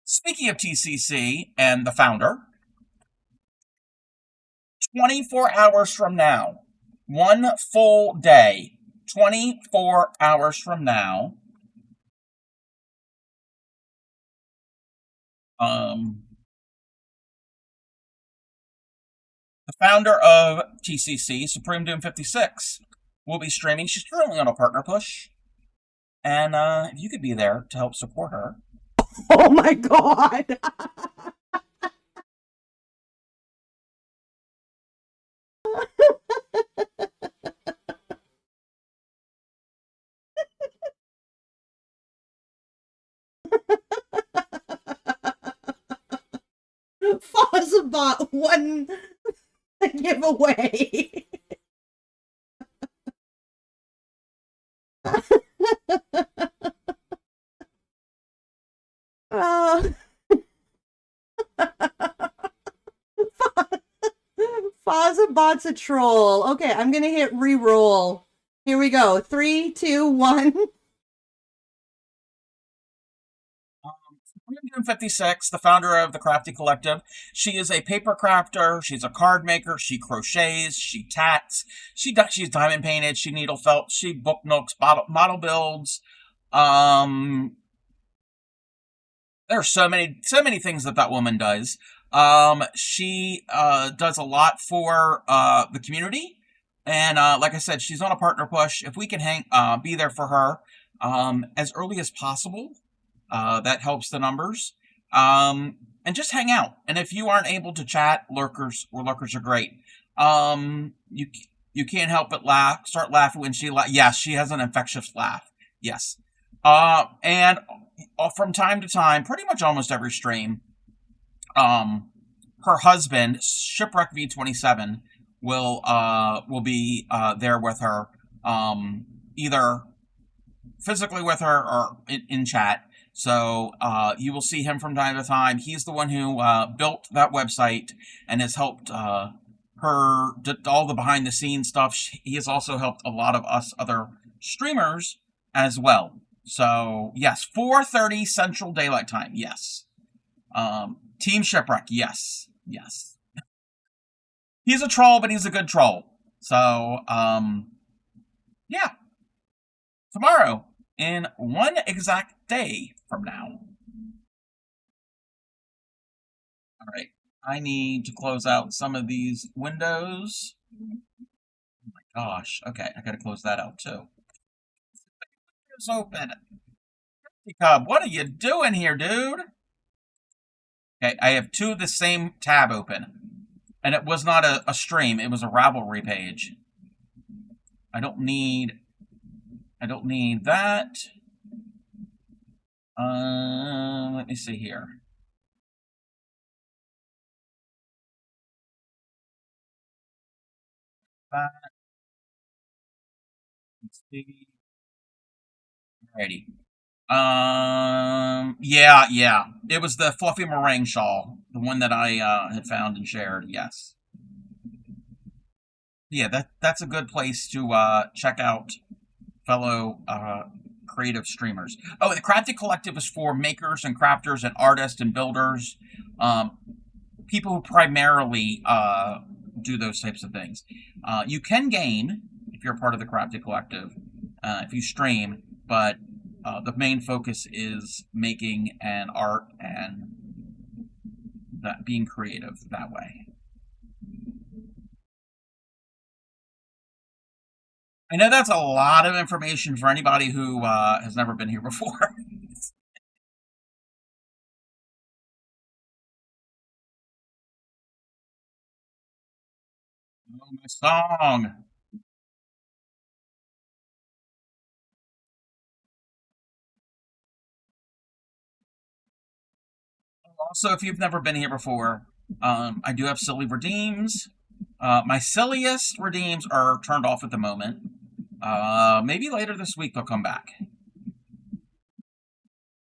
speaking of TCC and the founder, 24 hours from now, one full day, 24 hours from now, the founder of TCC, Supreme Doom 56, will be streaming. She's currently on a partner push. And if you could be there to help support her. Oh my god! Fozbot won the giveaway. Fozbot's a troll. Okay, I'm gonna hit re-roll. Here we go. 3, 2, 1. 56, the founder of the Crafty Collective. She is a paper crafter. She's a card maker. She crochets. She tats. She's diamond painted. She needle felt. She book nooks, model builds. There's so many things that woman does. She does a lot for the community, and like I said, she's on a partner push. If we can be there for her as early as possible, that helps the numbers. And just hang out. And if you aren't able to chat, lurkers are great. You can't help but start laughing when she yes, she has an infectious laugh. Yes. And from time to time, pretty much almost every stream, her husband, Shipwreck V27, will be there with her, either physically with her or in chat. So you will see him from time to time. He's the one who built that website and has helped her all the behind the scenes stuff. He has also helped a lot of us other streamers as well. So yes, 4:30 Central Daylight Time. Yes. Team Shipwreck. Yes. He's a troll, but he's a good troll. So yeah. Tomorrow, in one exact day from now. All right. I need to close out some of these windows. Oh my gosh. Okay, I gotta close that out too. It's open. Cub, what are you doing here, dude? Okay, I have 2 of the same tab open. And it was not a stream, it was a Ravelry page. I don't need that. Let me see here. That. Let's see. Alrighty. Yeah. It was the fluffy meringue shawl, the one that I had found and shared. Yes. Yeah, that's a good place to check out fellow creative streamers. Oh, the Crafty Collective is for makers and crafters and artists and builders, people who primarily do those types of things. You can game if you're part of the Crafty Collective, if you stream, but the main focus is making and art and that being creative that way. I know that's a lot of information for anybody who has never been here before. Oh, my song. Also, if you've never been here before, I do have silly redeems. My silliest redeems are turned off at the moment. Maybe later this week they'll come back.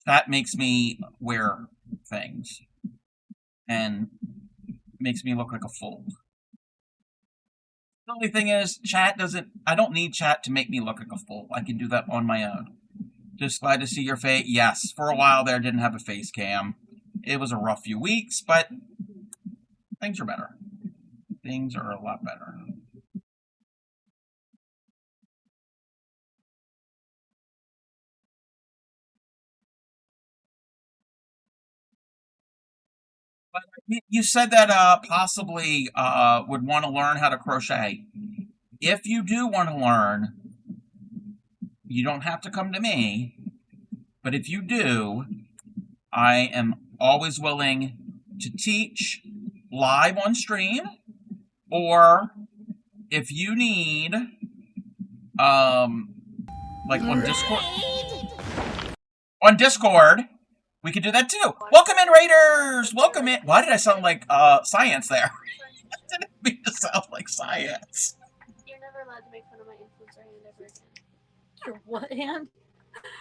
That makes me wear things and makes me look like a fool. The only thing is, I don't need chat to make me look like a fool. I can do that on my own. Just glad to see your face. Yes, for a while there, didn't have a face cam. It was a rough few weeks, but things are better. Things are a lot better. But you said that possibly would want to learn how to crochet. If you do want to learn, you don't have to come to me. But if you do, I am always willing to teach live on stream, or if you need, like on Discord, we could do that too. Welcome in, Raiders! Welcome in. Why did I sound like science there? I didn't mean to sound like science. You're never allowed to make fun of my influencer hand ever again. Your what hand?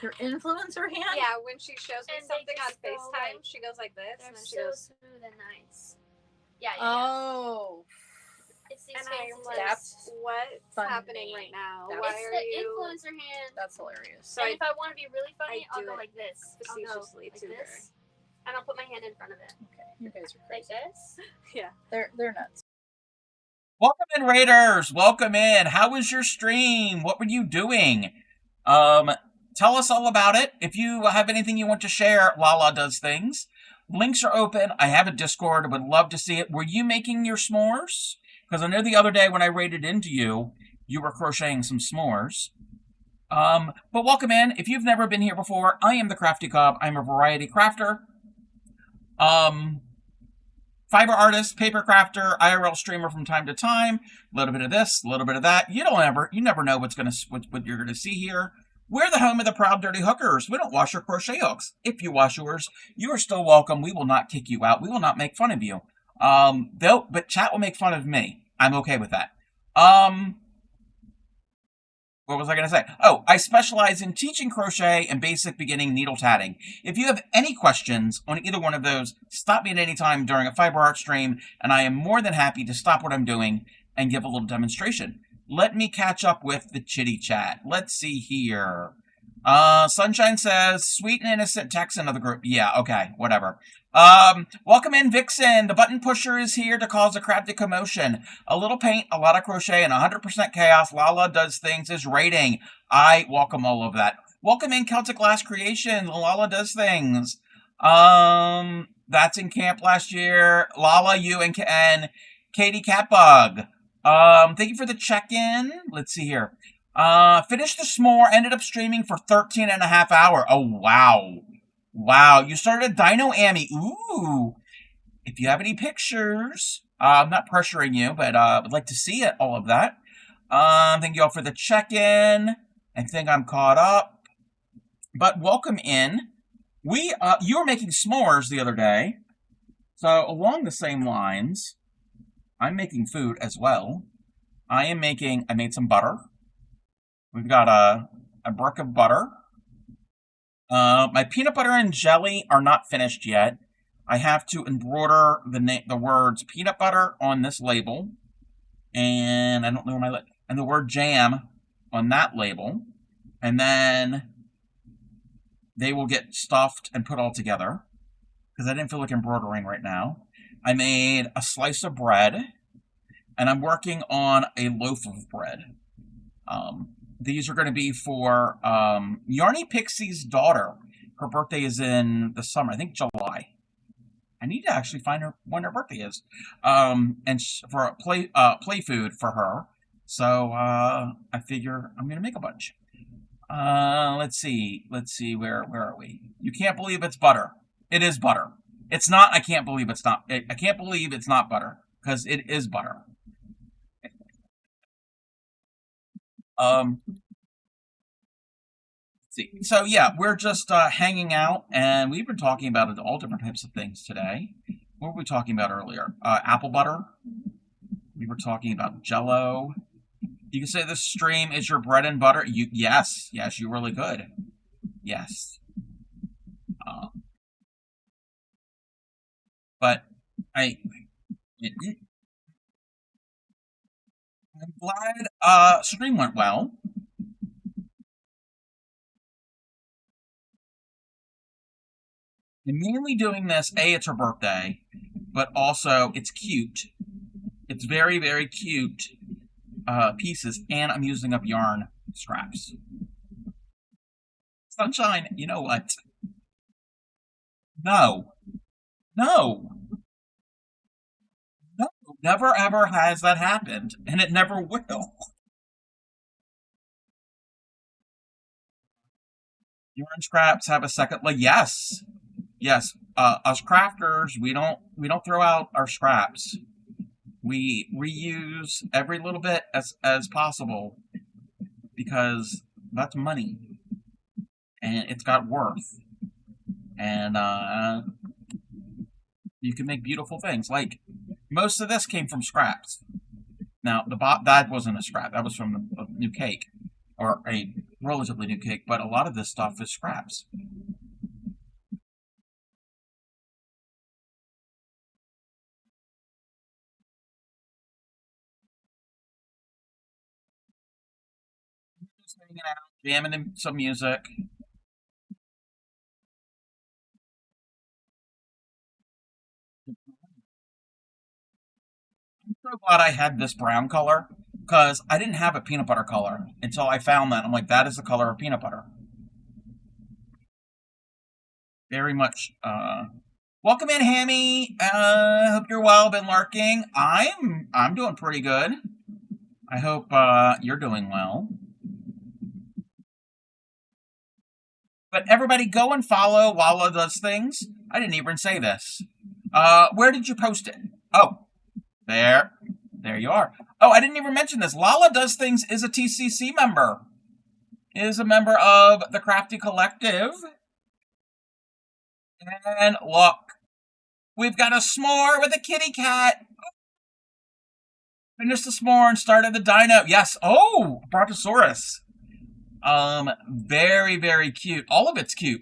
Your influencer hand? Yeah, when she shows me something on FaceTime, she goes like this, and then she goes smooth and nice. Yeah. Oh. It's these I'm like, what's happening right now? Why it's are the you? influencer hand. That's hilarious. So if I want to be really funny, I'll go like this. Facetiously like to this, and I'll put my hand in front of it. Okay, you guys are like crazy. this. Yeah, they're nuts. Welcome in, Raiders. Welcome in. How was your stream? What were you doing? Tell us all about it. If you have anything you want to share, Lala does things. Links are open. I have a Discord. I would love to see it. Were you making your s'mores? Because I know the other day when I raided into you, you were crocheting some s'mores. But welcome in. If you've never been here before, I am the Crafty Cobb. I'm a variety crafter. Fiber artist, paper crafter, IRL streamer from time to time. A little bit of this, a little bit of that. You never know what you're gonna see here. We're the home of the proud dirty hookers. We don't wash your crochet hooks. If you wash yours, you are still welcome. We will not kick you out. We will not make fun of you. But chat will make fun of me. I'm okay with that. What was I going to say? Oh, I specialize in teaching crochet and basic beginning needle tatting. If you have any questions on either one of those, stop me at any time during a fiber art stream, and I am more than happy to stop what I'm doing and give a little demonstration. Let me catch up with the chitty chat. Let's see here. Sunshine says, sweet and innocent Texan of the group. Yeah, okay, whatever. Welcome in, Vixen. The button pusher is here to cause a crafty commotion. A little paint, a lot of crochet, and 100% chaos. Lala does things is rating. I welcome all of that. Welcome in, Celtic Glass Creation. Lala does things. That's in camp last year. Lala, you, and Katie Catbug. Thank you for the check-in. Let's see here. Finished the s'more, ended up streaming for 13 and a half hours. Oh, wow. Wow, you started Dino Amy. Ooh. If you have any pictures, I'm not pressuring you, but would like to see it, all of that. Thank you all for the check-in. I think I'm caught up. But welcome in. You were making s'mores the other day. So along the same lines, I'm making food as well. I made some butter. We've got a brick of butter. My peanut butter and jelly are not finished yet. I have to embroider the words peanut butter on this label, and I don't know where and the word jam on that label, and then they will get stuffed and put all together, because I didn't feel like embroidering right now. I made a slice of bread, and I'm working on a loaf of bread. These are going to be for Yarny Pixie's daughter. Her birthday is in the summer, I think July. I need to actually find her when her birthday is, for a play food for her. So I figure I'm gonna make a bunch. Let's see. Where are we? You can't believe it's butter. It is butter. It's not. I can't believe it's not. I can't believe it's not butter because it is butter. Let's see. So yeah, we're just hanging out, and we've been talking about all different types of things today. What were we talking about earlier? Apple butter. We were talking about Jello. You can say this stream is your bread and butter. Yes, you really could. Yes. But I'm glad stream went well. I'm mainly doing this, it's her birthday, but also it's cute. It's very, very cute pieces, and I'm using up yarn scraps. Sunshine, you know what? No. Never ever has that happened, and it never will. Yarn scraps have a second life. Yes. Us crafters, we don't throw out our scraps. We reuse every little bit as possible because that's money, and it's got worth, and you can make beautiful things. Like most of this came from scraps. Now that wasn't a scrap; that was from a new cake, or a relatively new cake. But a lot of this stuff is scraps. Just hanging out, jamming in some music. I'm so glad I had this brown color because I didn't have a peanut butter color until I found that. I'm like, that is the color of peanut butter. Very much. Welcome in, Hammy. Hope you're well. Been lurking. I'm doing pretty good. I hope you're doing well. But everybody, go and follow Lala Does Things. I didn't even say this. Where did you post it? Oh, there you are. Oh, I didn't even mention this. Lala Does Things is a TCC member. Is a member of the Crafty Collective. And look, we've got a s'more with a kitty cat. Finished the s'more and started the dino. Yes. Oh, Brontosaurus. Very, very cute. All of it's cute.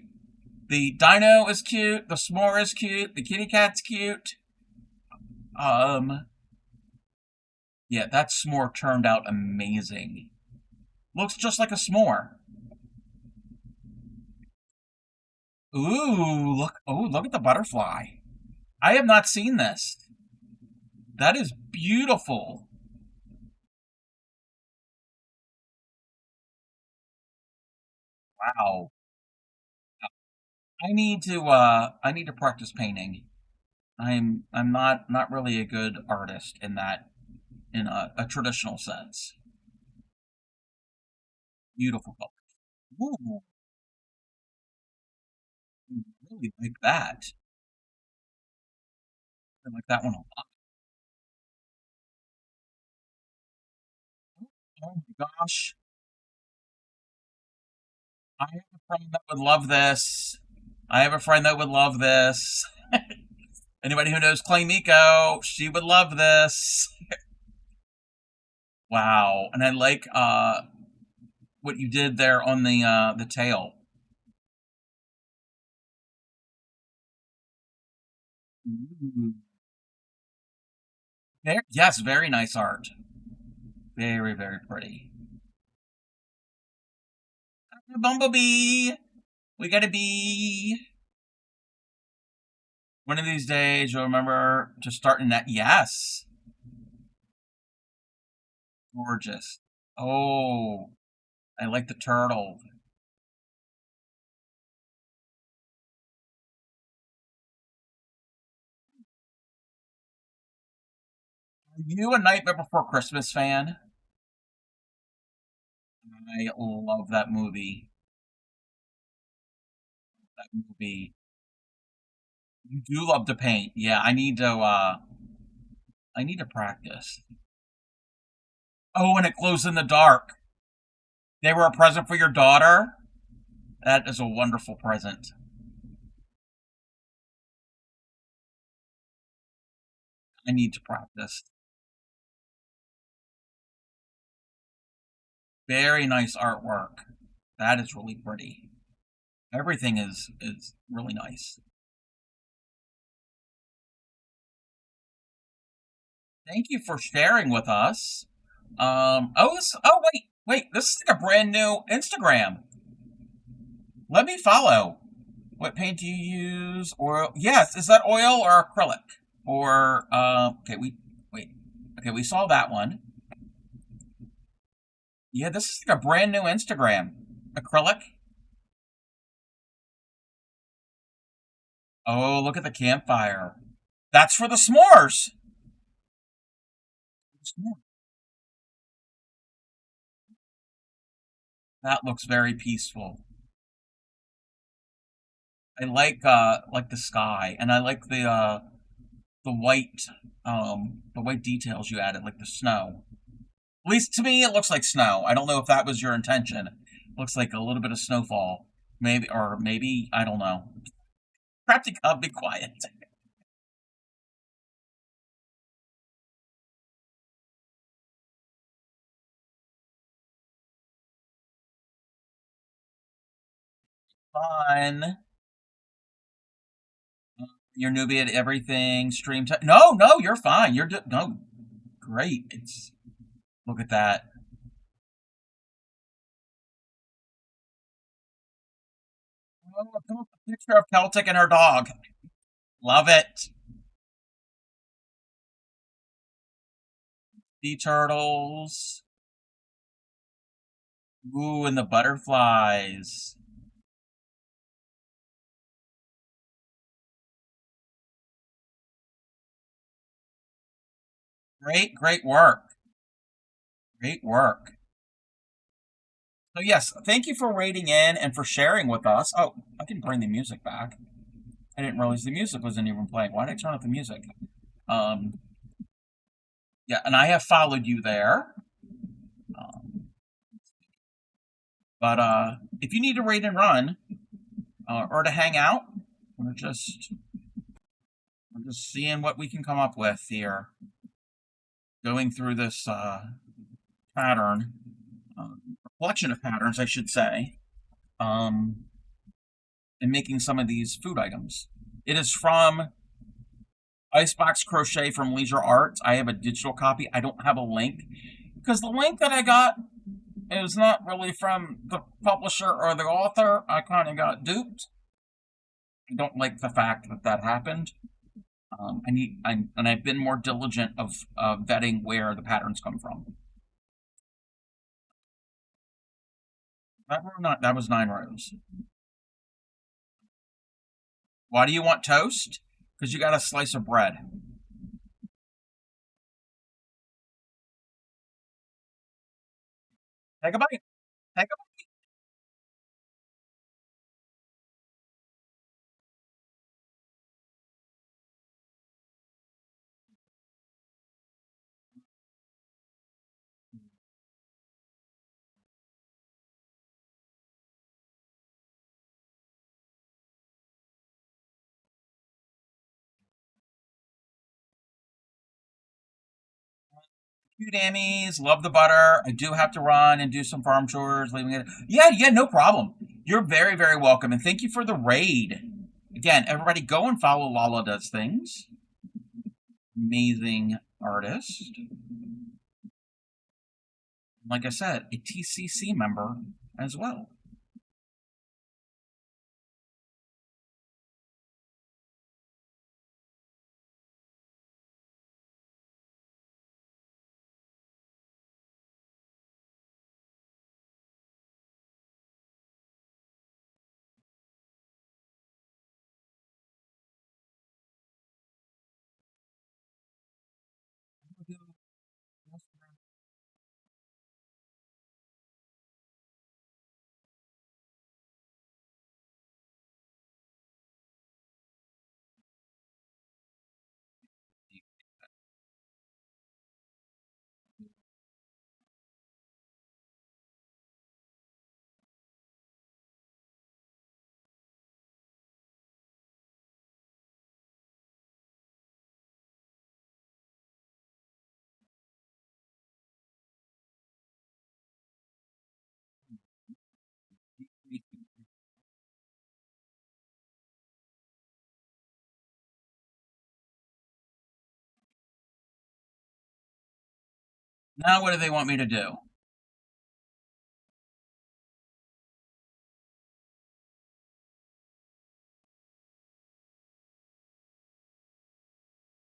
The dino is cute. The s'more is cute. The kitty cat's cute. Yeah, that s'more turned out amazing. Looks just like a s'more. Ooh, look at the butterfly. I have not seen this. That is beautiful. Wow. I need to practice painting. I'm not really a good artist in a traditional sense. Beautiful color. Ooh, I really like that. I like that one a lot. Oh my gosh. I have a friend that would love this. Anybody who knows Clay Miko, she would love this. Wow. And I like what you did there on the tail. Ooh. Yes, very nice art. Very, very pretty. Bumblebee! We got a bee! One of these days, you'll remember to start in that. Yes! Gorgeous. Oh, I like the turtle. Are you a Nightmare Before Christmas fan? I love that movie. That movie. You do love to paint. Yeah, I need to practice. Oh, and it glows in the dark. They were a present for your daughter? That is a wonderful present. I need to practice. Very nice artwork. That is really pretty. Everything is really nice. Thank you for sharing with us. Oh wait, this is like a brand new Instagram. Let me follow. What paint do you use? Oil? Yes, is that oil or acrylic? Or okay, wait. Okay, we saw that one. Yeah, this is like a brand new Instagram. Acrylic. Oh, look at the campfire. That's for the s'mores. That looks very peaceful. I like the sky, and I like the white details you added, like the snow. At least to me, it looks like snow. I don't know if that was your intention. Looks like a little bit of snowfall, maybe I don't know. Practic, be quiet. Fun. You're newbie at everything. Stream time. No, you're fine. No, great. It's look at that. Oh, come up with a picture of Celtic and her dog. Love it. Sea turtles. Ooh, and the butterflies. Great work. Great work. So yes, thank you for rating in and for sharing with us. Oh, I can bring the music back. I didn't realize the music wasn't even playing. Why did I turn off the music? Um, yeah, and I have followed you there. Um, but if you need to rate and run or to hang out, we're just seeing what we can come up with here. Going through this pattern, collection of patterns, I should say, and making some of these food items. It is from Icebox Crochet from Leisure Arts. I have a digital copy. I don't have a link because the link that I got is not really from the publisher or the author. I kind of got duped. I don't like the fact that that happened. And I've been more diligent of vetting where the patterns come from. That was 9 rows. Why do you want toast? Because you got a slice of bread. Take a bite. Take a bite. You dammies, love the butter. I do have to run and do some farm chores. Leaving it. Yeah, no problem. You're very, very welcome, and thank you for the raid. Again, everybody, go and follow Lala Does Things. Amazing artist. Like I said, a TCC member as well. Now what do they want me to do?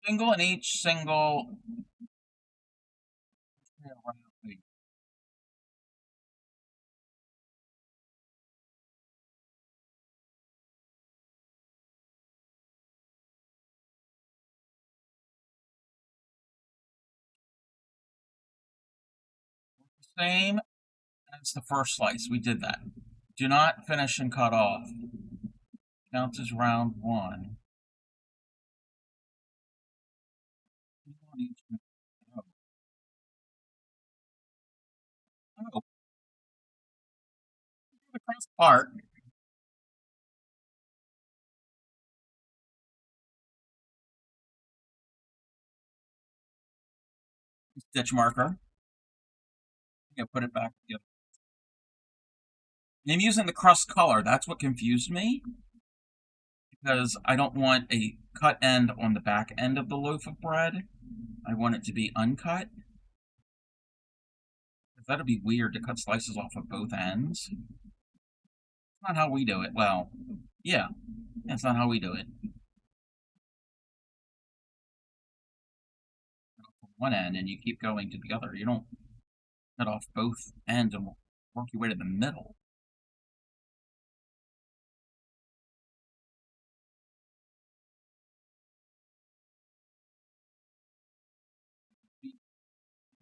Single in each single. Same as the first slice. We did that. Do not finish and cut off. Counts as round 1. Oh. The cross part. Stitch marker. Yeah, put it back together. I'm using the crust color. That's what confused me. Because I don't want a cut end on the back end of the loaf of bread. I want it to be uncut. That'd be weird to cut slices off of both ends. It's not how we do it. Well, yeah, that's not how we do it. From one end and you keep going to the other. You don't cut off both ends and work your way to the middle.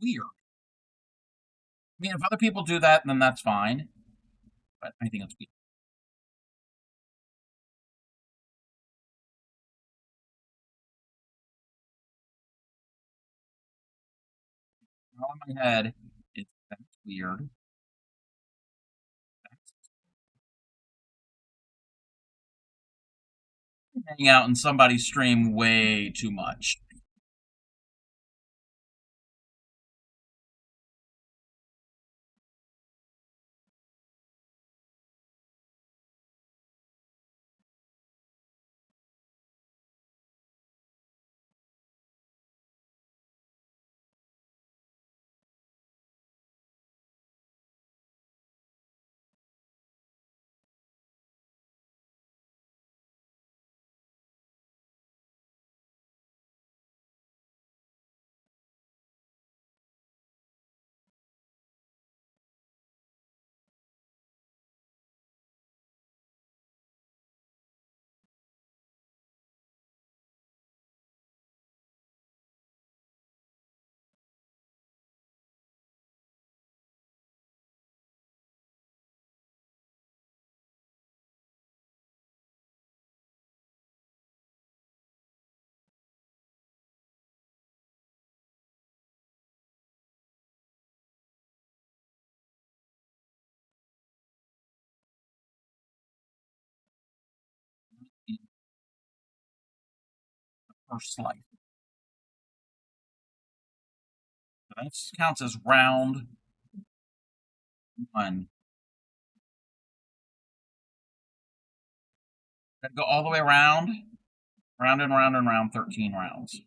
Weird. I mean, if other people do that, then that's fine. But I think it's weird. All in my head, that's weird. Hanging out in somebody's stream way too much. First slice. So that counts as round 1. Gotta go all the way around, round and round and round, 13 rounds.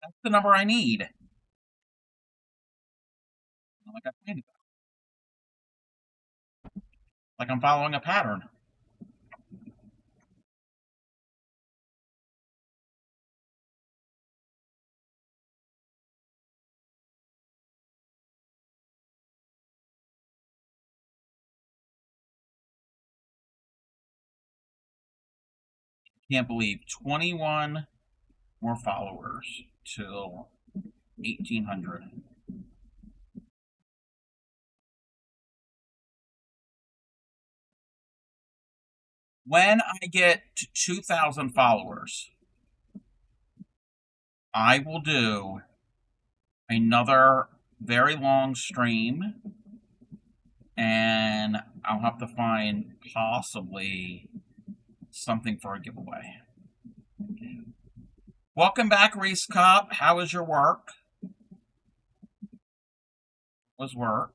That's the number I need. Like I planned it. Like I'm following a pattern. Can't believe 21 more followers till 1,800. When I get to 2,000 followers, I will do another very long stream, and I'll have to find possibly something for a giveaway. Welcome back, Reese Cop. How was your work? Was work?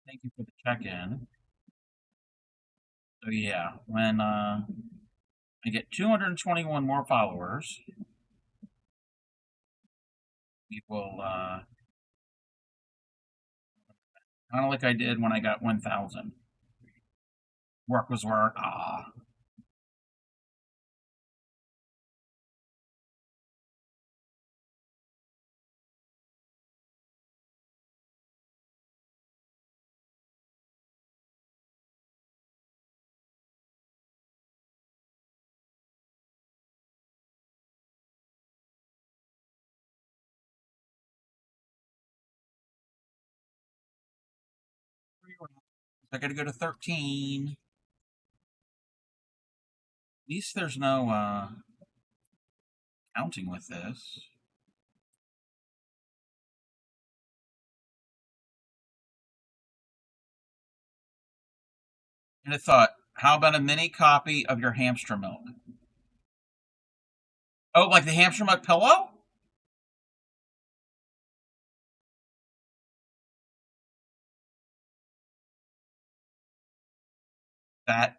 Thank you for the check-in. So yeah, when I get 221 more followers, we will kind of like I did when I got 1,000. Work was work. Ah. I gotta go to 13. At least there's no counting with this. And I thought, how about a mini copy of your hamster milk? Oh, like the hamster milk pillow? That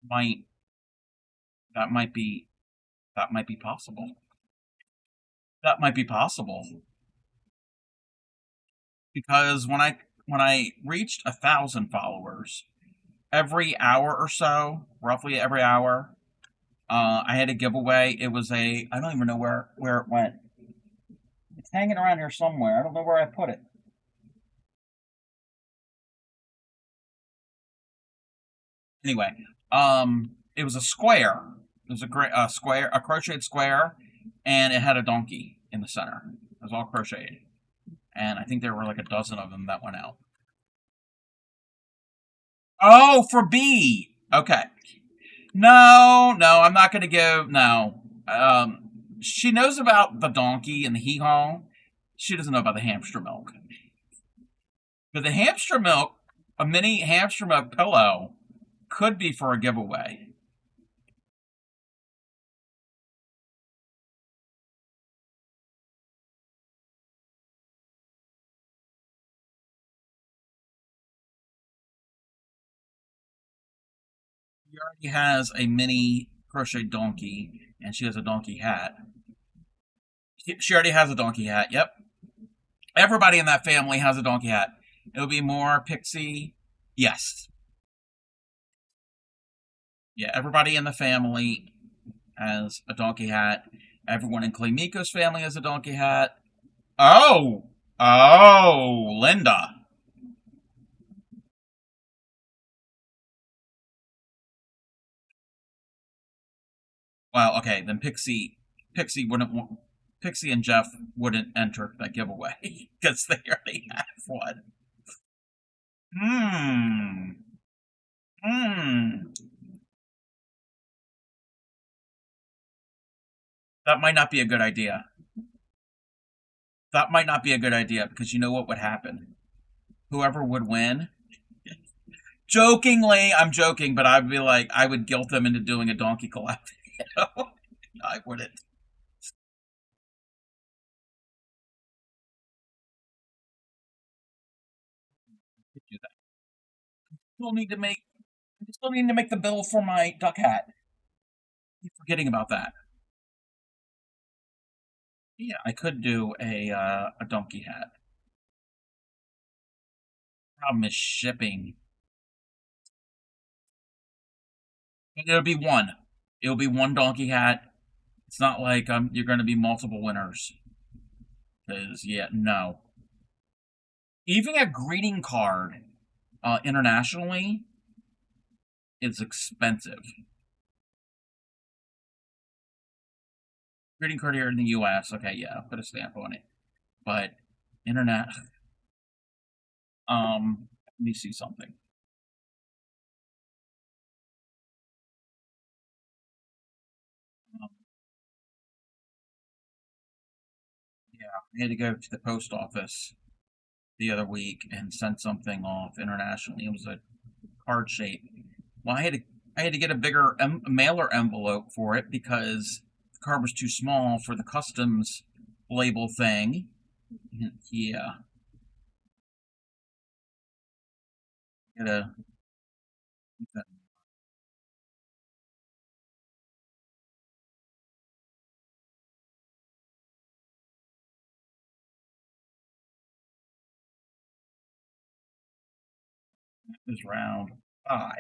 might that might be possible. That might be possible. Because when I reached 1,000 followers, every hour or so, roughly every hour, I had a giveaway. It was I don't even know where it went. It's hanging around here somewhere. I don't know where I put it. Anyway, it was a square. It was a square, a crocheted square, and it had a donkey in the center. It was all crocheted, and I think there were like a dozen of them that went out. Oh, for B. Okay. No, I'm not going to give. No. She knows about the donkey and the hee-haw. She doesn't know about the hamster milk. But the hamster milk, a mini hamster milk pillow, could be for a giveaway. She already has a mini crochet donkey, and she has a donkey hat. She already has a donkey hat, yep. Everybody in that family has a donkey hat. It'll be more Pixie. Yes. Yeah, everybody in the family has a donkey hat. Everyone in Clay Miko's family has a donkey hat. Oh! Oh, Linda. Well, okay, then Pixie and Jeff wouldn't enter that giveaway because they already have one. That might not be a good idea. That might not be a good idea because you know what would happen? Whoever would win. Jokingly, I'm joking, but I'd be like, I would guilt them into doing a donkey collab video. I wouldn't. Do that. Still need to make. I still need to make the bill for my duck hat. Keep forgetting about that. Yeah, I could do a donkey hat. Problem is shipping. It'll be one. It'll be one donkey hat. It's not like you're going to be multiple winners. Because, yeah, no. Even a greeting card internationally is expensive. Greeting card here in the U.S. Okay, yeah, put a stamp on it. But internet. Let me see something. Yeah, I had to go to the post office the other week and send something off internationally. It was a card shape. Well, I had to get a bigger mailer envelope for it because the card was too small for the customs label thing. Yeah. Gotta keep that. Is round 5.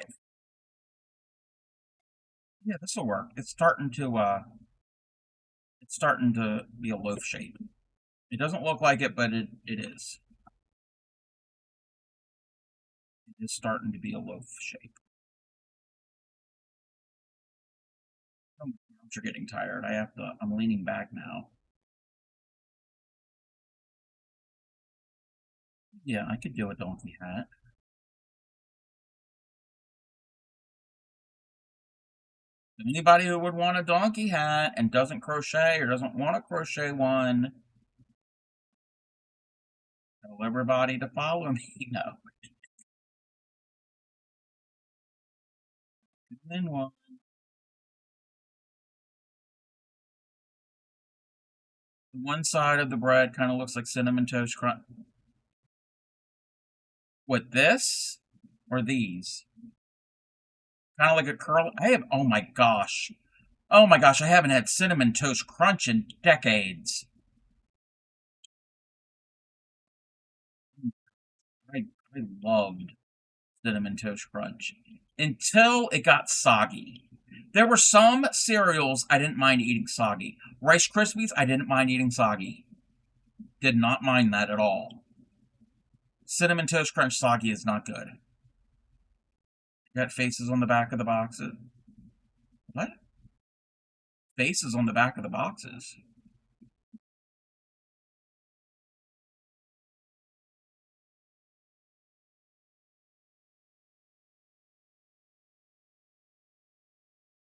Yeah, this will work. It's starting to be a loaf shape. It doesn't look like it, but it is. It is starting to be a loaf shape. Oh, my arms are getting tired. I'm leaning back now. Yeah, I could do a donkey hat. Anybody who would want a donkey hat and doesn't crochet or doesn't want to crochet one, tell everybody to follow me. No. And then one. One side of the bread kind of looks like cinnamon toast crunch. What, this? Or these? Kind of like a curl. Oh my gosh. Oh my gosh, I haven't had cinnamon toast crunch in decades. I loved cinnamon toast crunch until it got soggy. There were some cereals I didn't mind eating soggy. Rice Krispies, I didn't mind eating soggy. Did not mind that at all. Cinnamon toast crunch soggy is not good. Got faces on the back of the boxes. What? Faces on the back of the boxes.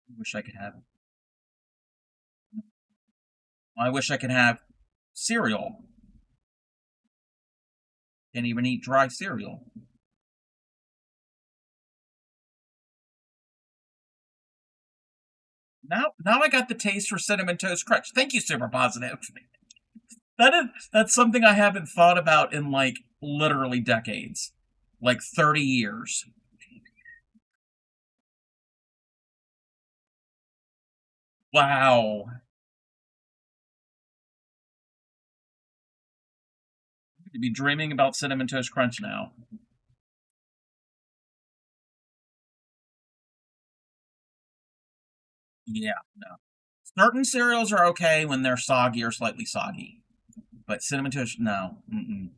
I wish I could have. I wish I could have cereal. Can't even eat dry cereal. Now I got the taste for cinnamon toast crunch. Thank you, Super Positive. That's something I haven't thought about in like literally decades. Like 30 years. Wow. You'd be dreaming about cinnamon toast crunch now. Yeah, no. Certain cereals are okay when they're soggy or slightly soggy. But cinnamon toast, no. Mm-mm.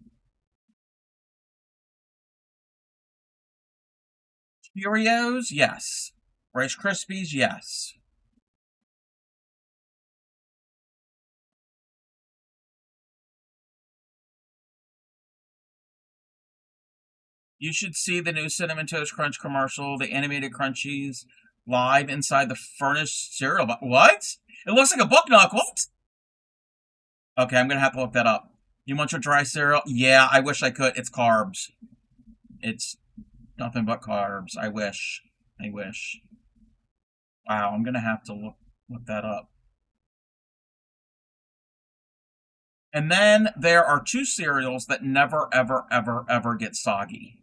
Cheerios, yes. Rice Krispies, yes. You should see the new Cinnamon Toast Crunch commercial, the animated crunchies live inside the furnished cereal box. What? It looks like a book knock. What? Okay, I'm going to have to look that up. You want your dry cereal? Yeah, I wish I could. It's carbs. It's nothing but carbs. I wish. I wish. Wow, I'm going to have to look that up. And then there are 2 cereals that never, ever, ever, ever get soggy.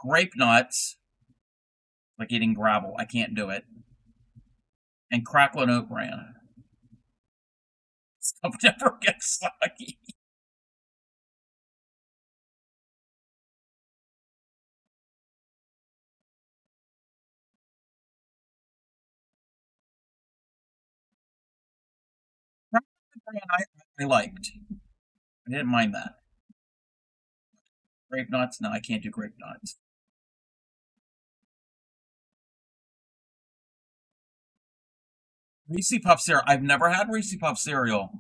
Grape nuts, like eating gravel. I can't do it. And crackling oat bran. Stuff never gets soggy. Crackling bran I liked. I didn't mind that. Grape nuts? No, I can't do grape nuts. Reese Puff cereal. I've never had Reese Puff cereal.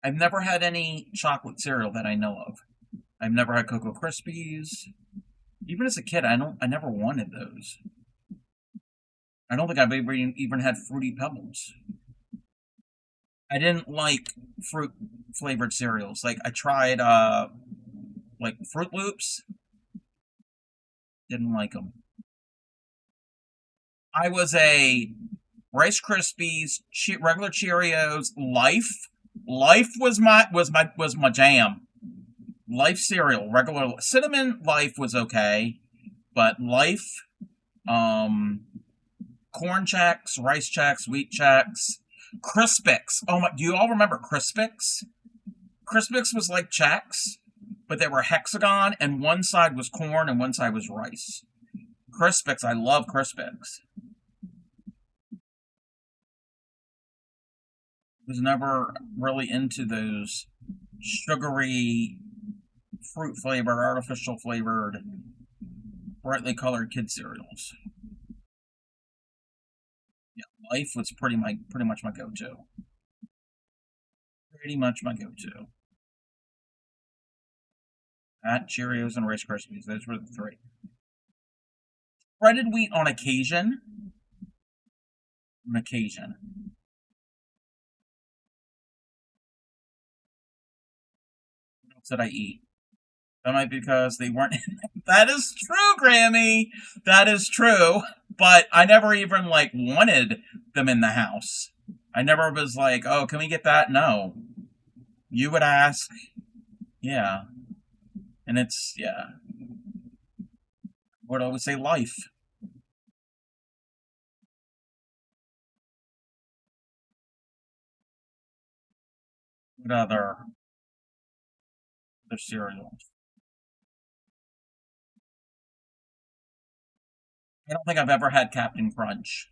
I've never had any chocolate cereal that I know of. I've never had Cocoa Krispies. Even as a kid, I never wanted those. I don't think I've ever even had Fruity Pebbles. I didn't like fruit flavored cereals. Like I tried like Fruit Loops. Didn't like them. I was a Rice Krispies, regular Cheerios, Life. Life was my jam. Life cereal, regular cinnamon Life was okay, but Life, corn Chex, Rice Chex, Wheat Chex, Crispix. Oh my! Do you all remember Crispix? Crispix was like Chex, but they were hexagon, and one side was corn and one side was rice. Crispix, I love Crispix. Was never really into those sugary, fruit flavored, artificial flavored, brightly colored kid cereals. Yeah, Life was pretty much my go-to. Pretty much my go-to. That, Cheerios, and Rice Krispies. Those were the three. Breaded wheat on occasion. On occasion. What else did I eat? That might be because they weren't. That is true, Grammy. That is true. But I never even wanted them in the house. I never was like, "Oh, can we get that?" No. You would ask. Yeah. And it's Would always say Life. What other cereals? I don't think I've ever had Captain Crunch.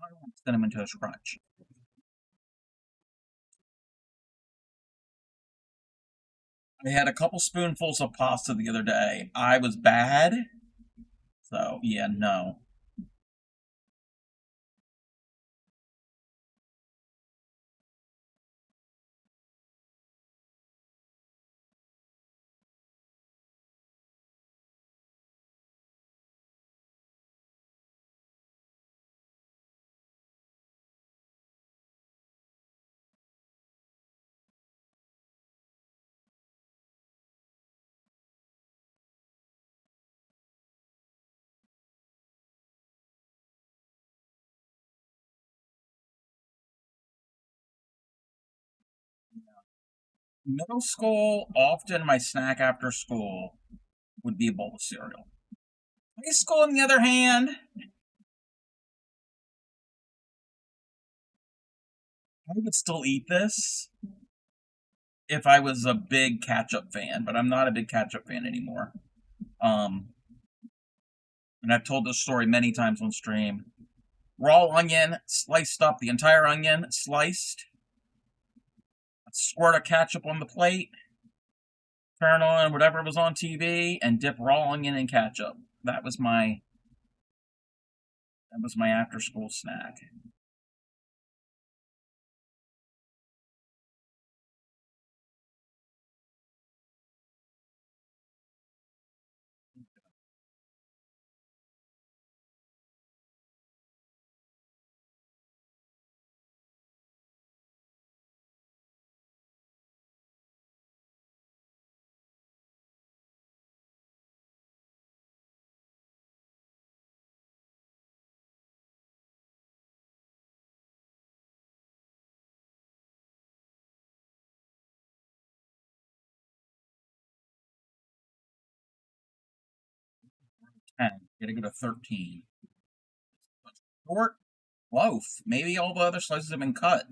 I want Cinnamon Toast Crunch. I had a couple spoonfuls of pasta the other day. I was bad. So, yeah, no. Middle school, often my snack after school would be a bowl of cereal. High school, on the other hand, I would still eat this if I was a big ketchup fan, but I'm not a big ketchup fan anymore. And I've told this story many times on stream. Raw onion, sliced up, the entire onion, sliced. A squirt of ketchup on the plate. Turn on whatever was on TV, and dip raw onion in ketchup. That was my after school snack. 10. Gotta go to 13. Short loaf. Maybe all the other slices have been cut.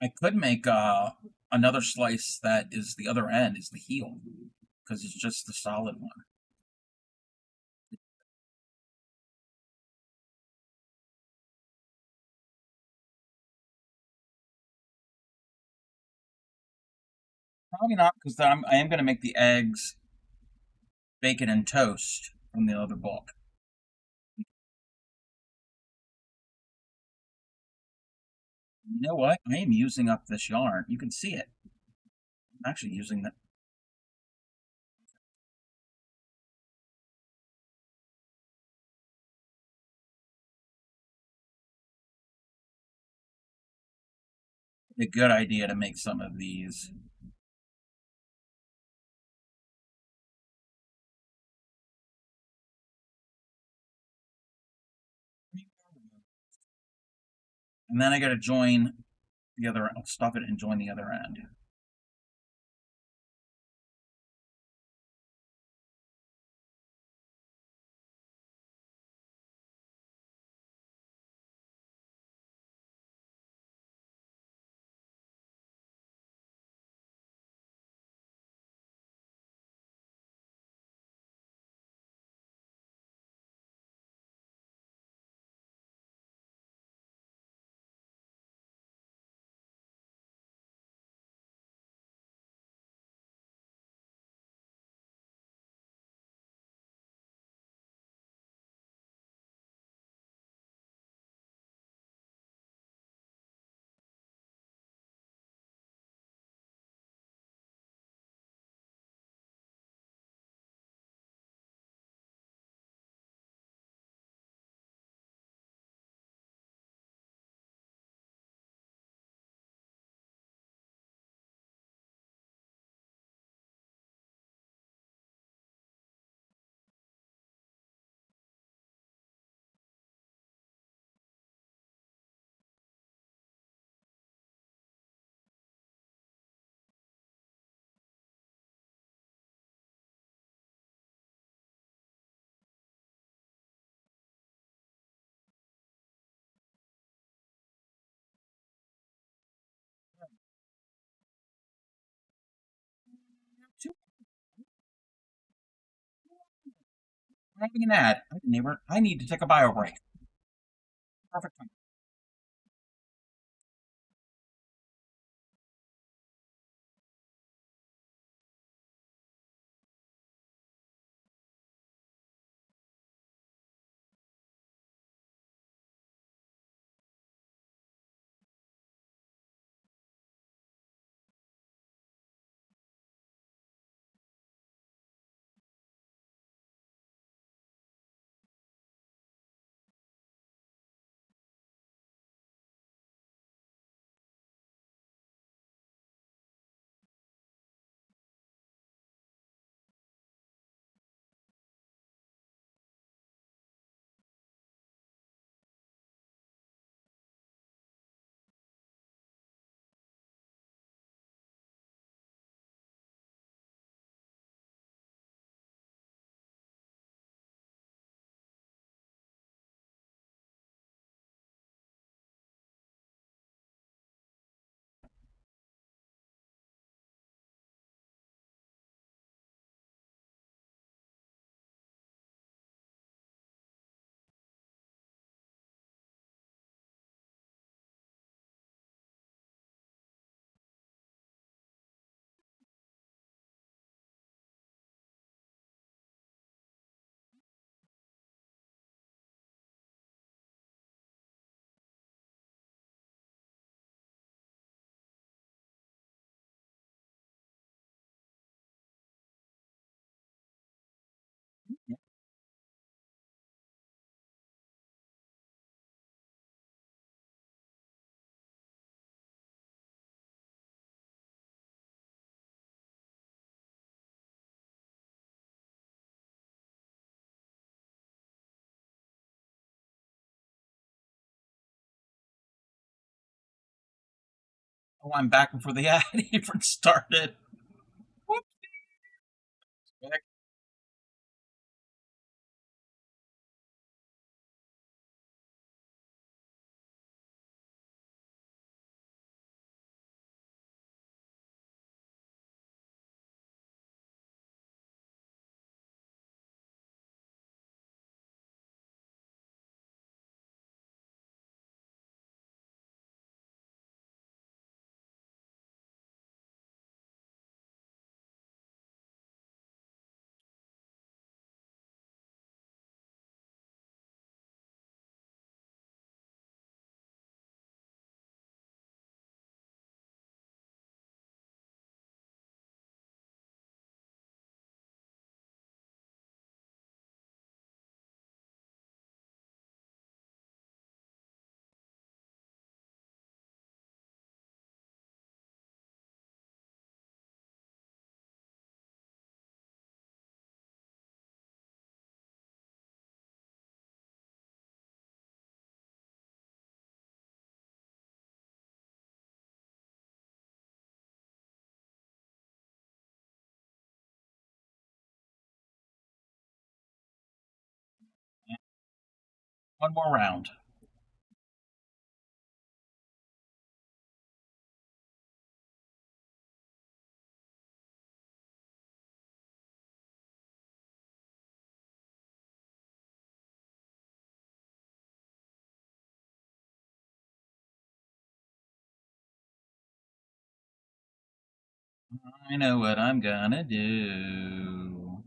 I could make another slice that is the other end, is the heel, because it's just the solid one. Probably not, because I am going to make the eggs, bacon, and toast from the other bulk. You know what? I am using up this yarn. You can see it. I'm actually using that. A good idea to make some of these. And then I got to join the other. I'll stuff it and join the other end. We're having an ad. Neighbor, I need to take a bio break. Perfect time. Oh, I'm back before the ad even started. One more round. I know what I'm gonna do.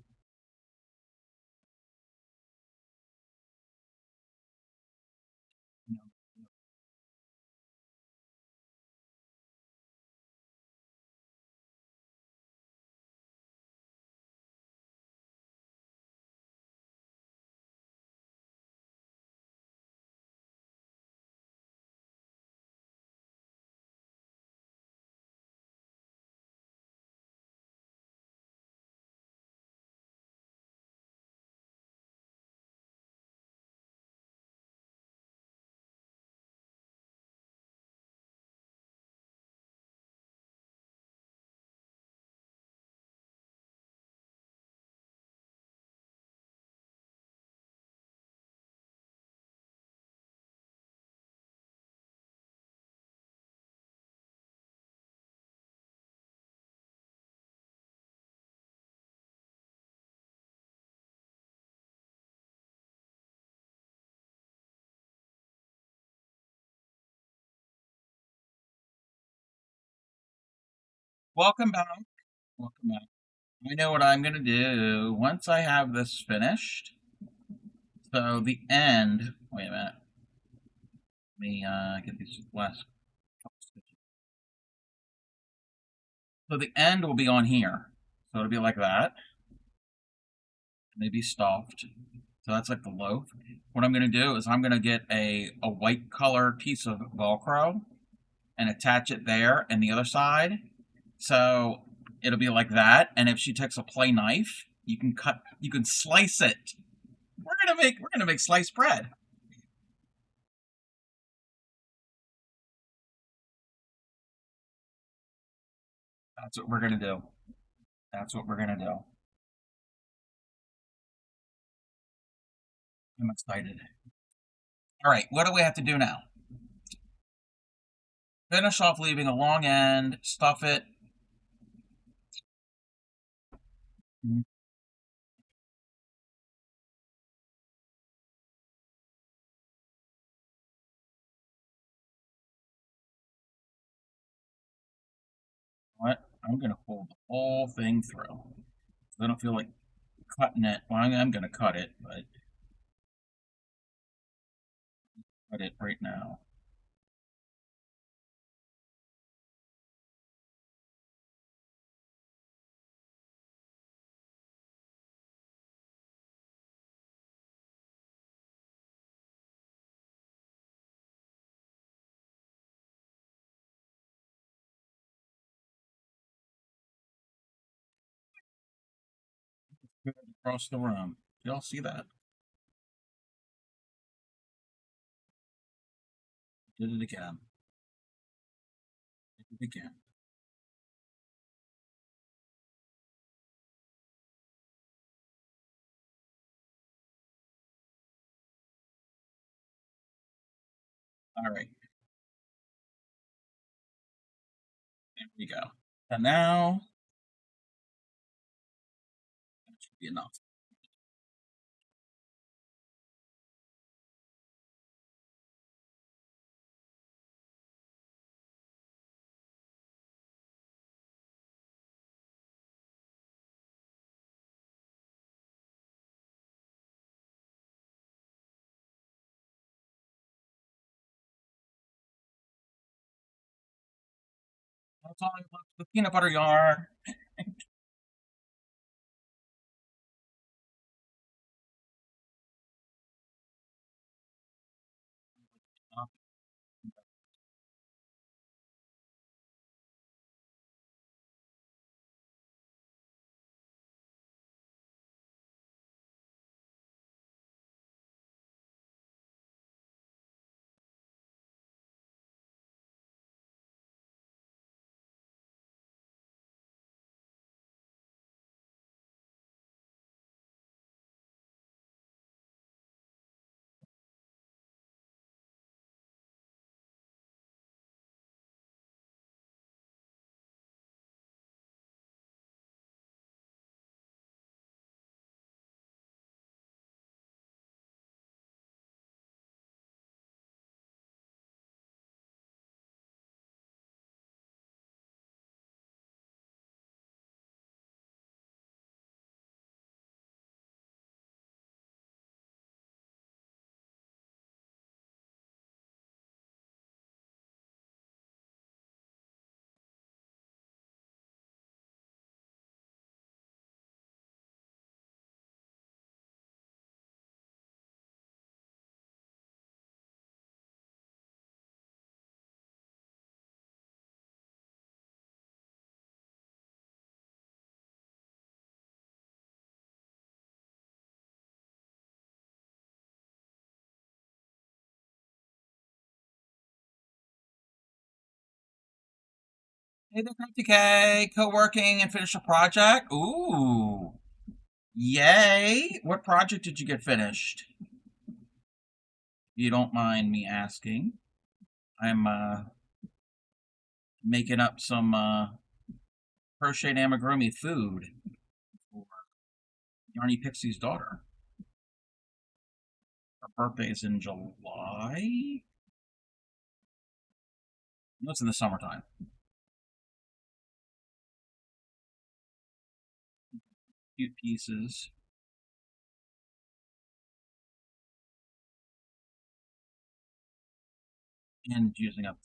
Welcome back. Welcome back. I know what I'm gonna do once I have this finished. So the end. Wait a minute. Let me get these last couple stitches. So the end will be on here. So it'll be like that. Maybe stuffed. So that's like the loaf. What I'm gonna do is I'm gonna get a white color piece of Velcro and attach it there and the other side. So it'll be like that. And if she takes a play knife, you can slice it. We're gonna make sliced bread. That's what we're gonna do. That's what we're gonna do. I'm excited. All right, what do we have to do now? Finish off leaving a long end, stuff it. What? I'm gonna fold the whole thing through. I don't feel like cutting it. Well, I'm gonna cut it, but cut it right now. Across the room. Y'all see that? Did it again. Did it again. All right. There we go. And now that should be enough. That's all I left. The peanut butter yarn. Hey there, K. Co-working and finish a project. Ooh. Yay. What project did you get finished? You don't mind me asking. I'm making up some crocheted amigurumi food for Yarny Pixie's daughter. Her birthday is in July. No, it's in the summertime. Cute pieces. And using up.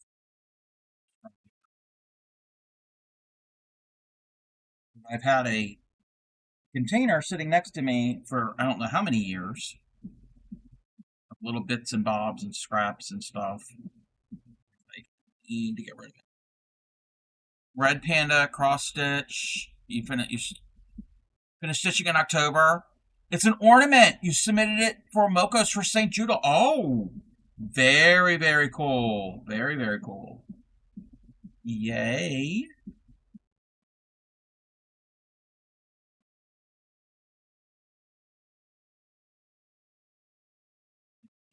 I've had a container sitting next to me for I don't know how many years. Of little bits and bobs and scraps and stuff. I need to get rid of it. Red Panda cross stitch. You finish stitching in October. It's an ornament. You submitted it for Mokos for St. Judah. Oh, very, very cool. Very, very cool. Yay.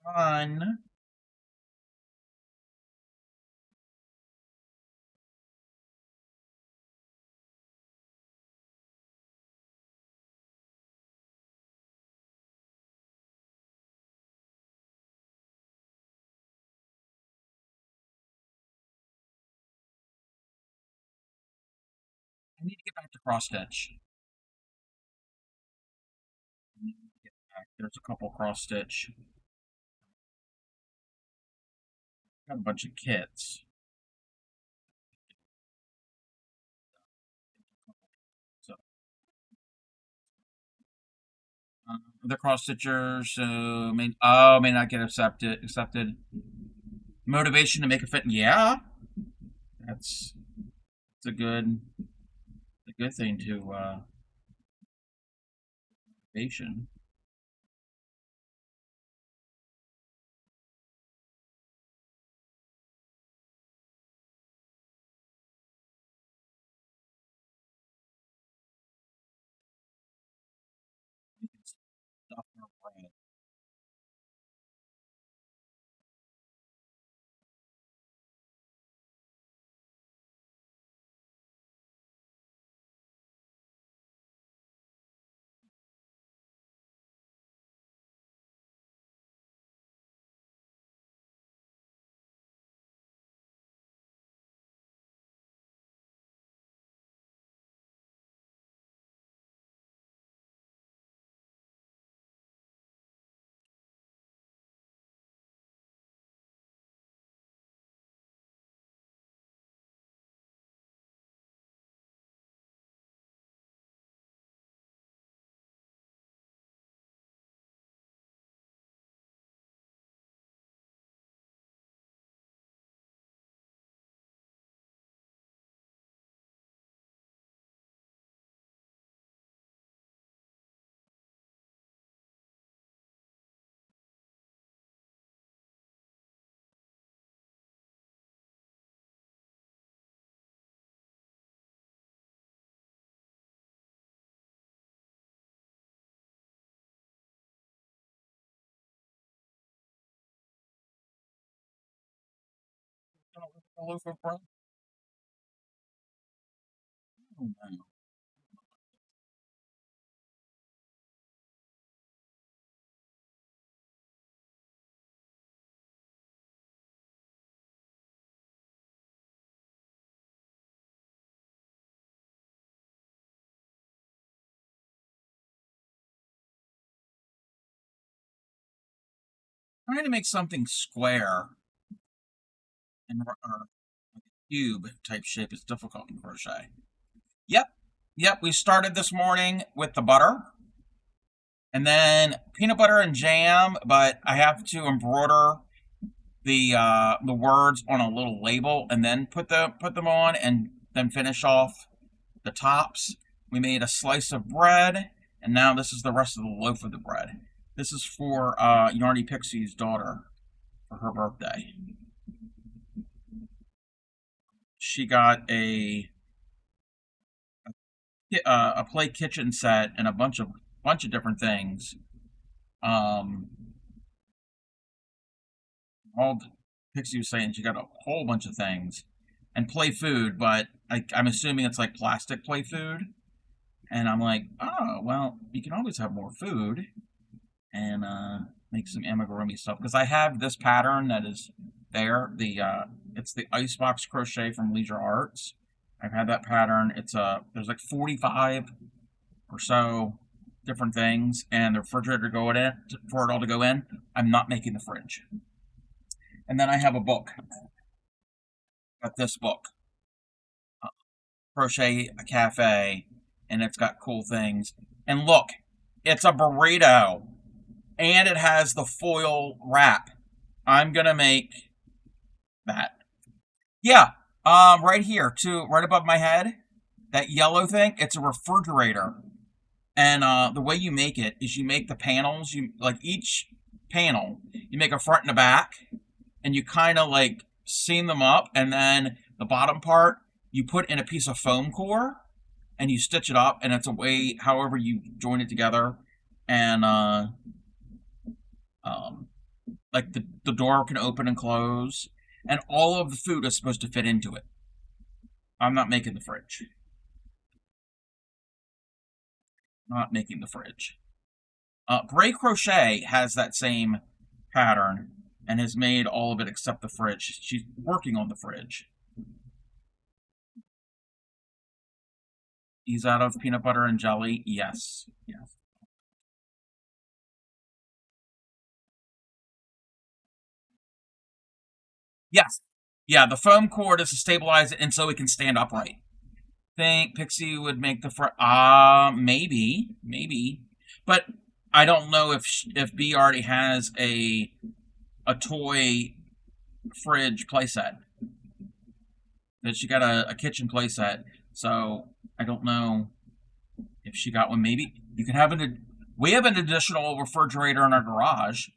Fun. I need to get back to cross stitch. There's a couple cross stitch. Got a bunch of kits. So, the cross stitchers may not get accepted. Motivation to make a fit. Yeah, that's a good thing to motivation. Stuff in our brain. A loaf of bread. Oh, no. Trying to make something square and or like a cube type shape is difficult in crochet. Yep. We started this morning with the butter, and then peanut butter and jam. But I have to embroider the words on a little label and then put them on, and then finish off the tops. We made a slice of bread, and now this is the rest of the loaf of the bread. This is for Yarny Pixie's daughter for her birthday. she got a play kitchen set and a bunch of different things. All Pixie was saying she got a whole bunch of things and play food, but I'm assuming it's like plastic play food. And I'm like, oh, well, you can always have more food and make some amigurumi stuff. Because I have this pattern that is there. It's the icebox crochet from Leisure Arts. I've had that pattern. There's like 45 or so different things, and the refrigerator for it all to go in. I'm not making the fridge. And then I have a book. Got this book, Crochet Cafe, and it's got cool things. And look, it's a burrito, and it has the foil wrap. I'm gonna make that. Yeah, right here, right above my head, that yellow thing. It's a refrigerator, and the way you make it is you make the panels. Each panel, you make a front and a back, and you kind of like seam them up, and then the bottom part you put in a piece of foam core, and you stitch it up, and it's a way however you join it together, and like the door can open and close, and all of the food is supposed to fit into it. I'm not making the fridge. Not making the fridge. Bray Crochet has that same pattern and has made all of it except the fridge. She's working on the fridge. He's out of peanut butter and jelly? Yes. Yes. Yes. Yeah, the foam cord is to stabilize it and so it can stand upright. Think Pixie would make the maybe. But I don't know if B already has a toy fridge playset. That she got a kitchen playset, so I don't know if she got one. Maybe you can have we have an additional refrigerator in our garage.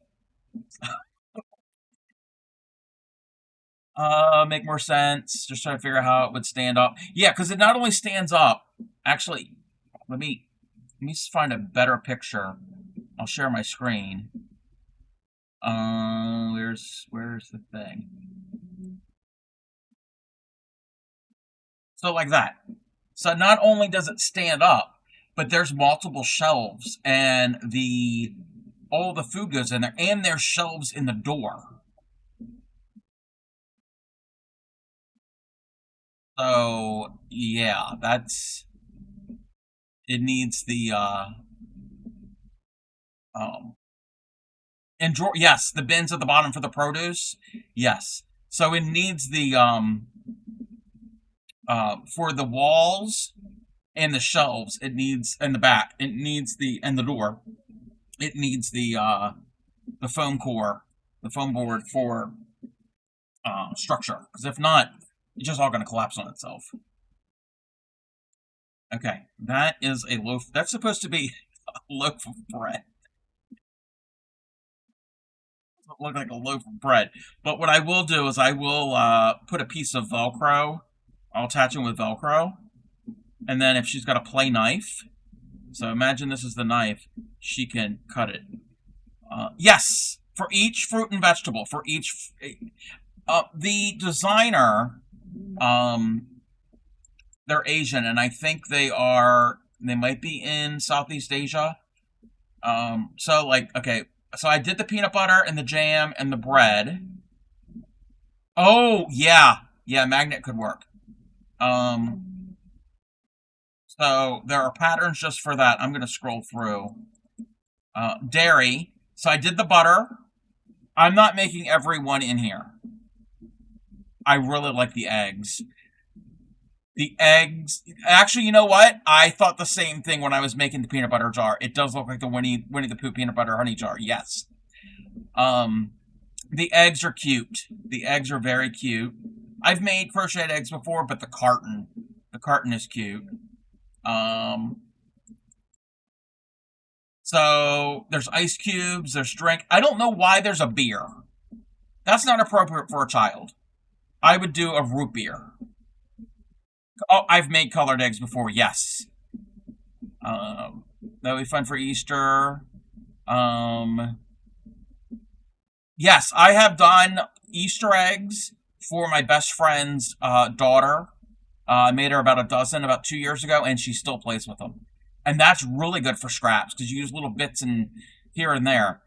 Make more sense. Just trying to figure out how it would stand up. Yeah, because it not only stands up. Actually, let me find a better picture. I'll share my screen. Where's the thing? So like that. So not only does it stand up, but there's multiple shelves, and all the food goes in there, and there's shelves in the door. So yeah, it needs the and yes, the bins at the bottom for the produce. Yes. So it needs the for the walls and the shelves, it needs, and the back, it needs and the door, it needs the foam core, the foam board for structure. Because if not, it's just all going to collapse on itself. Okay, that is a loaf. That's supposed to be a loaf of bread. Doesn't look like a loaf of bread. But what I will do is I will put a piece of Velcro. I'll attach it with Velcro. And then if she's got a play knife, so imagine this is the knife, she can cut it. Yes, for each fruit and vegetable, for each... the designer, they're Asian, and I think they might be in Southeast Asia. So like, okay, so I did the peanut butter and the jam and the bread. Oh, yeah, magnet could work. So there are patterns just for that. I'm going to scroll through. Dairy. So I did the butter. I'm not making every one in here. I really like the eggs. The eggs... Actually, you know what? I thought the same thing when I was making the peanut butter jar. It does look like the Winnie the Pooh peanut butter honey jar. Yes. The eggs are cute. The eggs are very cute. I've made crocheted eggs before, but the carton is cute. So there's ice cubes, there's drink. I don't know why there's a beer. That's not appropriate for a child. I would do a root beer. Oh, I've made colored eggs before. Yes. That would be fun for Easter. Yes, I have done Easter eggs for my best friend's daughter. I made her about a dozen about 2 years ago, and she still plays with them. And that's really good for scraps because you use little bits and here and there.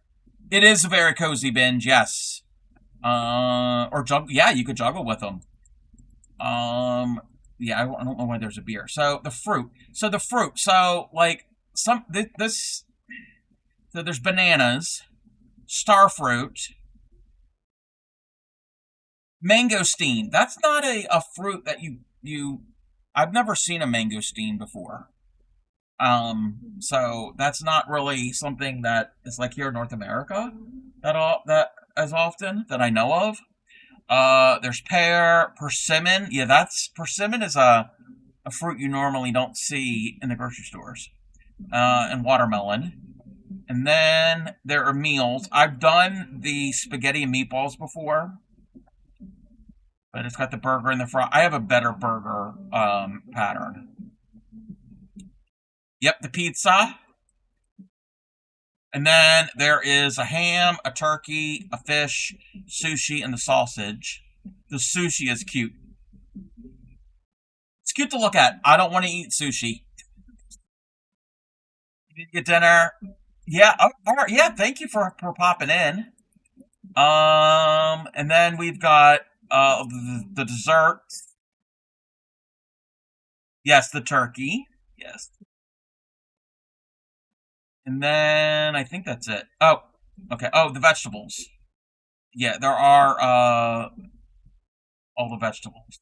It is a very cozy binge, yes. Or juggle. Yeah, you could juggle with them. Yeah, I don't know why there's a beer. So the fruit. So like this. So there's bananas, star fruit, mangosteen. That's not a fruit that you. I've never seen a mangosteen before. So that's not really something that is like here in North America that as often that I know of. There's pear, persimmon. Yeah, persimmon is a fruit you normally don't see in the grocery stores. And watermelon. And then there are meals. I've done the spaghetti and meatballs before, but it's got the burger and the fry. I have a better burger pattern. Yep, the pizza. And then there is a ham, a turkey, a fish, sushi, and the sausage. The sushi is cute. It's cute to look at. I don't want to eat sushi. You need to get dinner. Yeah, all right. Yeah, thank you for popping in. And then we've got the dessert. Yes, the turkey. Yes. And then I think that's it. Oh, okay. Oh, the vegetables. Yeah, there are all the vegetables.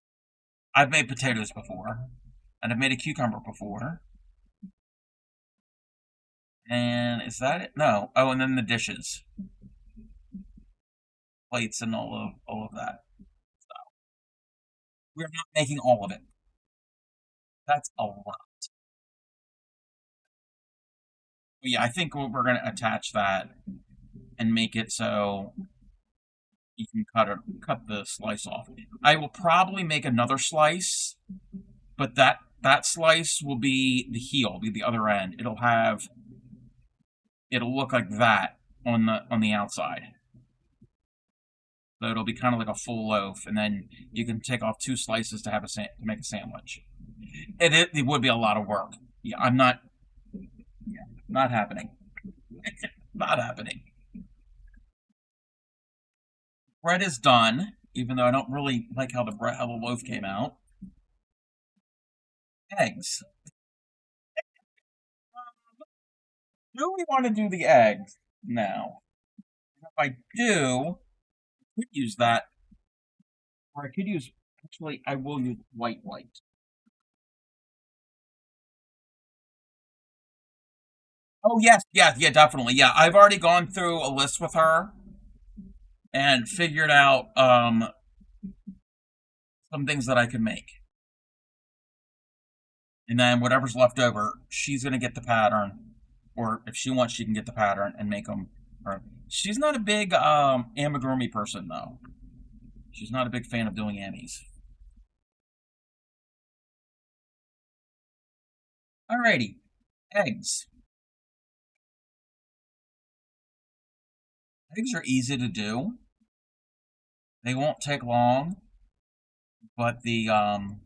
I've made potatoes before, and I've made a cucumber before. And is that it? No. Oh, and then the dishes, plates, and all of that. So we're not making all of it. That's a lot. But yeah, I think we're going to attach that and make it so you can cut the slice off. I will probably make another slice, but that slice will be the heel, be the other end. It'll look like that on the outside. So it'll be kind of like a full loaf, and then you can take off two slices to make a sandwich. It would be a lot of work. Yeah, I'm not. Yeah, not happening. Not happening. Bread is done, even though I don't really like how the loaf came out. Eggs. Do we want to do the eggs now? If I do, I could use that, or I could use. Actually, I will use white. Oh yes, yeah, definitely. Yeah, I've already gone through a list with her and figured out some things that I can make. And then whatever's left over, she's gonna get the pattern, or if she wants, she can get the pattern and make them. Or she's not a big amigurumi person though. She's not a big fan of doing amis. Alrighty, eggs. Eggs are easy to do. They won't take long, but I don't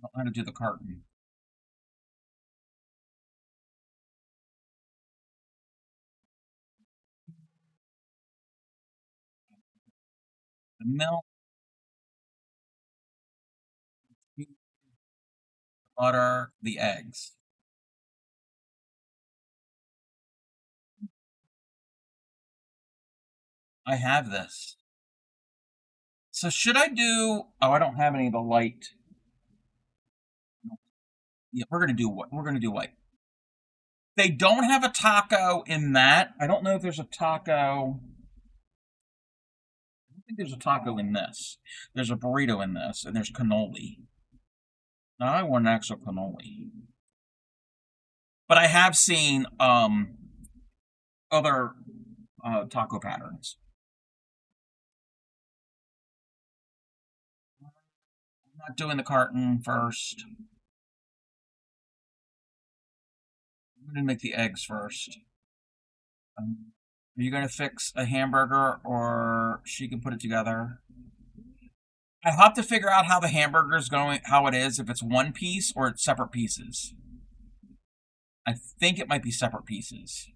know how to do the carton. The milk, butter, the eggs. I have this. So should I do? Oh, I don't have any of the light. Yeah, we're gonna do what? We're gonna do white. They don't have a taco in that. I don't know if there's a taco. I don't think there's a taco in this. There's a burrito in this, and there's cannoli. Now I want an extra cannoli. But I have seen other taco patterns. Not doing the carton first. I'm going to make the eggs first. Are you going to fix a hamburger or she can put it together? I have to figure out how the hamburger is going, how it is, if it's one piece or it's separate pieces. I think it might be separate pieces.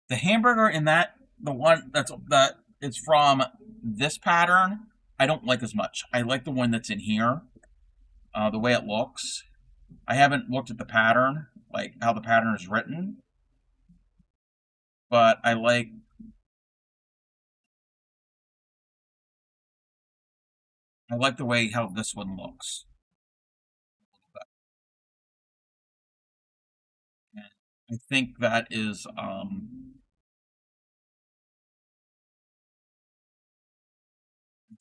The hamburger in that, the one that is from this pattern, I don't like as much. I like the one that's in here, the way it looks. I haven't looked at the pattern, like how the pattern is written, but I like the way how this one looks. I think that is I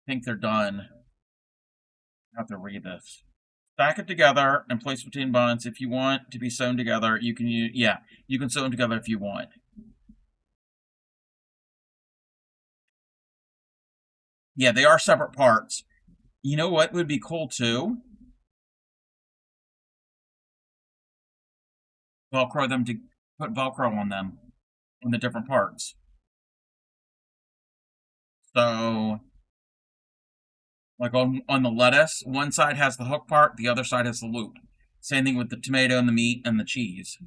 think they're done. I have to read this. Stack it together and place between buns. If you want to be sewn together, you can use, yeah, you can sew them together if you want. Yeah, they are separate parts. You know what would be cool too? Velcro them to put Velcro on them on the different parts. So, like on the lettuce, one side has the hook part, the other side has the loop. Same thing with the tomato and the meat and the cheese.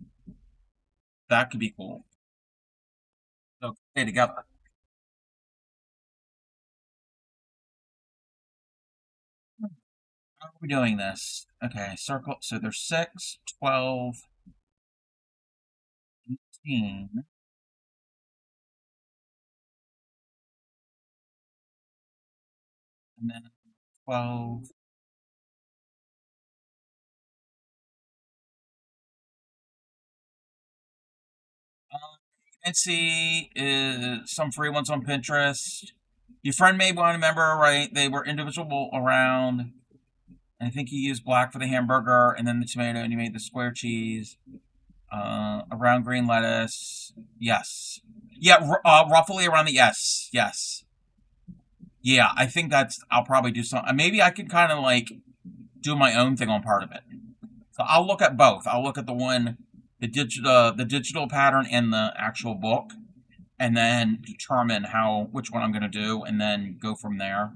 That could be cool. So stay together. How are we doing this? Okay, circle. So there's 6, 12, 18. And then 12. You can see some free ones on Pinterest. Your friend may want to remember, right? They were individual around. I think he used black for the hamburger and then the tomato, and he made the square cheese. Around green lettuce. Yes. Yeah, roughly around the yes. Yes. Yeah, I think I'll probably do something. Maybe I could kind of like do my own thing on part of it. So I'll look at both. I'll look at the digital pattern and the actual book, and then determine which one I'm going to do, and then go from there.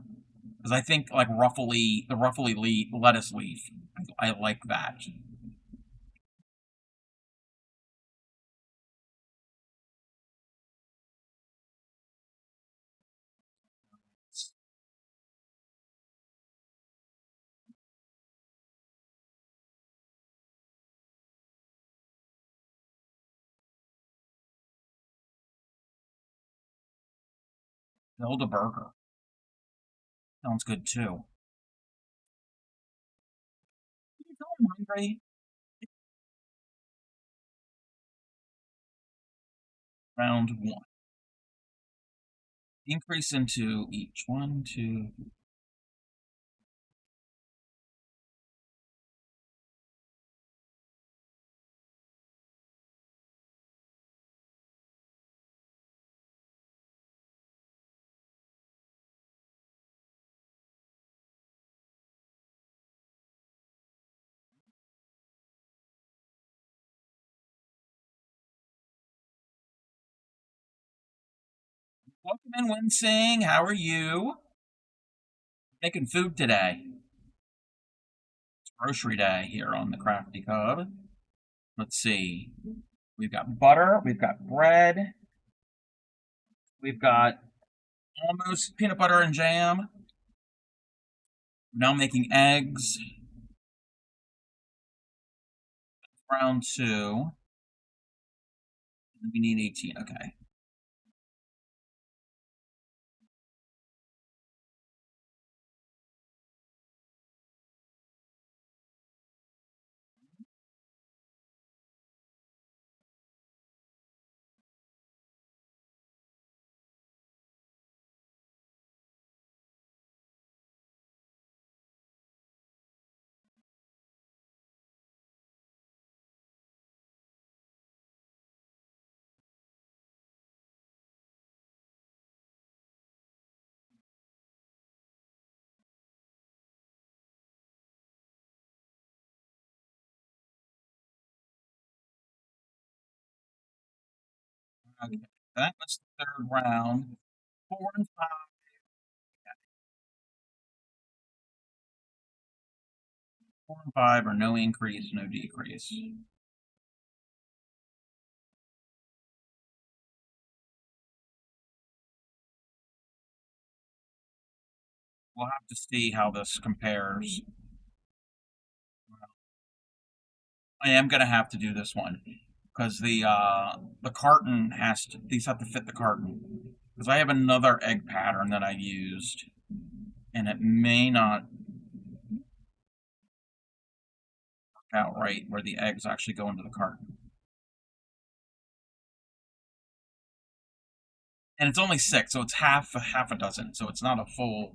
Because I think like the lettuce leaf, I like that. Build a burger. Sounds good too. I'm hungry. Round 1. Increase into each. 1, 2. Welcome in, Winsing. How are you? Making food today. It's grocery day here on the Crafty Cub. Let's see. We've got butter. We've got bread. We've got almost peanut butter and jam. Now making eggs. Round 2. We need 18. Okay. Okay, that was the third round. 4 and 5. 4 and 5 are no increase, no decrease. We'll have to see how this compares. I am gonna have to do this one because the carton these have to fit the carton because I have another egg pattern that I used and it may not work out right where the eggs actually go into the carton. And it's only 6, so it's half a dozen, so it's not a full.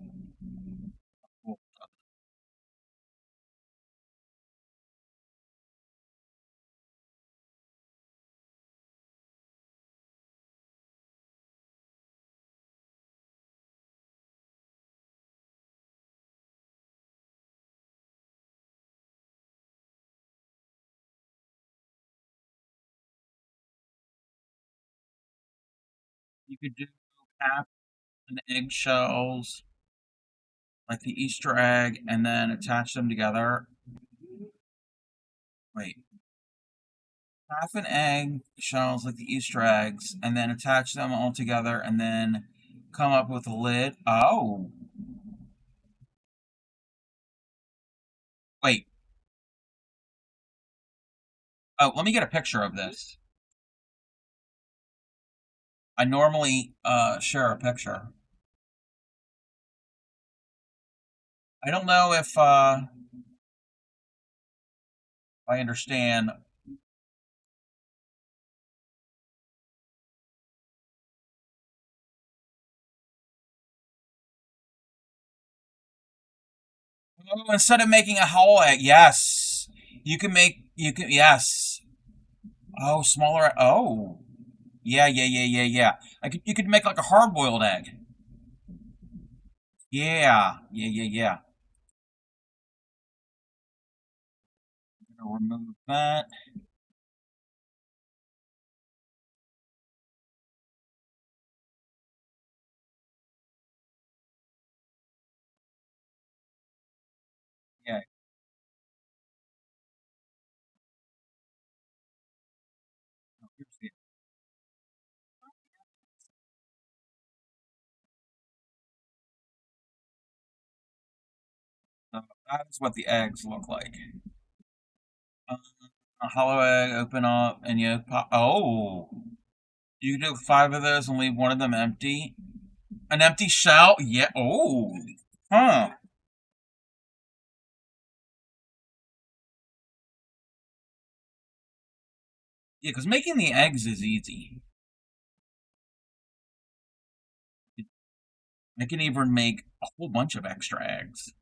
You could do half an eggshells, like the Easter egg, and then attach them together. Wait. Half an egg shells like the Easter eggs, and then attach them all together, and then come up with a lid. Oh. Wait. Oh, let me get a picture of this. I normally share a picture. I don't know if I understand. Oh, instead of making a whole egg, yes. Yes. Oh, smaller, oh. Yeah. You could make like a hard-boiled egg. Yeah. I'm gonna remove that. Yeah. Oh, here's the So that is what the eggs look like. A hollow egg, open up, and you pop. Oh, you can do 5 of those and leave one of them empty. An empty shell? Yeah. Oh, huh. Yeah, because making the eggs is easy. I can even make a whole bunch of extra eggs.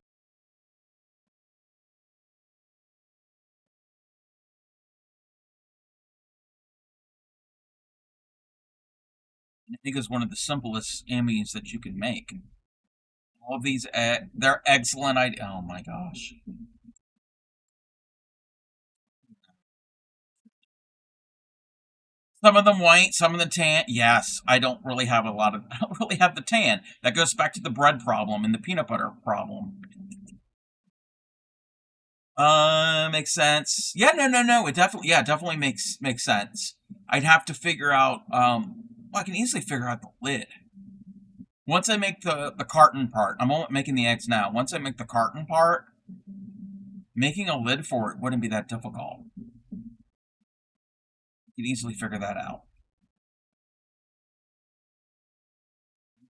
An egg is one of the simplest ambients that you can make. All of these, they're excellent ideas. Oh my gosh. Some of them white, some of them tan. Yes, I don't really have I don't really have the tan. That goes back to the bread problem and the peanut butter problem. Makes sense. Yeah, no. It definitely makes sense. I'd have to figure out. Well, I can easily figure out the lid. Once I make the carton part, I'm only making the eggs now. Once I make the carton part, making a lid for it wouldn't be that difficult. You can easily figure that out.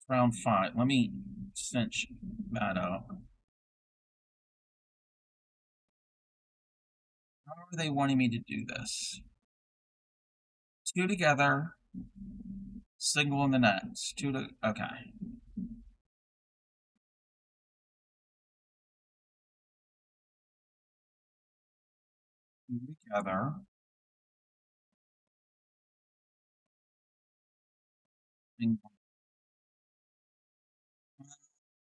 Round 5. Let me cinch that up. How are they wanting me to do this? 2 together, single in the next. 2 to, okay. 2 together. Single.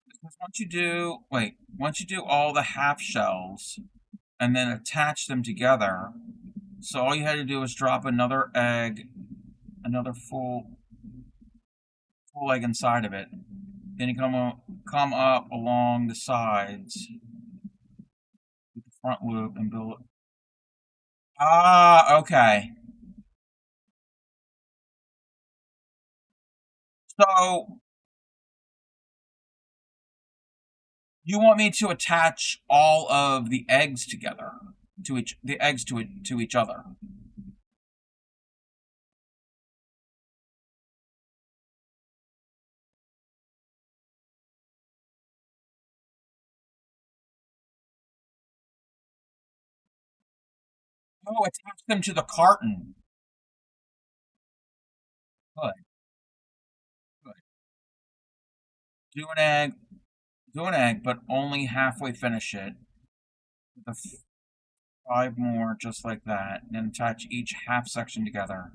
Because once you do all the half shells and then attach them together, so all you had to do is drop another egg another full egg inside of it. Then you come up along the sides with the front loop and build it. Ah, okay. So you want me to attach all of the eggs together to each other? Oh, attach them to the carton. Good. Good. Do an egg, but only halfway finish it. With 5 more, just like that. And then attach each half section together.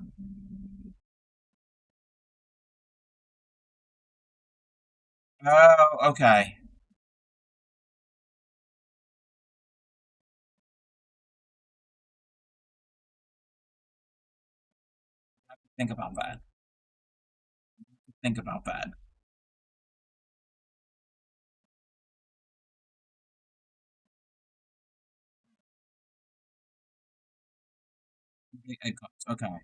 Oh, okay. Think about that. Think about that. Egg cups. Okay. I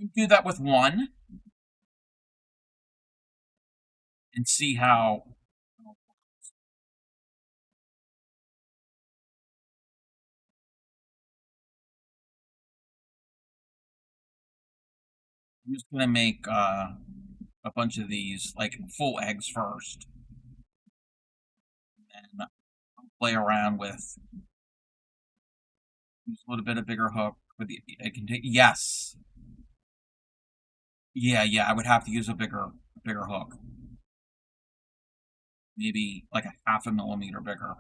might do that with one and see how. I'm just gonna make a bunch of these like full eggs first, and I'll play around with use a little bit of bigger hook with the egg contain. Yes. Yeah. I would have to use a bigger hook. Maybe like a 0.5 millimeter bigger.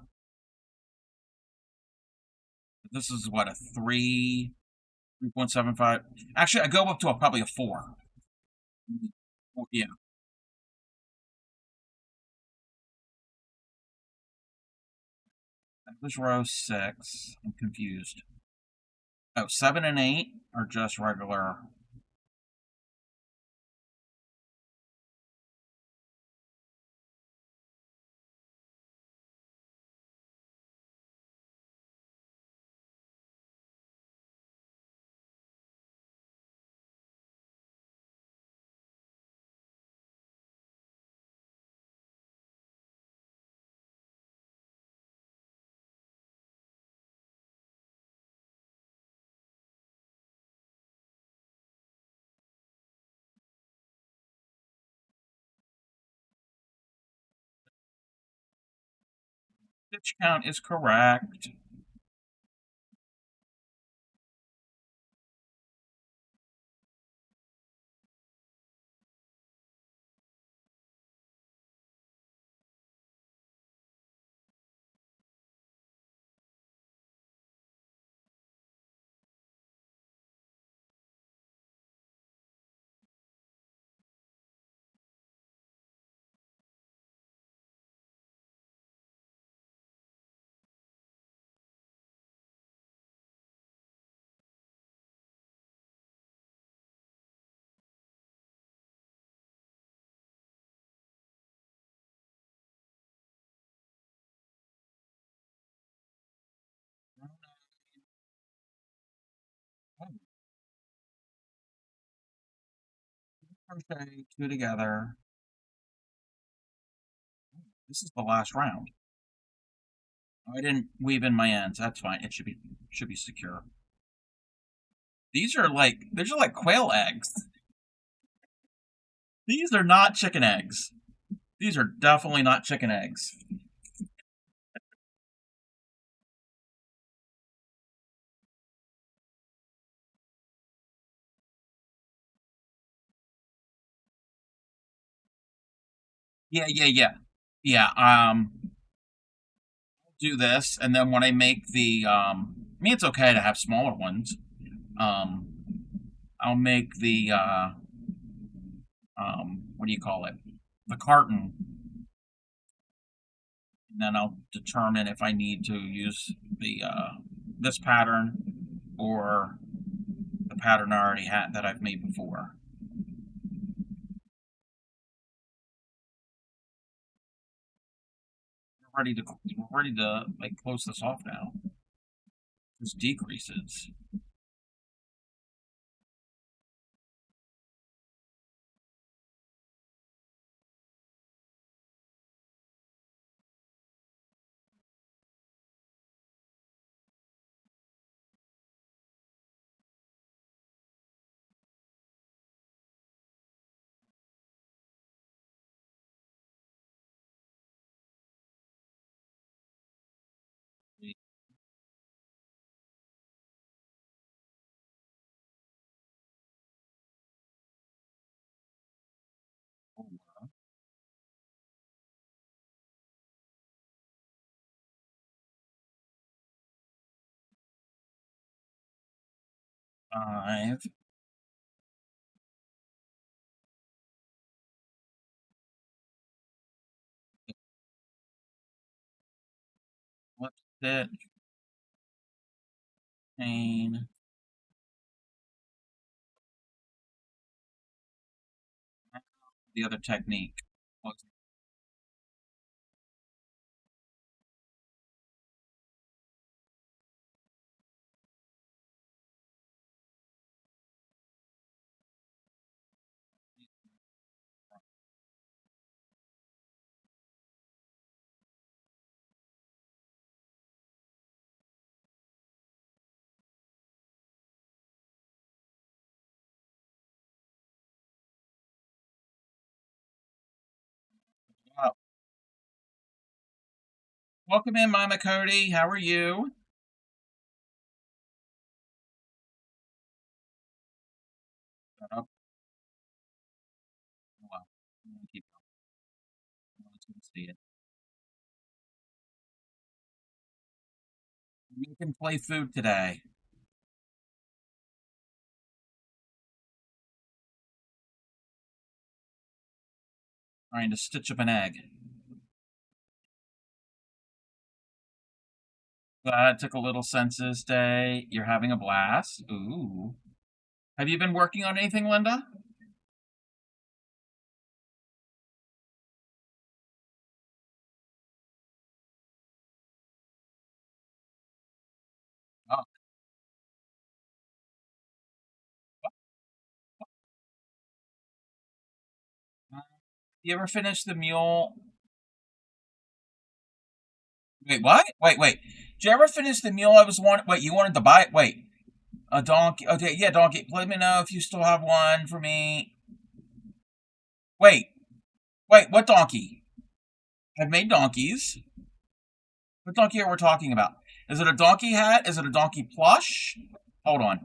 This is what, a 3.75. Actually, I go up to probably a 4. Yeah. That was row 6. I'm confused. Oh, 7 and 8 are just regular. Stitch count is correct. Crochet 2 together. This is the last round. I didn't weave in my ends. That's fine. It should be secure. These are like quail eggs. These are not chicken eggs. These are definitely not chicken eggs. Yeah. Do this, and then when I make the I mean, it's okay to have smaller ones. I'll make the what do you call it? The carton, and then I'll determine if I need to use the this pattern or pattern I already had that I've made before. We're ready to like close this off now. This decreases. Five. Flip stitch. Chain. The other technique. Oh. Welcome in, Mama Cody. How are you? Shut up. Oh, well, I'm gonna keep going. No one's gonna see it. You can play food today. Trying to stitch up an egg. Glad took a little census day. You're having a blast. Ooh. Have you been working on anything, Linda? Oh. You ever finish the mule? Wait, what? Wait. Did you ever finish the mule I was wanting? Wait, you wanted to buy it? Wait. A donkey. Okay, yeah, donkey. Let me know if you still have one for me. Wait. What donkey? I've made donkeys. What donkey are we talking about? Is it a donkey hat? Is it a donkey plush? Hold on.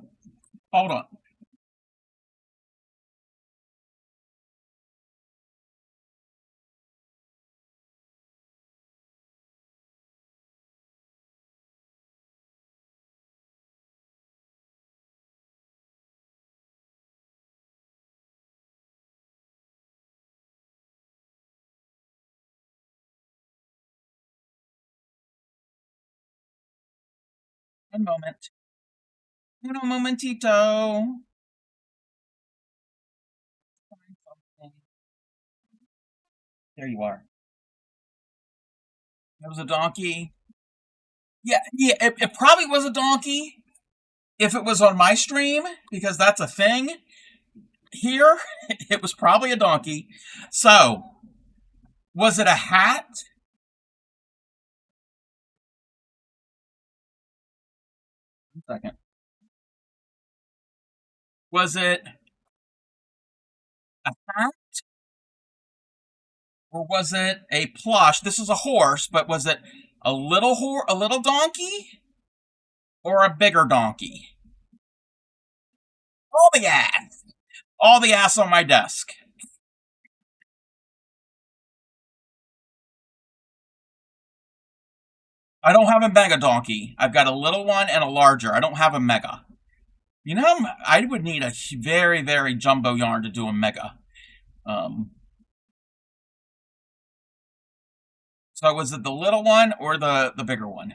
Hold on. One moment. Uno momentito. There you are. It was a donkey. Yeah, it probably was a donkey if it was on my stream, because that's a thing. Here, it was probably a donkey. So, was it a hat? One second. Was it a hat? Or was it a plush? This is a horse, but was it a little donkey? Or a bigger donkey? All the ass. All the ass on my desk. I don't have a mega donkey. I've got a little one and a larger. I don't have a mega. You know, I would need a very, very jumbo yarn to do a mega. So was it the little one or the bigger one?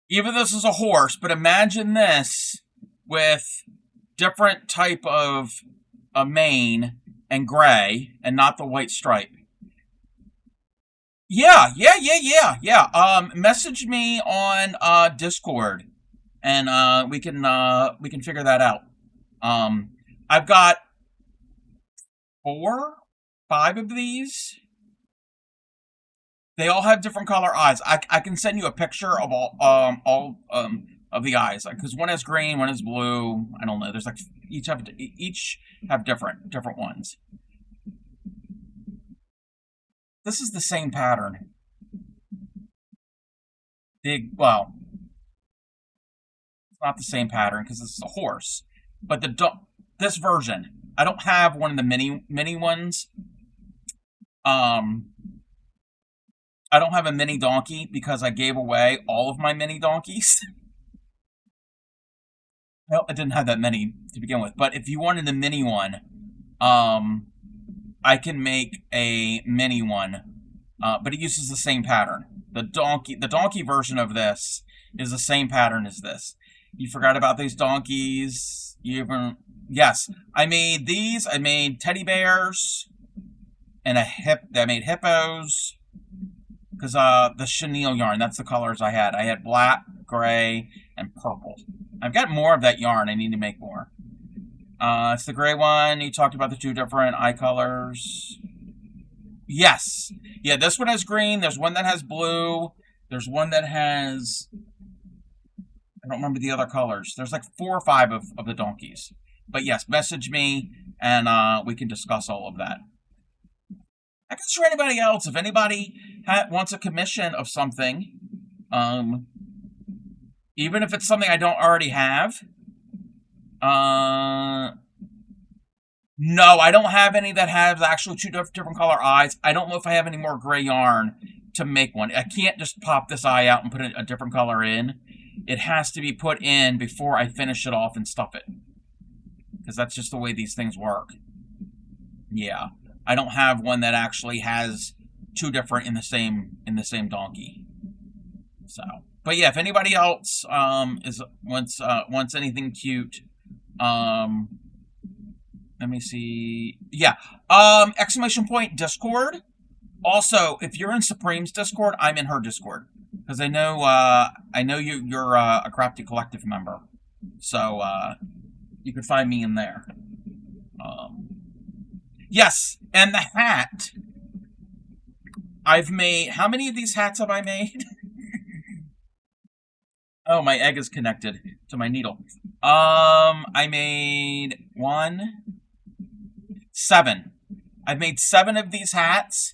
Even this is a horse, but imagine this with different type of a mane and gray and not the white stripe. Yeah. Message me on Discord and we can figure that out. I've got 4, 5 of these. They all have different color eyes. I can send you a picture of all of the eyes, because one has green, one has blue. I don't know. There's like each have different ones. This is the same pattern. Well, it's not the same pattern because it's a horse, but this version, I don't have one of the mini ones. I don't have a mini donkey because I gave away all of my mini donkeys. Well, I didn't have that many to begin with, but if you wanted the mini one, I can make a mini one, but it uses the same pattern. The donkey version of this is the same pattern as this. You forgot about these donkeys. Yes, I made these. I made teddy bears and I made hippos. Because the chenille yarn, that's the colors I had. I had black, gray, and purple. I've got more of that yarn. I need to make more. It's the gray one. You talked about the 2 different eye colors. Yes. Yeah, this one has green. There's one that has blue. There's one that has... I don't remember the other colors. There's like 4 or 5 of the donkeys. But yes, message me, and we can discuss all of that. I guess for anybody else, if anybody wants a commission of something, even if it's something I don't already have, no, I don't have any that has actually 2 different color eyes. I don't know if I have any more gray yarn to make one. I can't just pop this eye out and put a different color in. It has to be put in before I finish it off and stuff it, because that's just the way these things work. Yeah. I don't have one that actually has 2 different in the same donkey. So, but yeah, if anybody else wants anything cute, let me see. Yeah, ! Discord. Also, if you're in Supreme's Discord, I'm in her Discord because I know you're a Crafty Collective member, so you can find me in there. Yes, and the hat. I've made... How many of these hats have I made? Oh, my egg is connected to my needle. I made 7. I've made 7 of these hats,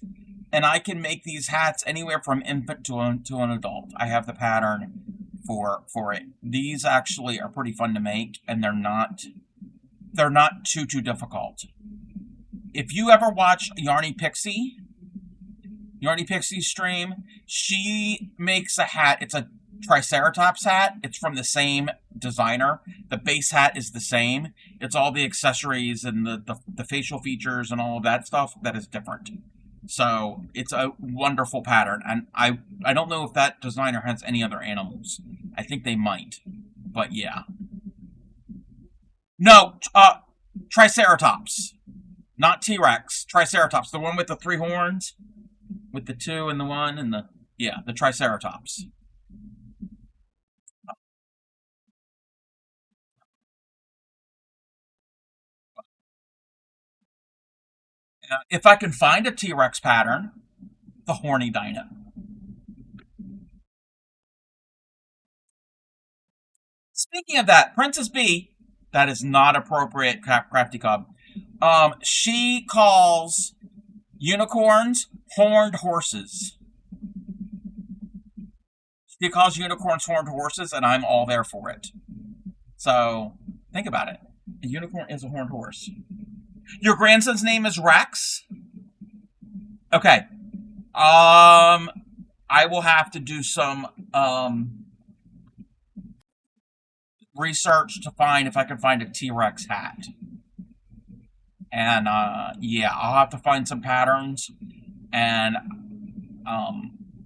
and I can make these hats anywhere from infant to an adult. I have the pattern for it. These actually are pretty fun to make, and they're not too difficult. If you ever watch Yarny Pixie's stream, she makes a hat. It's a Triceratops hat. It's from the same designer. The base hat is the same. It's all the accessories and the facial features and all of that stuff that is different. So it's a wonderful pattern. And I don't know if that designer has any other animals. I think they might. But yeah. No, Triceratops. Not T-Rex, Triceratops, the one with the 3 horns, with the 2 and the 1 and the Triceratops. If I can find a T-Rex pattern, the horny dino. Speaking of that, Princess B, that is not appropriate, Crafty Cub. She calls unicorns horned horses. She calls unicorns horned horses, and I'm all there for it. So, think about it. A unicorn is a horned horse. Your grandson's name is Rex? Okay. I will have to do some, research to find if I can find a T-Rex hat. And, yeah, I'll have to find some patterns. And,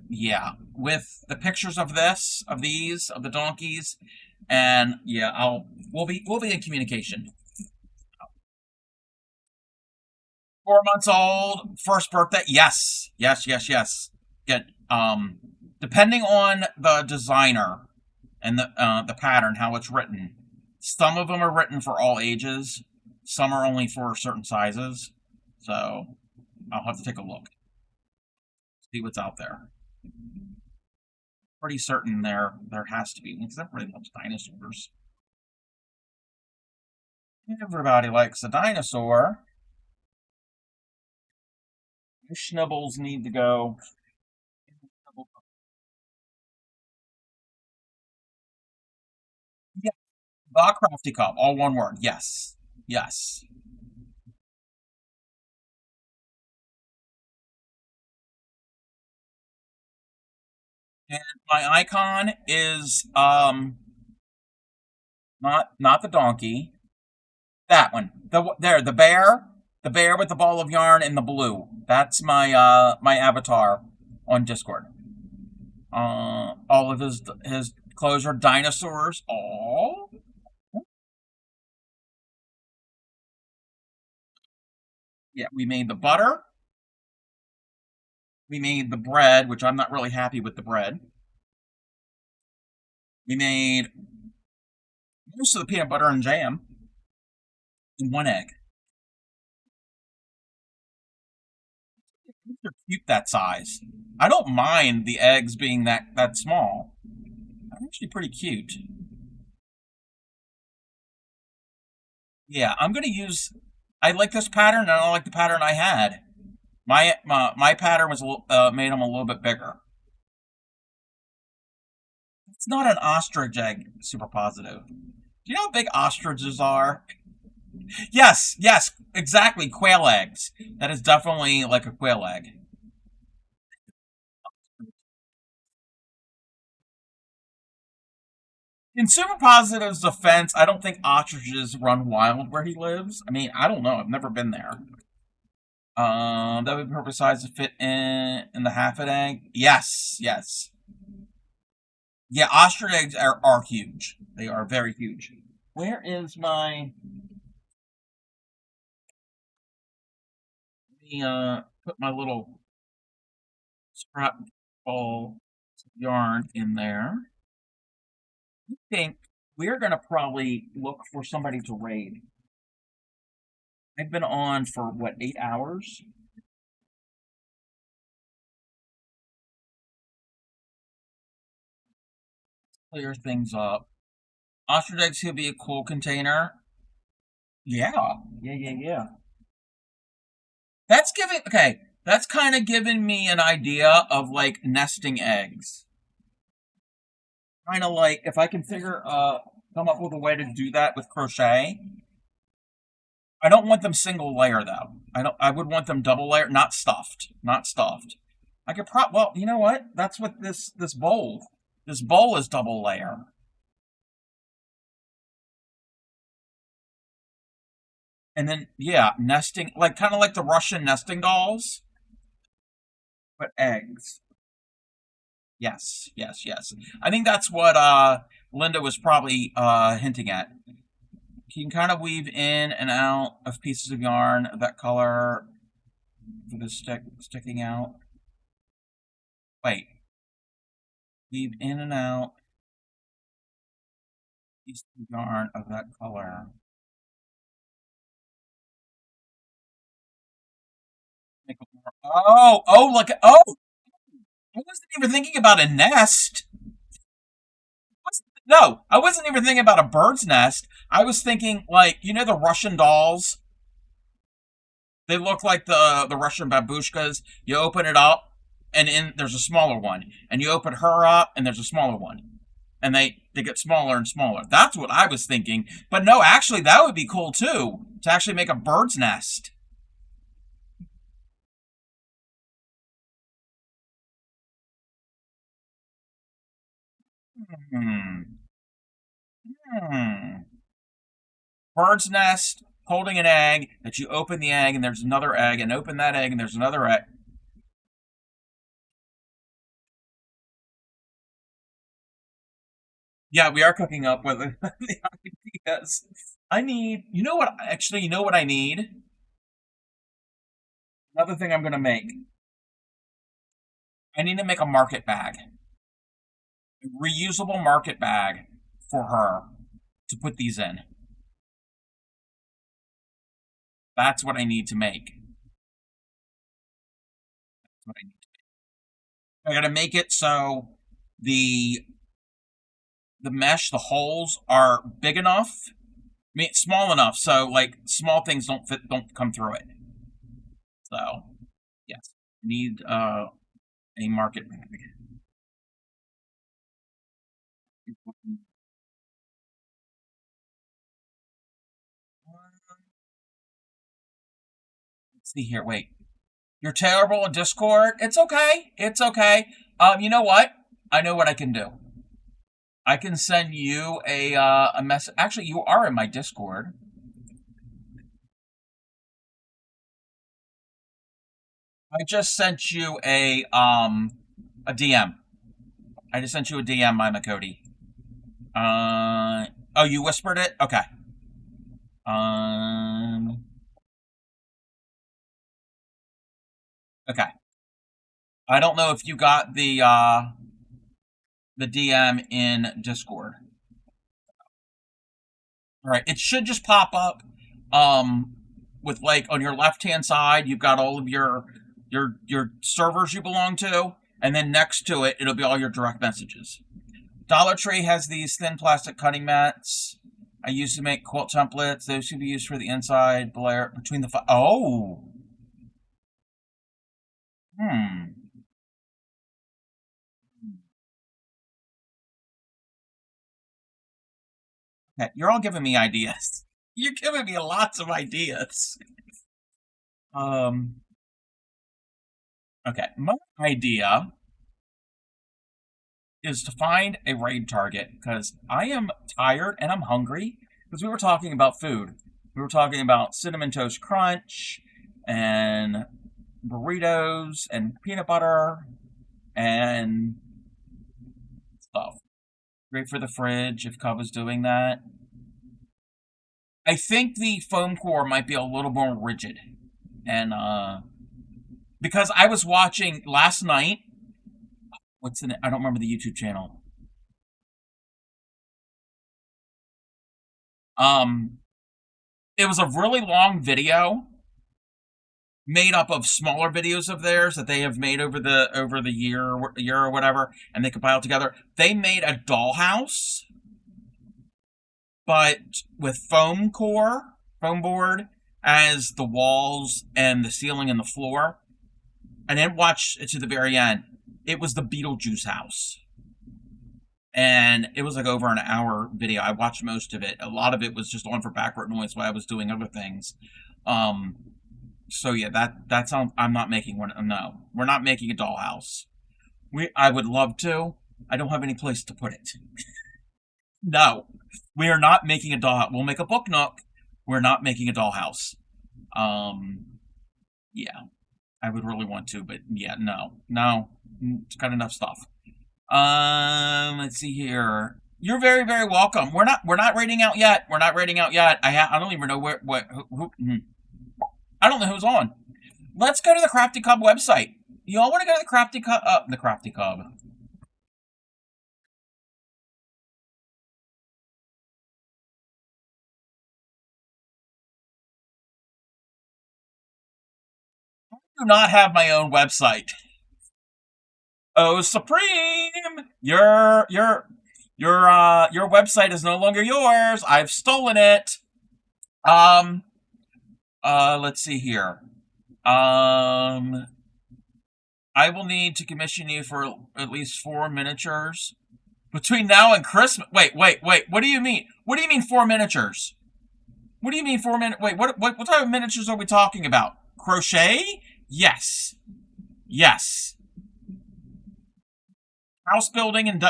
yeah, with the pictures of the donkeys, And yeah, we'll be in communication. 4 months old, first birthday. Yes. Get depending on the designer and the pattern, how it's written. Some of them are written for all ages. Some are only for certain sizes. So I'll have to take a look. See what's out there. Pretty certain there has to be, because everybody loves dinosaurs. Everybody likes a dinosaur. The Schnibbles need to go. Yeah, the Crafty Cup, all one word. Yes. And my icon is not the donkey. That one. The bear. The bear with the ball of yarn in the blue. That's my my avatar on Discord. All of his clothes are dinosaurs. All. Yeah, we made the butter. We made the bread, which I'm not really happy with the bread. We made most of the peanut butter and jam and one egg. They're cute that size. I don't mind the eggs being that small. They're actually pretty cute. Yeah, I'm gonna use. I like this pattern, and I don't like the pattern I had. My pattern was made them a little bit bigger. It's not an ostrich egg, super positive. Do you know how big ostriches are? Yes, exactly. Quail eggs. That is definitely like a quail egg. In Super Positive's defense, I don't think ostriches run wild where he lives. I mean, I don't know. I've never been there. That would be perfect size to fit in the half an egg. Yes. Yeah, ostrich eggs are huge. They are very huge. Where is my? Let me put my little scrap ball yarn in there. I think we're gonna probably look for somebody to raid. I've been on for what, 8 hours? Clear things up. Ostrich eggs could be a cool container. Yeah. That's kind of giving me an idea of like nesting eggs. Kind of like if I can come up with a way to do that with crochet. I don't want them single layer though. I would want them double layer, not stuffed. I could well, you know what? That's what this bowl. This bowl is double layer. And then yeah, nesting like kind of like the Russian nesting dolls. But eggs. Yes. I think that's what Linda was probably hinting at. You can kind of weave in and out of pieces of yarn of that color for the sticking out. Wait. Weave in and out pieces of yarn of that color. Look at I wasn't even thinking about a nest. No, I wasn't even thinking about a bird's nest. I was thinking like, you know the Russian dolls? They look like the Russian babushkas. You open it up and there's a smaller one. And you open her up and there's a smaller one. And they get smaller and smaller. That's what I was thinking. But no, actually that would be cool too. To actually make a bird's nest. Bird's nest holding an egg that you open the egg and there's another egg and open that egg and there's another egg. Yeah, we are cooking up with the ideas. I need, you know what, actually, you know what I need? Another thing I'm going to make. I need to make a market bag. A reusable market bag for her to put these in. That's what I need to make. That's what I need to make. I gotta make it so the mesh, the holes are big enough. I mean, small enough so like small things don't come through it. So yes, need a market bag. Let's see here. Wait, you're terrible in Discord. It's okay. It's okay. You know what? I know what I can do. I can send you a message. Actually, you are in my Discord. I just sent you a DM. I just sent you a DM, Mima Cody. Oh, you whispered it? Okay. Okay. I don't know if you got the DM in Discord. All right, it should just pop up. With like on your left hand side, you've got all of your servers you belong to, and then next to it, it'll be all your direct messages. Dollar Tree has these thin plastic cutting mats. I used to make quilt templates. Those can be used for the inside blare between the. Oh. Okay, you're all giving me ideas. You're giving me lots of ideas. Okay, my idea is to find a raid target because I am tired and I'm hungry because we were talking about food. We were talking about Cinnamon Toast Crunch and burritos and peanut butter and stuff. Great for the fridge if Cub is doing that. I think the foam core might be a little more rigid. And because I was watching last night, I don't remember the YouTube channel. It was a really long video made up of smaller videos of theirs that they have made over the year or whatever, and they compiled together. They made a dollhouse, but with foam board as the walls and the ceiling and the floor. I didn't watch it to the very end. It was the Beetlejuice house. And it was like over an hour video. I watched most of it. A lot of it was just on for background noise while I was doing other things. So yeah, that sounds. I'm not making one. No, we're not making a dollhouse. I would love to. I don't have any place to put it. No, we are not making a dollhouse. We'll make a book nook. We're not making a dollhouse. Yeah, I would really want to, but yeah, no, it's got enough stuff. Let's see here. You're very, very welcome. We're not rating out yet. We're not rating out yet. I don't even know who. I don't know who's on. Let's go to the Crafty Cub website. You all want to go to the Crafty Cub? The Crafty Cub. I do not have my own website. Oh, Supreme! Your website is no longer yours. I've stolen it. Let's see here. I will need to commission you for at least 4 miniatures between now and Christmas. Wait. What do you mean? What do you mean 4 miniatures? What do you mean 4 minutes? Wait, what type of miniatures are we talking about? Crochet? Yes. House building and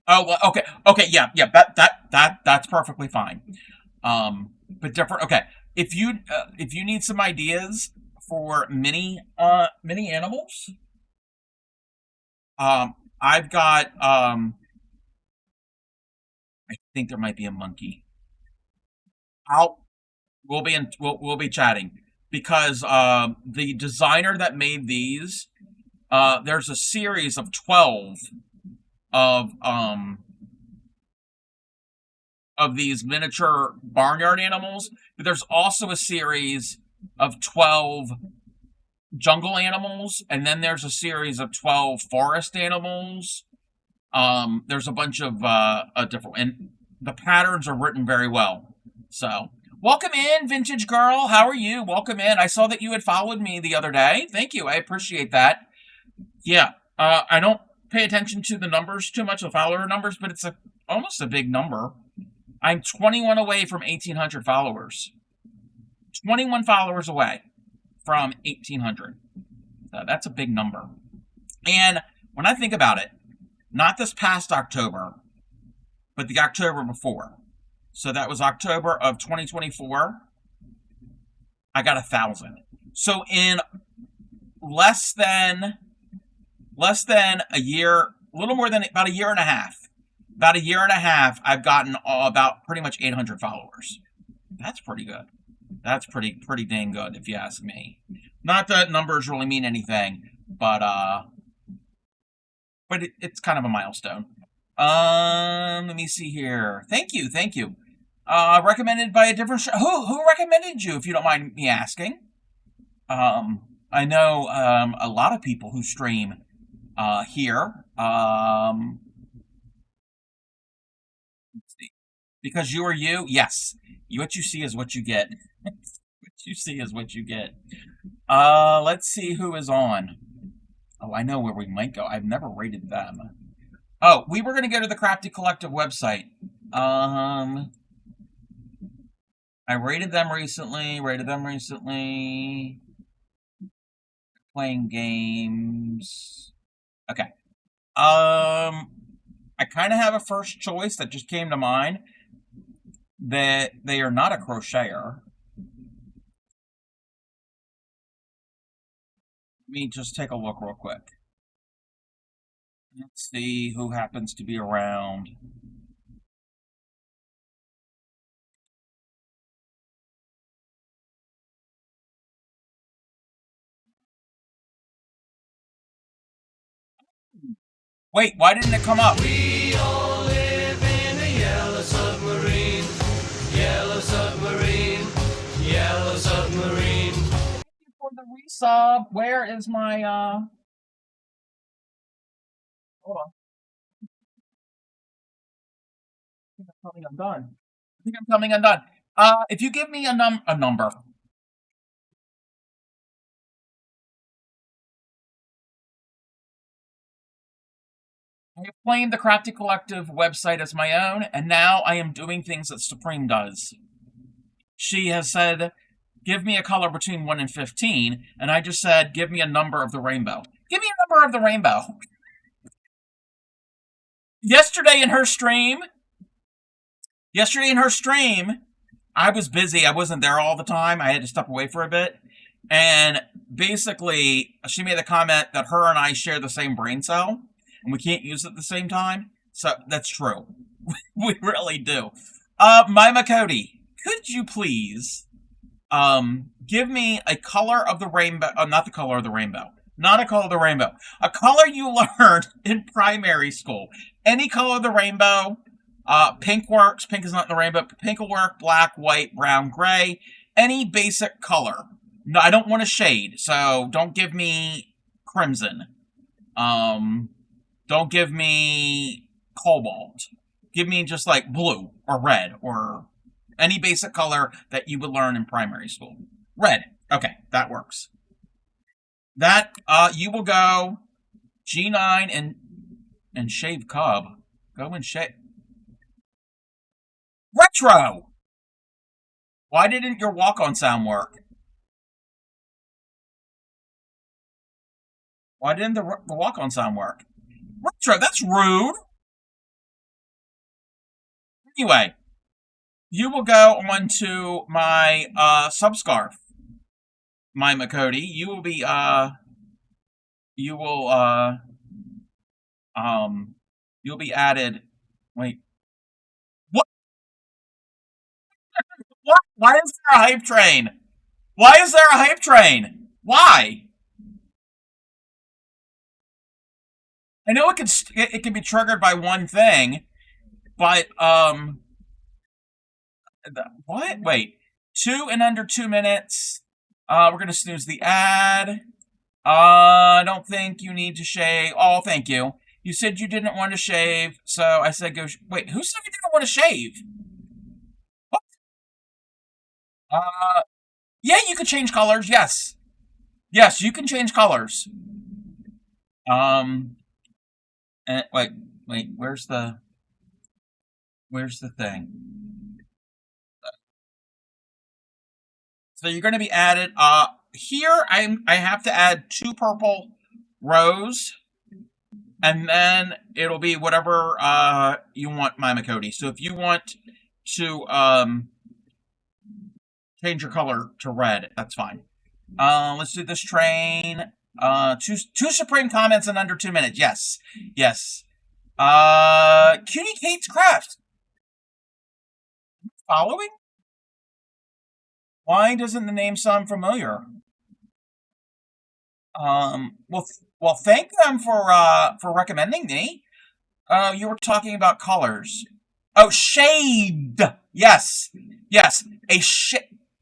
oh, okay, yeah, that's perfectly fine. But different. Okay, if you need some ideas for mini animals, I've got think there might be a monkey. We'll be chatting because the designer that made these, there's a series of 12 of these miniature barnyard animals, but there's also a series of 12 jungle animals, and then there's a series of 12 forest animals. There's a bunch of different, and the patterns are written very well. So, welcome in, Vintage Girl. How are you? Welcome in. I saw that you had followed me the other day. Thank you. I appreciate that. Yeah, I don't pay attention to the numbers too much, the follower numbers, but it's almost a big number. I'm 21 away from 1,800 followers. 21 followers away from 1,800. So that's a big number. And when I think about it, not this past October, but the October before. So that was October of 2024. I got 1,000. So in less than a year, a little more than about a year and a half. About a year and a half, I've gotten about pretty much 800 followers. That's pretty good. That's pretty dang good, if you ask me. Not that numbers really mean anything, but it's kind of a milestone. Let me see here. Thank you. Recommended by a different show. Who recommended you, if you don't mind me asking? I know a lot of people who stream here. Let's see. Because you are you? Yes. What you see is what you get. What you see is what you get. Let's see who is on. Oh, I know where we might go. I've never rated them. Oh, we were going to go to the Crafty Collective website. I rated them recently. Playing games. Okay. I kind of have a first choice that just came to mind. That they are not a crocheter. Let me just take a look real quick. Let's see who happens to be around. Wait, why didn't it come up? We all live in a yellow submarine. Yellow submarine. Yellow submarine. Thank you for the resub. Where is my hold on. I think I'm coming undone. If you give me a number. I have claimed the Crafty Collective website as my own, and now I am doing things that Supreme does. She has said, give me a color between 1 and 15, and I just said, give me a number of the rainbow. Give me a number of the rainbow. Yesterday in her stream, I was busy. I wasn't there all the time. I had to step away for a bit. And basically, she made a comment that her and I share the same brain cell, and we can't use it at the same time. So that's true. We really do. Mima Cody, could you please give me a color of the rainbow? Not the color of the rainbow. Not a color of the rainbow. A color you learned in primary school. Any color of the rainbow. Pink works. Pink is not in the rainbow. Pink will work. Black, white, brown, gray. Any basic color. No, I don't want a shade, so don't give me crimson. Don't give me cobalt. Give me just like blue or red or any basic color that you would learn in primary school. Red. Okay, that works. That, you will go G9 and shave Cub. Go and shave. Retro! Why didn't your walk-on sound work? Why didn't the walk-on sound work? Retro, that's rude! Anyway, you will go on to my, subscarf. Mima Cody. You will be, you'll be added. Wait. What? What? Why is there a hype train? Why is there a hype train? Why? I know it can be triggered by one thing, but what? Wait, 2 in under 2 minutes. We're gonna snooze the ad. I don't think you need to shave. Oh, thank you. You said you didn't want to shave, so I said go. Wait, who said you didn't want to shave? What? Yeah, you could change colors. Yes, yes, you can change colors. Um, wait. Where's the thing? So you're going to be added. Here I have to add 2 purple rows, and then it'll be whatever you want, Mima Cody. So if you want to change your color to red, that's fine. Let's do this train. Two supreme comments in under 2 minutes. Yes, yes. Cutie Kate's Craft. Following? Why doesn't the name sound familiar? Well, thank them for recommending me. You were talking about colors. Oh, shade. Yes, yes.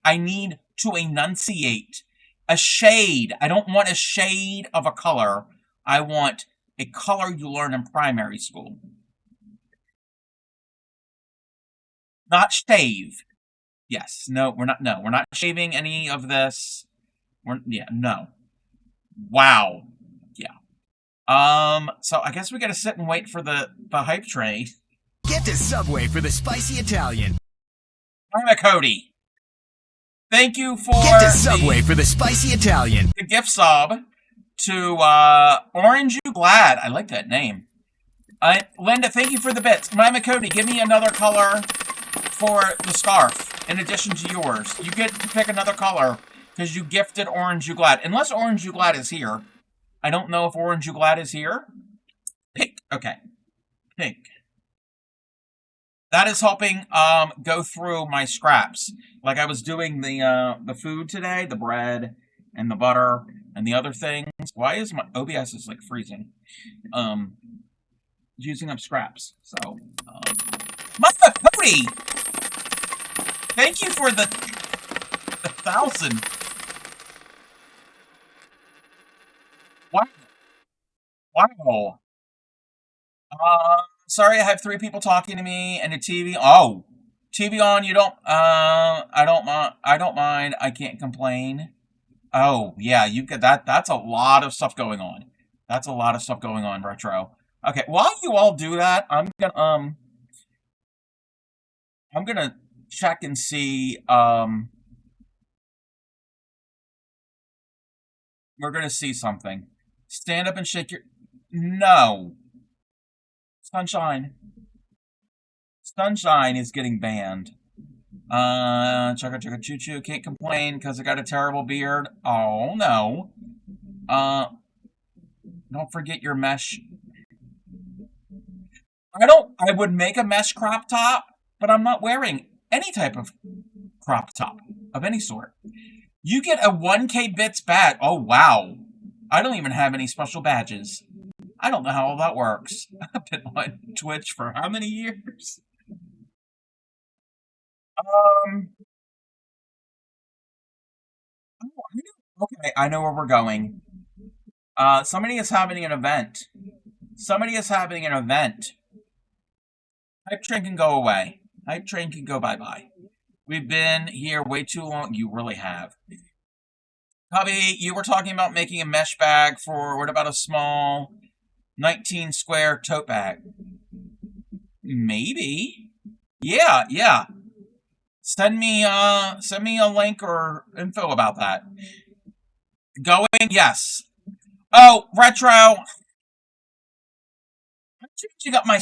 I need to enunciate. A shade. I don't want a shade of a color. I want a color you learn in primary school. Not shave. Yes. No, we're not. No, we're not shaving any of this. No. Wow. Yeah. So I guess we gotta sit and wait for the hype train. Get to Subway for the spicy Italian. Mima Cody. Thank you for Get to Subway for the spicy Italian. The gift sub to Orange You Glad. I like that name. Linda, thank you for the bits. Mima Cody, give me another color for the scarf in addition to yours. You get to pick another color because you gifted Orange You Glad. Unless Orange You Glad is here. I don't know if Orange You Glad is here. Pink. Okay. Pink. That is helping go through my scraps. Like I was doing the food today, the bread and the butter and the other things. Why is my OBS is like freezing? Using up scraps. So Mama Cody! Thank you for the 1,000. Wow. Sorry, I have 3 people talking to me and a TV. Oh, TV on. You don't. I don't mind. I don't mind. I can't complain. Oh, yeah. You get that. That's a lot of stuff going on. That's a lot of stuff going on. Retro. Okay. While you all do that, I'm gonna check and see. We're gonna see something. Stand up and shake your. No. Sunshine. Sunshine is getting banned. Chugga chugga choo choo. Can't complain because I got a terrible beard. Oh no. Don't forget your mesh. I would make a mesh crop top, but I'm not wearing any type of crop top of any sort. You get a 1K bits badge. Oh wow. I don't even have any special badges. I don't know how all that works. I've been on Twitch for how many years? Okay, I know where we're going. Somebody is having an event. Somebody is having an event. Hype train can go away. Hype train can go bye-bye. We've been here way too long. You really have. Hubby, you were talking about making a mesh bag for, what about a small 19 square tote bag? Maybe. Yeah. Send me a link or info about that. Going, yes. Oh, Retro. I'm changing up my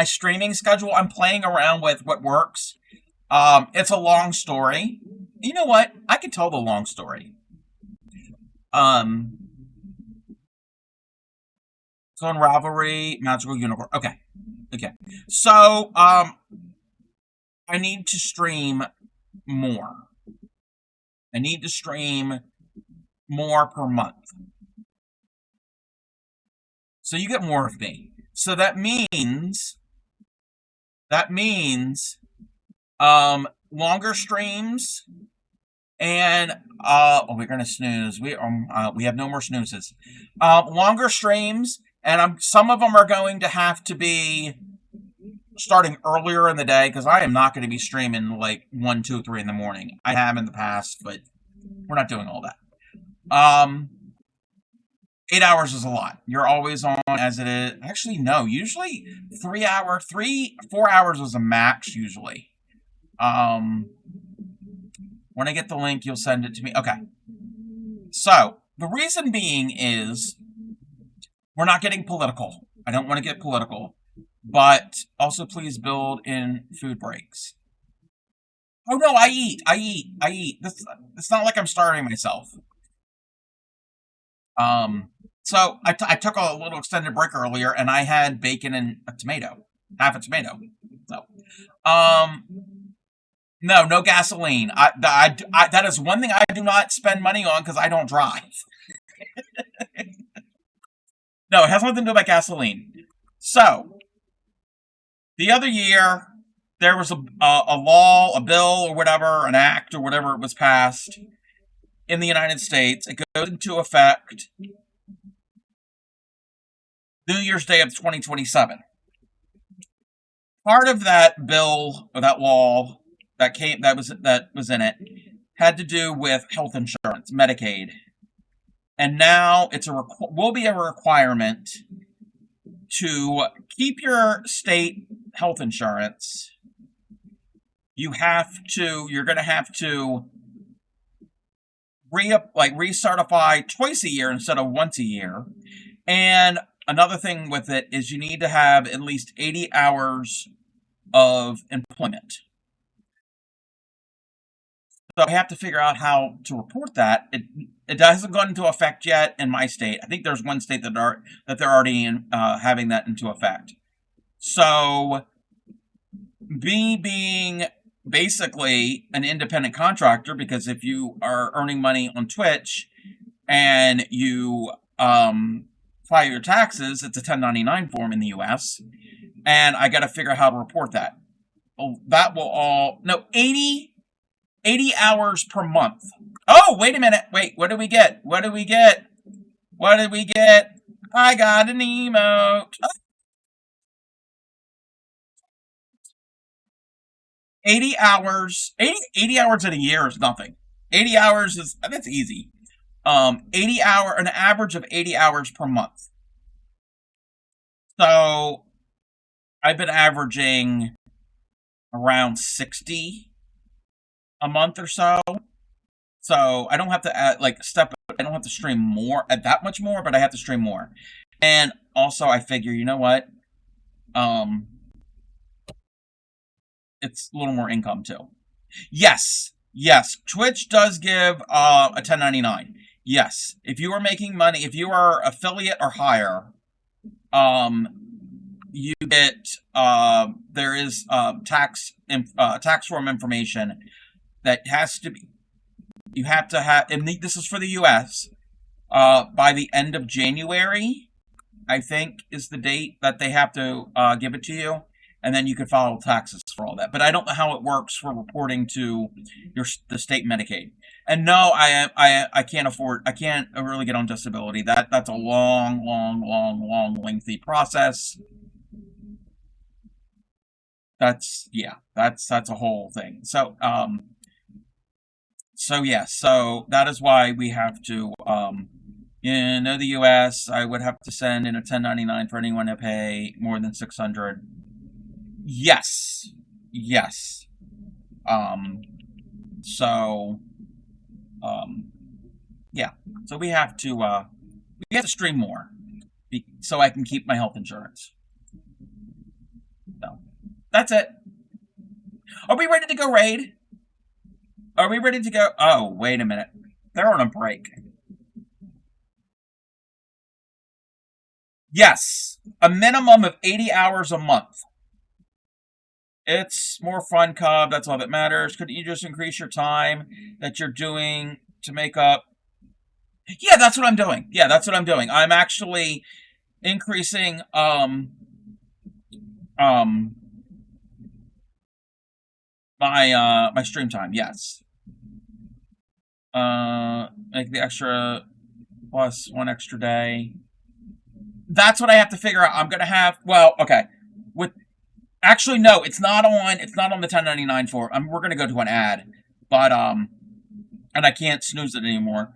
streaming schedule. I'm playing around with what works. It's a long story. You know what? I can tell the long story. Zone Rivalry, Magical Unicorn. Okay. So, I need to stream more. I need to stream more per month. So you get more of me. So that means longer streams and we're gonna snooze. We have no more snoozes. Longer streams, and some of them are going to have to be starting earlier in the day because I am not going to be streaming like 1, 2, 3 in the morning. I have in the past, but we're not doing all that. 8 hours is a lot. You're always on as it is. Actually, no. Usually 4 hours is a max usually. When I get the link, you'll send it to me. Okay. So, the reason being is we're not getting political. I don't want to get political. But also please build in food breaks. Oh no, I eat. It's not like I'm starving myself. So I took a little extended break earlier, and I had bacon and a tomato, half a tomato. So, no gasoline. That is one thing I do not spend money on because I don't drive. No, it has nothing to do about gasoline. So, the other year, there was a law, a bill, or whatever, an act, or whatever it was passed in the United States. It goes into effect New Year's Day of 2027. Part of that bill, or that law, that was in it, had to do with health insurance, Medicaid. And now will be a requirement to keep your state health insurance. You're going to have to recertify twice a year instead of once a year. And another thing with it is you need to have at least 80 hours of employment. So I have to figure out how to report that. It hasn't gone into effect yet in my state. I think there's one state that they're already having that into effect. So, me being basically an independent contractor, because if you are earning money on Twitch and you file your taxes, it's a 1099 form in the U.S., and I got to figure out how to report that. Well, that will 80 hours per month. Oh, wait a minute. Wait, what did we get? I got an emote. 80 hours. 80 hours in a year is nothing. 80 hours that's easy. An average of 80 hours per month. So, I've been averaging around 60 a month or so. So I don't have to I don't have to stream more at that much more, but I have to stream more. And also I figure, you know what? It's a little more income too. Yes. Twitch does give a 1099. Yes. If you are making money, if you are affiliate or higher, you get there is tax form information that has to be. You have to have, and this is for the U.S. By the end of January, I think is the date that they have to give it to you, and then you can file taxes for all that. But I don't know how it works for reporting to the state Medicaid. And no, I can't afford. I can't really get on disability. That's a long, lengthy process. That's a whole thing. So that is why we have to, the U.S., I would have to send in a 1099 for anyone to pay more than $600. Yes. So we have to stream more so I can keep my health insurance. So, that's it. Are we ready to go raid? Are we ready to go? Oh, wait a minute. They're on a break. Yes. A minimum of 80 hours a month. It's more fun, Cub. That's all that matters. Couldn't you just increase your time that you're doing to make up? Yeah, that's what I'm doing. Yeah, that's what I'm doing. I'm actually increasing my stream time. Yes. Make the extra plus 1 extra day. That's what I have to figure out. I'm gonna have. Well, okay. With actually, no, it's not on. It's not on the 1099 for. We're gonna go to an ad, but and I can't snooze it anymore.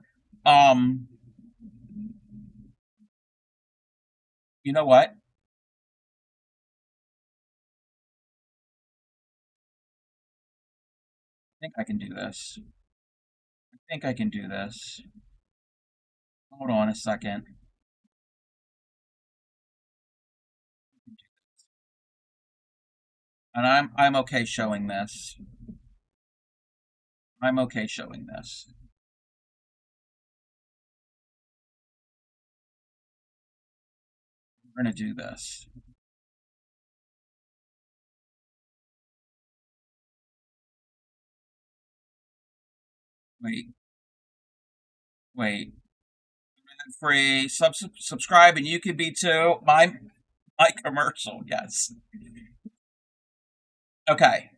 You know what? I think I can do this. I think I can do this. Hold on a second. And I'm okay showing this. I'm okay showing this. We're gonna do this. Wait. Free subscribe and you could be too. My commercial, yes. Okay.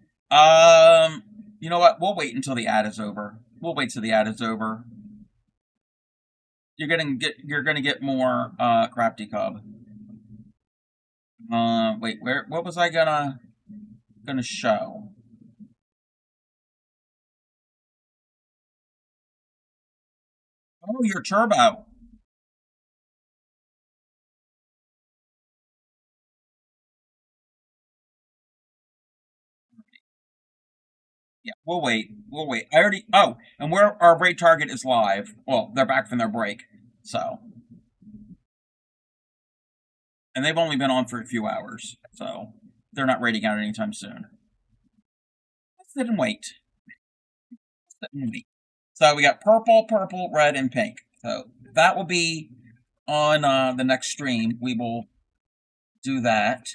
You know what? We'll wait until the ad is over. We'll wait till the ad is over. You're gonna get more Crafty Cub. Wait, what was I gonna show? Oh, your turbo. Yeah, we'll wait. We'll wait. I already. Oh, and where our break target is live. Well, they're back from their break, so. And they've only been on for a few hours, so they're not rating out anytime soon. Let's sit and wait. So we got purple, red, and pink. So that will be on the next stream. We will do that.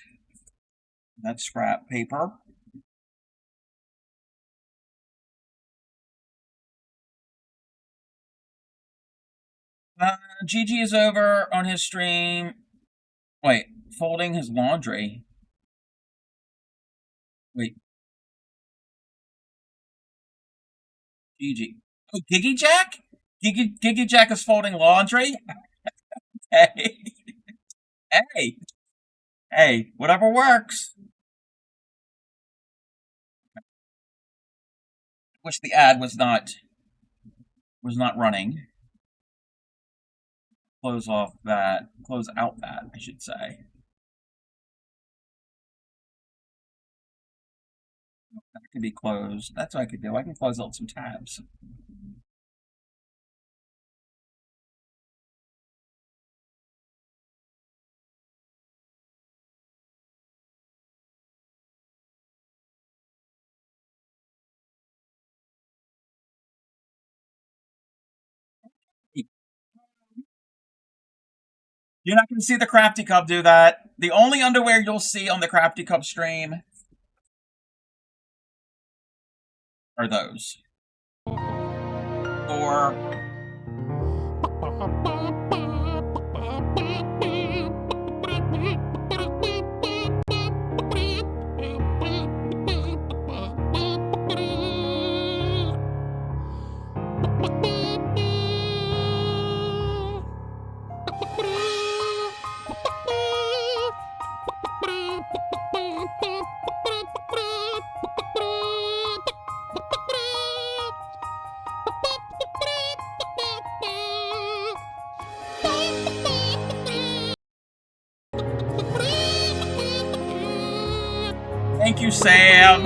That's scrap paper. Gigi is over on his stream. Wait, folding his laundry. Wait. Gigi. Oh, Giggy Jack? Giggy Jack is folding laundry? Hey. Hey. Hey, whatever works. Wish the ad was not running. Close out that, I should say. That could be closed. That's what I could do. I can close out some tabs. You're not going to see the Crafty Cub do that. The only underwear you'll see on the Crafty Cub stream are those. Or thank you, Sam.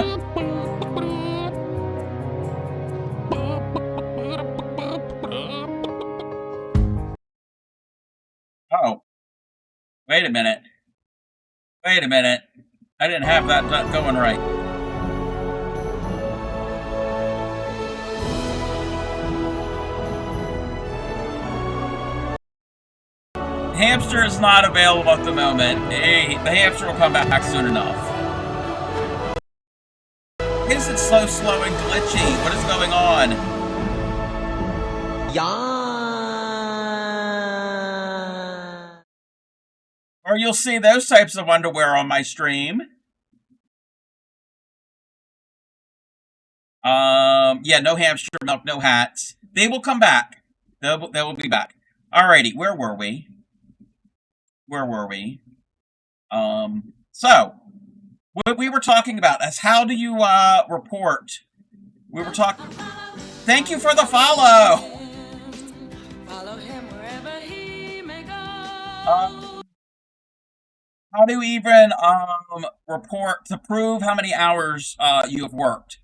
Oh. Wait a minute. Wait a minute. I didn't have that going right. Hamster is not available at the moment. Hey, the hamster will come back soon enough. Why is it so slow and glitchy? What is going on? Or you'll see those types of underwear on my stream. Yeah, no hamster milk, no hats. They will come back. They will be back. Alrighty, where were we? So what we were talking about is how do you report? We were talking. Thank you for the follow. How do you even report to prove how many hours you have worked?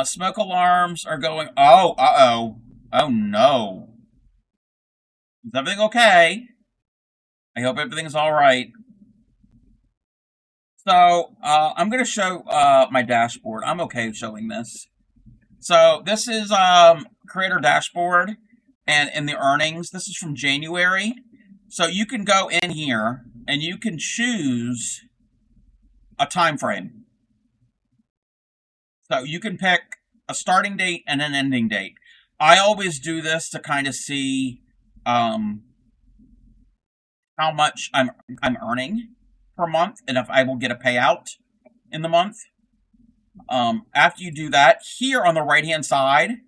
Smoke alarms are going. Oh no. Is everything okay? I hope everything's all right. So I'm going to show my dashboard. I'm okay showing this. So this is creator dashboard, and in the earnings, this is from January. So you can go in here and you can choose a time frame. So you can pick a starting date and an ending date. I always do this to kind of see how much I'm earning per month and if I will get a payout in the month. After you do that, here on the right hand side,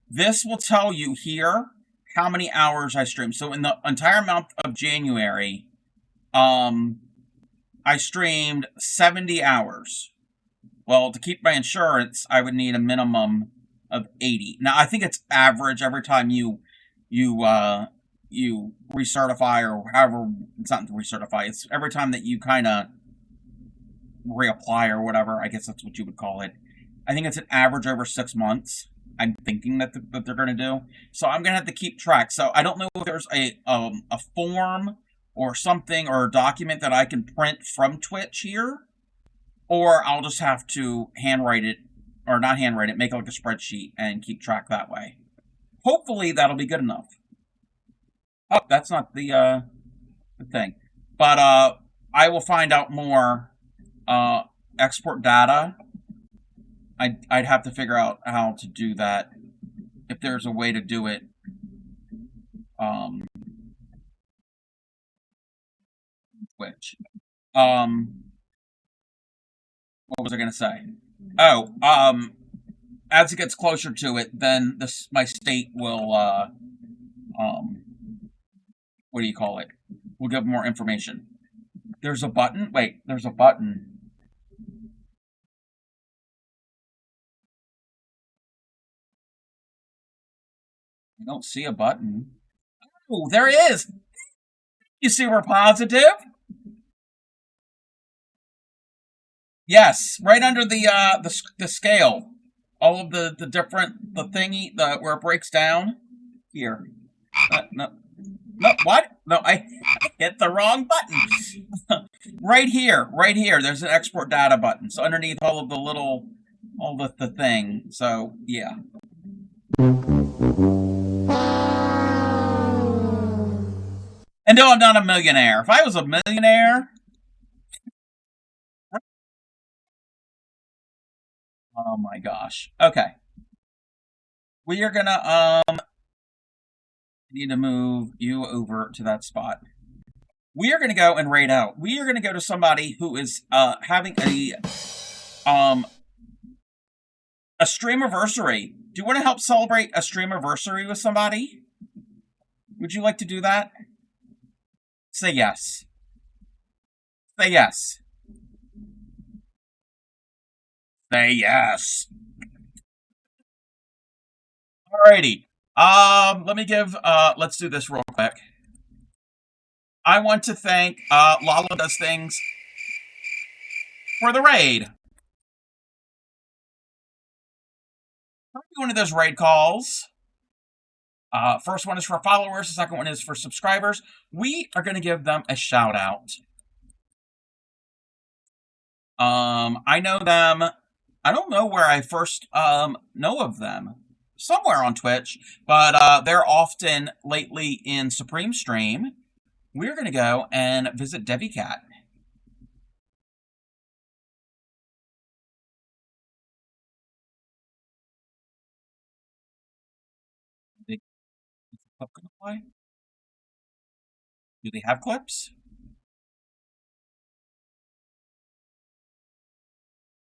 this will tell you here how many hours I streamed. So in the entire month of January, I streamed 70 hours. Well, to keep my insurance, I would need a minimum of 80. Now, I think it's average every time you recertify, or however, it's not recertify, it's every time that you kind of reapply or whatever, I guess that's what you would call it. I think it's an average over 6 months. I'm thinking that they're going to do. So I'm going to have to keep track. So I don't know if there's a form or something or a document that I can print from Twitch here, or I'll just have to handwrite it, or not handwrite it, make it like a spreadsheet and keep track that way. Hopefully that'll be good enough. Oh, that's not the thing. But I will find out more. Export data. I'd have to figure out how to do that. If there's a way to do it. Twitch. What was I gonna say? Oh, as it gets closer to it, then my state will what do you call it? We'll give more information. There's a button? Wait, there's a button. I don't see a button. Oh, there it is! You see we're positive? Yes, right under the scale. All of the different, the thingy, where it breaks down. Here. No, what? No, I hit the wrong button. Right here. There's an export data button. So underneath all of the thing. So, yeah. And no, I'm not a millionaire. If I was a millionaire... Oh my gosh. Okay. We are gonna, need to move you over to that spot. We are gonna go and raid out. We are gonna go to somebody who is, having a streamiversary. Do you want to help celebrate a streamiversary with somebody? Would you like to do that? Say yes. Say yes. Say yes. Alrighty. Let me give, let's do this real quick. I want to thank, Lala Does Things for the raid. One of those raid calls. First one is for followers. The second one is for subscribers. We are going to give them a shout out. I know them. I don't know where I first know of them. Somewhere on Twitch, but they're often lately in Supreme Stream. We're going to go and visit Debbie Cat. Why? Do they have clips?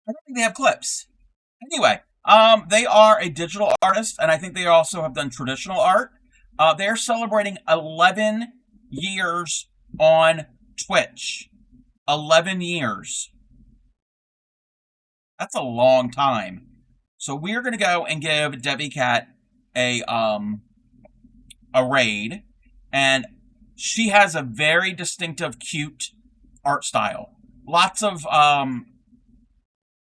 I don't think they have clips. Anyway, they are a digital artist, and I think they also have done traditional art. They're celebrating 11 years on Twitch. 11 years. That's a long time. So we're gonna go and give Debbie Cat a raid, and she has a very distinctive, cute art style. Lots of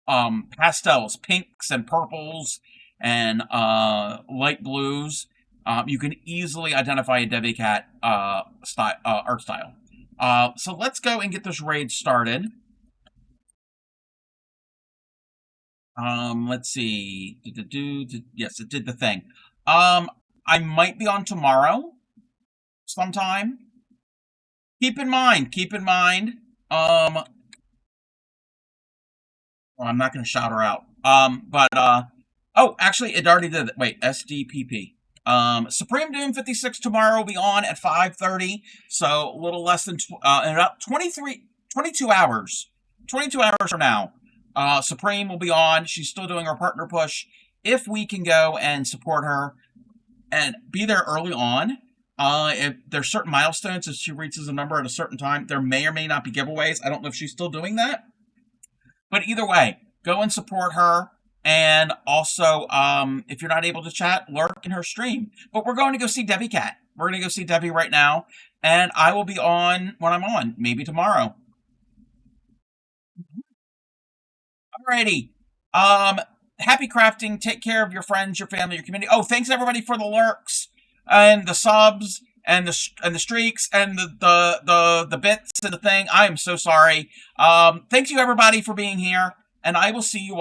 pastels, pinks and purples, and light blues. You can easily identify a Debbie Cat art style. So let's go and get this raid started. Let's see. Yes, it did the thing. I might be on tomorrow sometime. Keep in mind, well, I'm not going to shout her out. Oh, actually, it already did it. Wait, SDPP. Supreme Doom 56 tomorrow will be on at 5:30, so a little less than, in about 22 hours. 22 hours from now. Supreme will be on. She's still doing her partner push. If we can go and support her and be there early on, if there's certain milestones, if she reaches a number at a certain time, there may or may not be giveaways. I don't know if she's still doing that. But either way, go and support her. And also, if you're not able to chat, lurk in her stream. But we're going to go see Debbie Cat. We're going to go see Debbie right now. And I will be on when I'm on, maybe tomorrow. Alrighty. Happy crafting. Take care of your friends, your family, your community. Oh, thanks everybody for the lurks and the subs and the streaks and the bits and the thing. I am so sorry. Thank you everybody for being here, and I will see you all